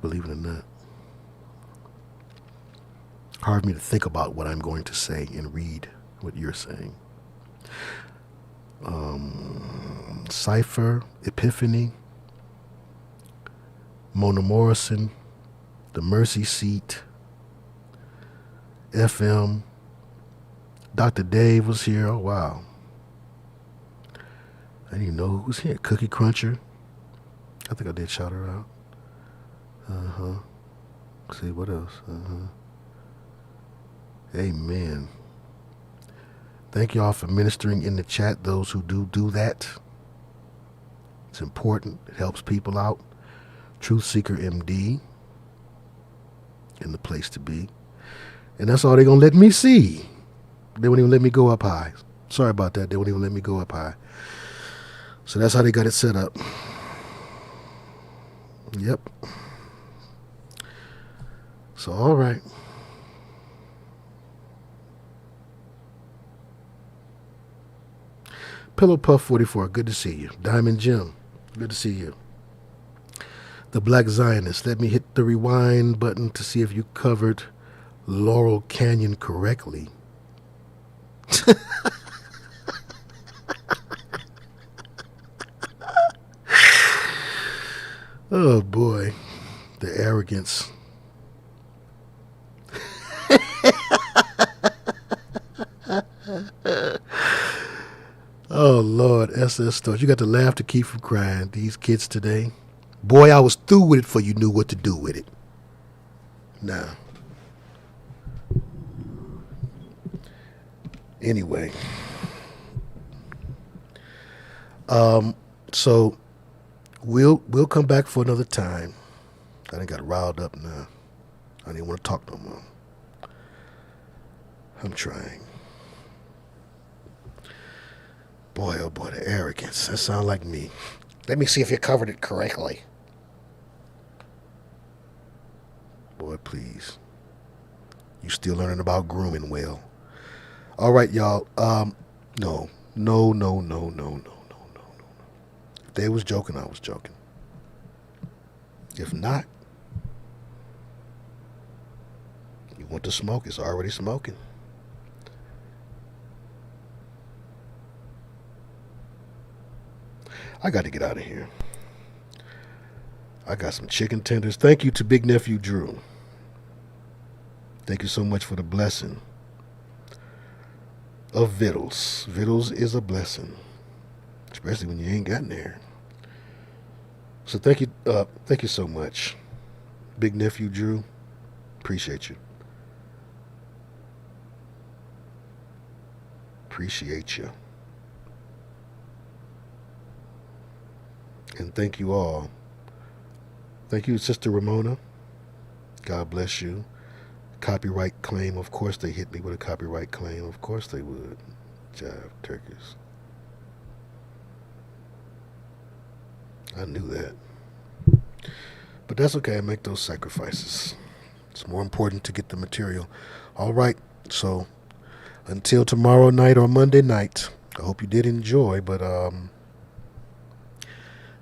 believe it or not. hard for me to think about what I'm going to say and read what you're saying. Cypher, Epiphany, Mona Morrison, The Mercy Seat, FM, Dr. Dave was here. Oh, wow. I didn't even know who was here. Cookie Cruncher. I think I did shout her out. Let's see, what else? Amen. Thank y'all for ministering in the chat, those who do that. It's important. It helps people out. Truth Seeker MD. In the place to be. And that's all they're going to let me see. They won't even let me go up high. Sorry about that. They won't even let me go up high. So that's how they got it set up. Yep. So, all right. Pillow Puff 44, good to see you. Diamond Jim, good to see you. The Black Zionist, let me hit the rewind button to see if you covered Laurel Canyon correctly. Oh boy, the arrogance. Oh Lord, SS Stores, you got to laugh to keep from crying. These kids today. Boy, I was through with it before you knew what to do with it. Now. Anyway. So we'll come back for another time. I done got riled up now. I don't even want to talk no more. I'm trying. Boy, oh boy, the arrogance. That sounds like me. Let me see if you covered it correctly. Boy, please. You still learning about grooming, well. All right, y'all. No. If they was joking, I was joking. If not, you want to smoke, it's already smoking. I got to get out of here. I got some chicken tenders. Thank you to Big Nephew Drew. Thank you so much for the blessing of vittles. Vittles is a blessing, especially when you ain't gotten there. So thank you so much, Big Nephew Drew. Appreciate you. Appreciate you. And thank you all. Thank you, Sister Ramona. God bless you. Copyright claim. Of course they hit me with a copyright claim. Of course they would. Jive turkeys. I knew that. But that's okay. I make those sacrifices. It's more important to get the material. All right. So until tomorrow night or Monday night, I hope you did enjoy. But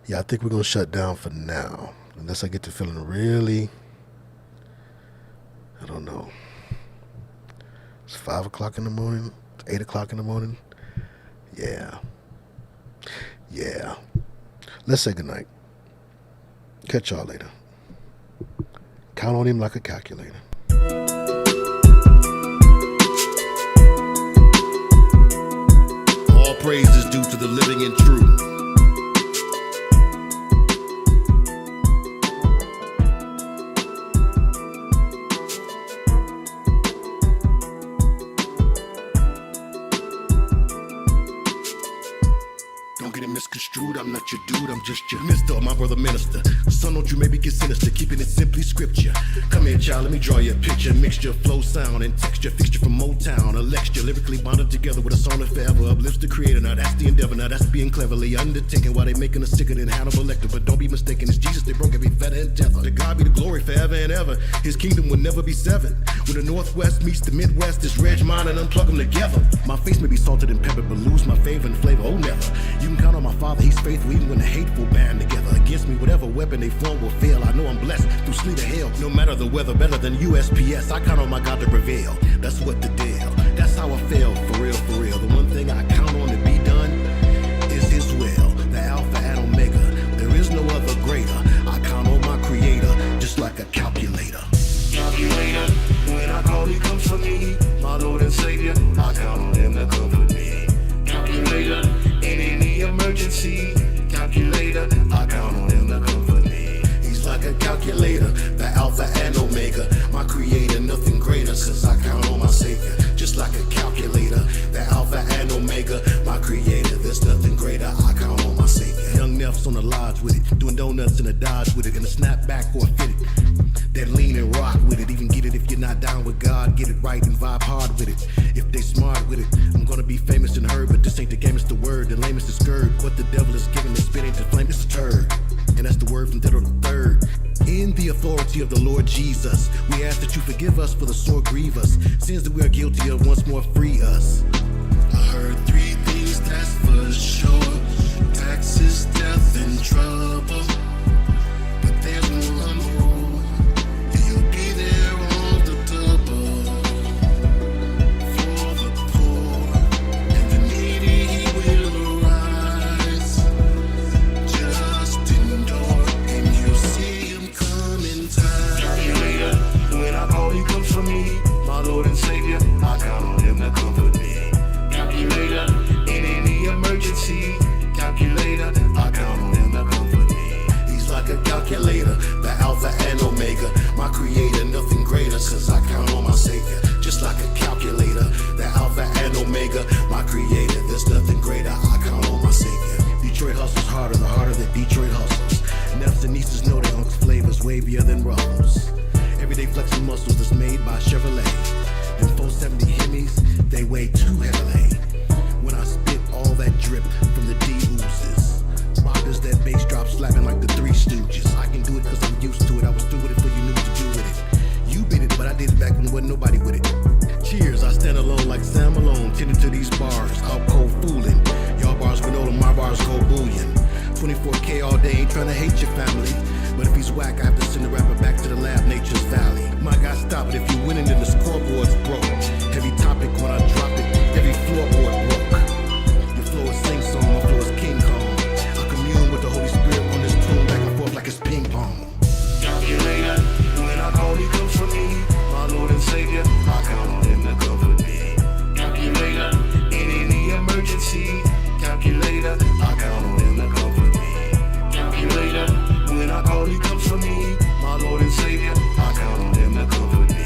yeah, I think we're going to shut down for now. Unless I get to feeling really, I don't know. It's 5 o'clock in the morning. It's 8 o'clock in the morning. Yeah. Let's say goodnight. Catch y'all later. Count on him like a calculator.
All praise is due to the living and true. Misconstrued, I'm not your dude, I'm just your mister, my brother minister. Son, don't you maybe get sinister, keeping it simply scripture. Come here, child, let me draw you a picture. Mixture, flow, sound, and texture. Fixture from Motown, a lecture. Lyrically bonded together with a song that forever uplifts the creator. Now that's the endeavor, now that's being cleverly undertaken. While they making us sicker than Hannibal Lecter. But don't be mistaken, it's Jesus, they broke every fetter and tether. To God be the glory forever and ever. His kingdom will never be severed. When the Northwest meets the Midwest, it's Reg mine and unplug them together. My face may be salted and peppered, but lose my favor and flavor, oh never. You can count on my father, he's faithful. faithful even when the hateful band together against me. Whatever weapon they form will fail. I know I'm blessed through sleet or hail. No matter the weather, better than USPS. I count on my God to prevail. That's what the deal. That's how I fail, for real, for real. The one thing I count on to be done is His will. The Alpha and Omega. There is no other greater. I count on my Creator, just like a calculator. Calculator, when I call, He comes for me. My Lord and Savior, I count on Him to comfort me. Calculator, in any emergency. Calculator, I count on Him to comfort me. He's like a calculator, the Alpha and Omega. My Creator, nothing greater, since I count on my Savior. Just like a calculator, the Alpha and Omega. My Creator, there's nothing greater. I count on my Savior. Young Neff's on the lodge with it, doing donuts in a Dodge with it, in a snapback or a fitted. That lean and rock with it, even get it if you're not down with God. Get it right and vibe hard with it. If they smart with it, I'm gonna be famous and heard. But this ain't the game, it's the word. The lame is the skirt. What the devil is giving me, spit ain't the flame, it's a turd. And that's the word from Diddle the Third. In the authority of the Lord Jesus, we ask that you forgive us for the sore grieve us. Sins that we are guilty of, once more free us. I heard three things, that's for sure. Taxes, death, and trouble. But there's one more. You'll be there on the double. For the poor and the needy, He will arise. Just endure, and you'll see Him come in time. Calculator, when I call, He comes for me. My Lord and Savior, I count on Him to comfort me. Calculator, in any emergency. Calculator, I count on Him to comfort me. He's like a calculator, the Alpha and Omega. My Creator, nothing greater, since I count on my Savior. Just like a calculator, the Alpha and Omega. My Creator, there's nothing greater. I count on my Savior. Detroit hustles harder, the harder that Detroit hustles. Neffs and nieces know their uncle's flavors wavier than Ruffles. Everyday flexing muscles that's made by Chevrolet. Them 470 Hemis, they weigh too heavily. When I spit all that drip from the D-oozes. Boppers that bass drop slapping like the Three Stooges. I can do it cause I'm used to it. I was through with it before you knew what to do with it. You bit it, but I did it back when there wasn't nobody with it. Cheers, I stand alone like Sam Malone, tending to these bars, out cold fooling. Y'all bars granola, my bars go bullion. 24K all day, ain't trying to hate your family. But if he's whack, I have to send the rapper back to the lab, Nature's Valley. My God, stop it, if you winning, then the scoreboard's broke. Heavy topic when I drop it, every floorboard broke. Your flow is sing song, my flow is King Kong. I commune with the Holy Spirit on this tune, back and forth like it's ping pong. Calculator, when I call, He comes for me. My Lord and Savior, I count on Him to comfort me. Calculator, in any emergency. Calculator, I count on Him to comfort me. Calculator, when I call, He comes for me. My Lord and Savior, I count on Him to comfort me.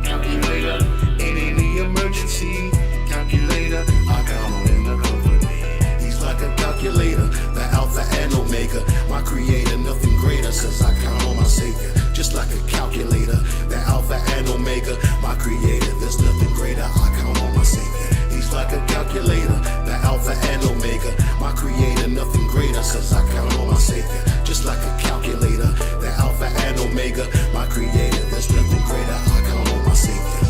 Calculator, in any emergency. Calculator, I count on Him to comfort me. He's like a calculator, the Alpha and Omega. My Creator, nothing greater, since I count on my Savior. Just like a calculator, the Alpha and Omega. My Creator, there's nothing greater. I count on my Savior. He's like a calculator, the Alpha and Omega. My Creator, nothing greater, since I count on my Savior. Just like a calculator, the Alpha and Omega. My Creator, there's nothing greater. I count on my Savior.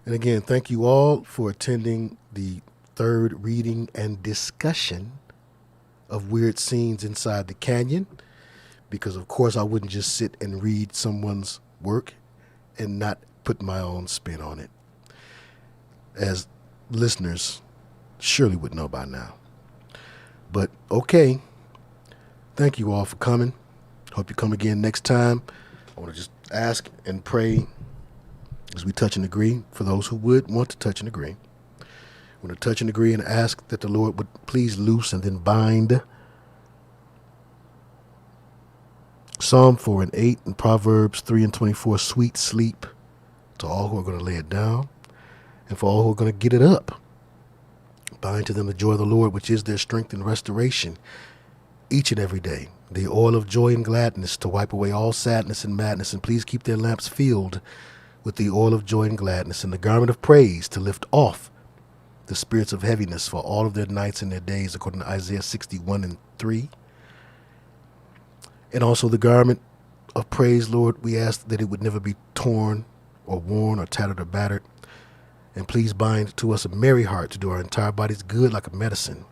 And again, thank you all for attending the third reading and discussion of weird scenes inside the canyon, because of course I wouldn't just sit and read someone's work and not put my own spin on it, as listeners surely would know by now. But okay, thank you all for coming. Hope you come again next time. I want to just ask and pray as we touch and agree, for those who would want to touch and agree. I want to touch and agree and ask that the Lord would please loose and then bind Psalm 4 and 8 and Proverbs 3 and 24, sweet sleep to all who are going to lay it down, and for all who are going to get it up. Bind to them the joy of the Lord, which is their strength and restoration each and every day. The oil of joy and gladness to wipe away all sadness and madness, and please keep their lamps filled with the oil of joy and gladness, and the garment of praise to lift off the spirits of heaviness for all of their nights and their days, according to Isaiah 61 and 3. And also the garment of praise, Lord, we ask that it would never be torn or worn or tattered or battered. And please bind to us a merry heart to do our entire bodies good like a medicine.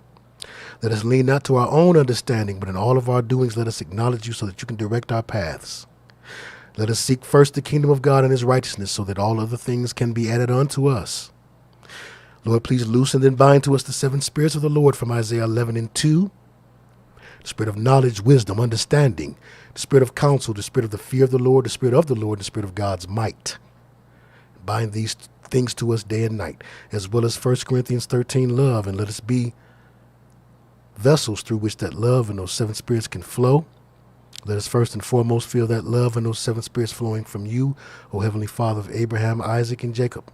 Let us lean not to our own understanding, but in all of our doings let us acknowledge you so that you can direct our paths. Let us seek first the kingdom of God and his righteousness, so that all other things can be added unto us. Lord, please loosen and bind to us the seven spirits of the Lord from Isaiah 11 and 2. The spirit of knowledge, wisdom, understanding, the spirit of counsel, the spirit of the fear of the Lord, the spirit of the Lord, the spirit of God's might. Bind these things to us day and night, as well as 1 Corinthians 13, love, and let us be vessels through which that love and those seven spirits can flow. Let us first and foremost feel that love and those seven spirits flowing from you, O Heavenly Father of Abraham, Isaac, and Jacob.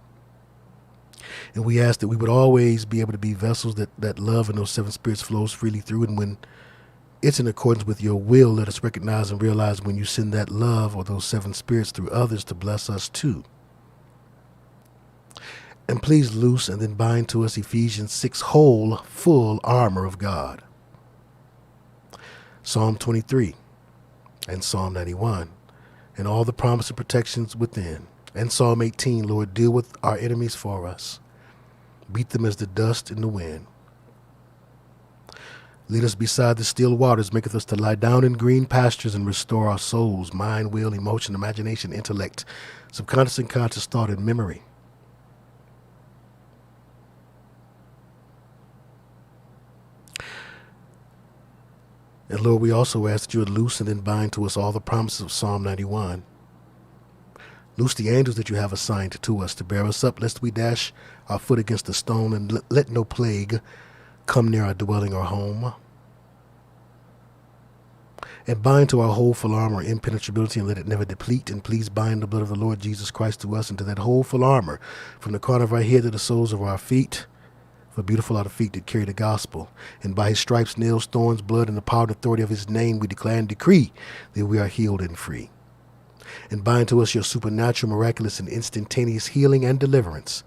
And we ask that we would always be able to be vessels that love and those seven spirits flows freely through. And when it's in accordance with your will, let us recognize and realize when you send that love or those seven spirits through others to bless us too. And please loose and then bind to us Ephesians 6 whole, full armor of God. Psalm 23 and Psalm 91 and all the promise and protections within. And Psalm 18, Lord, deal with our enemies for us. Beat them as the dust in the wind. Lead us beside the still waters, maketh us to lie down in green pastures, and restore our souls, mind, will, emotion, imagination, intellect, subconscious and conscious thought and memory. And Lord, we also ask that you would loose and then bind to us all the promises of Psalm 91. Loose the angels that you have assigned to us to bear us up, lest we dash our foot against a stone, and let no plague come near our dwelling or home. And bind to our whole full armor impenetrability, and let it never deplete. And please bind the blood of the Lord Jesus Christ to us, and to that whole full armor, from the crown of our head to the soles of our feet. For beautiful are the feet that carry the gospel. And by his stripes, nails, thorns, blood, and the power and authority of his name, we declare and decree that we are healed and free. And bind to us your supernatural, miraculous, and instantaneous healing and deliverance,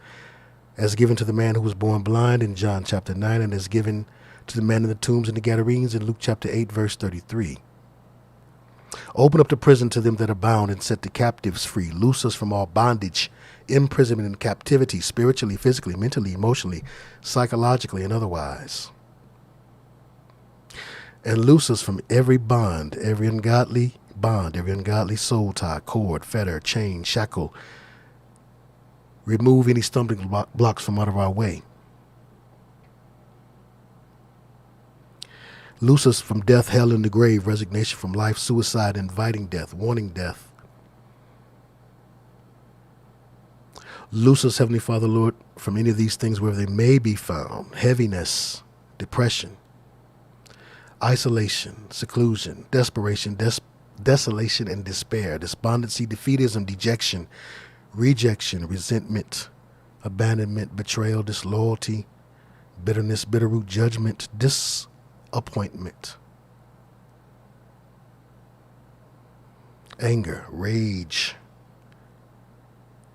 as given to the man who was born blind in John chapter 9, and as given to the man in the tombs and the Gadarenes in Luke chapter 8, verse 33. Open up the prison to them that are bound, and set the captives free. Loose us from all bondage, imprisonment, and captivity, spiritually, physically, mentally, emotionally, psychologically, and otherwise. And loose us from every bond, every ungodly bond, every ungodly soul tie, cord, fetter, chain, shackle. Remove any stumbling blocks from out of our way. Loose us from death, hell, and the grave, resignation from life, suicide, inviting death, wanting death. Loose us, Heavenly Father, Lord, from any of these things wherever they may be found. Heaviness, depression, isolation, seclusion, desperation, desolation, and despair, despondency, defeatism, dejection, rejection, resentment, abandonment, betrayal, disloyalty, bitterness, bitterroot, judgment, disappointment, anger, rage,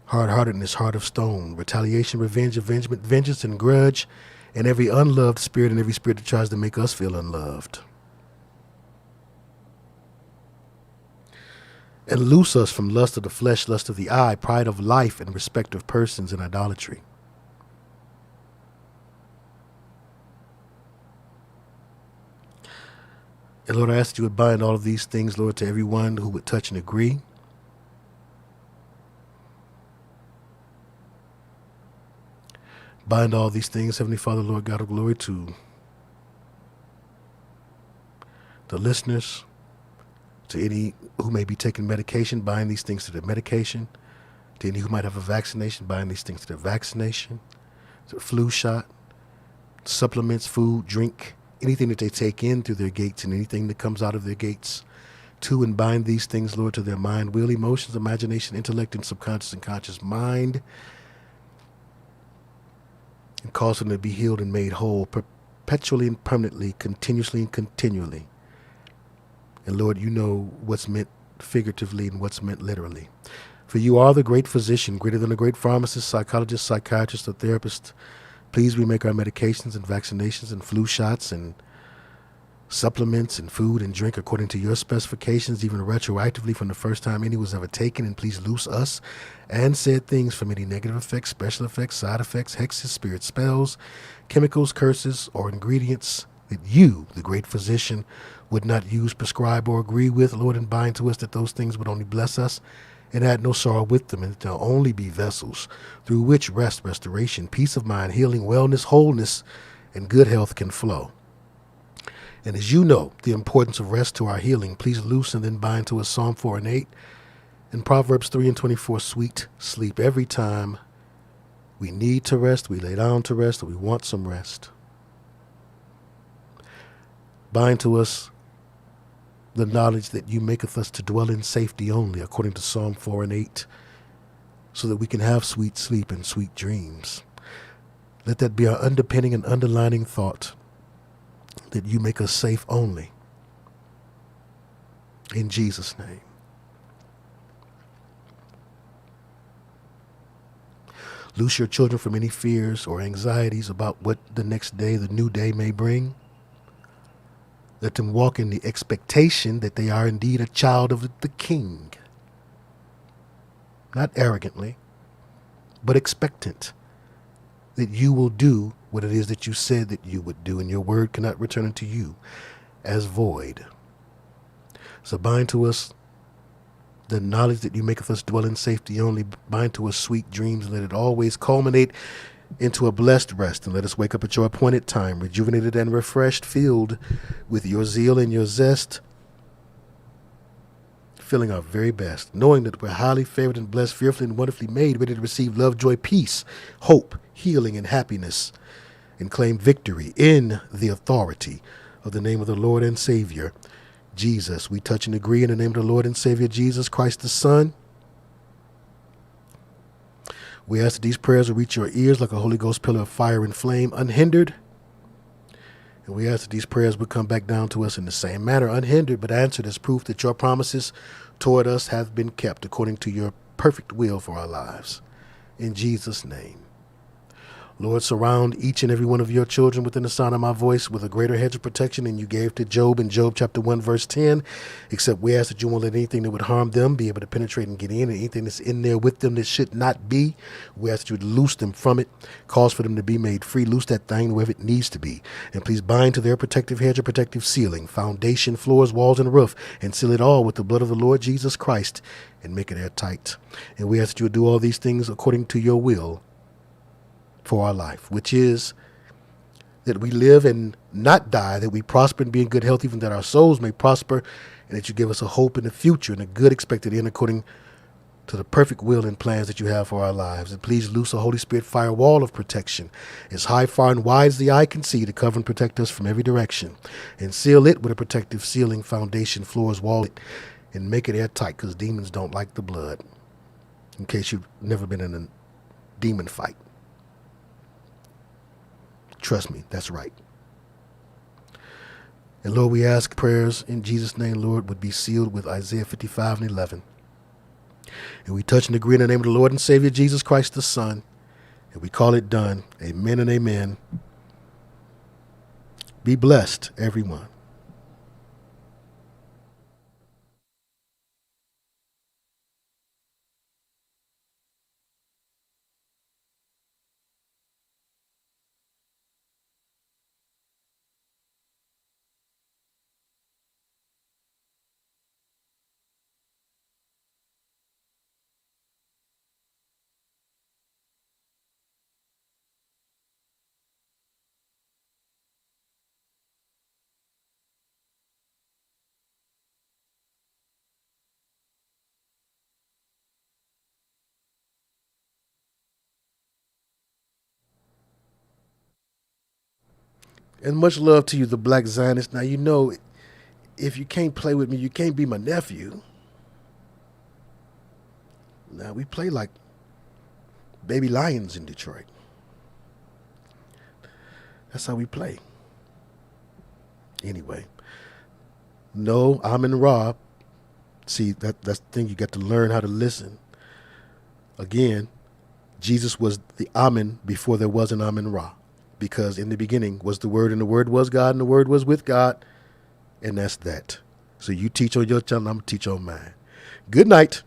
hard-heartedness, heart of stone, retaliation, revenge, avengement, vengeance, and grudge, and every unloved spirit and every spirit that tries to make us feel unloved. And loose us from lust of the flesh, lust of the eye, pride of life, and respect of persons, and idolatry. And Lord, I ask that you would bind all of these things, Lord, to everyone who would touch and agree. Bind all these things, Heavenly Father, Lord God of glory, to the listeners, to any who may be taking medication, bind these things to their medication. To any who might have a vaccination, bind these things to their vaccination. To the flu shot, supplements, food, drink, anything that they take in through their gates and anything that comes out of their gates. To and bind these things, Lord, to their mind, will, emotions, imagination, intellect, and subconscious and conscious mind. And cause them to be healed and made whole perpetually and permanently, continuously and continually. And Lord, you know what's meant figuratively and what's meant literally. For you are the great physician, greater than a great pharmacist, psychologist, psychiatrist, or therapist. Please we make our medications and vaccinations and flu shots and supplements and food and drink according to your specifications, even retroactively from the first time any was ever taken. And please loose us and said things from any negative effects, special effects, side effects, hexes, spirit spells, chemicals, curses, or ingredients that you, the great physician, would not use, prescribe, or agree with, Lord, and bind to us that those things would only bless us and add no sorrow with them, and that they'll only be vessels through which rest, restoration, peace of mind, healing, wellness, wholeness, and good health can flow. And as you know the importance of rest to our healing, please loose and then bind to us Psalm 4 and 8 and Proverbs 3 and 24, sweet sleep every time we need to rest, we lay down to rest, or we want some rest. Bind to us the knowledge that you maketh us to dwell in safety only, according to Psalm 4 and 8, so that we can have sweet sleep and sweet dreams. Let that be our underpinning and underlining thought, that you make us safe only. In Jesus' name. Loose your children from any fears or anxieties about what the next day, the new day, may bring. Let them walk in the expectation that they are indeed a child of the King. Not arrogantly, but expectant that you will do what it is that you said that you would do, and your word cannot return unto you as void. So bind to us the knowledge that you maketh us dwell in safety only. Bind to us sweet dreams. Let it always culminate into a blessed rest, and let us wake up at your appointed time, rejuvenated and refreshed, filled with your zeal and your zest, feeling our very best, knowing that we're highly favored and blessed, fearfully and wonderfully made, ready to receive love, joy, peace, hope, healing, and happiness, and claim victory in the authority of the name of the Lord and Savior, Jesus. We touch and agree in the name of the Lord and Savior, Jesus Christ the Son. We ask that these prayers will reach your ears like a Holy Ghost pillar of fire and flame, unhindered. And we ask that these prayers would come back down to us in the same manner, unhindered, but answered as proof that your promises toward us have been kept according to your perfect will for our lives. In Jesus' name. Lord, surround each and every one of your children within the sound of my voice with a greater hedge of protection than you gave to Job in Job chapter 1, verse 10, except we ask that you won't let anything that would harm them be able to penetrate and get in, and anything that's in there with them that should not be, we ask that you would loose them from it, cause for them to be made free, loose that thing wherever it needs to be, and please bind to their protective hedge or protective ceiling, foundation, floors, walls, and roof, and seal it all with the blood of the Lord Jesus Christ, and make it airtight. And we ask that you would do all these things according to your will for our life, which is that we live and not die, that we prosper and be in good health, even that our souls may prosper, and that you give us a hope in the future and a good expected end according to the perfect will and plans that you have for our lives. And please loose a Holy Spirit firewall of protection as high, far, and wide as the eye can see to cover and protect us from every direction, and seal it with a protective ceiling, foundation, floors, wall, and make it airtight, because demons don't like the blood, in case you've never been in a demon fight. Trust me, that's right. And Lord, we ask prayers in Jesus' name, Lord, would be sealed with Isaiah 55 and 11. And we touch and agree in the name of the Lord and Savior, Jesus Christ the Son. And we call it done. Amen and amen. Be blessed, everyone. And much love to you, the Black Zionist. Now, you know, if you can't play with me, you can't be my nephew. Now, we play like baby lions in Detroit. That's how we play. Anyway. No, Amen Ra. See, that's the thing. You got to learn how to listen. Again, Jesus was the Amen before there was an Amen Ra. Because in the beginning was the Word, and the Word was God, and the Word was with God. And that's that. So you teach on your channel, I'm going to teach on mine. Good night.